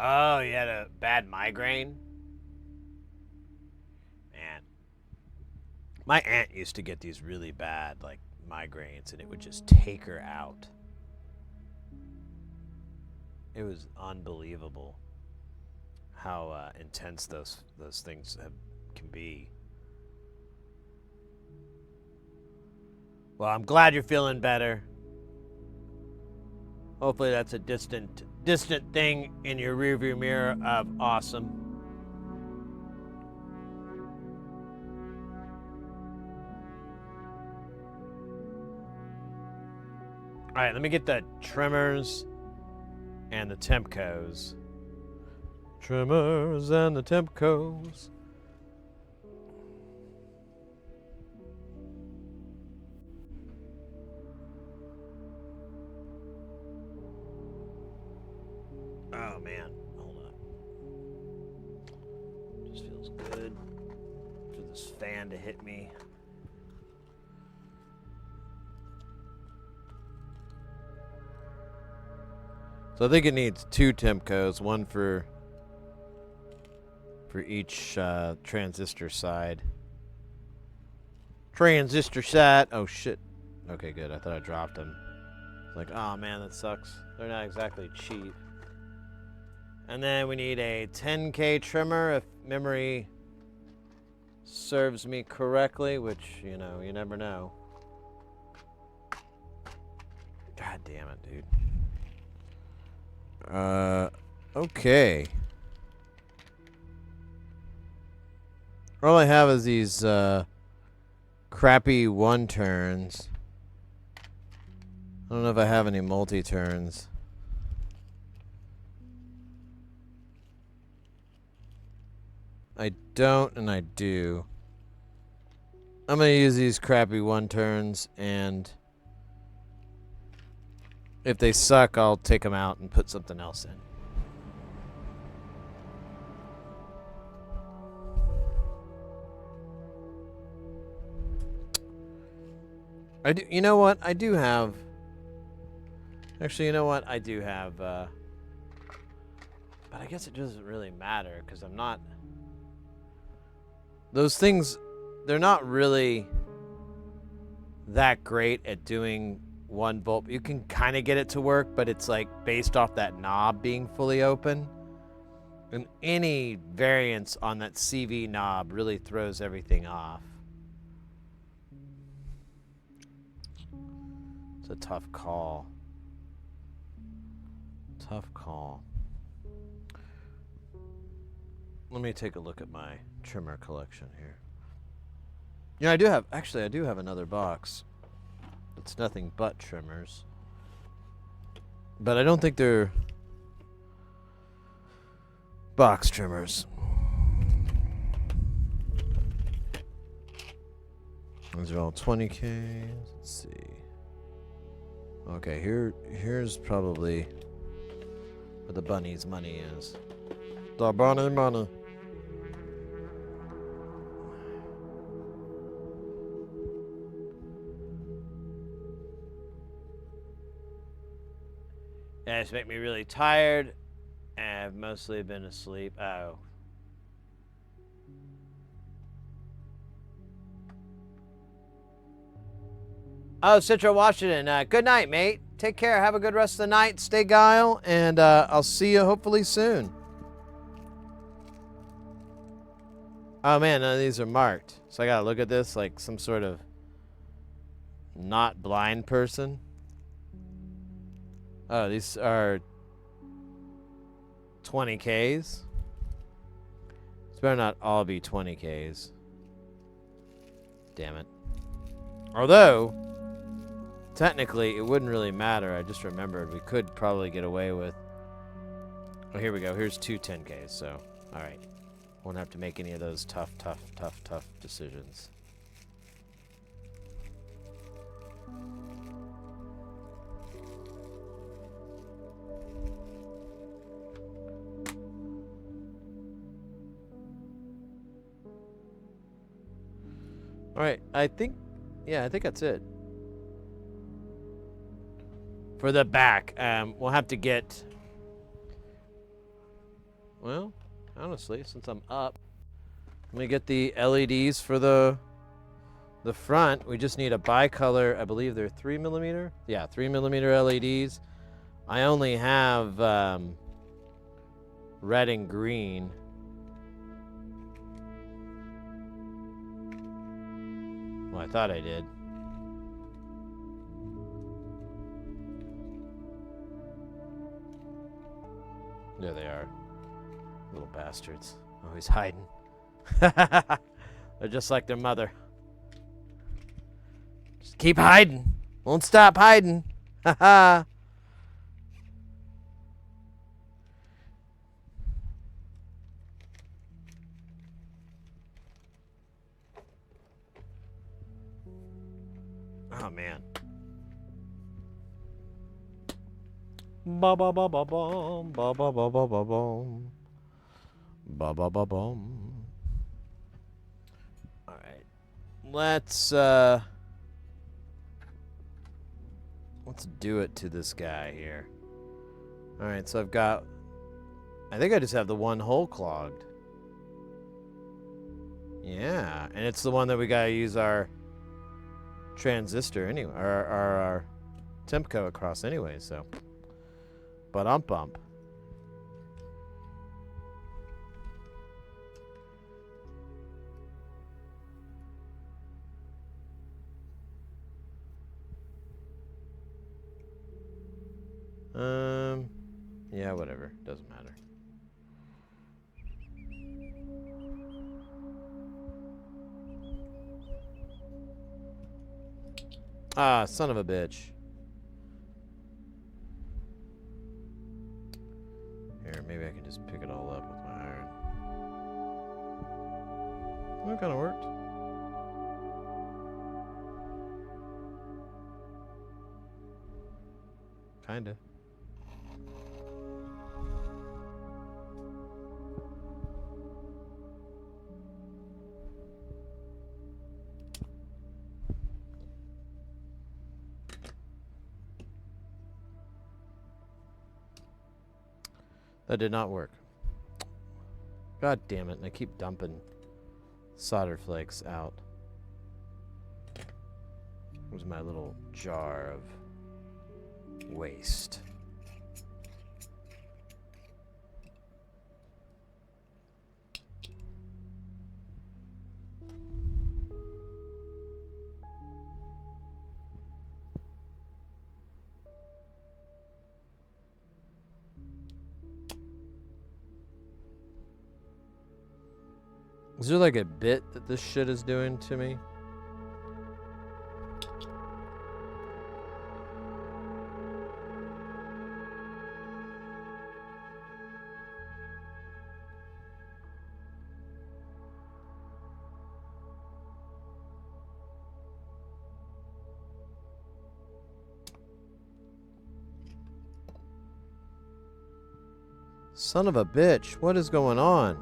Speaker 1: Oh, you had a bad migraine? Man. My aunt used to get these really bad, like, migraines, and it would just take her out. It was unbelievable how intense those things can be. Well, I'm glad you're feeling better. Hopefully that's a distant thing in your rearview mirror of awesome. All right, let me get the trimmers and the Tempcos. Trimmers and the Tempcos. Oh man, hold on. Just feels good for this fan to hit me. So I think it needs 2 Tempcos, one for each transistor side. Transistor side. Oh shit. Okay, good. I thought I dropped them. It's like, oh man, that sucks. They're not exactly cheap. And then we need a 10K trimmer if memory serves me correctly, which, you know, you never know. God damn it, dude. Okay. All I have is these crappy 1-turns. I don't know if I have any multi-turns. I don't, and I do. I'm gonna use these crappy 1-turns, and if they suck, I'll take them out and put something else in. I do. You know what? I do have. Actually, you know what? I do have. But I guess it doesn't really matter because I'm not. Those things, they're not really that great at doing 1 volt. You can kind of get it to work, but it's like based off that knob being fully open. And any variance on that CV knob really throws everything off. It's a tough call. Tough call. Let me take a look at my trimmer collection here. Yeah, I do have another box. It's nothing but trimmers. But I don't think they're box trimmers. Those are all 20K. Let's see. Okay, here's probably where the bunny's money is. The bunny money. Yeah, it's make me really tired. And I've mostly been asleep. Oh. Oh, Citro Washington. Good night, mate. Take care. Have a good rest of the night. Stay guile. And I'll see you hopefully soon. Oh man, none of these are marked. So I gotta look at this like some sort of not blind person. Oh, these are 20Ks. This better not all be 20Ks. Damn it. Although, technically, it wouldn't really matter. I just remembered we could probably get away with... Oh, here we go. Here's two 10Ks, so... Alright. Won't have to make any of those tough decisions. Alright, I think that's it. For the back, we'll have to get... Well, honestly, since I'm up, let me get the LEDs for the front. We just need a bicolor. I believe they're 3mm. Yeah, 3mm LEDs. I only have red and green. Well, I thought I did. There they are. Little bastards. Always hiding. They're just like their mother. Just keep hiding. Won't stop hiding. Haha. Oh man. Ba ba ba ba bum ba ba ba ba ba bum ba ba ba bum. All right, let's do it to this guy here. All right, so I've got. I think I just have the one hole clogged. Yeah, and it's the one that we gotta use our transistor anyway, or our Tempco across anyway. So. But bump. Yeah, whatever. Doesn't matter. Ah, son of a bitch. Here, maybe I can just pick it all up with my iron. Well, it kind of worked. Kinda. That did not work. God damn it, and I keep dumping solder flakes out. Here's my little jar of waste. Is there like a bit that this shit is doing to me? Son of a bitch, what is going on?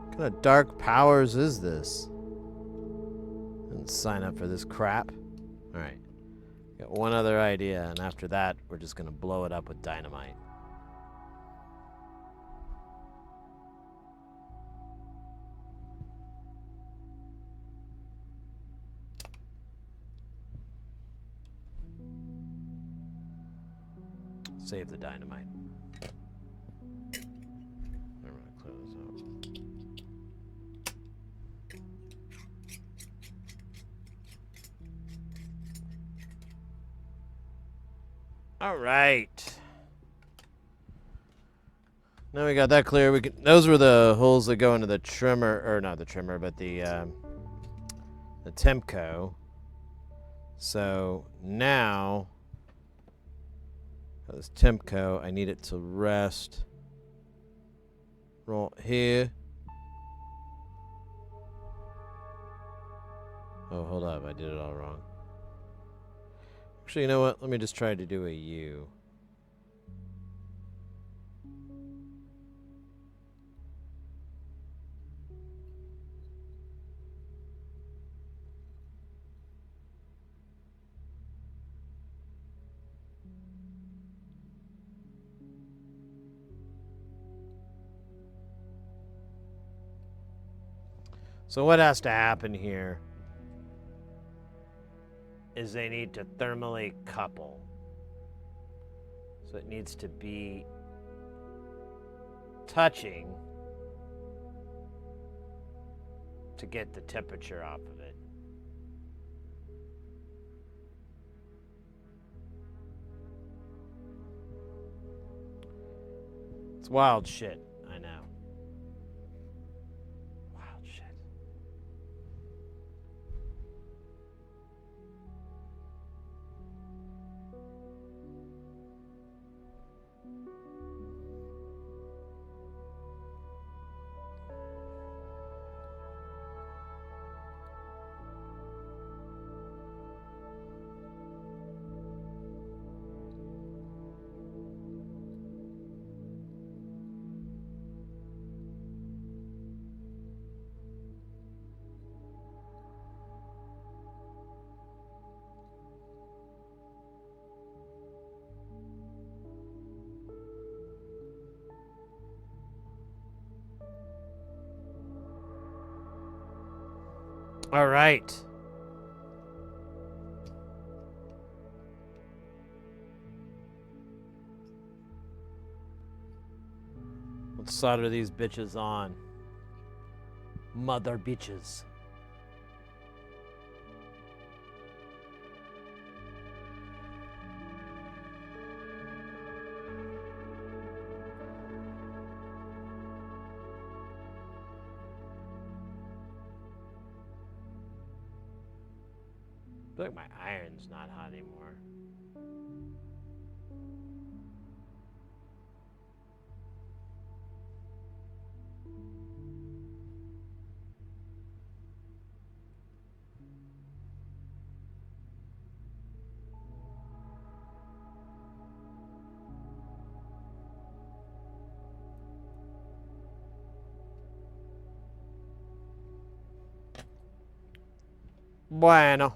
Speaker 1: What kind of dark powers is this? Didn't sign up for this crap. Alright. Got one other idea, and after that, we're just gonna blow it up with dynamite. Save the dynamite. I'm gonna clear this out. All right. Now we got that clear. We can. Those were the holes that go into the trimmer, or not the trimmer, but the Temco. So now, this Temco, I need it to rest right here. Oh, hold up. I did it all wrong. Actually, you know what? Let me just try to do a U. So what has to happen here is they need to thermally couple. So it needs to be touching to get the temperature off of it. It's wild shit, I know. Wild shit. All right. Let's solder these bitches on. Mother bitches. I feel like my iron's not hot anymore. Bueno.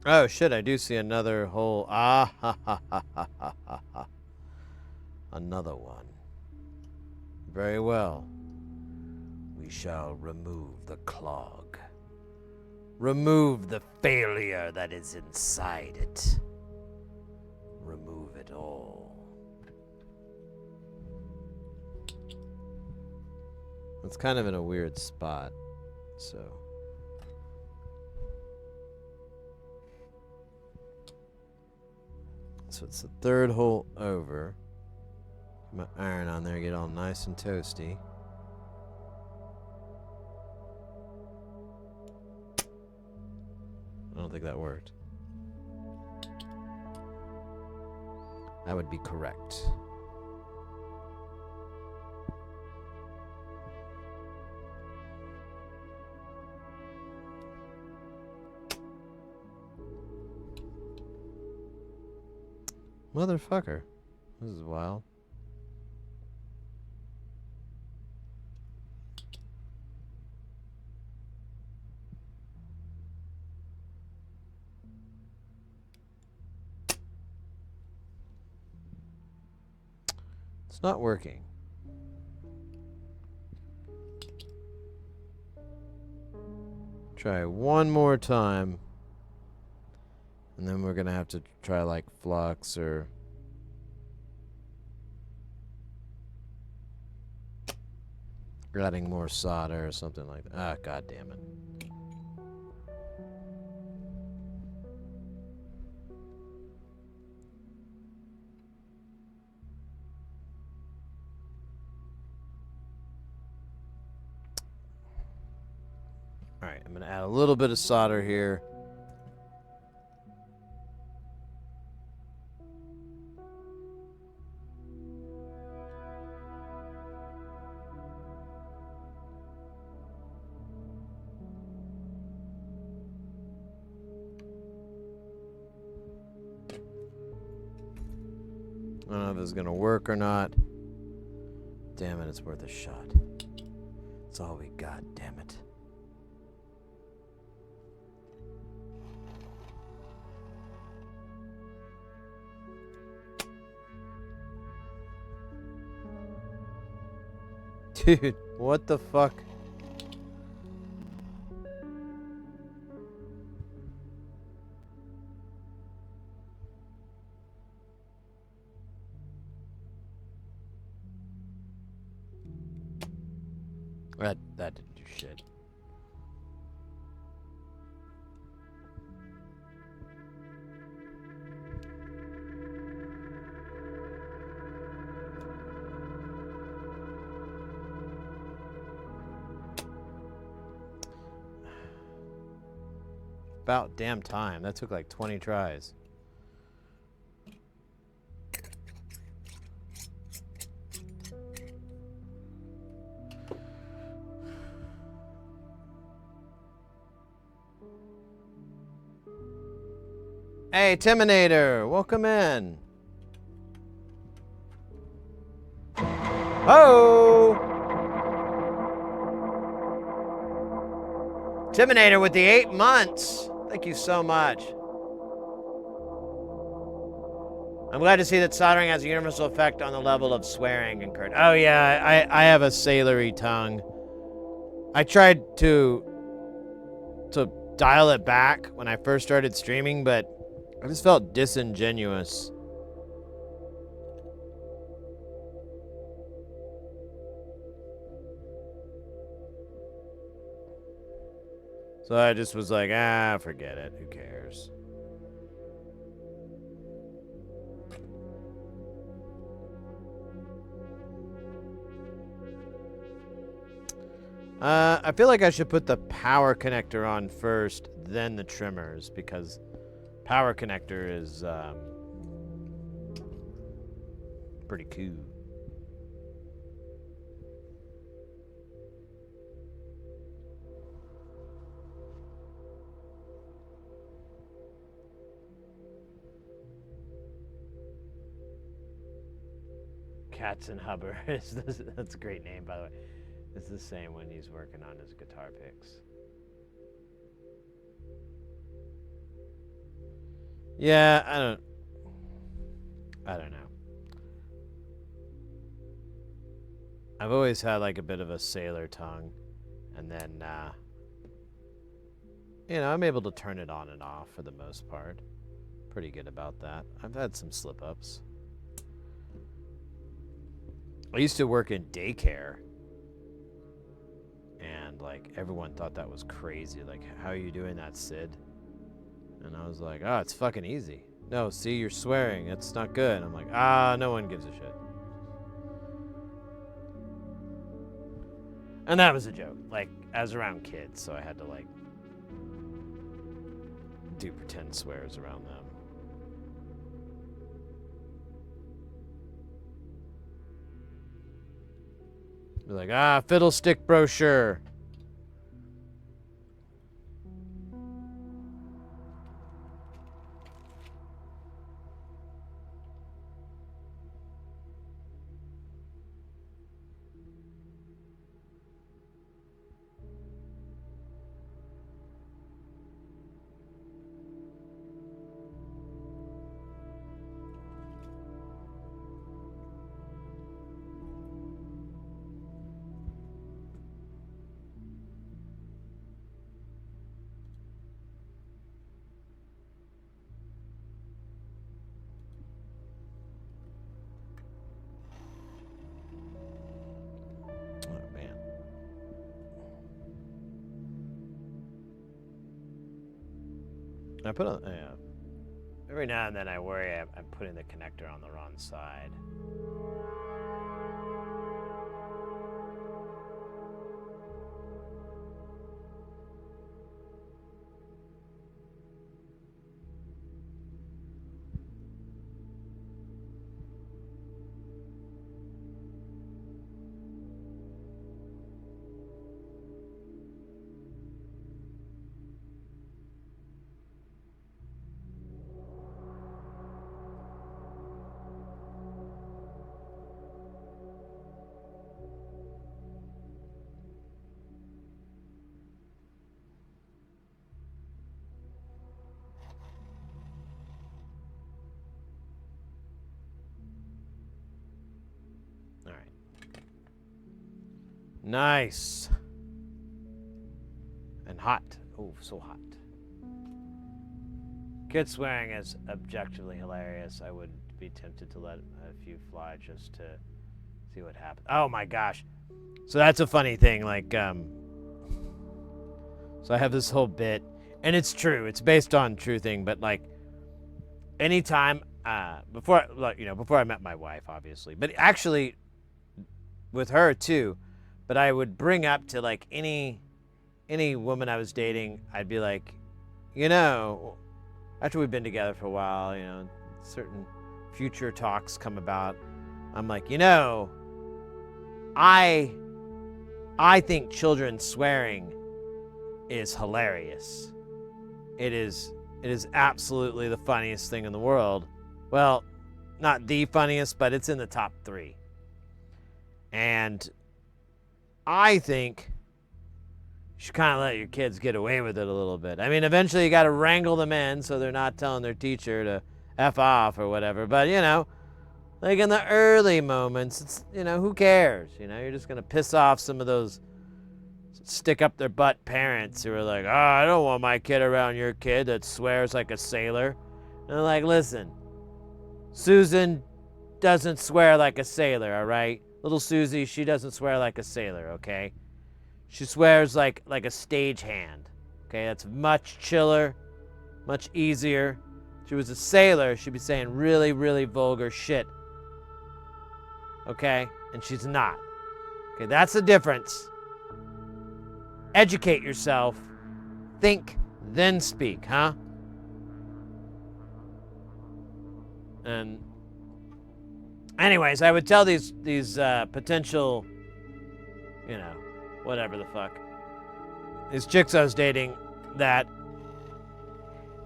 Speaker 1: Oh shit, I do see another hole. Ah ha ha ha ha ha ha ha. Another one. Very well. We shall remove the clog. Remove the failure that is inside it. Remove it all. It's kind of in a weird spot, so. So it's the third hole over. Put my iron on there, get all nice and toasty. I don't think that worked. That would be correct. Motherfucker. This is wild. It's not working. Try one more time. And then we're going to have to try like flux or... adding more solder or something like that. Ah, god damn it. Alright, I'm going to add a little bit of solder here. I don't know if it's going to work or not. Damn it, it's worth a shot. It's all we got, damn it. Dude, what the fuck? That didn't do shit. About damn time. That took like 20 tries. Hey, Timinator, welcome in. Oh! Timinator with the 8 months. Thank you so much. I'm glad to see that soldering has a universal effect on the level of swearing incurred. Oh yeah, I have a sailory tongue. I tried to dial it back when I first started streaming, but I just felt disingenuous. So I just was like, ah, forget it. Who cares? I feel like I should put the power connector on first, then the trimmers, because power connector is pretty cool. Cats and Hubber. That's a great name, by the way. It's the same when he's working on his guitar picks. Yeah, I don't know. I've always had like a bit of a sailor tongue, and then you know, I'm able to turn it on and off for the most part. Pretty good about that. I've had some slip-ups. I used to work in daycare, and like everyone thought that was crazy. Like, how are you doing that, Sid? And I was like, oh, it's fucking easy. No, see, you're swearing. It's not good. I'm like, no one gives a shit. And that was a joke. Like, I was around kids, so I had to like do pretend swears around them. Be like, fiddlestick brochure. I put on, yeah. Every now and then I worry I'm putting the connector on the wrong side. All right. Nice. And hot. Oh, so hot. Kid swearing is objectively hilarious. I would be tempted to let a few fly just to see what happens. Oh my gosh. So that's a funny thing. Like, so I have this whole bit, and it's true. It's based on true thing, but like, anytime, before I met my wife, obviously, but actually with her too, but I would bring up to like any woman I was dating, I'd be like, you know, after we've been together for a while, you know, certain future talks come about. I'm like, you know, I think children swearing is hilarious. It is absolutely the funniest thing in the world. Well, not the funniest, but it's in the top 3. And I think you should kind of let your kids get away with it a little bit. I mean, eventually you got to wrangle them in so they're not telling their teacher to F off or whatever. But, you know, like in the early moments, it's, you know, who cares? You know, you're just going to piss off some of those stick up their butt parents who are like, oh, I don't want my kid around your kid that swears like a sailor. And they're like, listen, Susan doesn't swear like a sailor, all right? Little Susie, she doesn't swear like a sailor, okay? She swears like a stagehand, okay? That's much chiller, much easier. If she was a sailor, she'd be saying really, really vulgar shit, okay? And she's not. Okay, that's the difference. Educate yourself. Think, then speak, huh? And anyways, I would tell these potential, you know, whatever the fuck, these chicks I was dating that,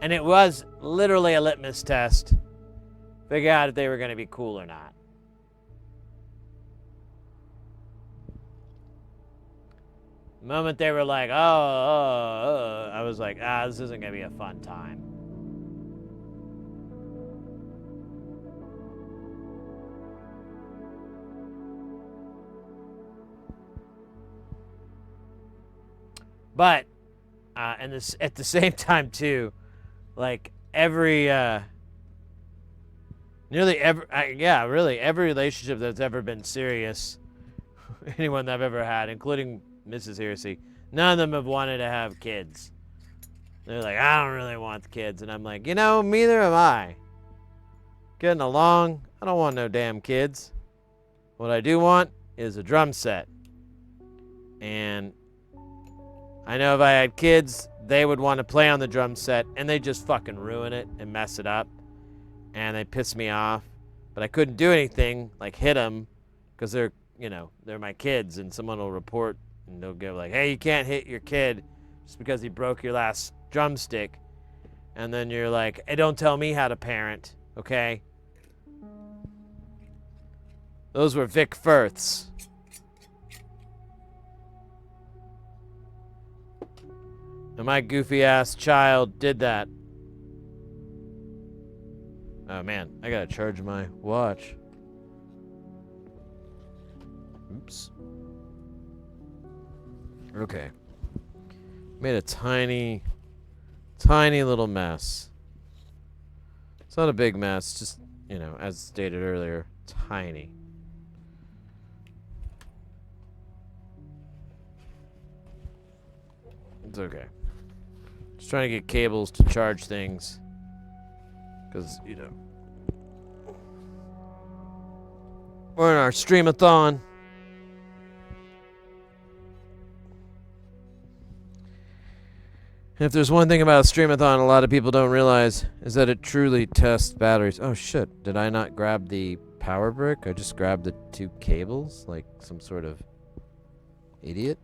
Speaker 1: and it was literally a litmus test, figure out if they were going to be cool or not. The moment they were like, I was like, this isn't going to be a fun time. But, and this at the same time too, like every, nearly every relationship that's ever been serious, anyone that I've ever had, including Mrs. Hearsey, none of them have wanted to have kids. They're like, I don't really want kids. And I'm like, you know, neither am I. Getting along, I don't want no damn kids. What I do want is a drum set. And I know if I had kids, they would want to play on the drum set, and they just fucking ruin it and mess it up. And they piss me off. But I couldn't do anything, like hit them, because they're, you know, they're my kids, and someone will report, and they'll go like, hey, you can't hit your kid just because he broke your last drumstick. And then you're like, hey, don't tell me how to parent, okay? Those were Vic Firths. And my goofy ass child did that. Oh man, I gotta charge my watch. Oops. Okay. Made a tiny little mess. It's not a big mess, just, you know, as stated earlier, tiny. It's okay. Just trying to get cables to charge things. Because, you know, we're in our streamathon. And if there's one thing about a streamathon a lot of people don't realize is that it truly tests batteries. Oh shit, did I not grab the power brick? I just grabbed the 2 cables like some sort of idiot.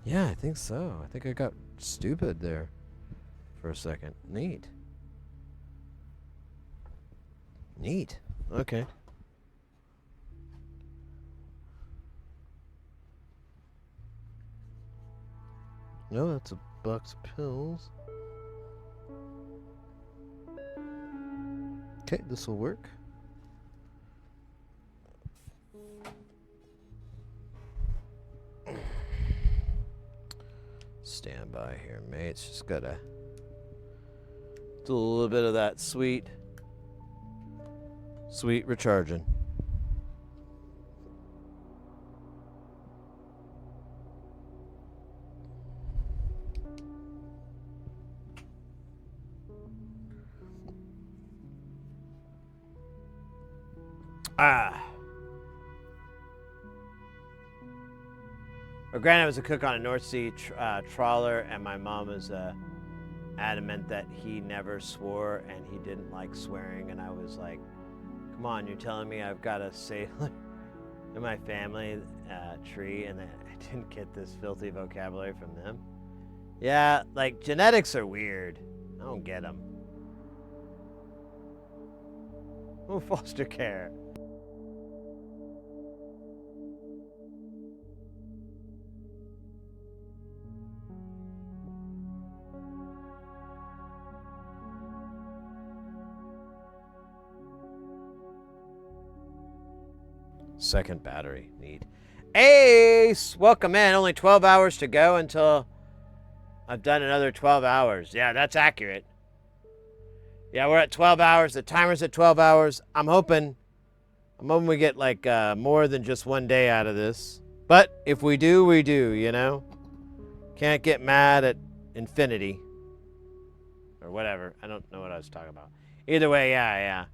Speaker 1: Yeah, I think so. I think I got stupid there for a second. Neat. Neat. Okay. No, that's a box of pills. Okay, this will work. Stand by here, mates. Just gotta do a little bit of that sweet recharging. Well, granted, I was a cook on a North Sea trawler, and my mom was adamant that he never swore, and he didn't like swearing. And I was like, "Come on, you're telling me I've got to say in my family tree, and then I didn't get this filthy vocabulary from them." Yeah, like genetics are weird. I don't get them. Oh, foster care. Second battery, neat. Ace, welcome in. Only 12 hours to go until I've done another 12 hours. Yeah, that's accurate. Yeah, we're at 12 hours. The timer's at 12 hours. I'm hoping we get like more than just one day out of this. But if we do, we do, you know? Can't get mad at infinity. Or whatever. I don't know what I was talking about. Either way, yeah.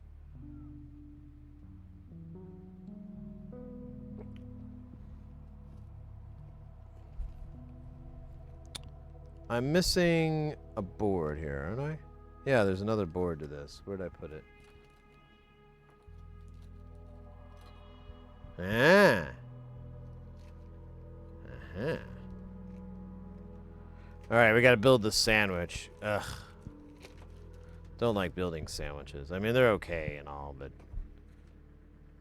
Speaker 1: I'm missing a board here, aren't I? Yeah, there's another board to this. Where'd I put it? Ah. Uh-huh. Alright, we gotta build the sandwich. Ugh. Don't like building sandwiches. I mean, they're okay and all, but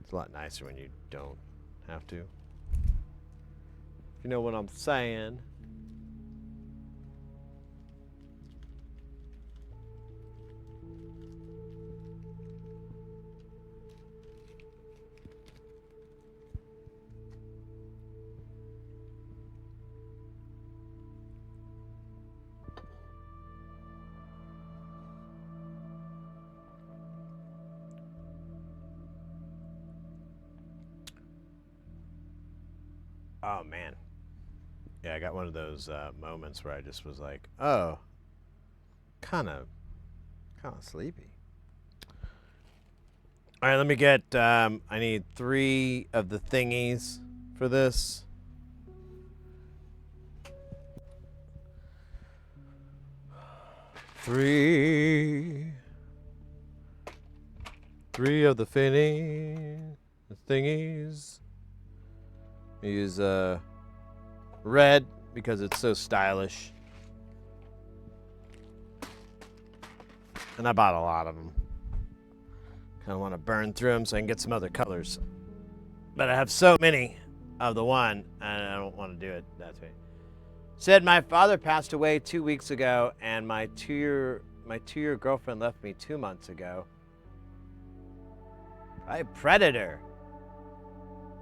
Speaker 1: it's a lot nicer when you don't have to. If you know what I'm saying. Oh, man. Yeah, I got one of those moments where I just was like, oh, kind of sleepy. All right, let me get, I need 3 of the thingies for this. Three of the thingies. Use red because it's so stylish. And I bought a lot of them. Kind of want to burn through them so I can get some other colors. But I have so many of the one, and I don't want to do it that way. Said my father passed away 2 weeks ago, and my two-year girlfriend left me 2 months ago. Probably predator.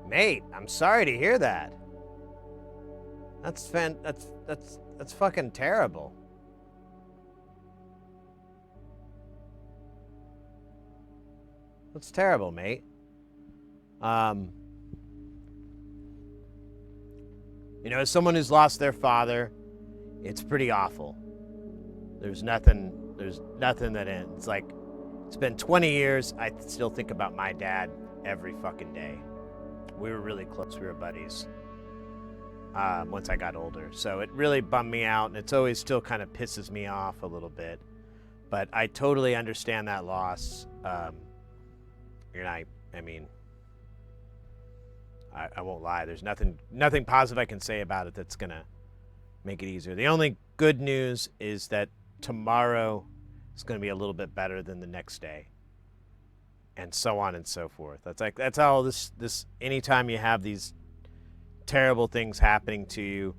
Speaker 1: Mate, I'm sorry to hear that. That's fucking terrible. That's terrible, mate. You know, as someone who's lost their father it's pretty awful. There's nothing that ends. It's like, it's been 20 years. I still think about my dad every fucking day. We were really close. We were buddies once I got older. So it really bummed me out, and it's always still kind of pisses me off a little bit. But I totally understand that loss. And I mean, I won't lie. There's nothing positive I can say about it that's going to make it easier. The only good news is that tomorrow is going to be a little bit better than the next day, and so on and so forth. That's how this anytime you have these terrible things happening to you,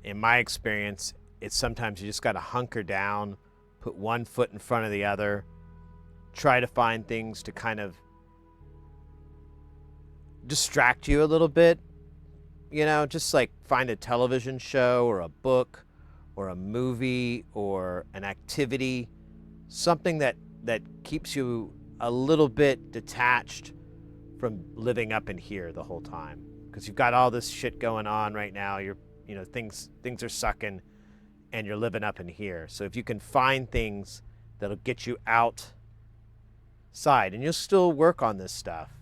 Speaker 1: in my experience, it's sometimes you just got to hunker down, put one foot in front of the other, try to find things to kind of distract you a little bit. You know, just like find a television show or a book or a movie or an activity, something that keeps you a little bit detached from living up in here the whole time. Because you've got all this shit going on right now. Things are sucking, and you're living up in here. So if you can find things that'll get you outside, and you'll still work on this stuff.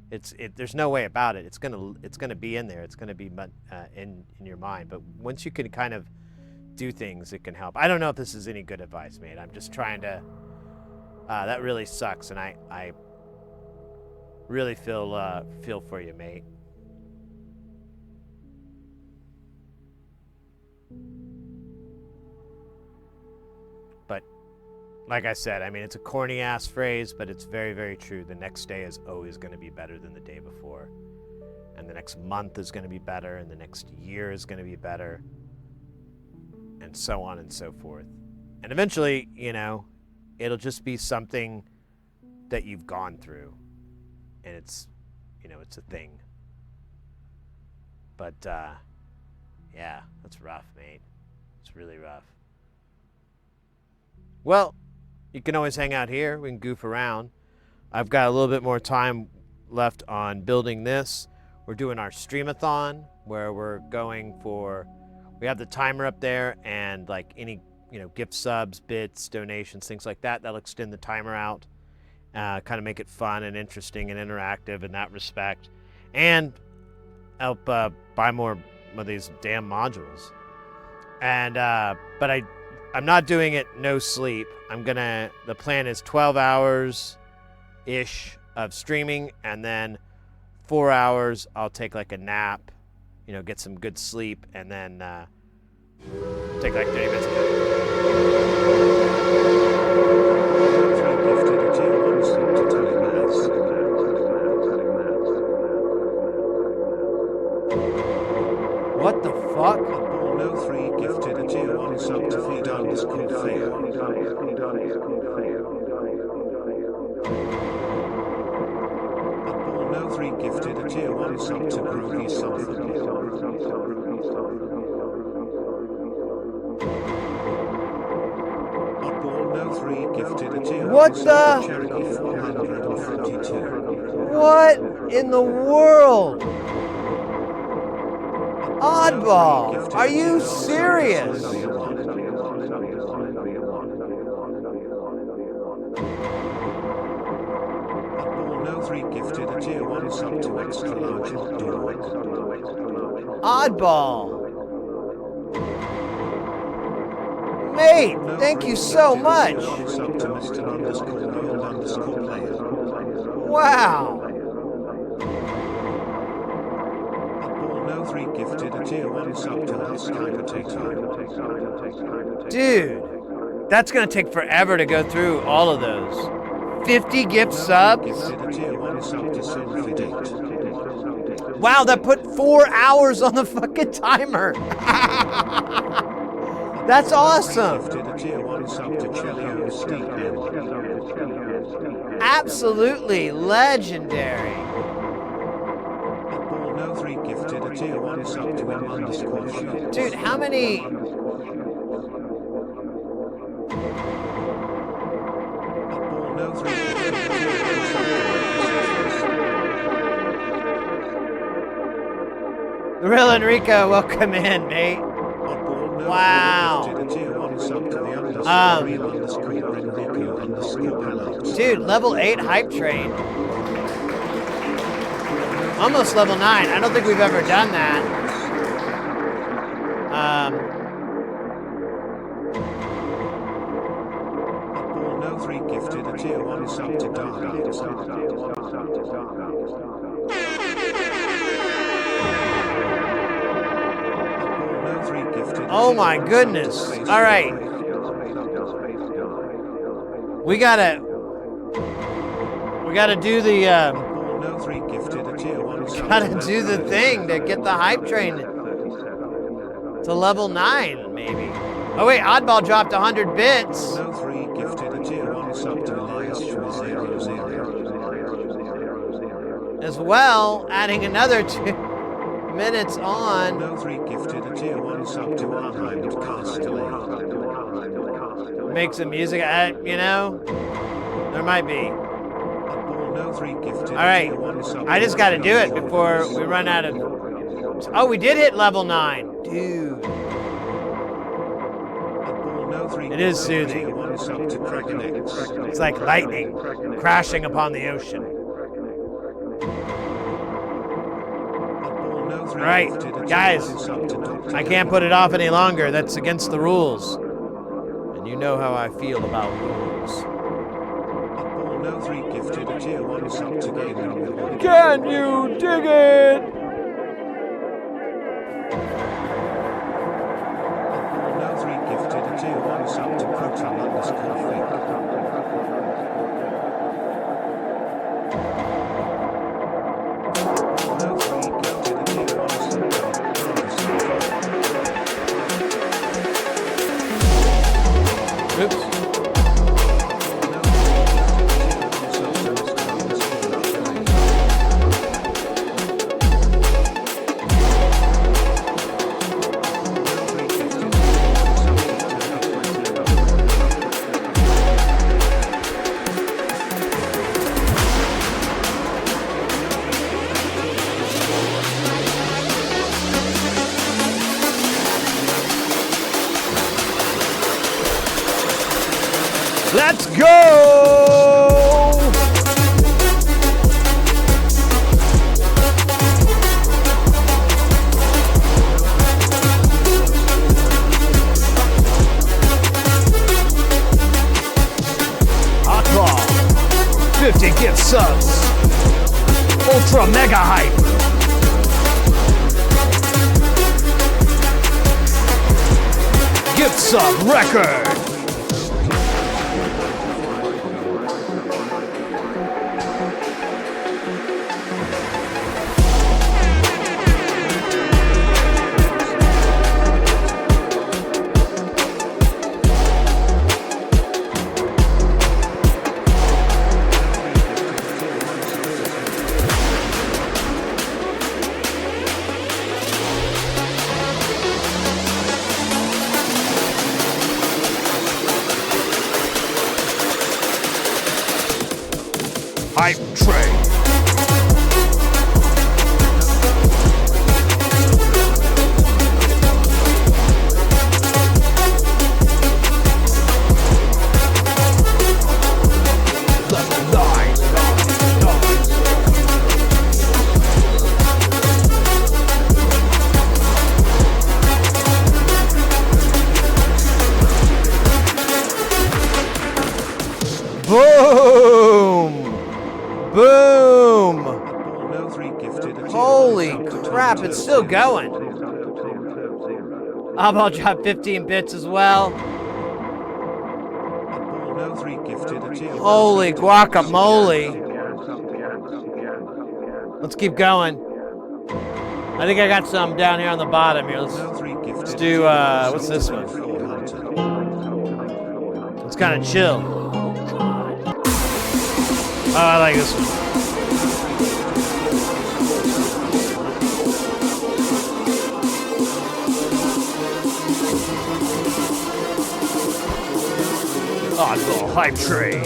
Speaker 1: There's no way about it. It's gonna be in there. It's gonna be in your mind. But once you can kind of do things, it can help. I don't know if this is any good advice, mate. I'm just trying to. That really sucks, and I really feel for you, mate. But like I said, I mean, it's a corny ass phrase, but it's very, very true. The next day is always going to be better than the day before. And the next month is going to be better, and the next year is going to be better, and so on and so forth. And eventually, it'll just be something that you've gone through, and it's a thing. But, yeah, that's rough, mate. It's really rough. Well, you can always hang out here. We can goof around. I've got a little bit more time left on building this. We're doing our Streamathon, where we're going for, we have the timer up there, and like any, gift subs, bits, donations, things like that, that'll extend the timer out, kind of make it fun and interesting and interactive in that respect, and help buy more of these damn modules. And, but I'm not doing it no sleep. The plan is 12 hours-ish of streaming, and then 4 hours I'll take like a nap, get some good sleep, and then take like 30 minutes.
Speaker 2: What the fuck?
Speaker 5: No 3 gifted a tier 1 sub to feed _fail. No 3 gifted a tier 1 sub to groovy Subathon. No 3 gifted a tier 1
Speaker 2: What
Speaker 5: sub
Speaker 2: the?
Speaker 5: to Cherokee 442.
Speaker 2: What in the world? Oddball, are you serious?
Speaker 5: No 3 gifted a tier 1 sub to extra large hot dog.
Speaker 2: Oddball. Mate, thank you so much.
Speaker 5: Sub to Mr_World_Player.
Speaker 2: Wow.
Speaker 5: No 3 gifted a tier 1 sub to Sky Potato.
Speaker 2: Dude, that's going to take forever to go through all of those. 50 gift subs?
Speaker 5: Gifted a tier 1 sub to Silverfidate.
Speaker 2: Wow, that put 4 hours on the fucking timer. That's awesome.
Speaker 5: Gifted a tier 1 sub to Chelio Steve.
Speaker 2: Absolutely legendary.
Speaker 5: No 3 gifted a tier 1 sub to M_show.
Speaker 2: Dude, how many...
Speaker 5: No 3 gifted a tier 1 sub to
Speaker 2: Real Enrico, welcome in, mate.
Speaker 5: Oddball
Speaker 2: Wow. Dude, level 8 hype train. Almost level 9. I don't think we've ever done that.
Speaker 5: No 3 gifted a tier 1 sub to Dark.
Speaker 2: Oh my goodness. All right. We gotta do the thing to get the hype train to level 9, maybe. Oh wait, Oddball dropped 100 bits.
Speaker 5: No 3 gifted a tier 1 sub to Elias 000.
Speaker 2: As well, adding another 2 minutes on.
Speaker 5: No 3 gifted a tier 1 sub to Arheim and Castellane.
Speaker 2: Make some music, you know? There might be.
Speaker 5: No 3 gifted.
Speaker 2: All right, I just got to do it before we run out of. Oh, we did hit level 9, dude. It is soothing. It's like lightning crashing upon the ocean. All right, guys, I can't put it off any longer. That's against the rules. And you know how I feel about rules.
Speaker 5: No 3 gifted a tier 1 sub to Gaming.
Speaker 2: Can you dig it?
Speaker 5: No 3 gifted a tier 1 sub to Proton_Fake. No 3 gifted a tier 1 sub to
Speaker 2: Oops. Let's go! Hotball, 50 gift subs, ultra mega hype. Gift sub record. Hype train. Level 9. Boom! Boom!
Speaker 5: No 3 gifted a tier 1
Speaker 2: Holy
Speaker 5: sub to
Speaker 2: crap, it's still going. I'll drop 15 bits as well.
Speaker 5: No 3 gifted a tier 1
Speaker 2: Holy guacamole. Let's keep going. I think I got some down here on the bottom here. Let's do, what's this one? It's kind of chill. Oh, I like this one. Oddball hype train.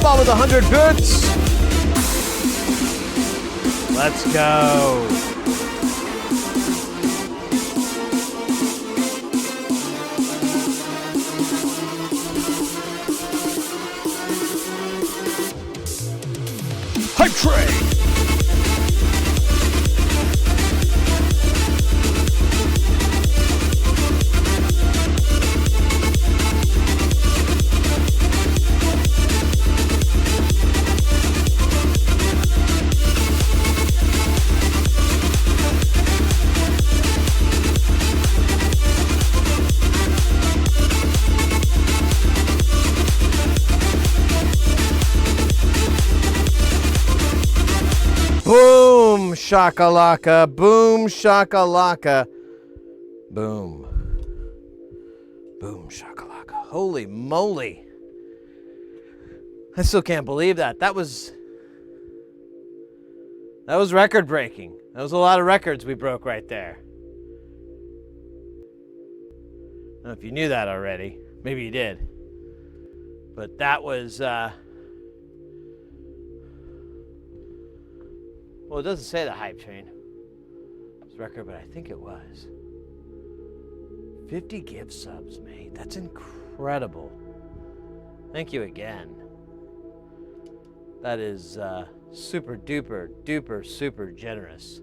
Speaker 1: Oddball with 100 bits. Let's go. Hype train. Boom shakalaka, boom shakalaka, boom. Boom shakalaka. Holy moly. I still can't believe that. That was record breaking. That was a lot of records we broke right there. I don't know if you knew that already. Maybe you did. But that was well, it doesn't say the hype train. It's record, but I think it was. 50 gift subs, mate. That's incredible. Thank you again. That is super duper duper super generous.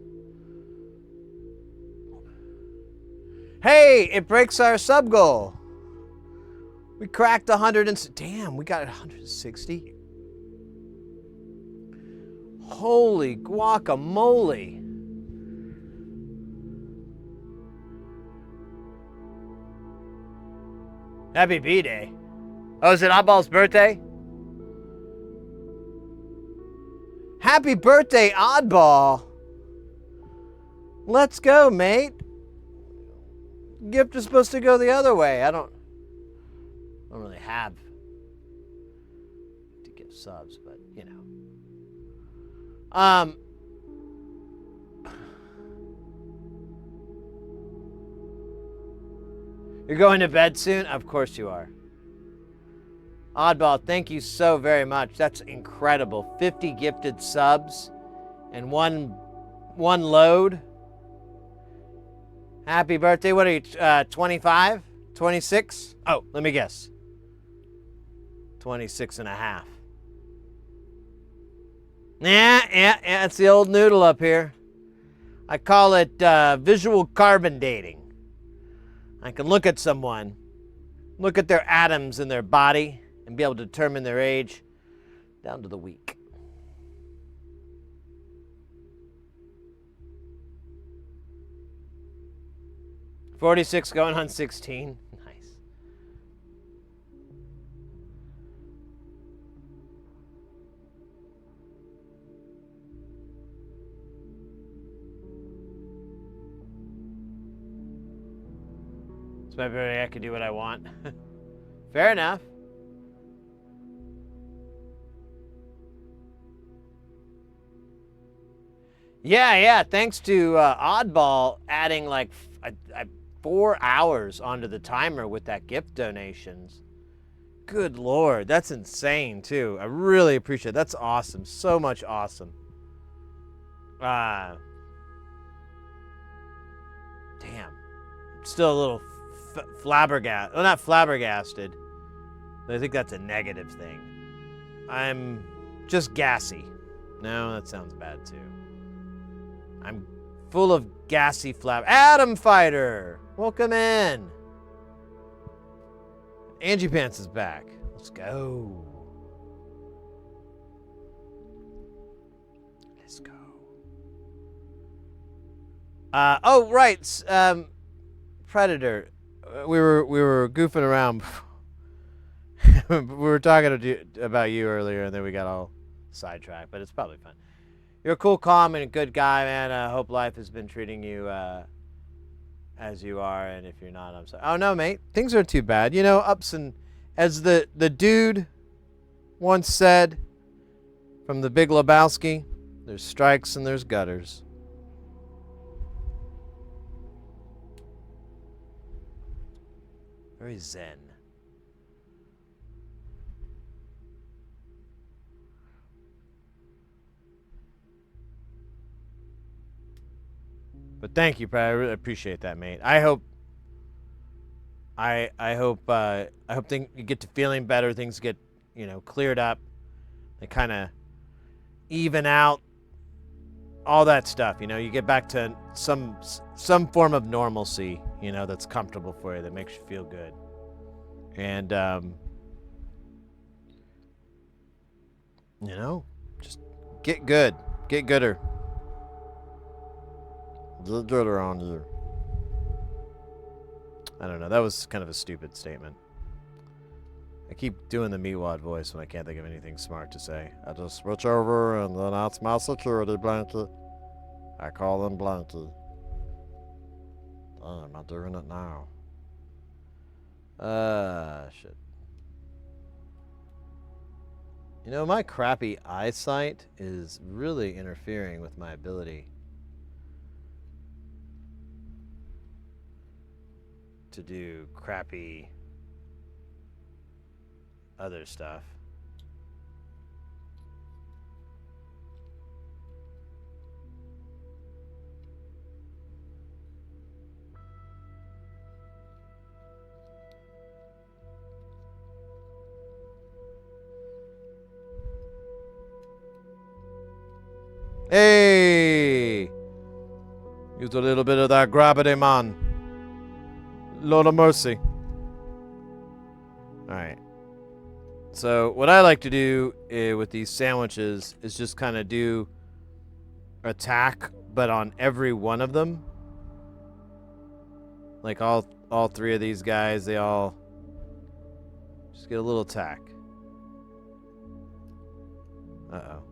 Speaker 1: Hey, it breaks our sub goal. We cracked 100 and damn, we got 160. Holy guacamole. Happy B-Day. Oh, is it Oddball's birthday? Happy birthday, Oddball. Let's go, mate. Gift is supposed to go the other way. I don't really have to give subs, but you know. You're going to bed soon? Of course you are. Oddball, thank you so very much. That's incredible. 50 gifted subs and one load. Happy birthday. What are you, 25? 26? Oh, let me guess. 26 and a half. Yeah, it's the old noodle up here. I call it visual carbon dating. I can look at someone, look at their atoms in their body, and be able to determine their age down to the week. $46 going on 16. Nice. It's my birthday. I can do what I want. Fair enough. Yeah. Thanks to Oddball adding like 4 hours onto the timer with that gift donations. Good Lord, that's insane too. I really appreciate it. That's awesome. So much awesome. Damn. Still a little flabbergasted. Well, not flabbergasted. But I think that's a negative thing. I'm just gassy. No, that sounds bad too. I'm full of gassy flab. Atom Fighter! Welcome in. Angie Pants is back. Let's go. Let's go. Oh, right. Predator. We were goofing around. We were talking about you earlier, and then we got all sidetracked, but it's probably fun. You're a cool, calm, and a good guy, man. I hope life has been treating you as you are, and if you're not, I'm sorry. Oh, no, mate. Things aren't too bad. You know, ups and... As the dude once said from The Big Lebowski, there's strikes and there's gutters. Very zen. But thank you, Brad. I really appreciate that, mate. I hope you get to feeling better. Things get, cleared up. They kind of even out. All that stuff, you get back to some form of normalcy, that's comfortable for you, that makes you feel good. And just get good. Get gooder.
Speaker 3: Get gooder on you.
Speaker 1: I don't know. That was kind of a stupid statement. I keep doing the Meatwad voice when I can't think of anything smart to say.
Speaker 3: I just switch over and then that's my security blanket. I call him Blanky. Damn, I'm doing it now.
Speaker 1: Shit. My crappy eyesight is really interfering with my ability to do crappy other stuff. Hey! Use a little bit of that gravity, man. Lord of mercy. Alright. So, what I like to do with these sandwiches is just kind of do attack, but on every one of them. Like all three of these guys, they all just get a little attack. Uh-oh.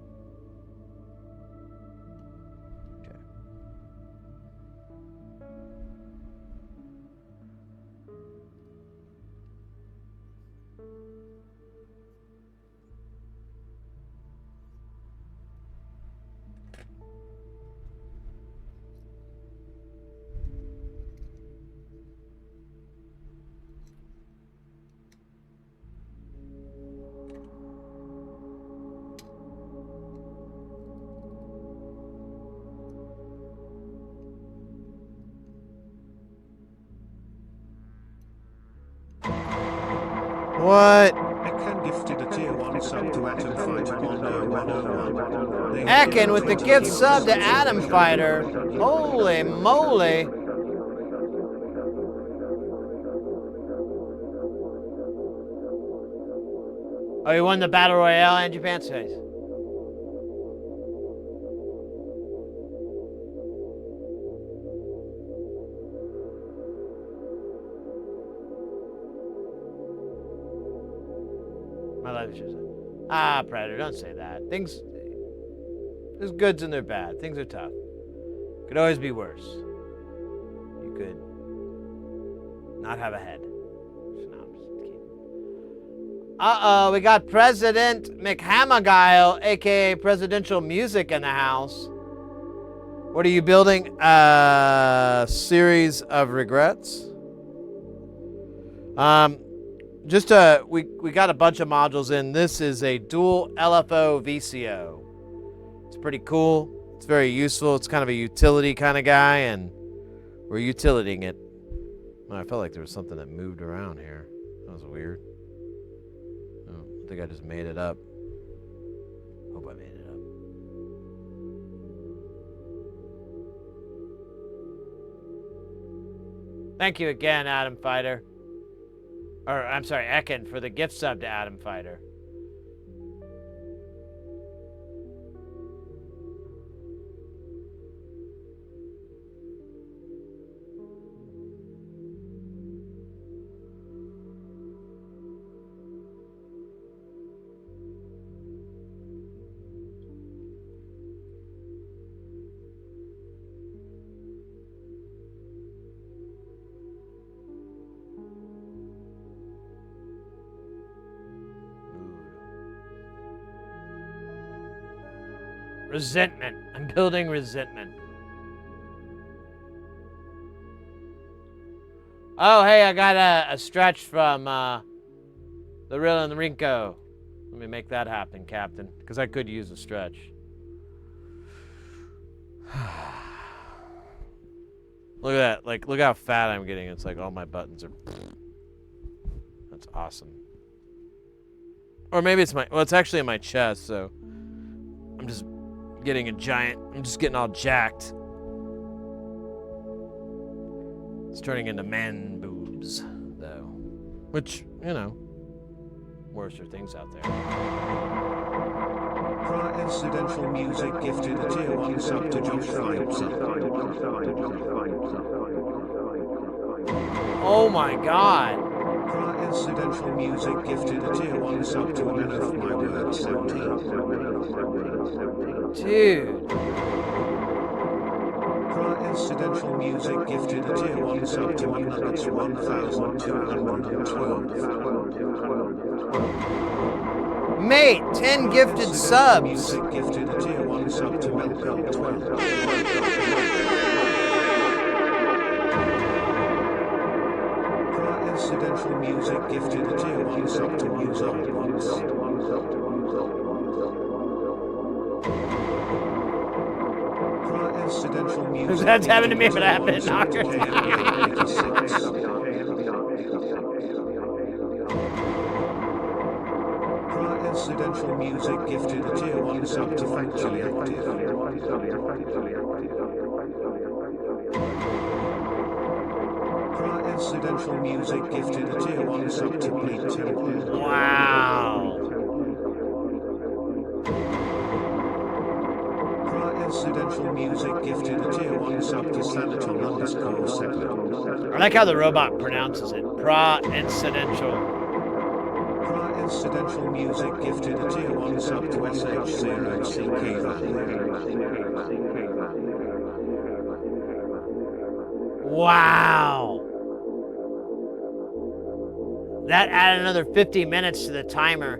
Speaker 1: What?
Speaker 5: Ekken gifted a tier 1 sub to Atom Fighter 10101.
Speaker 1: Ekken with the gift sub to Atom Fighter. Holy moly. Oh, you won the Battle Royale, Angie Pants Face. My life is just... Predator, don't say that. Things... There's goods and there's bad. Things are tough. Could always be worse. You could... not have a head. No, I'm just kidding. Uh-oh, we got President McHammerguile, a.k.a. Presidential Music, in the house. What are you building? A series of regrets? We got a bunch of modules in. This is a dual LFO.VCO. It's pretty cool. It's very useful. It's kind of a utility kind of guy, and we're utilitying it. Oh, I felt like there was something that moved around here. That was weird. Oh, I think I just made it up. Hope I made it up. Thank you again, Atom Fighter. Or, I'm sorry, Ekken, for the gift sub to Atom Fighter. Resentment. I'm building resentment. Oh, hey, I got a stretch from the Real and the Rinko. Let me make that happen, Captain, because I could use a stretch. Look at that. Like, look how fat I'm getting. It's like all my buttons are... That's awesome. Or maybe it's my... Well, it's actually in my chest, so... I'm just getting a giant... I'm just getting all jacked. It's turning into man boobs, though. Which, you know... Worse are things out there.
Speaker 5: Prior incidental music gifted a tier 1 sub to Josh Vibes.
Speaker 1: Oh my god!
Speaker 5: Prior incidental music gifted a tier 1 sub to an of my words 17.
Speaker 1: Dude.
Speaker 5: Prior incidental music gifted a tier 1 sub to Nuggets 1212.
Speaker 1: Mate, 10 gifted subs.
Speaker 5: Music gifted a tier 1 sub to Melpel 12. Prior incidental music gifted a tier 1 sub to News Old Ones. Prior incidental music.
Speaker 1: That's happened to me, but I haven't been
Speaker 5: Incidental music gifted a tier 1 sub to Factually Active. Prior incidental music gifted a tier 1 sub to Bleed Temple.
Speaker 1: Wow.
Speaker 5: Prior incidental music gifted a tier 1 sub to Sanaton_7.
Speaker 1: I like how the robot pronounces it. Pra-incidental.
Speaker 5: Incidental music gifted a tier 1 sub to SH0CK.
Speaker 1: Wow. That added another 50 minutes to the timer.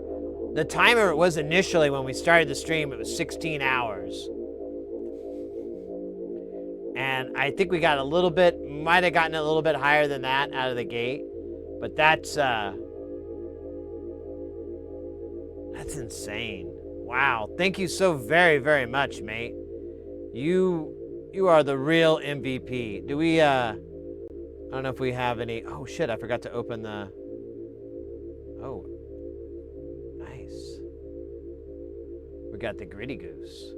Speaker 1: The timer was initially, when we started the stream, it was 16 hours. And I think we got a little bit, might have gotten a little bit higher than that out of the gate. But that's insane. Wow. Thank you so very, very much, mate. You are the real MVP. Do we, I don't know if we have any, oh shit, I forgot to open the, oh, nice. We got the Gritty Goose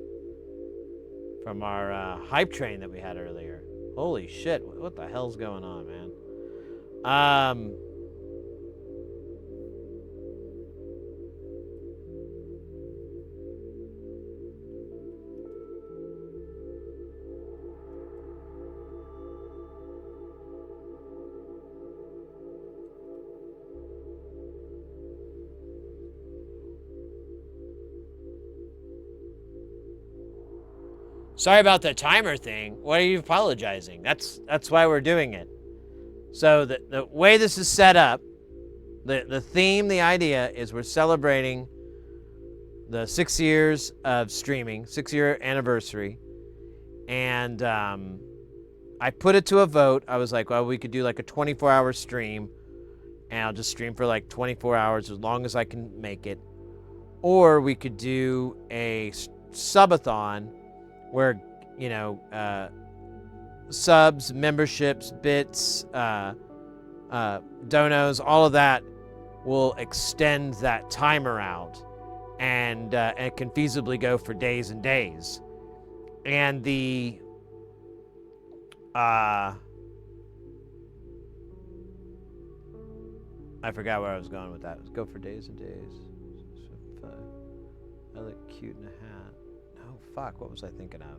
Speaker 1: from our hype train that we had earlier. Holy shit, what the hell's going on, man? Sorry about the timer thing. What are you apologizing? That's why we're doing it. So the way this is set up, the theme, the idea is we're celebrating the 6 years of streaming, 6-year anniversary. And I put it to a vote. I was like, well, we could do like a 24-hour stream, and I'll just stream for like 24 hours as long as I can make it. Or we could do a subathon where, you know, subs, memberships, bits, donos, all of that will extend that timer out, and it can feasibly go for days and days. And the I forgot where I was going with that. Let's go for days and days. I look cute in a hat. Oh, fuck. What was I thinking of?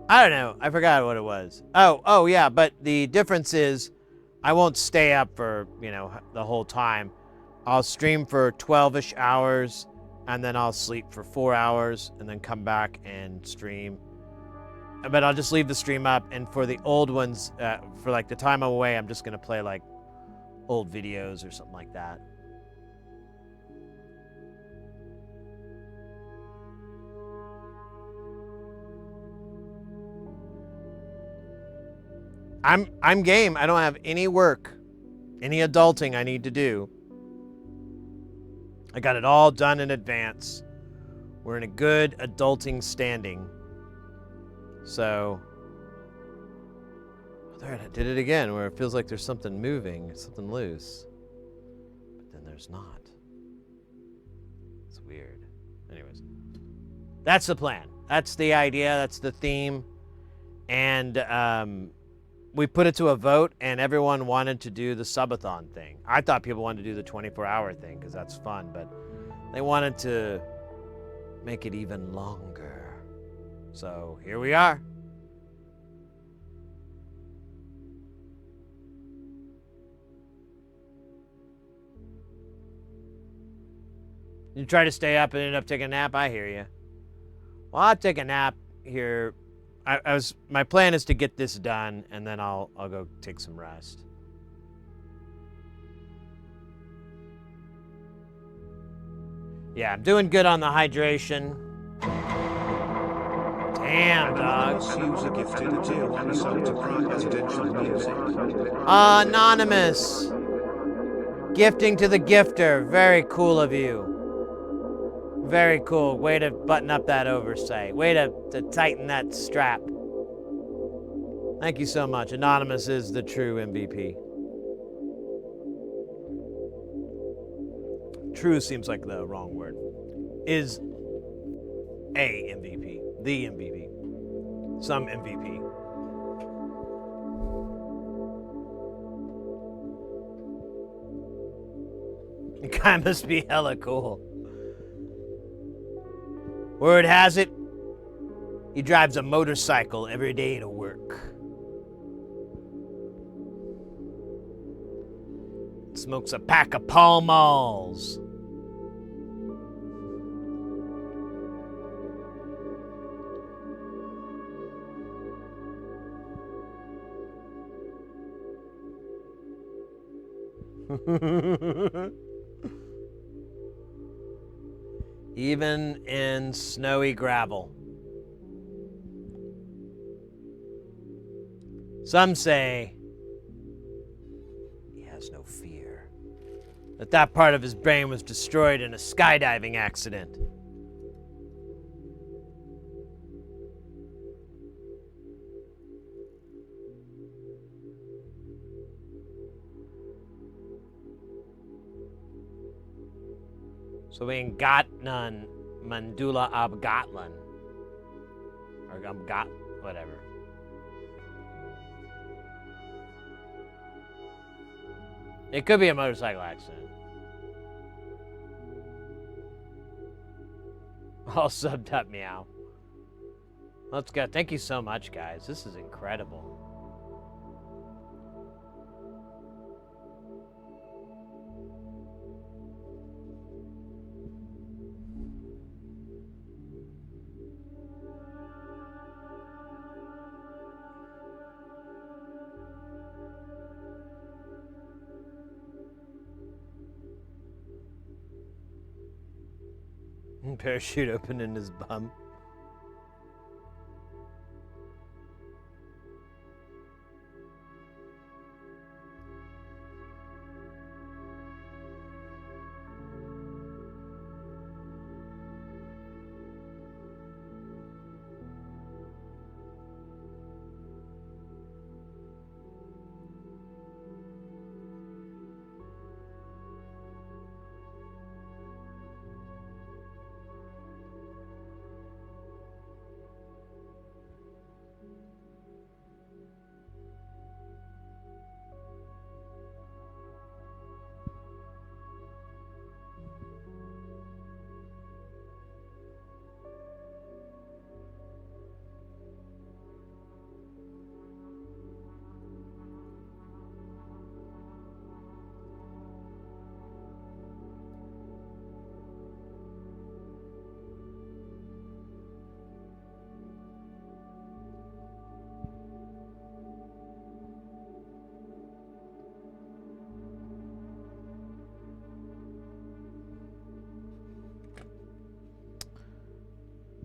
Speaker 1: I don't know. I forgot what it was. Oh, yeah. But the difference is I won't stay up for, you know, the whole time. I'll stream for 12-ish hours, and then I'll sleep for 4 hours, and then come back and stream. But I'll just leave the stream up, and for the old ones, for like the time I'm away, I'm just gonna play like old videos or something like that. I'm game. I don't have any work, any adulting I need to do. I got it all done in advance. We're in a good adulting standing. So, there, I did it again, where it feels like there's something moving, something loose. But then there's not. It's weird. Anyways, that's the plan. That's the idea. That's the theme. And we put it to a vote, and everyone wanted to do the Subathon thing. I thought people wanted to do the 24-hour thing because that's fun, but they wanted to make it even longer. So here we are. You try to stay up and end up taking a nap? I hear you. Well, I'll take a nap here. My plan is to get this done, and then I'll go take some rest. Yeah, I'm doing good on the hydration. Damn, dog.
Speaker 5: Anonymous user gifted a tier 1 sub to presidential music.
Speaker 1: Anonymous. Gifting to the gifter. Very cool of you. Very cool. Way to button up that oversight. Way to tighten that strap. Thank you so much. Anonymous is the true MVP. True seems like the wrong word. Is a MVP. The MVP. Some MVP. The guy must be hella cool. Word has it, he drives a motorcycle every day to work. Smokes a pack of Pall Malls. Even in snowy gravel. Some say he has no fear. That part of his brain was destroyed in a skydiving accident. So we ain't got none Mandula Abgatlan. Or Abgat, whatever. It could be a motorcycle accident. All subbed up, meow. Let's go. Thank you so much, guys. This is incredible. Parachute open in his bum.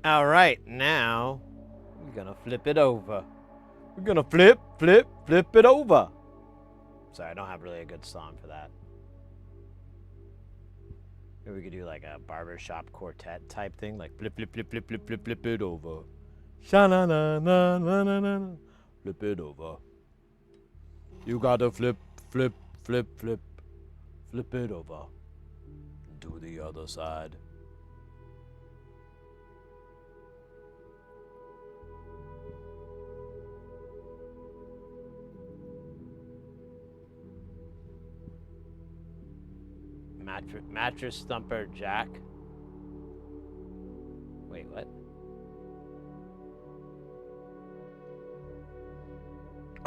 Speaker 1: All right, now we're gonna flip it over. We're gonna flip it over. Sorry, I don't have really a good song for that. Maybe we could do like a barbershop quartet type thing, like flip, flip, flip, flip, flip, flip, flip it over. Sha-na-na-na-na-na-na. Flip it over. You gotta flip, flip, flip, flip. Flip it over. Do the other side. Mattress thumper jack. Wait, what?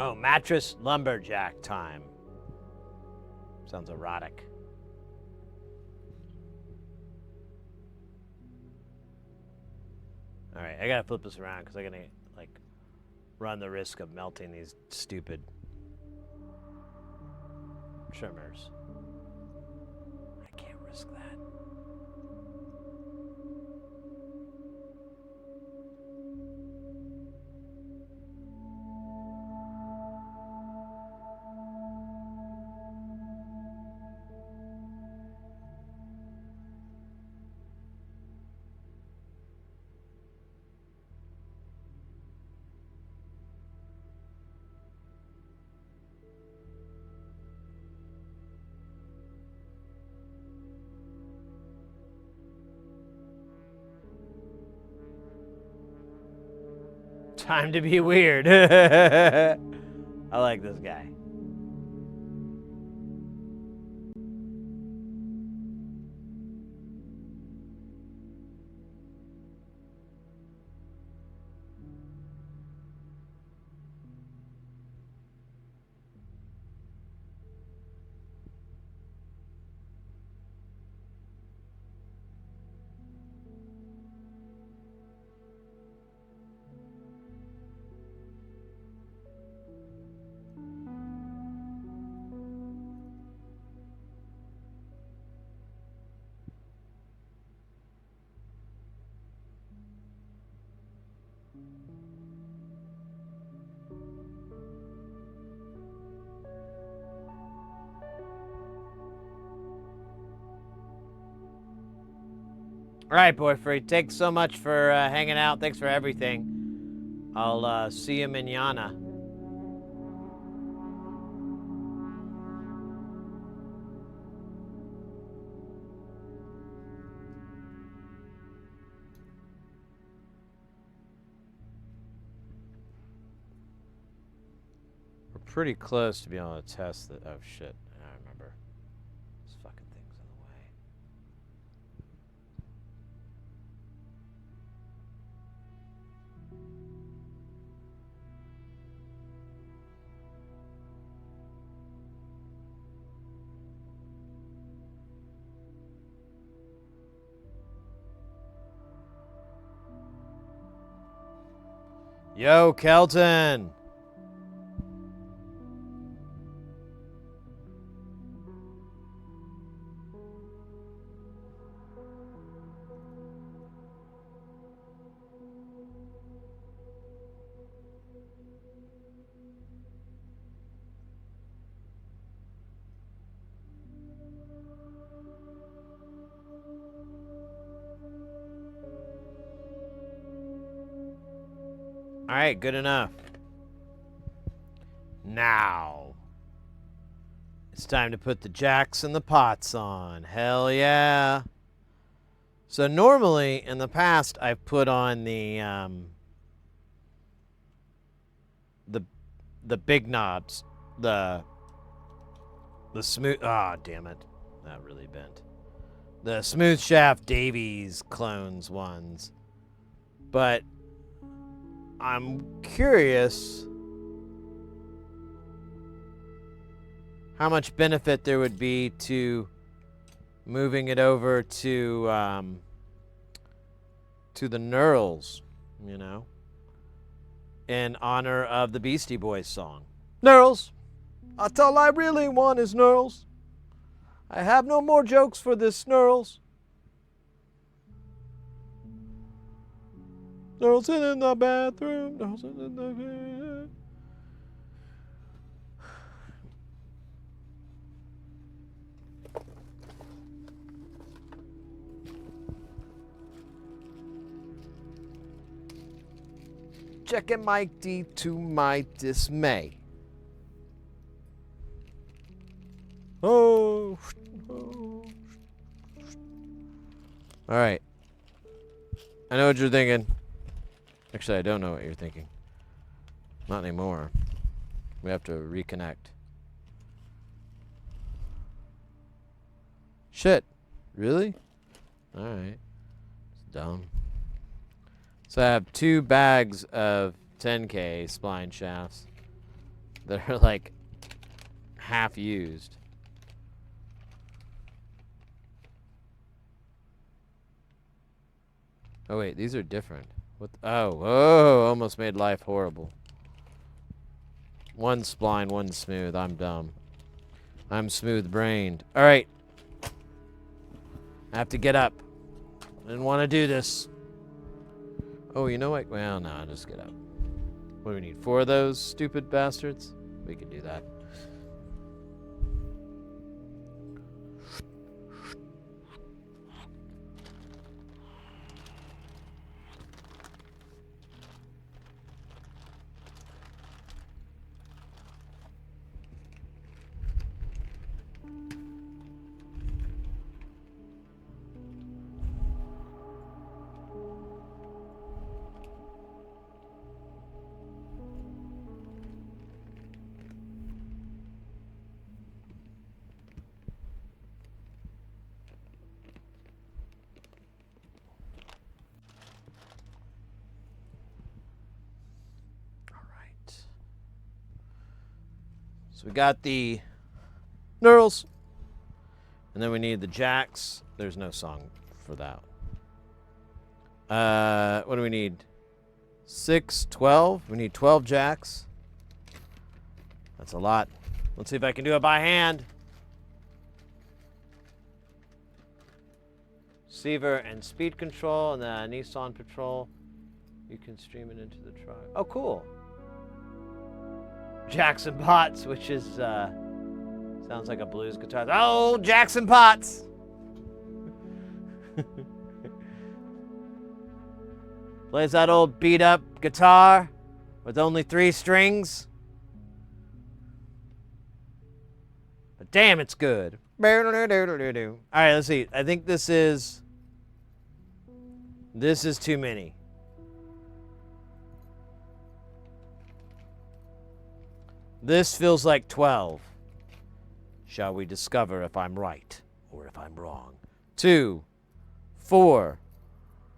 Speaker 1: Oh, mattress lumberjack time. Sounds erotic. All right, I gotta flip this around because I'm gonna like run the risk of melting these stupid trimmers. I can't risk that. Time to be weird. I like this guy. All right, boy free. Thanks so much for hanging out. Thanks for everything. I'll see you manana. We're pretty close to being able to test that. Oh shit! I remember. This fucking thing's in the way. Yo, Kelton! All right, good enough. Now, it's time to put the jacks and the pots on. Hell yeah. So normally, in the past, I've put on the big knobs, the smooth. Ah, damn it, that really bent. The smooth shaft Davies clones ones, but I'm curious how much benefit there would be to moving it over to the knurls, you know, in honor of the Beastie Boys song. Knurls, that's all I really want is knurls. I have no more jokes for this knurls. Knurls in the bathroom. Knurls in the bathroom. Checking Mike D to my dismay. Oh. All right. I know what you're thinking. Actually, I don't know what you're thinking. Not anymore. We have to reconnect. Shit. Really? Alright. It's dumb. So I have 2 bags of 10K spline shafts that are like half used. Oh wait, these are different. What? Oh, almost made life horrible. One spline, one smooth. I'm dumb. I'm smooth-brained. All right. I have to get up. I didn't want to do this. Oh, you know what? Well, no, I'll just get up. What do we need? 4 of those stupid bastards? We can do that. So we got the knurls, and then we need the jacks. There's no song for that. What do we need? 6, 12. We need 12 jacks. That's a lot. Let's see if I can do it by hand. Receiver and speed control, and the Nissan Patrol. You can stream it into the truck. Oh, cool. Jackson Potts, which is, sounds like a blues guitar. Oh, Jackson Potts! Plays that old beat-up guitar with only 3 strings. But damn, it's good. All right, let's see. I think this is too many. This feels like 12. Shall we discover if I'm right or if I'm wrong? 2, 4,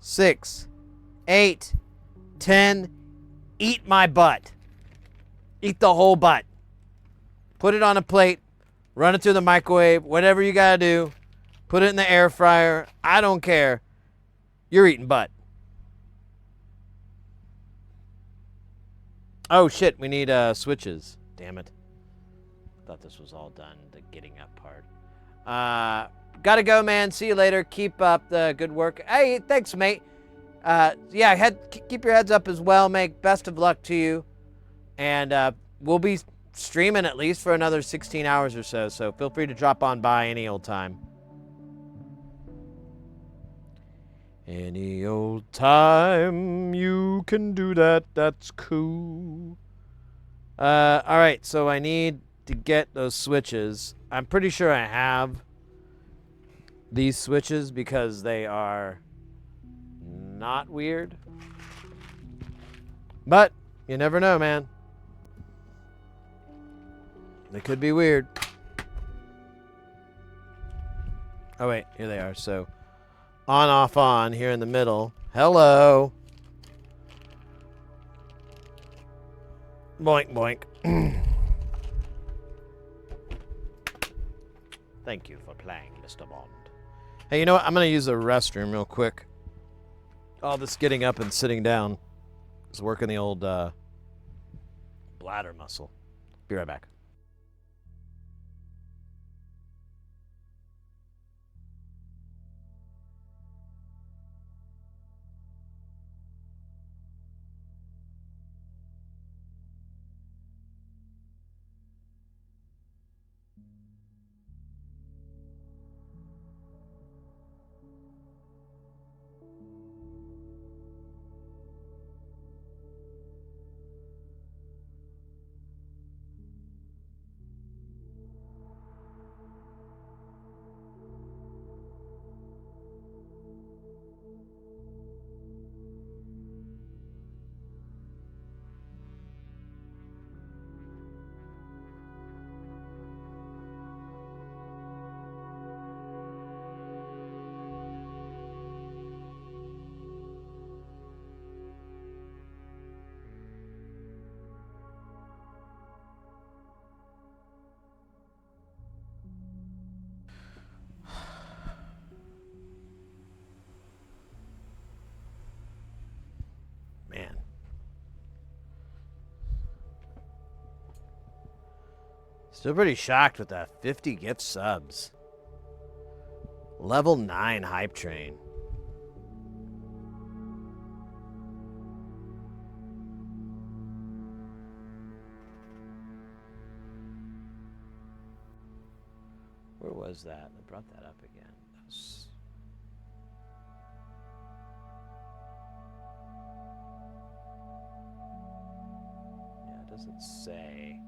Speaker 1: 6, 8, 10. Eat my butt. Eat the whole butt. Put it on a plate. Run it through the microwave. Whatever you gotta do. Put it in the air fryer. I don't care. You're eating butt. Oh shit, we need switches. Damn it. Thought this was all done, the getting up part. Gotta go, man. See you later. Keep up the good work. Hey, thanks, mate. Yeah, keep your heads up as well, mate. Best of luck to you. And we'll be streaming at least for another 16 hours or so, so feel free to drop on by any old time. Any old time you can do that, that's cool. Alright, so I need to get those switches. I'm pretty sure I have these switches because they are not weird. But you never know, man. They could be weird. Oh wait, here they are. So on, off, on here in the middle. Hello. Boink, boink. Thank you for playing, Mr. Bond. Hey, you know what? I'm going to use the restroom real quick. All this getting up and sitting down is working the old bladder muscle. Be right back. Still pretty shocked with that 50 gift subs. Level 9 hype train. Where was that? I brought that up again. That was... Yeah, it doesn't say.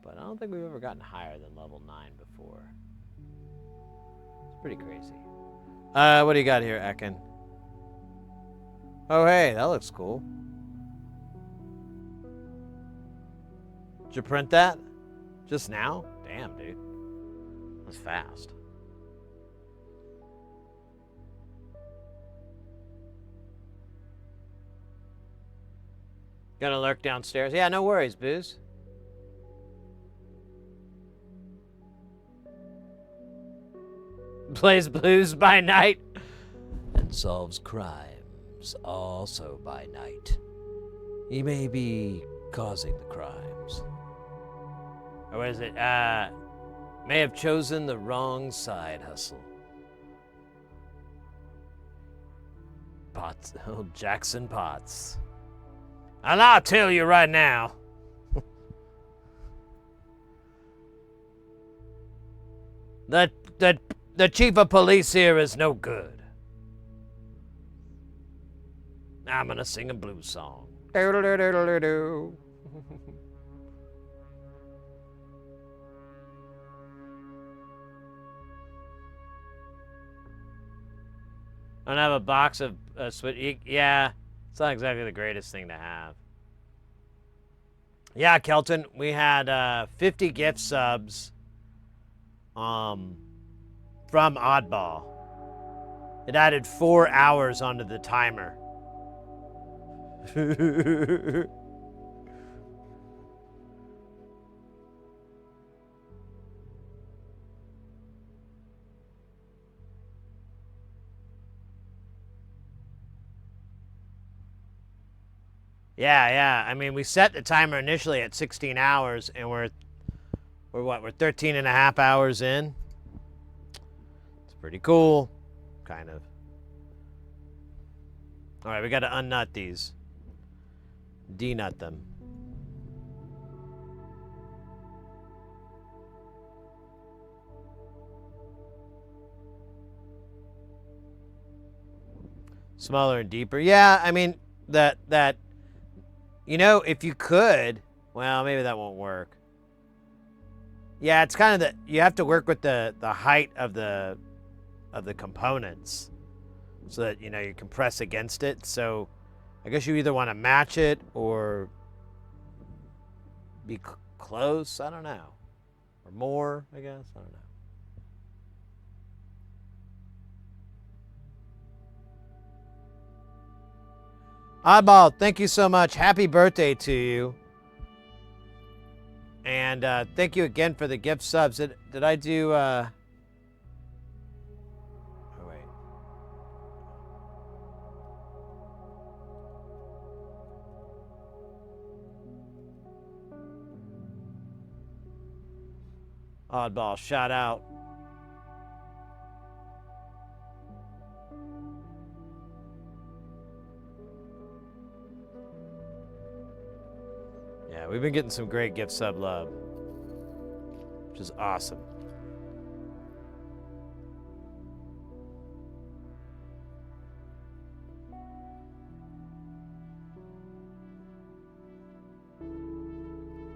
Speaker 1: But I don't think we've ever gotten higher than level 9 before. It's pretty crazy. What do you got here, Ekin? Oh, hey, that looks cool. Did you print that? Just now? Damn, dude. That's fast. Gonna lurk downstairs? Yeah, no worries, Booze. Plays blues by night and solves crimes also by night. He may be causing the crimes. Or is it, may have chosen the wrong side hustle. Potts, oh, Jackson Potts. And I'll tell you right now. The chief of police here is no good. I'm gonna sing a blues song. Doodle-doo-doodle-doo. I don't have a box of yeah, it's not exactly the greatest thing to have. Yeah, Kelton, we had 50 gift subs from Oddball. It added 4 hours onto the timer. Yeah. I mean, we set the timer initially at 16 hours, and we're what? We're 13 and a half hours in. It's pretty cool, kind of. All right, we got to unnut these. Denut them. Smaller and deeper. Yeah, I mean, that you know, if you could, well, maybe that won't work. Yeah, it's kind of you have to work with the height of the components so that, you know, you compress against it. So I guess you either want to match it or be close, I don't know. Or more, I guess, I don't know. Oddball, thank you so much. Happy birthday to you. And thank you again for the gift subs. Did I do... Oh, wait. Oddball, shout out. Yeah, we've been getting some great gift sub love, which is awesome.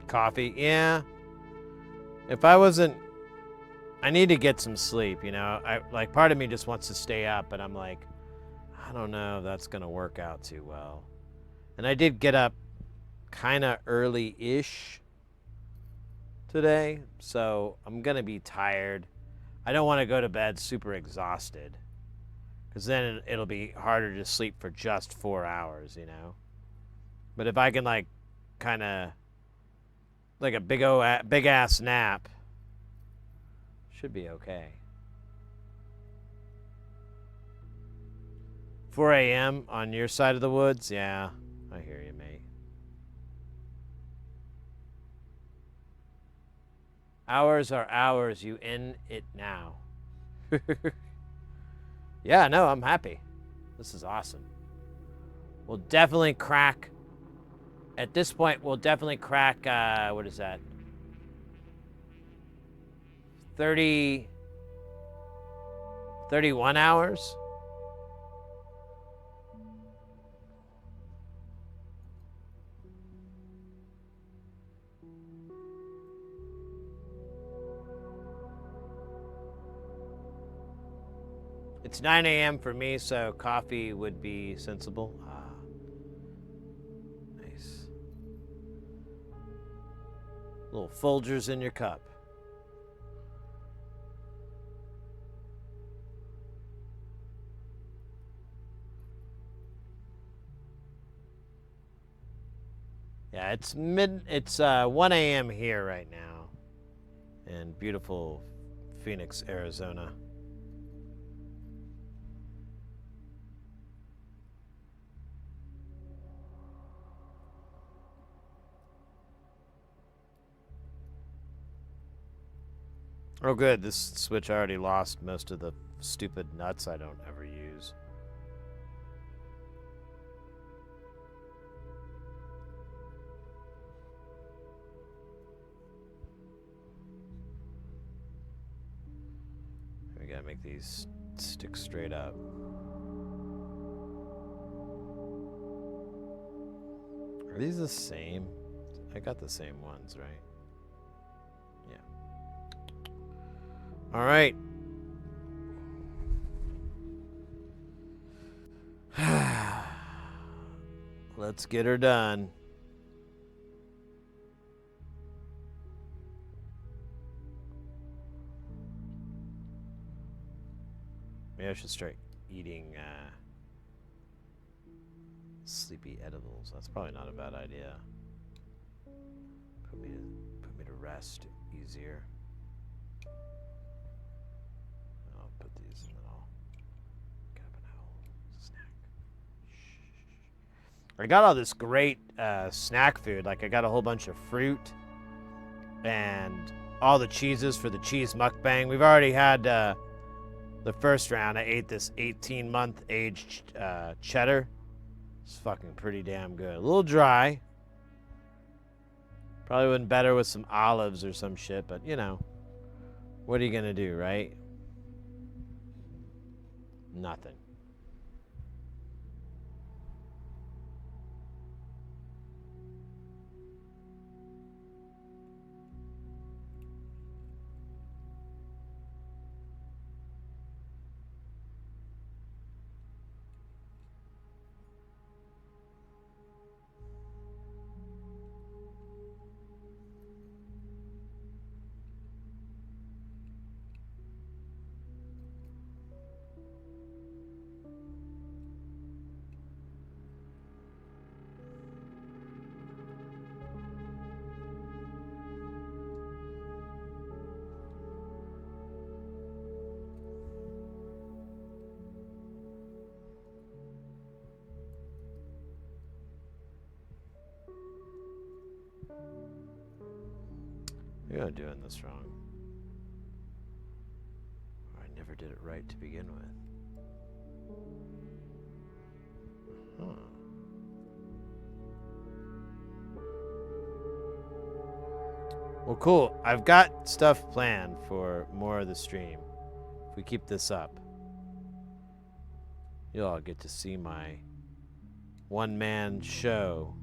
Speaker 1: Coffee, yeah. If I wasn't, I need to get some sleep, you know. Like, part of me just wants to stay up, but I'm like, I don't know if that's gonna work out too well. And I did get up kind of early-ish today, so I'm gonna be tired. I don't want to go to bed super exhausted, because then it'll be harder to sleep for just 4 hours, you know. But if I can, like, kind of like a big ass nap, should be okay. 4 a.m. on your side of the woods? Yeah, I hear you, mate. Hours are hours. You in it now. Yeah, no, I'm happy. This is awesome. We'll definitely crack. At this point, we'll definitely crack, what is that? 31 hours? It's 9 a.m. for me, so coffee would be sensible. Ah, nice. Little Folgers in your cup. Yeah, it's 1 a.m. here right now in beautiful Phoenix, Arizona. Oh, good. This Switch already lost most of the stupid nuts I don't ever use. We gotta make these stick straight up. Are these the same? I got the same ones, right? All right. Let's get her done. Maybe I should start eating sleepy edibles. That's probably not a bad idea. Put me to rest easier. I'll put these and then I'll get up and have a little snack. I got all this great snack food. Like I got a whole bunch of fruit and all the cheeses for the cheese mukbang. We've already had the first round. I ate this 18-month aged cheddar. It's fucking pretty damn good. A little dry. Probably wouldn't better with some olives or some shit, but you know, what are you gonna do, right? Nothing. You're doing this wrong. Or I never did it right to begin with. Huh. Well, cool. I've got stuff planned for more of the stream. If we keep this up, you'll all get to see my one-man show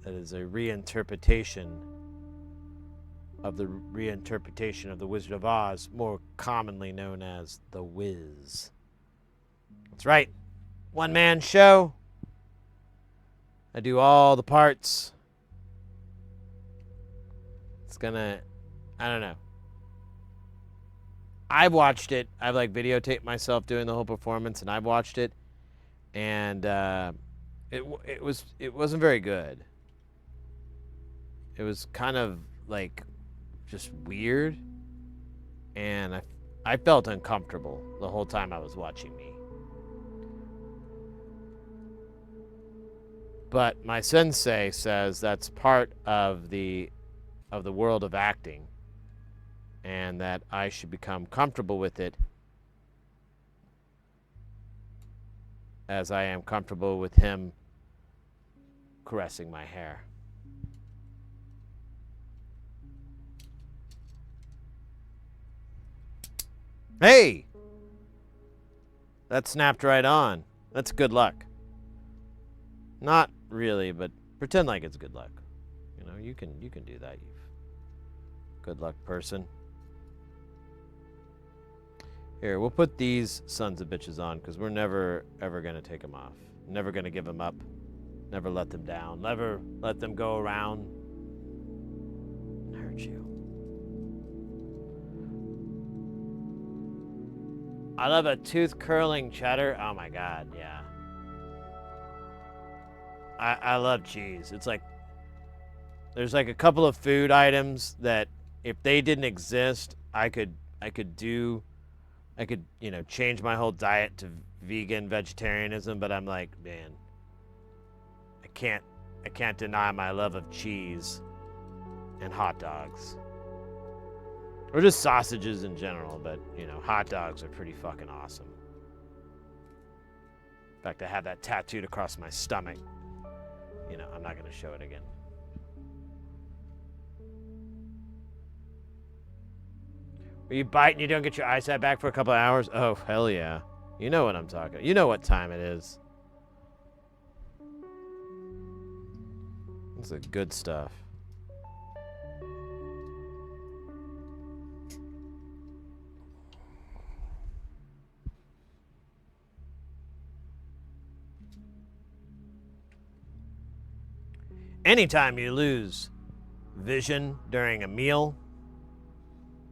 Speaker 1: that is a reinterpretation of the reinterpretation of The Wizard of Oz, more commonly known as The Wiz. That's right. One-man show. I do all the parts. It's gonna... I don't know. I've watched it. I've like videotaped myself doing the whole performance, and I've watched it. And it wasn't very good. It was kind of like just weird, and I felt uncomfortable the whole time I was watching me. But my sensei says that's part of the of the world of acting, and that I should become comfortable with it as I am comfortable with him caressing my hair. Hey! That snapped right on. That's good luck. Not really, but pretend like it's good luck. You know, you can do that, you good luck person. Here, we'll put these sons of bitches on because we're never ever gonna take them off. Never gonna give them up. Never let them down. Never let them go around and hurt you. I love a tooth curling cheddar. Oh my god, yeah. I love cheese. It's like there's like a couple of food items that if they didn't exist, I could change my whole diet to vegan vegetarianism, but I'm like, man, I can't deny my love of cheese and hot dogs. Or just sausages in general, but you know, hot dogs are pretty fucking awesome. In fact, I have that tattooed across my stomach. You know, I'm not gonna show it again. Where you bite and you don't get your eyesight back for a couple of hours? Oh, hell yeah. You know what I'm talking. You know what time it is. This is good stuff. Anytime you lose vision during a meal,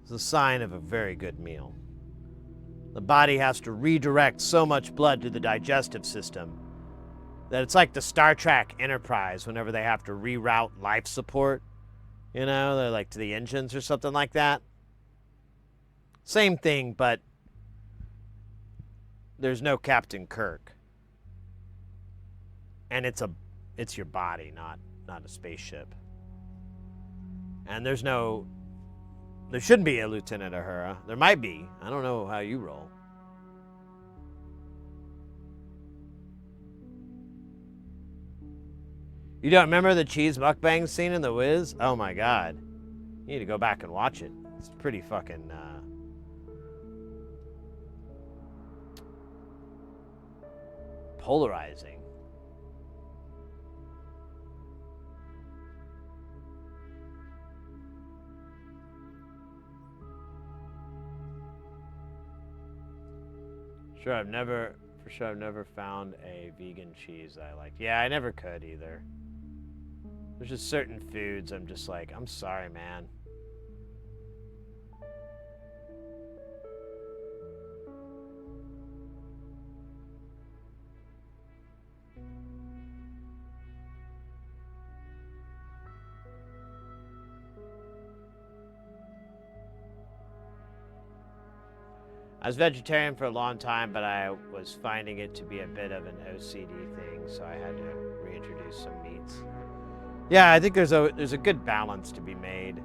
Speaker 1: it's a sign of a very good meal. The body has to redirect so much blood to the digestive system that it's like the Star Trek Enterprise whenever they have to reroute life support. You know, they're like to the engines or something like that. Same thing, but there's no Captain Kirk. And it's your body, not a spaceship. And there shouldn't be a Lieutenant Uhura. There might be. I don't know how you roll. You don't remember the cheese mukbang scene in The Wiz? Oh my god. You need to go back and watch it. It's pretty fucking polarizing. I've never found a vegan cheese I like. Yeah, I never could either. There's just certain foods I'm just like, I'm sorry, man. I was vegetarian for a long time, but I was finding it to be a bit of an OCD thing, so I had to reintroduce some meats. Yeah, I think there's a good balance to be made,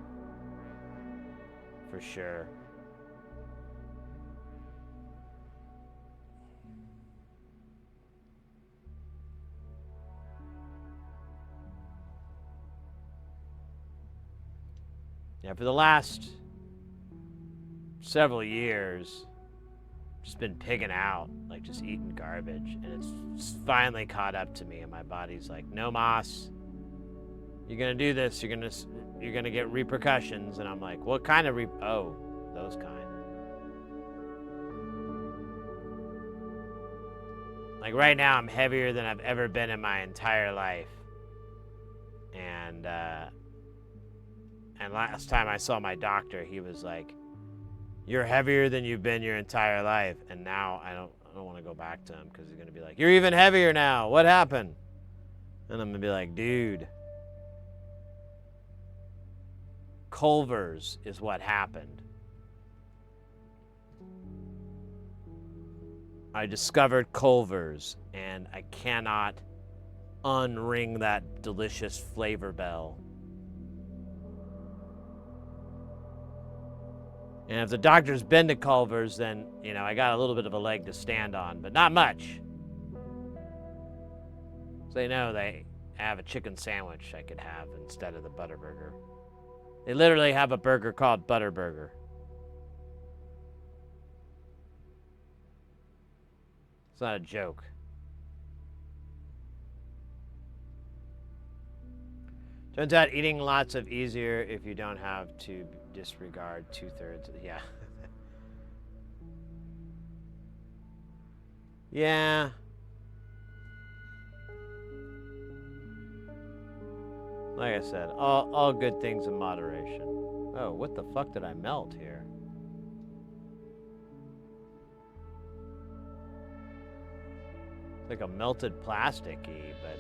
Speaker 1: for sure. Yeah, for the last several years, just been pigging out, like just eating garbage, and it's finally caught up to me, and my body's like, no, Moss, you're gonna do this, you're gonna get repercussions. And I'm like, what kind of oh, those kind. Like right now I'm heavier than I've ever been in my entire life, and last time I saw my doctor, he was like, you're heavier than you've been your entire life. And now I don't want to go back to him because he's going to be like, you're even heavier now. What happened? And I'm going to be like, dude, Culver's is what happened. I discovered Culver's, and I cannot unring that delicious flavor bell. And if the doctor's been to Culver's, then, you know, I got a little bit of a leg to stand on, but not much. So they know they have a chicken sandwich I could have instead of the Butterburger. They literally have a burger called Butterburger. It's not a joke. Turns out eating lots of easier if you don't have to disregard 2/3. Yeah. Yeah. Like I said, all good things in moderation. Oh, what the fuck did I melt here? It's like a melted plastic-y, but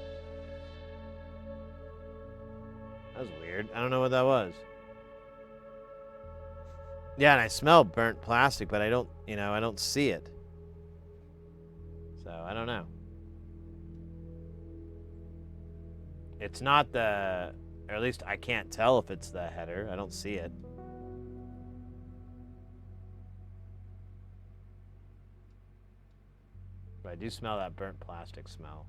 Speaker 1: that was weird. I don't know what that was. Yeah, and I smell burnt plastic, but I don't, you know, I don't see it. So, I don't know. It's not the, or at least I can't tell if it's the header. I don't see it. But I do smell that burnt plastic smell.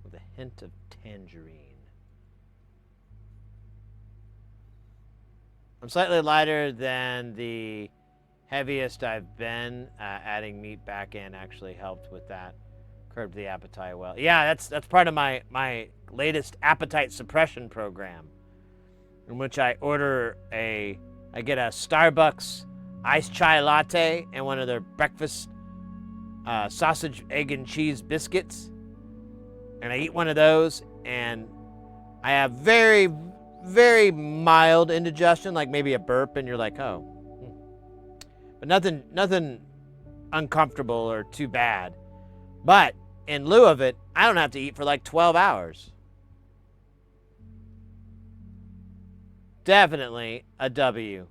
Speaker 1: With a hint of tangerine. I'm slightly lighter than the heaviest I've been. Adding meat back in actually helped with that. Curbed the appetite well. Yeah, that's part of my latest appetite suppression program, in which I get a Starbucks iced chai latte and one of their breakfast sausage, egg, and cheese biscuits, and I eat one of those, and I have very, very mild indigestion, like maybe a burp, and you're like, oh, but nothing uncomfortable or too bad. But in lieu of it, I don't have to eat for like 12 hours. Definitely a W.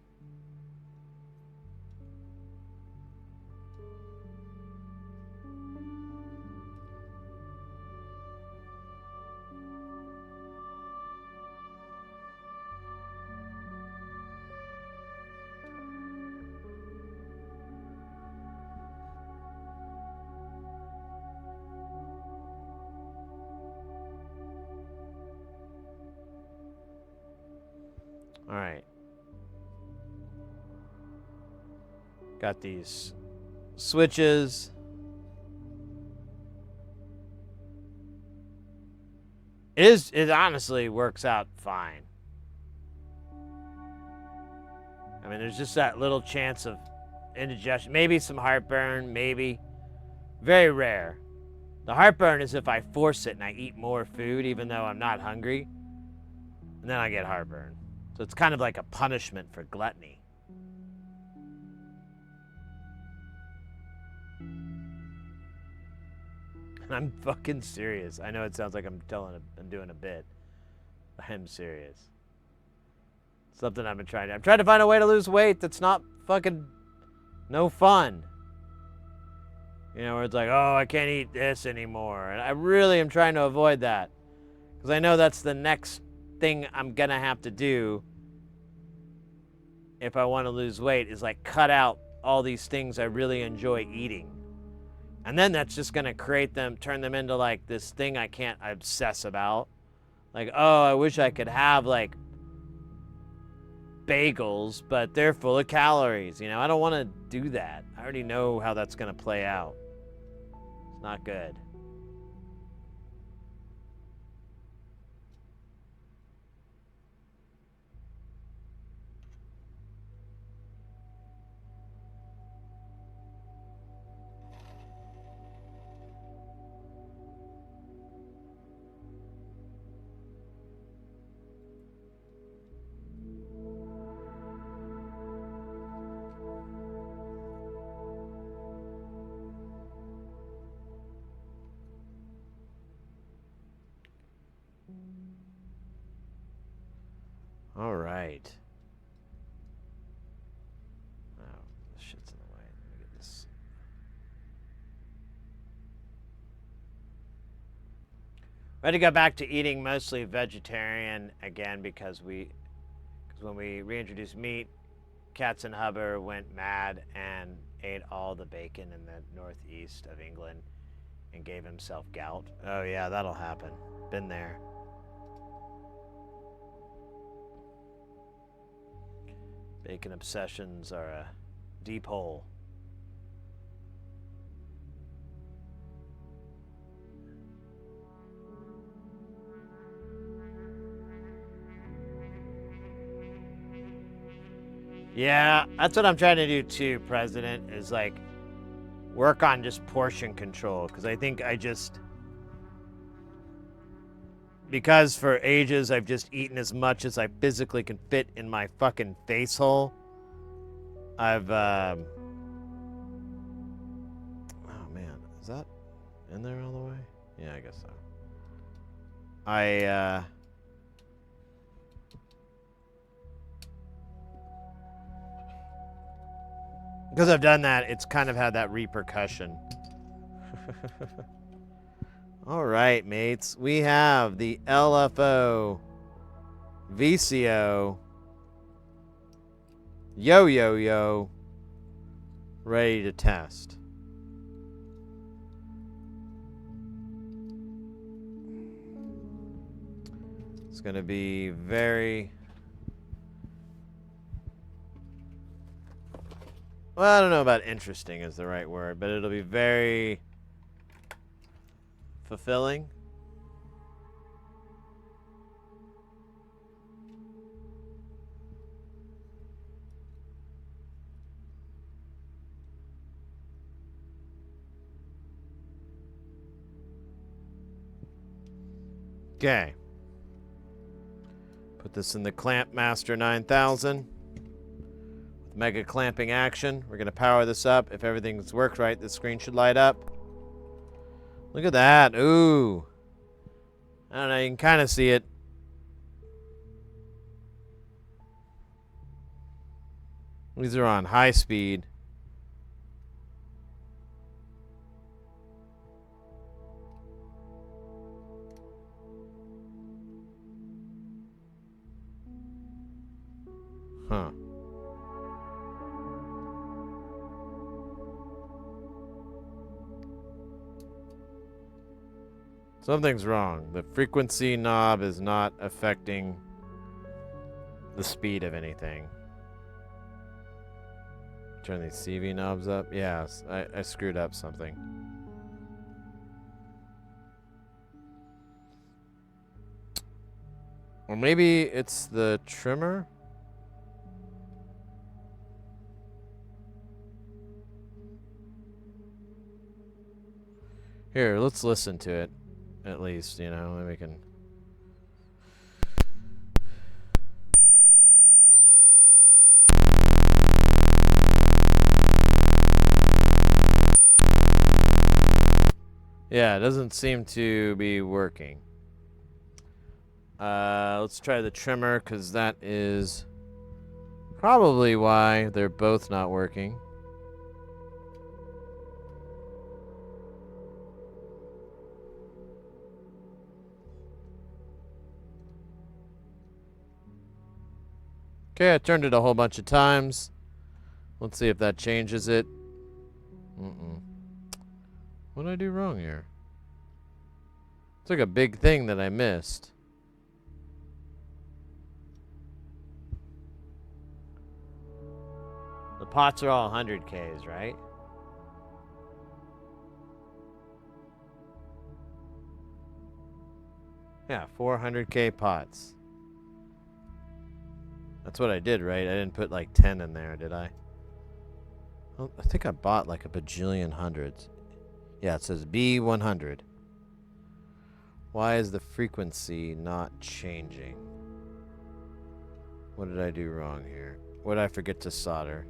Speaker 1: All right. Got these switches. It honestly works out fine. I mean, there's just that little chance of indigestion, maybe some heartburn, maybe. Very rare. The heartburn is if I force it and I eat more food even though I'm not hungry, and then I get heartburn. So it's kind of like a punishment for gluttony. And I'm fucking serious. I know it sounds like I'm doing a bit. I'm serious. Something I've been trying to. I'm trying to find a way to lose weight that's not fucking no fun. You know, where it's like, oh, I can't eat this anymore. And I really am trying to avoid that. Because I know that's the next thing I'm going to have to do if I want to lose weight, is like cut out all these things I really enjoy eating. And then that's just going to turn them into like this thing I can't obsess about. Like, oh, I wish I could have like bagels, but they're full of calories. You know, I don't want to do that. I already know how that's going to play out. It's not good. All right. Oh, this shit's in the way. Let me get this. Ready to go back to eating mostly vegetarian again because when we reintroduced meat, Katzenhuber went mad and ate all the bacon in the northeast of England and gave himself gout. Oh yeah, that'll happen. Been there. Bacon obsessions are a deep hole. Yeah, that's what I'm trying to do too, President, is like work on just portion control. Because I think because for ages I've just eaten as much as I physically can fit in my fucking face hole. I've, oh man, is that in there all the way? Yeah, I guess so. Because I've done that, it's kind of had that repercussion. All right, mates. We have the LFO.VCO Yo ready to test. It's going to be very... Well, I don't know about interesting is the right word, but it'll be very fulfilling. Okay. Put this in the Clamp Master 9000. Mega clamping action. We're going to power this up. If everything's worked right, the screen should light up. Look at that. Ooh. I don't know. You can kind of see it. These are on high speed. Huh. Something's wrong. The frequency knob is not affecting the speed of anything. Turn these CV knobs up. Yes, I screwed up something. Or maybe it's the trimmer? Here, let's listen to it. At least, you know, then we can... Yeah, it doesn't seem to be working. Let's try the trimmer, because that is probably why they're both not working. Okay, I turned it a whole bunch of times. Let's see if that changes it. What did I do wrong here? It's like a big thing that I missed. The pots are all 100Ks, right? Yeah, 400K pots. That's what I did, right? I didn't put like 10 in there, did I? Well, I think I bought like a bajillion hundreds. Yeah, it says B100. Why is the frequency not changing? What did I do wrong here? What did I forget to solder?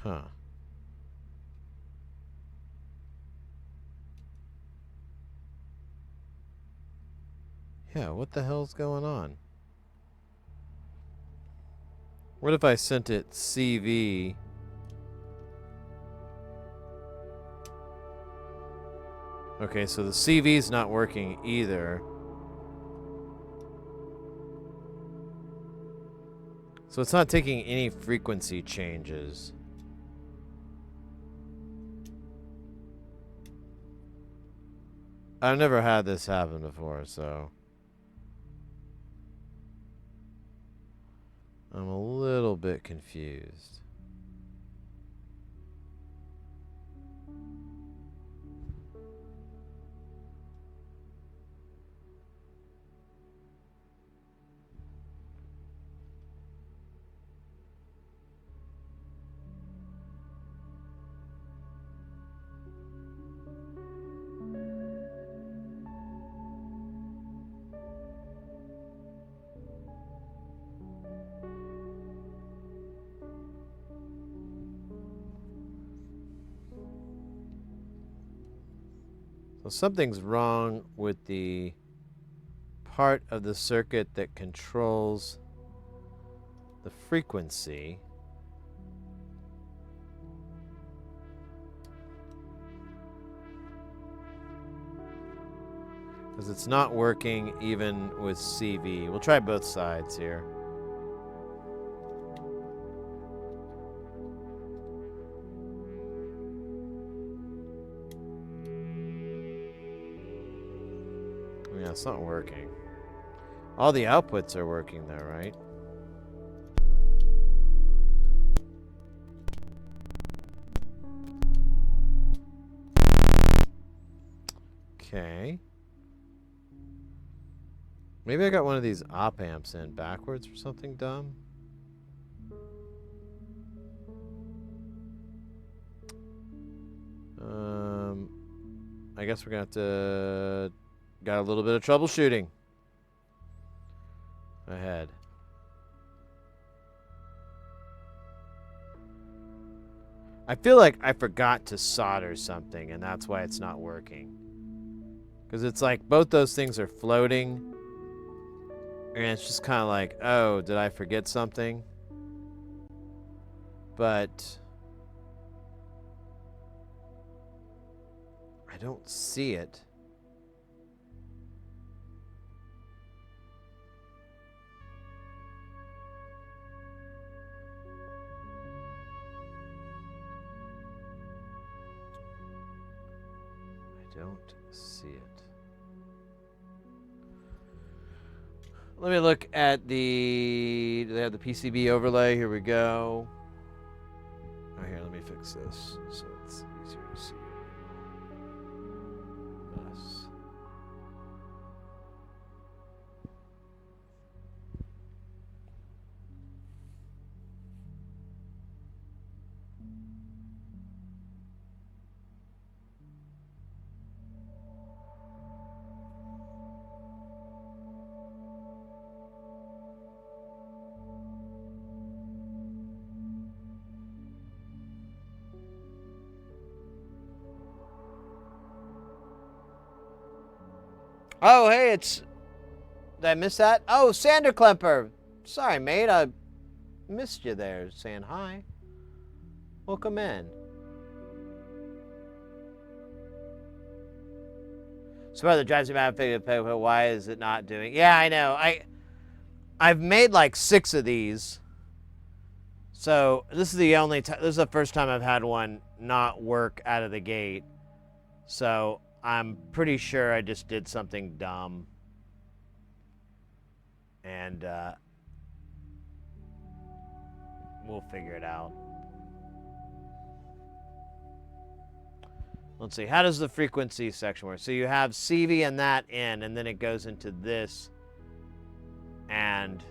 Speaker 1: Huh. Yeah, what the hell's going on? What if I sent it CV? Okay, so the CV's not working either. So it's not taking any frequency changes. I've never had this happen before, so I'm a little bit confused. So something's wrong with the part of the circuit that controls the frequency. Because it's not working even with CV. We'll try both sides here. Yeah, it's not working. All the outputs are working though, right? Okay. Maybe I got one of these op amps in backwards or something dumb. I guess we're gonna have to got a little bit of troubleshooting ahead. I feel like I forgot to solder something and that's why it's not working. Because it's like both those things are floating and it's just kind of like, oh, did I forget something? But I don't see it. Don't see it. Let me look at the... Do they have the PCB overlay? Here we go. Oh, here, let me fix this so it's easier to see. Yes. Oh, hey, it's... Did I miss that? Oh, Sander Klemper. Sorry, mate. I missed you there saying hi. Welcome in. So brother drives me mad. Why is it not doing? Yeah, I know. I've made like 6 of these. So this is the only time. This is the first time I've had one not work out of the gate. So I'm pretty sure I just did something dumb. And we'll figure it out. Let's see, how does the frequency section work? So you have CV and that in, and then it goes into this, and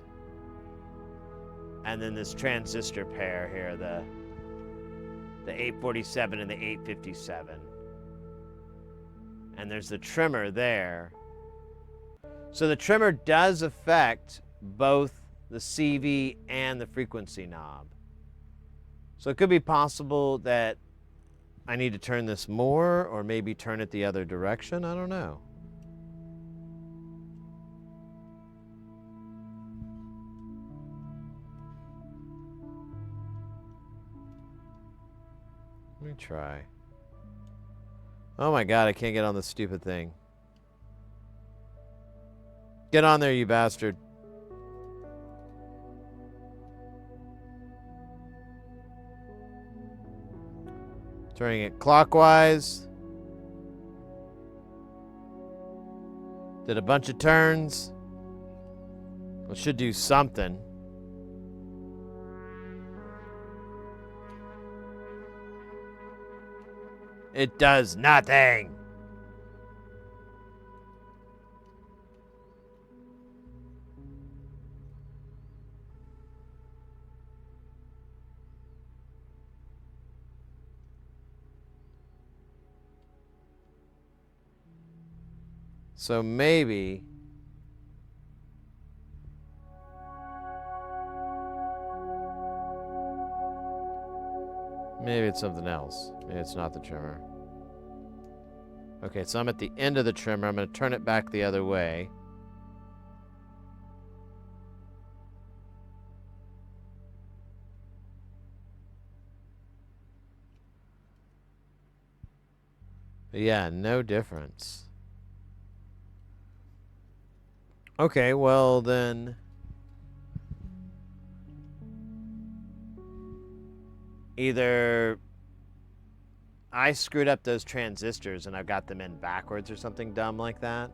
Speaker 1: then this transistor pair here, the 847 and the 857. And there's the trimmer there. So the trimmer does affect both the CV and the frequency knob. So it could be possible that I need to turn this more or maybe turn it the other direction. I don't know. me try. Oh my god, I can't get on this stupid thing. Get on there, you bastard. Turning it clockwise. Did a bunch of turns. It should do something. It does nothing. So maybe it's something else. Maybe it's not the trimmer. Okay, so I'm at the end of the trimmer. I'm going to turn it back the other way. But yeah, no difference. Okay, well then either I screwed up those transistors and I've got them in backwards or something dumb like that.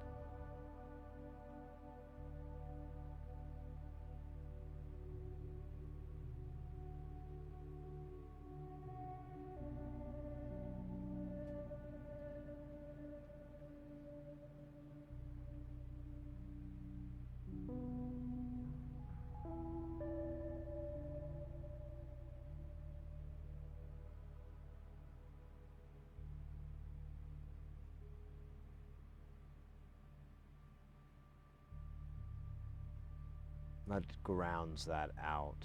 Speaker 1: That grounds that out.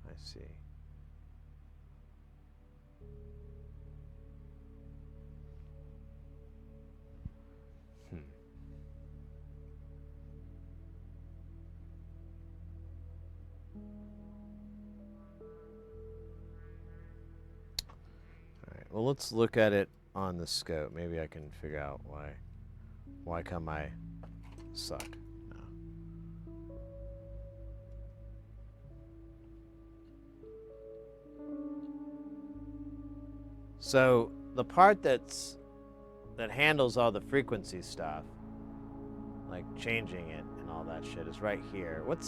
Speaker 1: I see. Alright, well let's look at it on the scope. Maybe I can figure out why come I suck. So the part that handles all the frequency stuff, like changing it and all that shit, is right here. What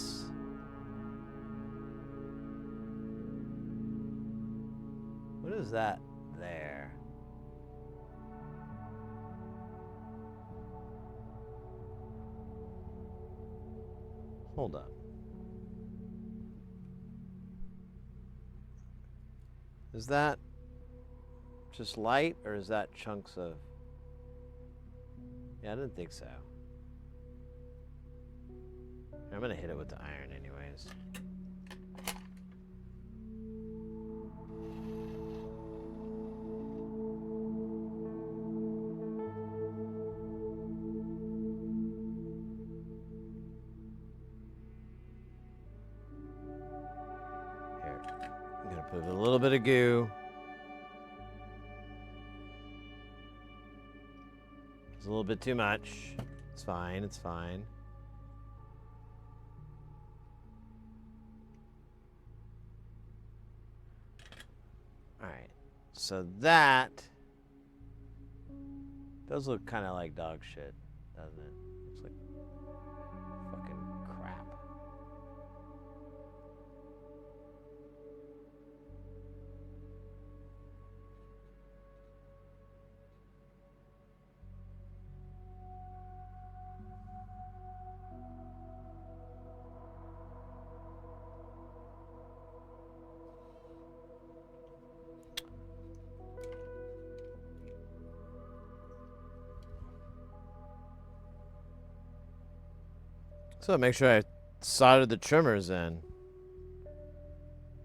Speaker 1: is that there? Hold up. Is that just light, or is that chunks of... Yeah, I didn't think so. I'm gonna hit it with the iron anyways. Here, I'm gonna put a little bit of goo. It's a little bit too much. It's fine, it's fine. Alright, so that does look kind of like dog shit, doesn't it? Looks like fucking crap. So make sure I soldered the trimmers in.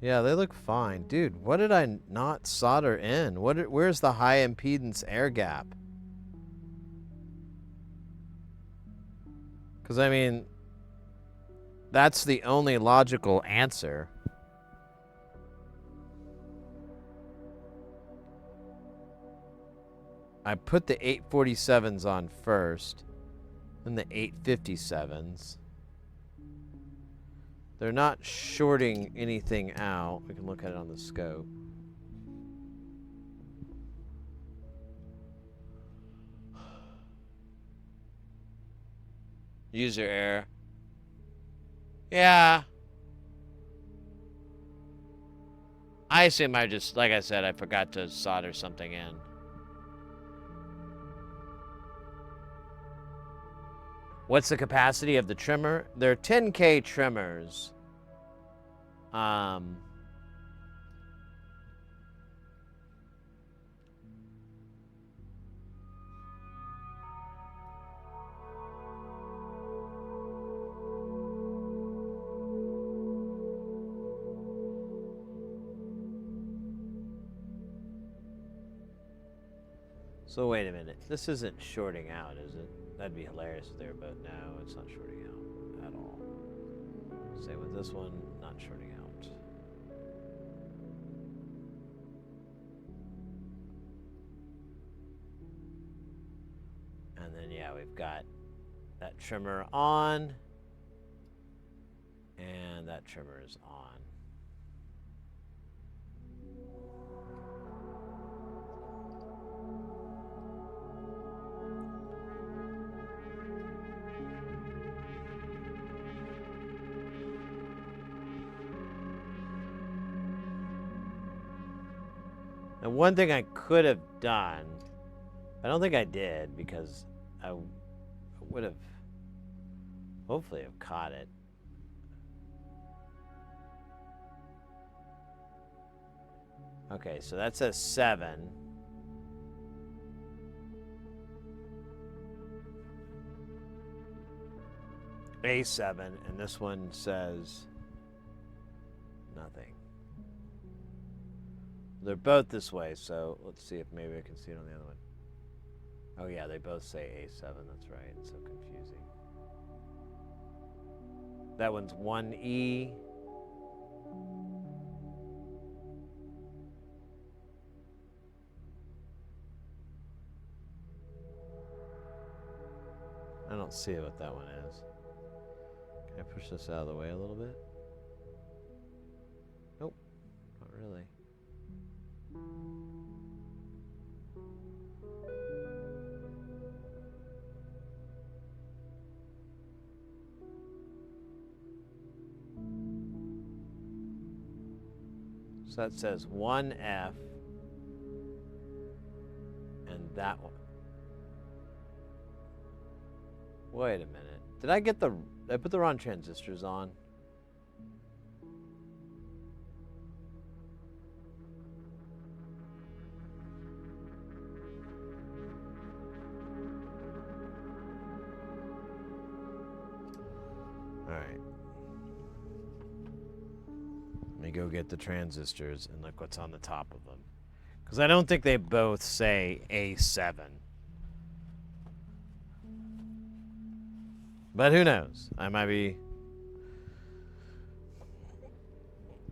Speaker 1: Yeah, they look fine. Dude, what did I not solder in? Where's the high impedance air gap? Because, I mean, that's the only logical answer. I put the 847s on first, then the 857s. They're not shorting anything out. We can look at it on the scope. User error. Yeah. I assume I just, like I said, I forgot to solder something in. What's the capacity of the trimmer? They're 10K trimmers. So wait a minute. This isn't shorting out, is it? That'd be hilarious if they were both. No, it's not shorting out at all. Same with this one, not shorting out. And then yeah, we've got that trimmer on, and that trimmer is on. And one thing I could have done, I don't think I did because I would have hopefully have caught it. Okay, so that says 7. A7, and this one says nothing. They're both this way, so let's see if maybe I can see it on the other one. Oh yeah, they both say A7, that's right. It's so confusing. That one's 1E. I don't see what that one is. Can I push this out of the way a little bit? Nope, not really. So that says 1F and that one. Wait a minute. Did I put the wrong transistors on? All right. Let me go get the transistors and look what's on the top of them. Because I don't think they both say A7. But who knows? I might be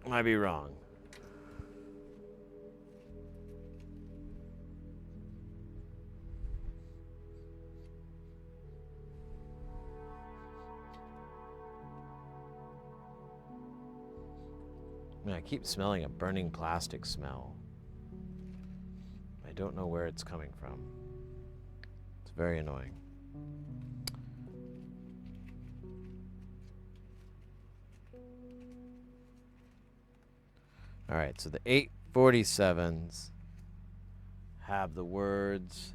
Speaker 1: wrong. I mean, I keep smelling a burning plastic smell. I don't know where it's coming from. It's very annoying. All right, so the 847s have the words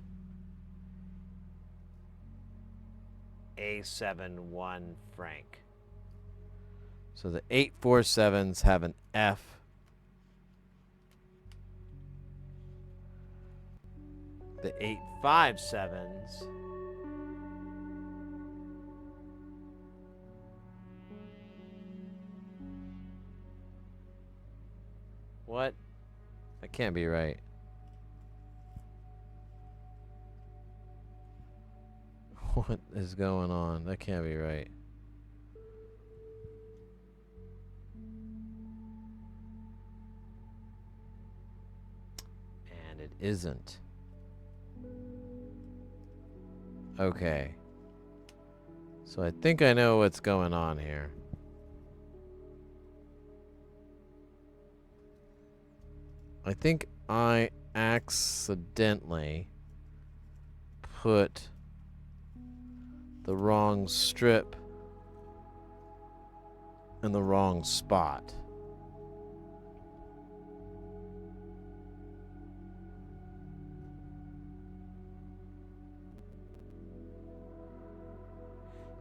Speaker 1: A71 Frank. So the 847s have an F. The 857s what? That can't be right. What is going on? That can't be right. And it isn't. Okay. So I think I know what's going on here. I think I accidentally put the wrong strip in the wrong spot.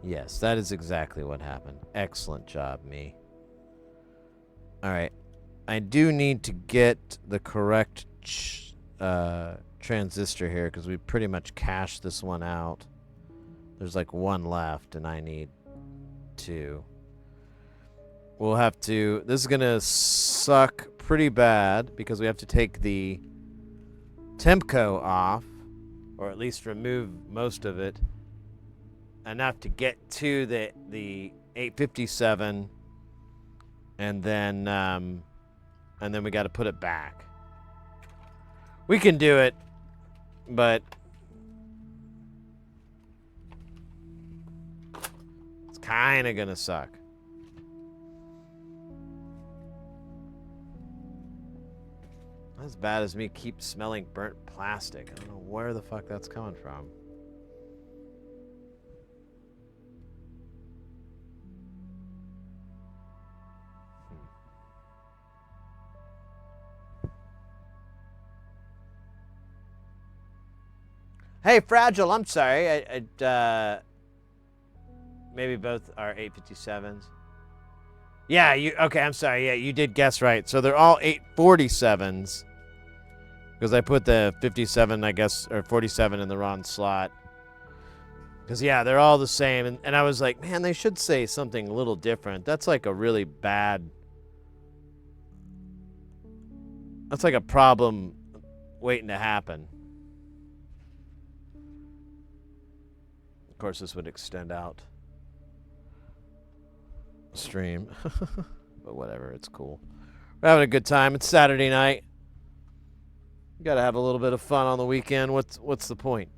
Speaker 1: Yes, that is exactly what happened. Excellent job, me. Alright. I do need to get the correct transistor here because we pretty much cashed this one out. There's like one left and I need two. We'll have to... This is going to suck pretty bad because we have to take the Tempco off, or at least remove most of it, enough to get to the 857, and then we got to put it back. We can do it, but it's kind of gonna suck. Not as bad as me keep smelling burnt plastic. I don't know where the fuck that's coming from. Hey, Fragile, I'm sorry. Maybe both are 857s. Yeah, okay, I'm sorry. Yeah, you did guess right. So they're all 847s. Because I put the 57, I guess, or 47 in the wrong slot. Because, yeah, they're all the same. And I was like, man, they should say something a little different. That's like a really bad... That's like a problem waiting to happen. Of course, this would extend out stream. But whatever, it's cool. We're having a good time. It's Saturday night. You gotta have a little bit of fun on the weekend. What's the point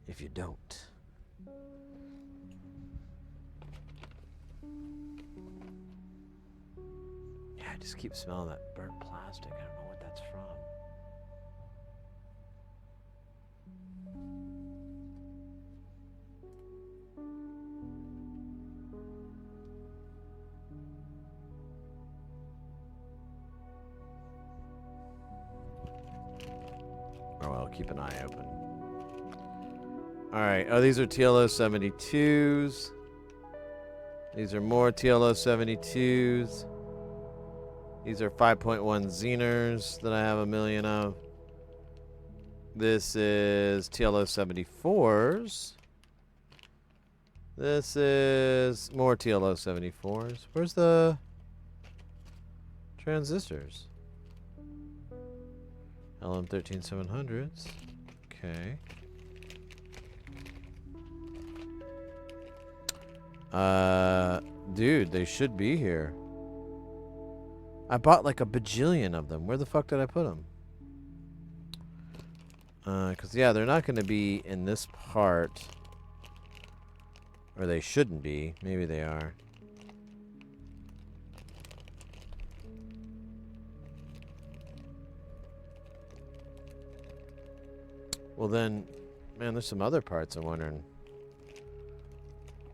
Speaker 1: if you don't? Yeah, I just keep smelling that burnt plastic. I don't know what that's from. Oh, well, keep an eye open. Alright, oh, these are TLO-72s. These are more TLO-72s. These are 5.1 Zeners that I have a million of. This is TLO-74s. This is more TLO-74s. Where's the transistors? LM13700s. Okay. Dude, they should be here. I bought like a bajillion of them. Where the fuck did I put them? Because, yeah, they're not going to be in this part. Or they shouldn't be. Maybe they are. Well then, man, there's some other parts I'm wondering.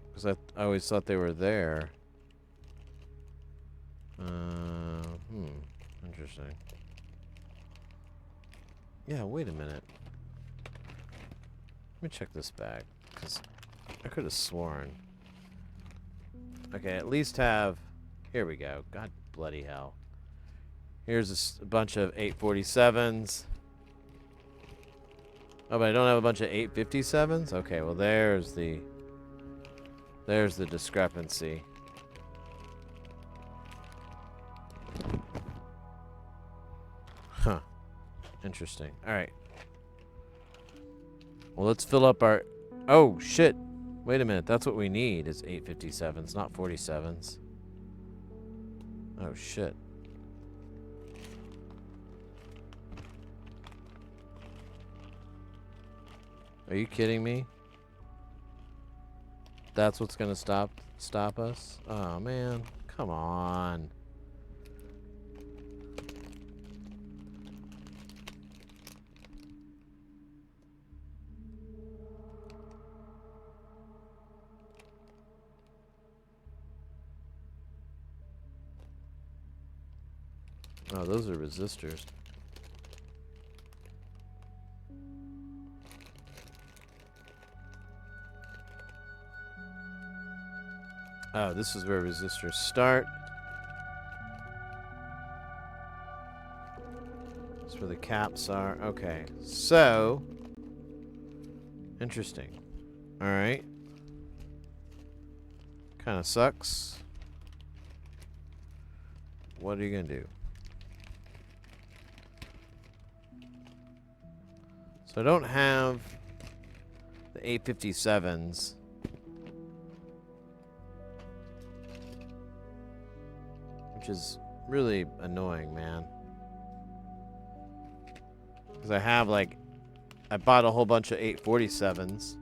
Speaker 1: Because I always thought they were there. Interesting. Yeah, wait a minute. Let me check this bag. Because I could have sworn. Okay, at least have... Here we go. God bloody hell. Here's a bunch of 847s. Oh, but I don't have a bunch of 857s? Okay, well there's the discrepancy. Huh. Interesting. Alright. Well, let's fill up our... Oh, shit. Wait a minute. That's what we need is 857s, not 47s. Oh, shit. Are you kidding me? That's what's gonna stop us? Oh man, come on. Oh, those are resistors. Oh, this is where resistors start. That's where the caps are. Okay, so interesting. All right. Kind of sucks. What are you gonna do? So I don't have the 857s. Which is really annoying, man. Because I have like, I bought a whole bunch of 847s.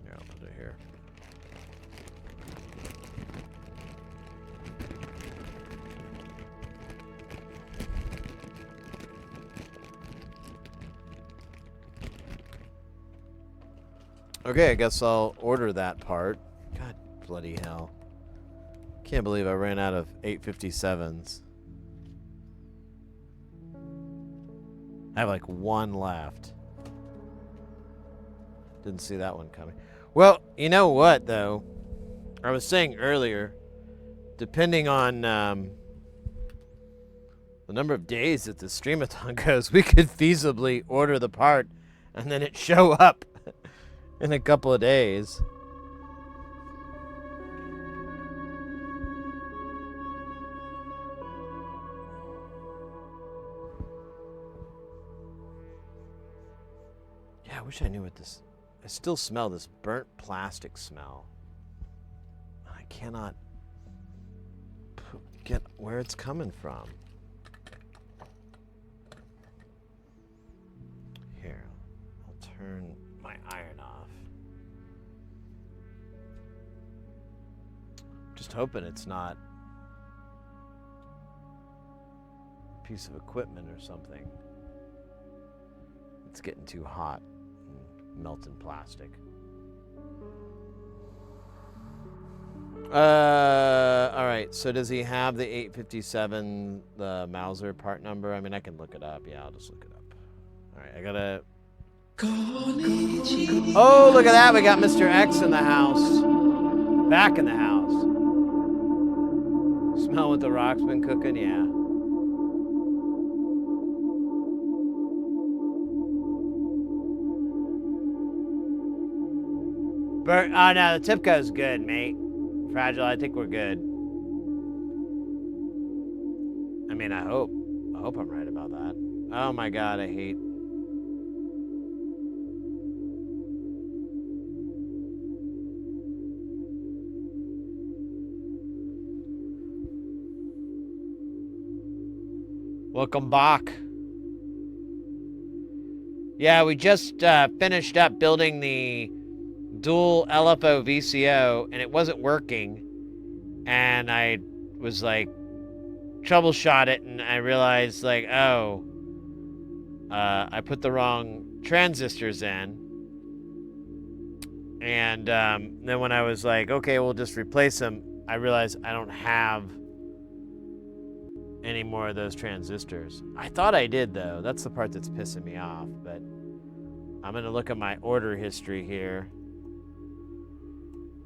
Speaker 1: Yeah, I'll put it here. Okay, I guess I'll order that part. God bloody hell. Can't believe I ran out of 857s. I have like one left. Didn't see that one coming. Well, you know what, though? I was saying earlier, depending on the number of days that the Streamathon goes, we could feasibly order the part and then it show up in a couple of days. Yeah, I wish I knew what this... I still smell this burnt plastic smell. I cannot get where it's coming from. Here, I'll turn my iron off. Just hoping it's not a piece of equipment or something. It's getting too hot and melting plastic. All right, so does he have the 857, the Mauser part number? I mean, I can look it up. Yeah, I'll just look it up. All right, I gotta... Oh, look at that. We got Mr. X in the house. Back in the house. Smell what the rock's been cooking? Yeah. Oh, no, the Tipco's good, mate. Fragile, I think we're good. I mean, I hope I'm right about that. Oh my God, I hate... Welcome back. Yeah, we just finished up building the dual LFO.VCO, and it wasn't working. And I was like, troubleshot it, and I realized, like, oh, I put the wrong transistors in. And then when I was like, okay, we'll just replace them, I realized I don't have any more of those transistors. I thought I did, though. That's the part that's pissing me off. But I'm going to look at my order history here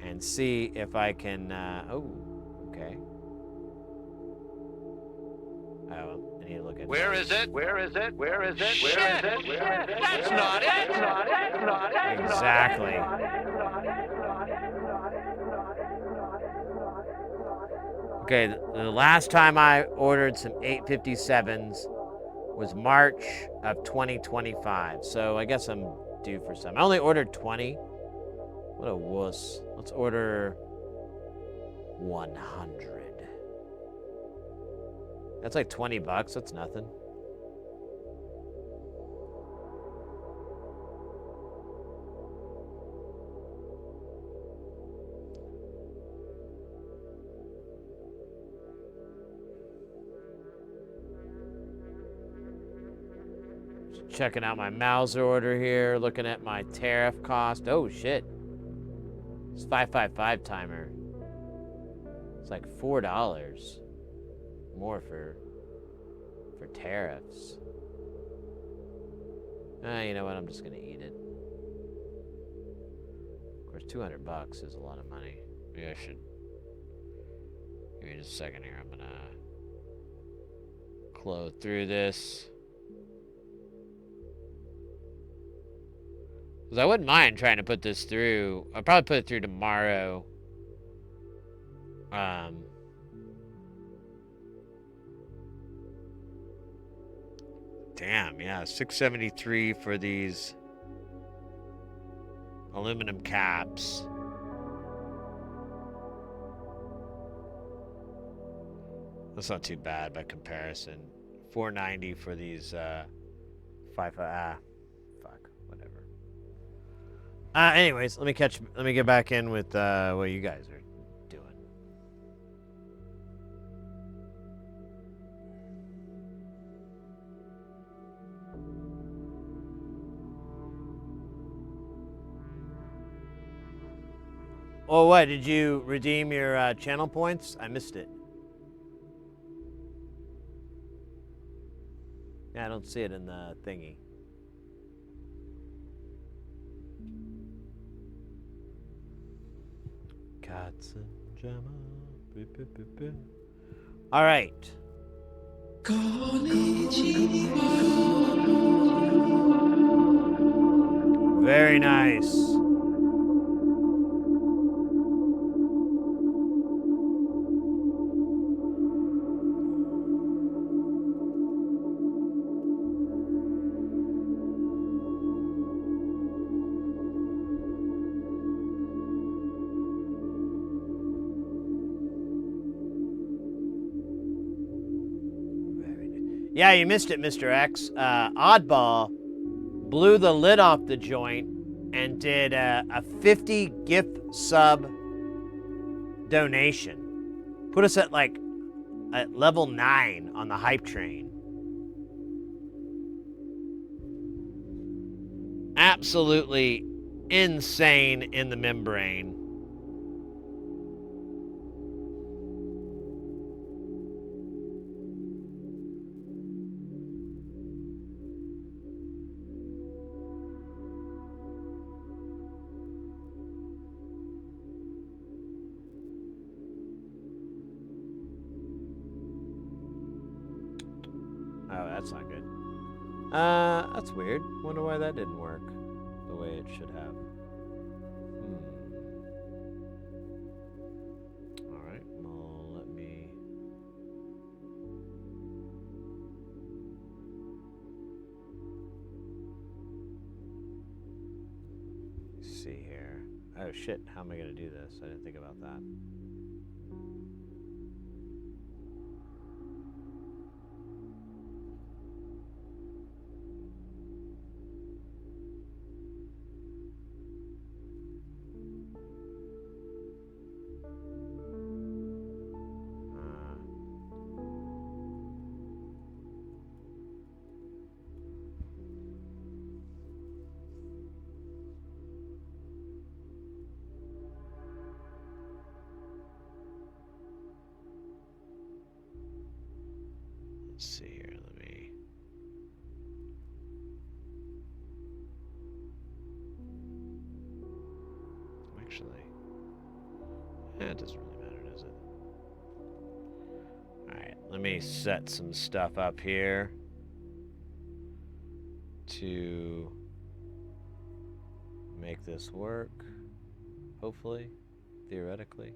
Speaker 1: and see if I can... oh, okay. Oh, I need to look at...
Speaker 8: Where is it? Where is it? Where is it? Where is it? Where is it? That's not it! That's not it! That's not it!
Speaker 1: Exactly. Okay, the last time I ordered some 857s was March of 2025. So I guess I'm due for some. I only ordered 20. What a wuss. Let's order 100. That's like 20 bucks. That's nothing. Checking out my Mauser order here, looking at my tariff cost. Oh shit. It's 555 timer. It's like $4 more for tariffs. You know what? I'm just gonna eat it. Of course, 200 bucks is a lot of money. Maybe I should. Give me just a second here. I'm gonna close through this. Because I wouldn't mind trying to put this through. I'll probably put it through tomorrow. Damn, yeah, $673 for these aluminum caps. That's not too bad by comparison. $490 for these fuck, whatever. Anyways, let me get back in with what you guys are doing. Oh, what? Did you redeem your channel points? I missed it. Yeah, I don't see it in the thingy. Cats and Gemma. All right. Very nice. Yeah, you missed it, Mr. X. Oddball blew the lid off the joint and did a 50 gift sub donation. Put us at level 9 on the hype train. Absolutely insane in the membrane. Oh, that's not good. That's weird. Wonder why that didn't work the way it should have. Alright, well, let me... see here. Oh shit, how am I gonna do this? I didn't think about that. Let's see here, let me... Actually... it doesn't really matter, does it? Alright, let me set some stuff up here to make this work, hopefully, theoretically.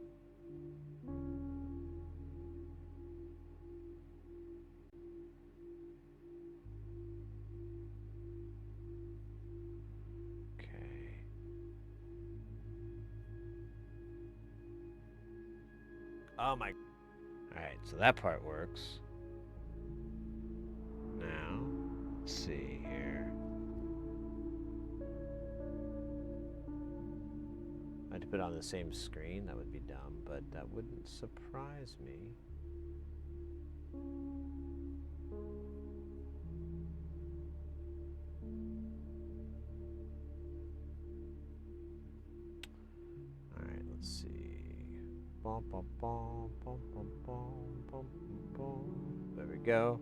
Speaker 1: Oh my. Alright, so that part works. Now, let's see here. I had to put it on the same screen. That would be dumb, but that wouldn't surprise me. Alright, let's see. Bum, bum, bum, bum, bum, bum, bum, bum. There we go.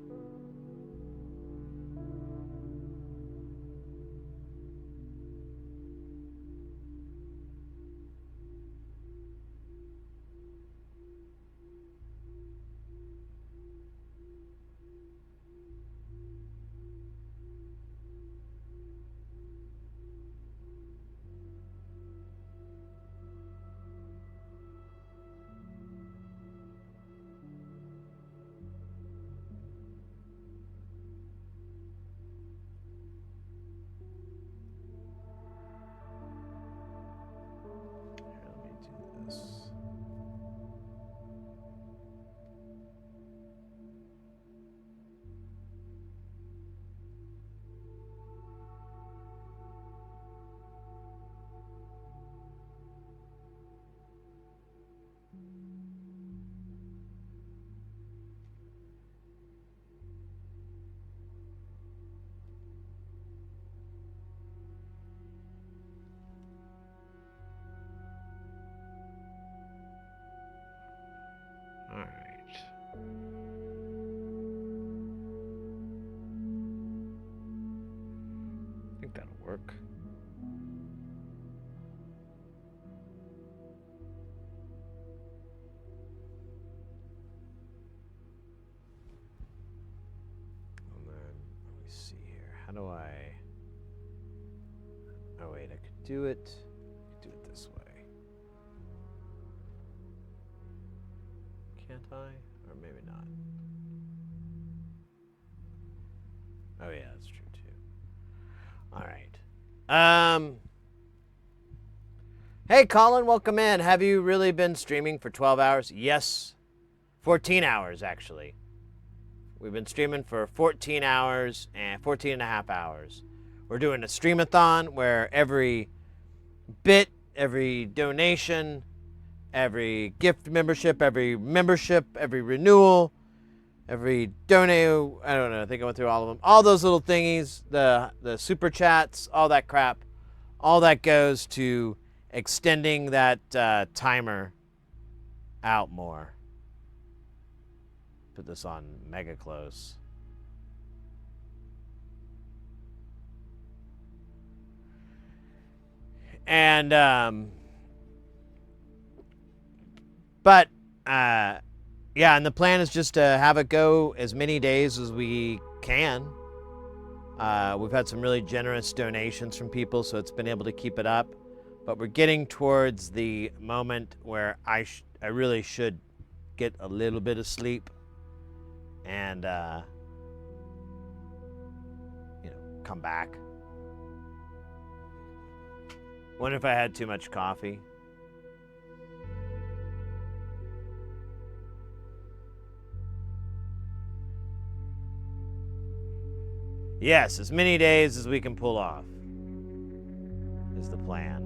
Speaker 1: Alright. I think that'll work. And then, let me see here. How do I... Oh wait, I could do it. Do it this way. Can't I? Or maybe not. Oh yeah, that's true too. All right. Hey Colin, welcome in. Have you really been streaming for 12 hours? Yes. 14 hours actually. We've been streaming for 14 hours and 14 and a half hours. We're doing a streamathon where every bit, every donation, every gift membership, every renewal, every donate, I don't know, I think I went through all of them. All those little thingies, the super chats, all that crap, all that goes to extending that timer out more. Put this on mega close. And, but, yeah, and the plan is just to have it go as many days as we can. We've had some really generous donations from people, so it's been able to keep it up. But we're getting towards the moment where I really should get a little bit of sleep and, you know, come back. Wonder if I had too much coffee. Yes, as many days as we can pull off is the plan.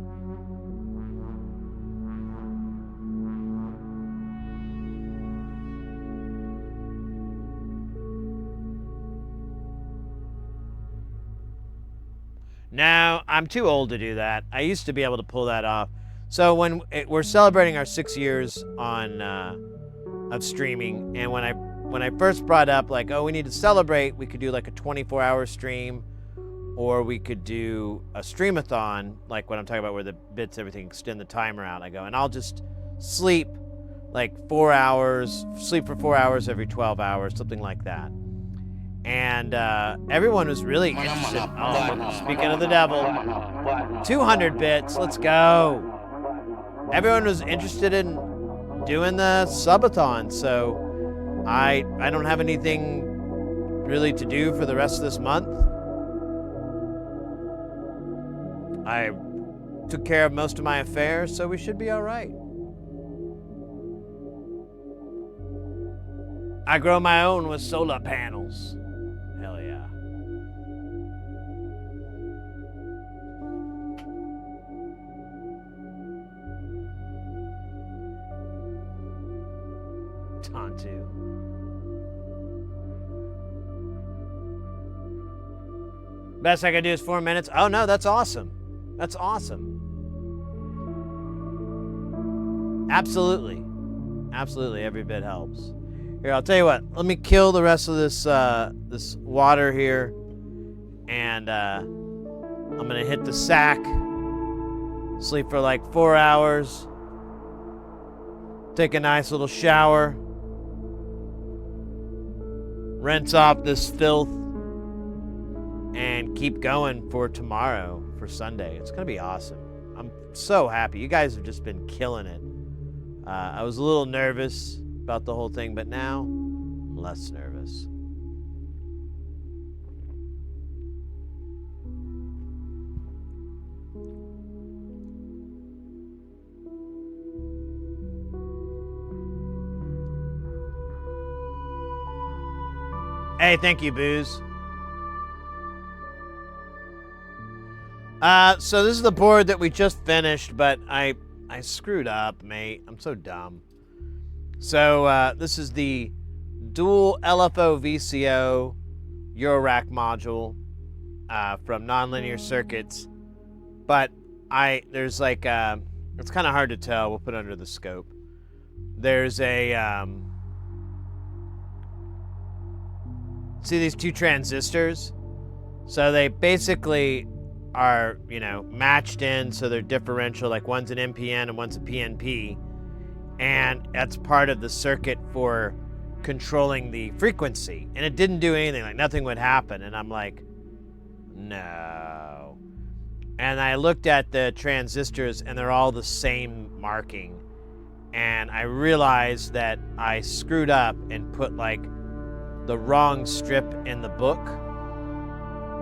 Speaker 1: No, I'm too old to do that. I used to be able to pull that off. So when we're celebrating our 6 years on of streaming, and when I first brought up like, oh, we need to celebrate, we could do like a 24-hour stream, or we could do a streamathon, like what I'm talking about, where the bits, everything, extend the timer out. I go, and I'll just sleep like 4 hours, sleep for 4 hours every 12 hours, something like that. And everyone was really interested. Oh, speaking of the devil, 200 bits, let's go. Everyone was interested in doing the subathon, so I don't have anything really to do for the rest of this month. I took care of most of my affairs, so we should be all right. I grow my own with solar panels. Hell yeah. Tontu. Best I can do is 4 minutes. Oh no, that's awesome. That's awesome. Absolutely. Absolutely, every bit helps. Here, I'll tell you what. Let me kill the rest of this this water here, and I'm gonna hit the sack. Sleep for like 4 hours. Take a nice little shower. Rinse off this filth, and keep going for tomorrow, for Sunday. It's gonna be awesome. I'm so happy. You guys have just been killing it. I was a little nervous about the whole thing, but now I'm less nervous. Hey, thank you, Booze. So this is the board that we just finished, but I screwed up, mate. I'm so dumb. So this is the dual LFO.VCO Eurorack module from Nonlinear Circuits, but there's like it's kind of hard to tell. We'll put it under the scope. There's a see these two transistors? So they basically are, you know, matched in, so they're differential, like one's an NPN and one's a PNP. And that's part of the circuit for controlling the frequency. And it didn't do anything, like nothing would happen. And I'm like, no. And I looked at the transistors and they're all the same marking. And I realized that I screwed up and put like the wrong strip in the book,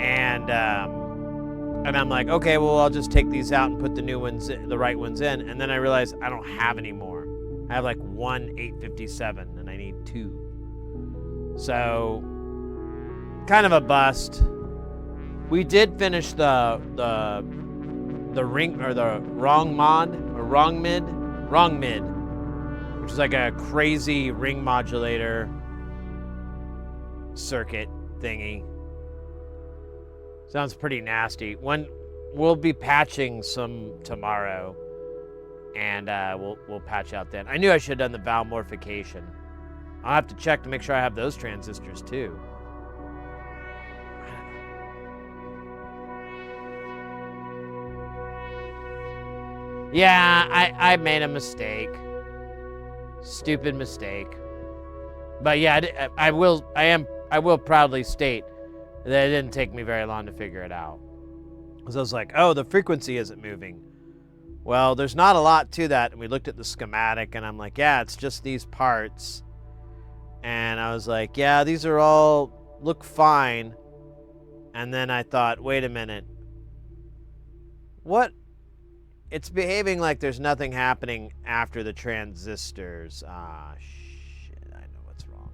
Speaker 1: and I'm like, okay, well, I'll just take these out and put the new ones, the right ones in, and then I realized I don't have any more. I have like one 857, and I need two. So, kind of a bust. We did finish the ring, or the wrong mid, which is like a crazy ring modulator circuit thingy. Sounds pretty nasty. We'll be patching some tomorrow, and we'll patch out then. I knew I should have done the valve modification. I'll have to check to make sure I have those transistors too. Yeah, I made a mistake. Stupid mistake. But yeah, I will proudly state that it didn't take me very long to figure it out. Because I was like, oh, the frequency isn't moving. Well, there's not a lot to that. And we looked at the schematic, and I'm like, yeah, it's just these parts. And I was like, yeah, these are all look fine. And then I thought, wait a minute. What? It's behaving like there's nothing happening after the transistors. Ah, shit, I know what's wrong.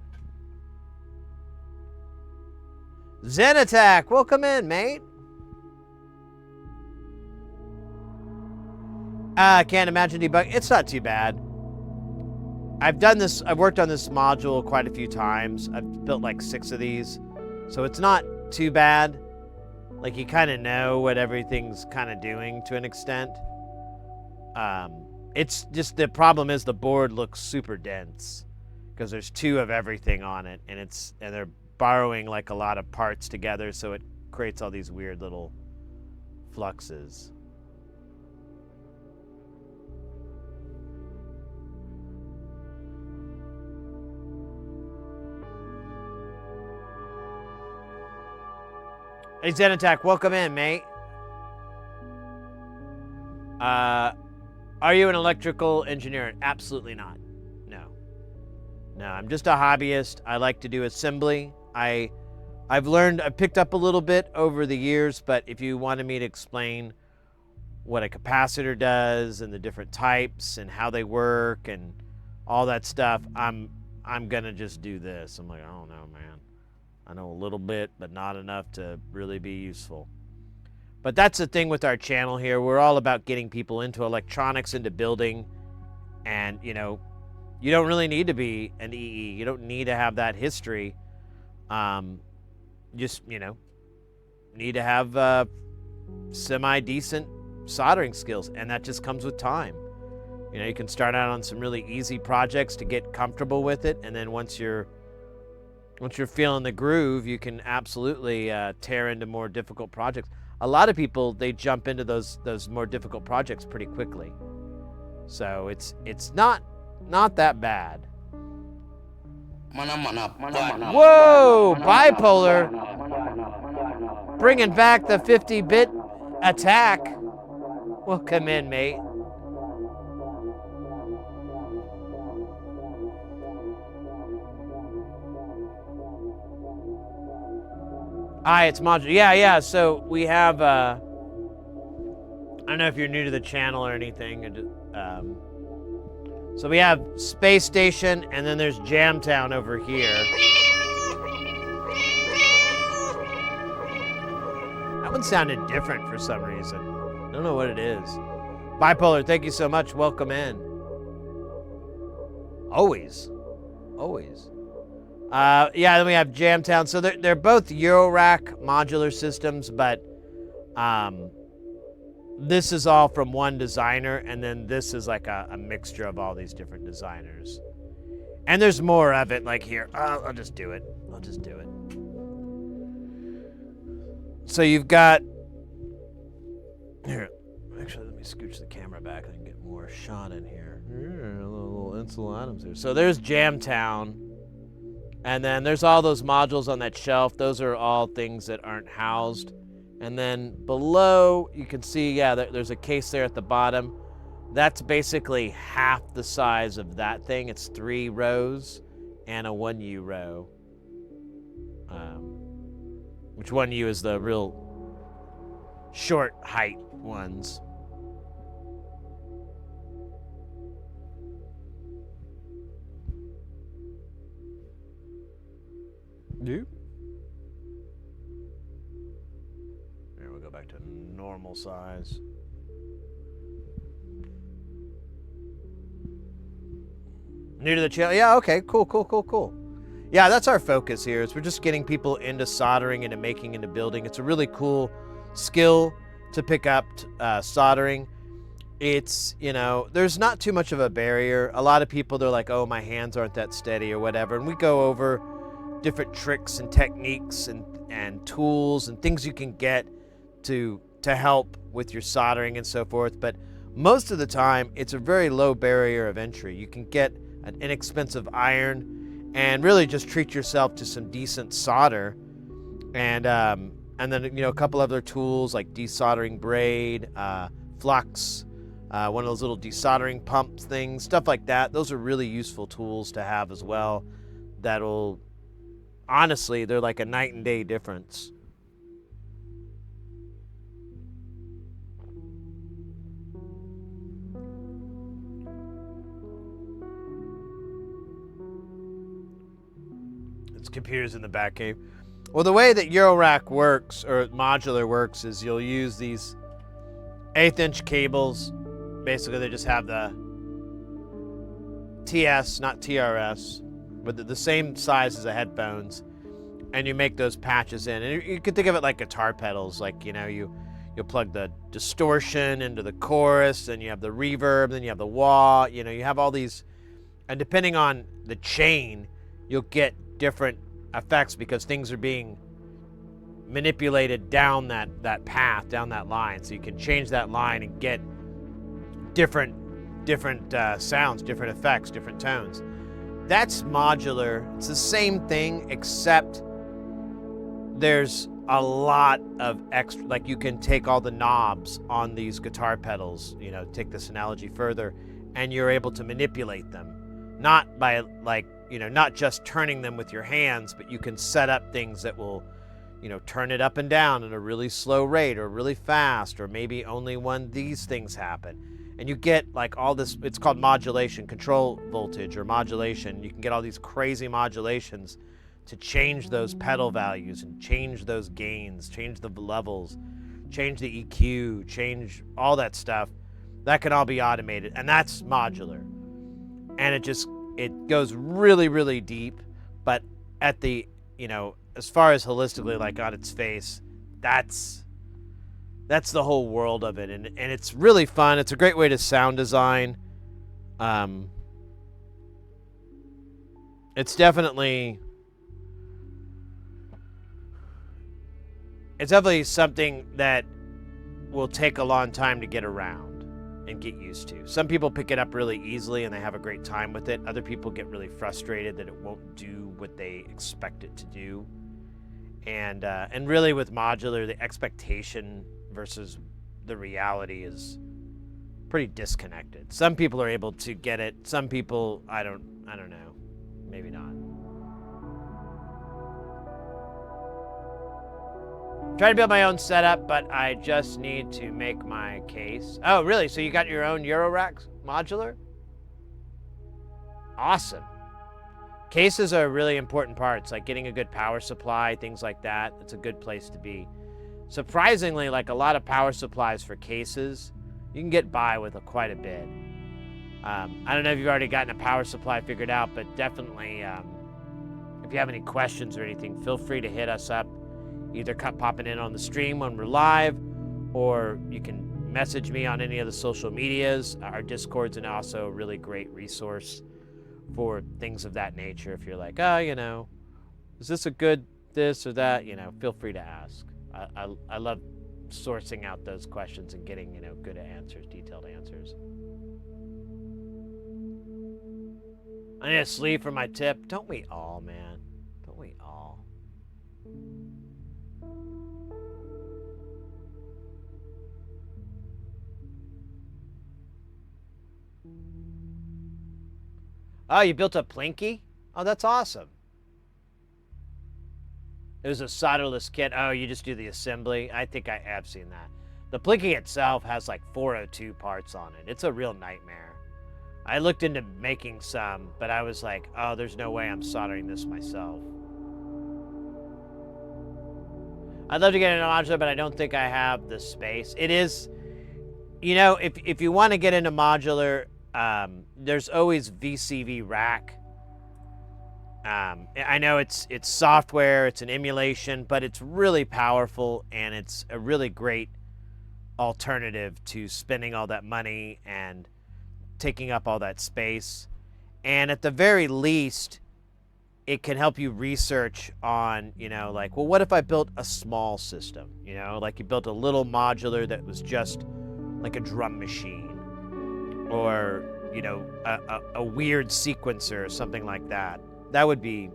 Speaker 1: Zen Attack, welcome in, mate. I can't imagine debugging. It's not too bad. I've worked on this module quite a few times. I've built like 6 of these. So it's not too bad. Like, you kind of know what everything's kind of doing to an extent. It's just, the problem is the board looks super dense because there's 2 of everything on it, and they're borrowing like a lot of parts together, so it creates all these weird little fluxes. Hey, Zen Attack, welcome in, mate. Are you an electrical engineer? Absolutely not. No. No, I'm just a hobbyist. I like to do assembly. I've picked up a little bit over the years, but if you wanted me to explain what a capacitor does and the different types and how they work and all that stuff, I'm I'm going to just do this. I'm like, I don't know, man. I know a little bit, but not enough to really be useful. But that's the thing with our channel here. We're all about getting people into electronics, into building. And, you know, you don't really need to be an EE. You don't need to have that history. Just, you know, need to have semi-decent soldering skills. And that just comes with time. You know, you can start out on some really easy projects to get comfortable with it. And then once you're feeling the groove, you can absolutely tear into more difficult projects. A lot of people, they jump into those more difficult projects pretty quickly. So it's not that bad. Whoa, bipolar, bringing back the 50-bit attack. Welcome in, mate. Hi, it's modular. Yeah. So we have, I don't know if you're new to the channel or anything. So we have Space Station, and then there's Jamtown over here. That one sounded different for some reason. I don't know what it is. Bipolar, thank you so much. Welcome in. Always. Yeah, then we have Jamtown. So they're both Eurorack modular systems, but this is all from one designer, and then this is like a mixture of all these different designers. And there's more of it, like here. I'll just do it. So you've got... Here, actually, let me scooch the camera back and get more shot in here. Little incidental items here. So there's Jamtown. And then there's all those modules on that shelf. Those are all things that aren't housed. And then below, you can see, yeah, there's a case there at the bottom. That's basically half the size of that thing. It's 3 rows and a 1U row. Which 1U is the real short height ones. Here we'll go back to normal size. New to the channel? Yeah, okay, cool. Yeah, that's our focus here. Is we're just getting people into soldering, into making, into building. It's a really cool skill to pick up, soldering. It's, you know, there's not too much of a barrier. A lot of people, they're like, oh, my hands aren't that steady or whatever. And we go over different tricks and techniques and tools and things you can get to help with your soldering and so forth. But most of the time, it's a very low barrier of entry. You can get an inexpensive iron and really just treat yourself to some decent solder. And then, you know, a couple other tools like desoldering braid, flux, one of those little desoldering pump things, stuff like that. Those are really useful tools to have as well. That'll, honestly, they're like a night and day difference. It's computers in the back cave. Well, the way that Eurorack works, or modular works, is you'll use these 1/8" cables. Basically, they just have the TS, not TRS, but the same size as the headphones, and you make those patches in. And you can think of it like guitar pedals. Like, you know, you'll plug the distortion into the chorus, and you have the reverb, then you have the wah. You know, you have all these, and depending on the chain, you'll get different effects because things are being manipulated down that path, down that line. So you can change that line and get different sounds, different effects, different tones. That's modular. It's the same thing, except there's a lot of extra, like you can take all the knobs on these guitar pedals, you know, take this analogy further, and you're able to manipulate them. Not by, like, you know, not just turning them with your hands, but you can set up things that will, you know, turn it up and down at a really slow rate or really fast, or maybe only when these things happen. And you get like all this, it's called modulation, control voltage or modulation. You can get all these crazy modulations to change those pedal values and change those gains, change the levels, change the EQ, change all that stuff. That can all be automated, and that's modular. And it goes really, really deep, but at the, as far as holistically, like on its face, that's the whole world of it, and it's really fun. It's a great way to sound design. It's definitely something that will take a long time to get around and get used to. Some people pick it up really easily and they have a great time with it. Other people get really frustrated that it won't do what they expect it to do. And really with modular, the expectation versus the reality is pretty disconnected. Some people are able to get it. Some people, I don't know, maybe not. I'm trying to build my own setup, but I just need to make my case. Oh, really? So you got your own Eurorack modular? Awesome. Cases are really important parts, like getting a good power supply, things like that. It's a good place to be. Surprisingly, like a lot of power supplies for cases, you can get by with quite a bit. I don't know if you've already gotten a power supply figured out, but definitely, if you have any questions or anything, feel free to hit us up. Either popping in on the stream when we're live, or you can message me on any of the social medias. Our Discord's also a really great resource for things of that nature. If you're like, is this a good this or that? Feel free to ask. I love sourcing out those questions and getting, good answers, detailed answers. I need to sleep for my tip. Don't we all, man? Don't we all? Oh, you built a Plinky? Oh, that's awesome. It was a solderless kit. Oh, you just do the assembly? I think I have seen that. The Plinky itself has like 402 parts on it. It's a real nightmare. I looked into making some, but I was like, oh, there's no way I'm soldering this myself. I'd love to get into modular, but I don't think I have the space. It is, if you want to get into modular, there's always VCV Rack. I know it's software, it's an emulation, but it's really powerful and it's a really great alternative to spending all that money and taking up all that space. And at the very least, it can help you research on, like, well, what if I built a small system? Like you built a little modular that was just like a drum machine, or, a weird sequencer or something like that. That wouldn't be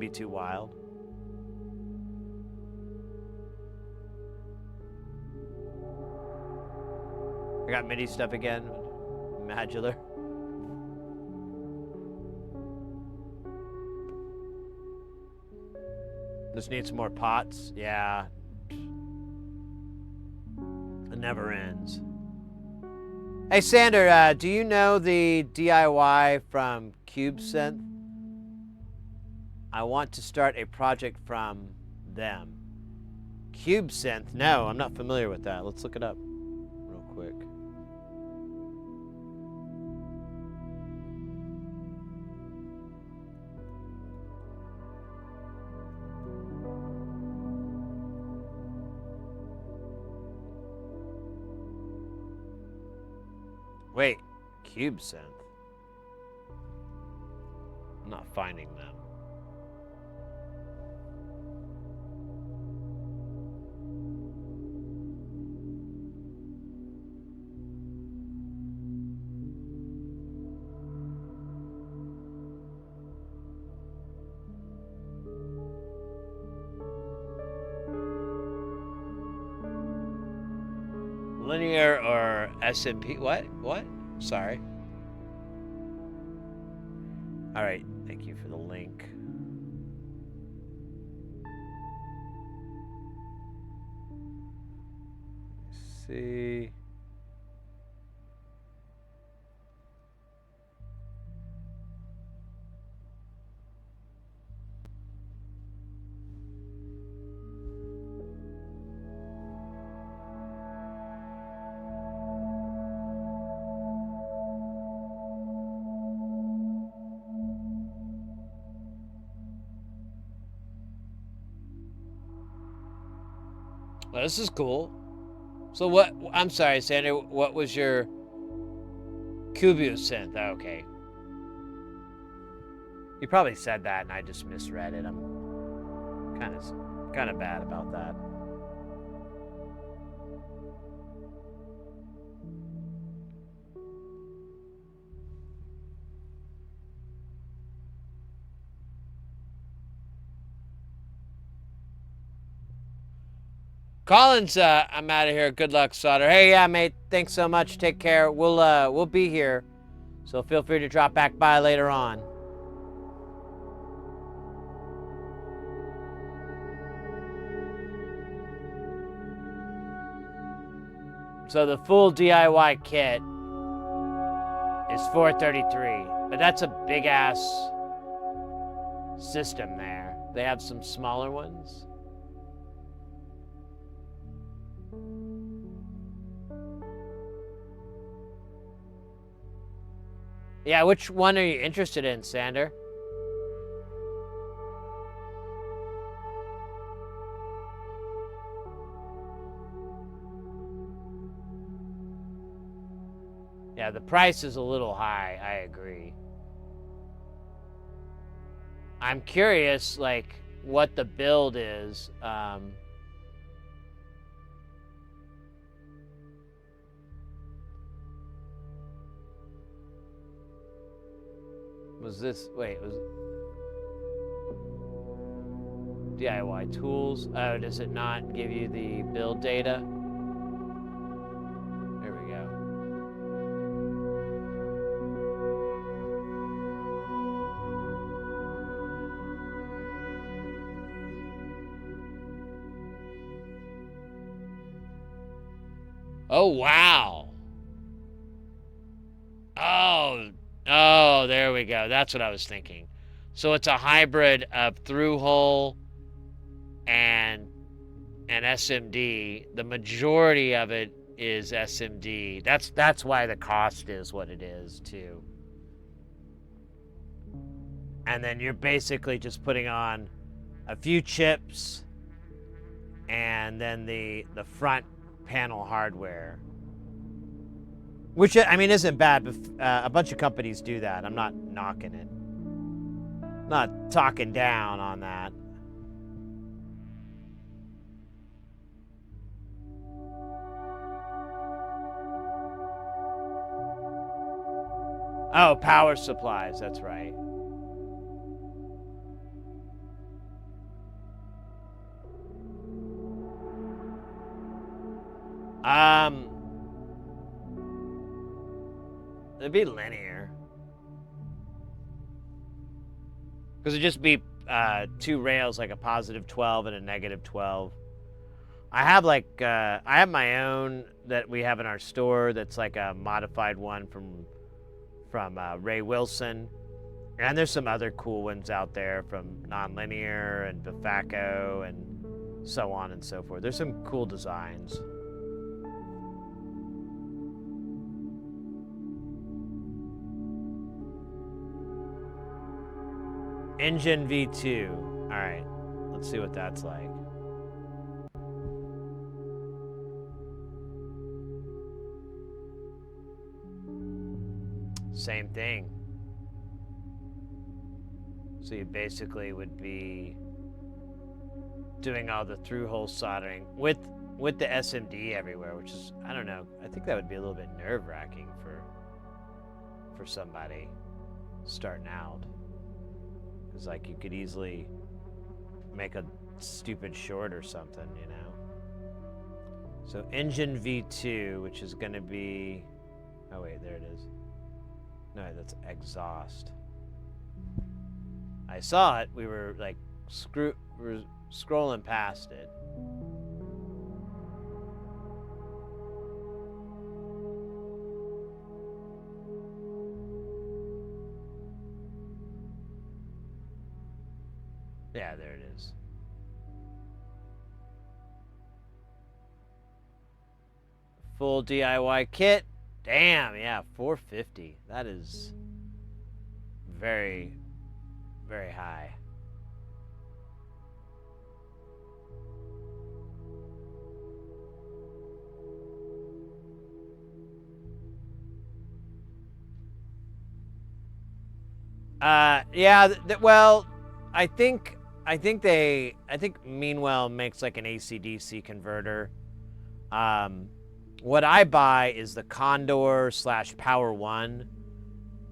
Speaker 1: too wild. I got MIDI stuff again. Modular. Just need some more pots. Yeah. It never ends. Hey, Sander, do you know the DIY from CubeSynth? I want to start a project from them. CubeSynth? No, I'm not familiar with that. Let's look it up real quick. Wait, CubeSynth? I'm not finding them. Linear or SMP? What? Sorry. All right, thank you for the link. Let's see. Well, this is cool. So what? I'm sorry, Sander. What was your Cubu synth? Oh, okay. You probably said that, and I just misread it. I'm kind of bad about that. Collins, I'm out of here. Good luck, Sauter. Hey, yeah, mate. Thanks so much. Take care. We'll be here, so feel free to drop back by later on. So the full DIY kit is $433, but that's a big ass system there. They have some smaller ones. Yeah, which one are you interested in, Sander? Yeah, the price is a little high, I agree. I'm curious, like, what the build is. Was DIY tools? Oh, does it not give you the build data? There we go. Oh, wow. Oh, there we go. That's what I was thinking. So it's a hybrid of through-hole and SMD. The majority of it is SMD. That's why the cost is what it is, too. And then you're basically just putting on a few chips and then the front panel hardware. Which, I mean, isn't bad, but a bunch of companies do that. I'm not knocking it. Not talking down on that. Oh, power supplies, that's right. It'd be linear. Because it'd just be two rails, like a positive 12 and a negative 12. I have I have my own that we have in our store that's like a modified one from Ray Wilson. And there's some other cool ones out there from Nonlinear and LFO and so on and so forth. There's some cool designs. Engine V2. All right, let's see what that's like. Same thing. So you basically would be doing all the through-hole soldering with the SMD everywhere, which is, I don't know, I think that would be a little bit nerve-wracking for somebody starting out. Because, like, you could easily make a stupid short or something, you know? So engine V2, which is going to be... Oh, wait, there it is. No, that's exhaust. I saw it. We were, like, scrolling past it. Yeah, there it is. Full DIY kit. Damn, yeah, $450. That is very, very high. Yeah. Well, I think Meanwell makes like an AC/DC converter. What I buy is the Condor / Power One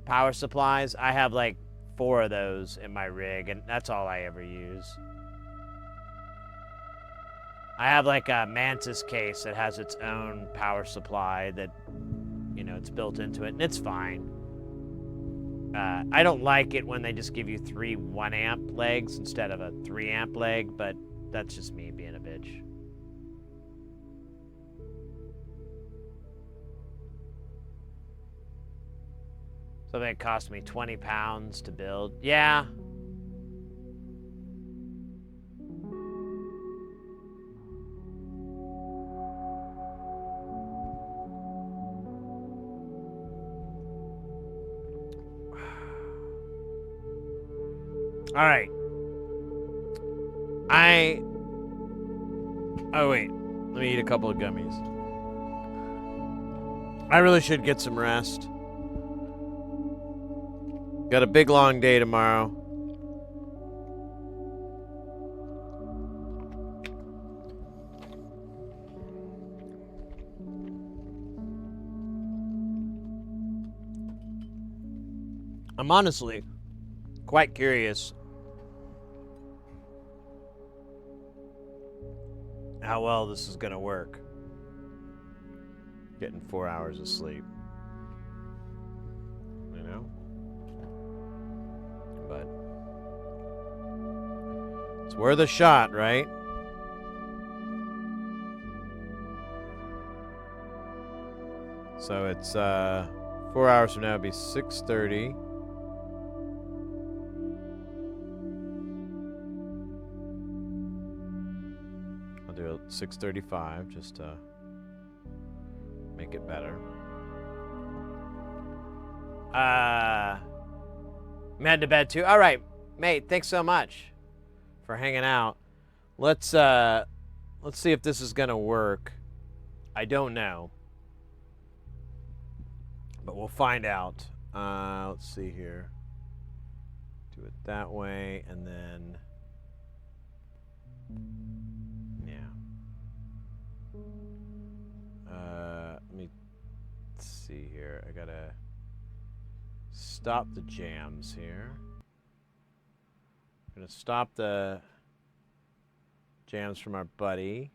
Speaker 1: power supplies. I have like 4 of those in my rig, and that's all I ever use. I have like a Mantis case that has its own power supply that, you know, it's built into it, and it's fine. I don't like it when they just give you 3 1-amp legs instead of a 3-amp leg, but that's just me being a bitch. Something that cost me 20 pounds to build. Yeah. All right. Oh, wait. Let me eat a couple of gummies. I really should get some rest. Got a big long day tomorrow. I'm honestly quite curious how well this is going to work. Getting 4 hours of sleep. You know? But it's worth a shot, right? So it's 4 hours from now, it'll be 6:30. I'll do it 6:35 just to make it better. I'm heading to bed too. All right, mate. Thanks so much for hanging out. Let's see if this is gonna work. I don't know, but we'll find out. Let's see here. Do it that way, and then yeah. Let me see here. I gotta stop the jams here. I'm gonna stop the jams from our buddy.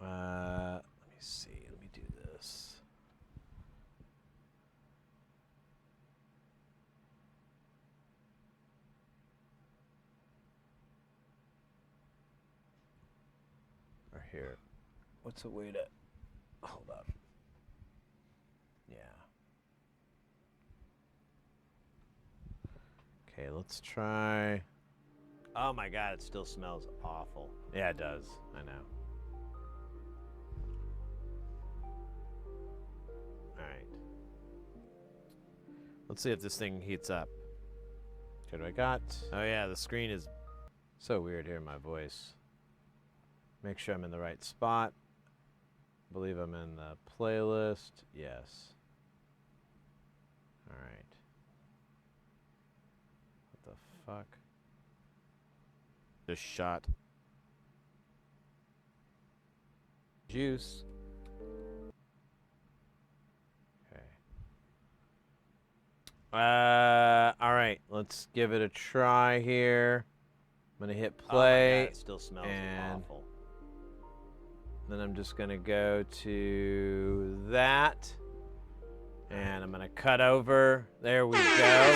Speaker 1: Let me see. Let me do this. Or here. What's a way to hold up? Yeah. Okay, let's try. Oh my god, it still smells awful. Yeah, it does. I know. Alright. Let's see if this thing heats up. What do I got? Oh yeah, the screen is so weird hearing my voice. Make sure I'm in the right spot. I believe I'm in the playlist. Yes. Alright. What the fuck? Just shot. Juice. Okay. Alright, let's give it a try here. I'm gonna hit play. Oh my God, it still smells awful. Then I'm just gonna go to that. And I'm gonna cut over. There we go.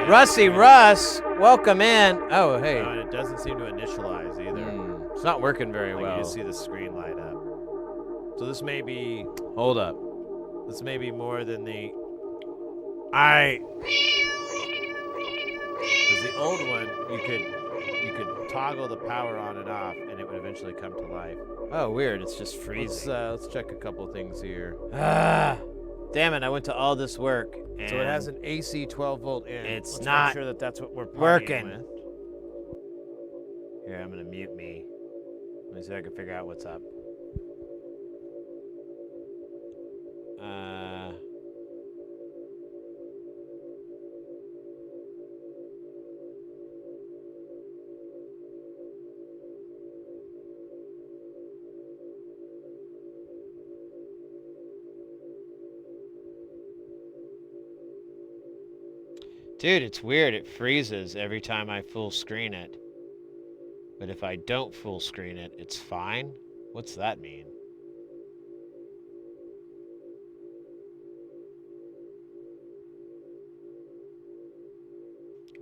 Speaker 1: Rusty Russ, welcome in. Oh, hey. No, and it doesn't seem to initialize either. It's not working very well. You just see the screen light up. So this may be, hold up. This may be more than the, because the old one, you could toggle the power on and off, and it would eventually come to life. Oh, weird. It's just freezing. Let's check a couple things here. Damn it! I went to all this work. And so it has an AC 12-volt in. It's not. Make sure that that's what we're working with. Here, I'm gonna mute me. Let me see if I can figure out what's up. Dude, it's weird. It freezes every time I full screen it. But if I don't full screen it, it's fine? What's that mean?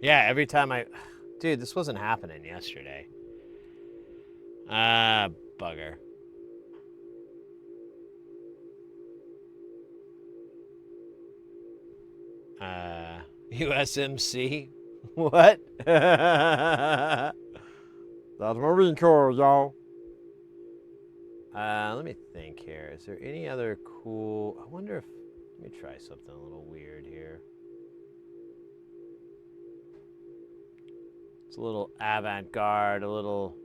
Speaker 1: Yeah, every time I... Dude, this wasn't happening yesterday. Bugger. USMC? What?
Speaker 3: That's Marine Corps, y'all.
Speaker 1: Let me think here. Is there any other cool... I wonder if... Let me try something a little weird here. It's a little avant-garde, a little...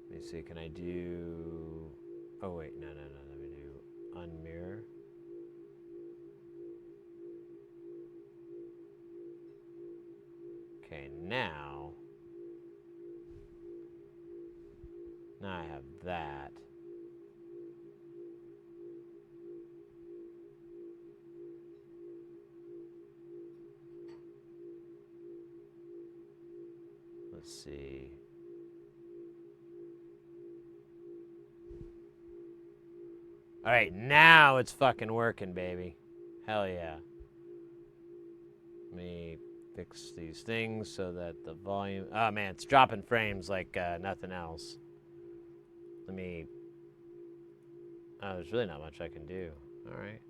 Speaker 1: Let me see, can I do... Oh, wait, no. Let me do unmirror. Okay, now I have that. Let's see. All right, now it's fucking working, baby. Hell yeah. Let me fix these things so that the volume... Oh, man, it's dropping frames like nothing else. Let me... Oh, there's really not much I can do. All right.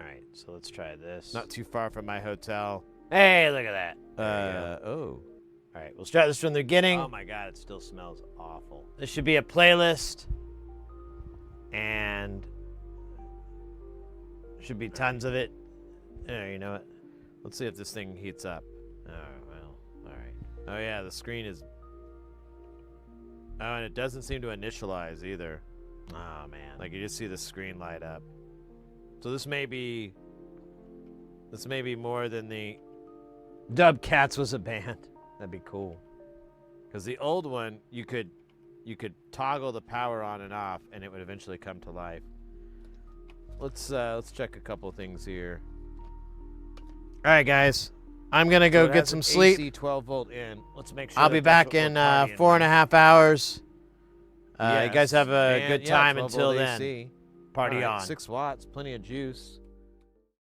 Speaker 1: All right, so let's try this. Not too far from my hotel. Hey, look at that. Oh. All right, we'll start this from the beginning. Oh my God, it still smells awful. This should be a playlist. And should be tons of it. Oh, you know what? Let's see if this thing heats up. Oh, well, all right. Oh yeah, the screen is... Oh, and it doesn't seem to initialize either. Oh man, like you just see the screen light up. So this may be more than the Dub Cats was a band. That'd be cool. Because the old one, you could toggle the power on and off, and it would eventually come to life. Let's check a couple things here. All right, guys, I'm gonna go get some sleep. AC 12 volt in. Let's make sure. I'll be back in 4.5 hours. You guys have a good time until then. AC. Party on. 6 watts, plenty of juice.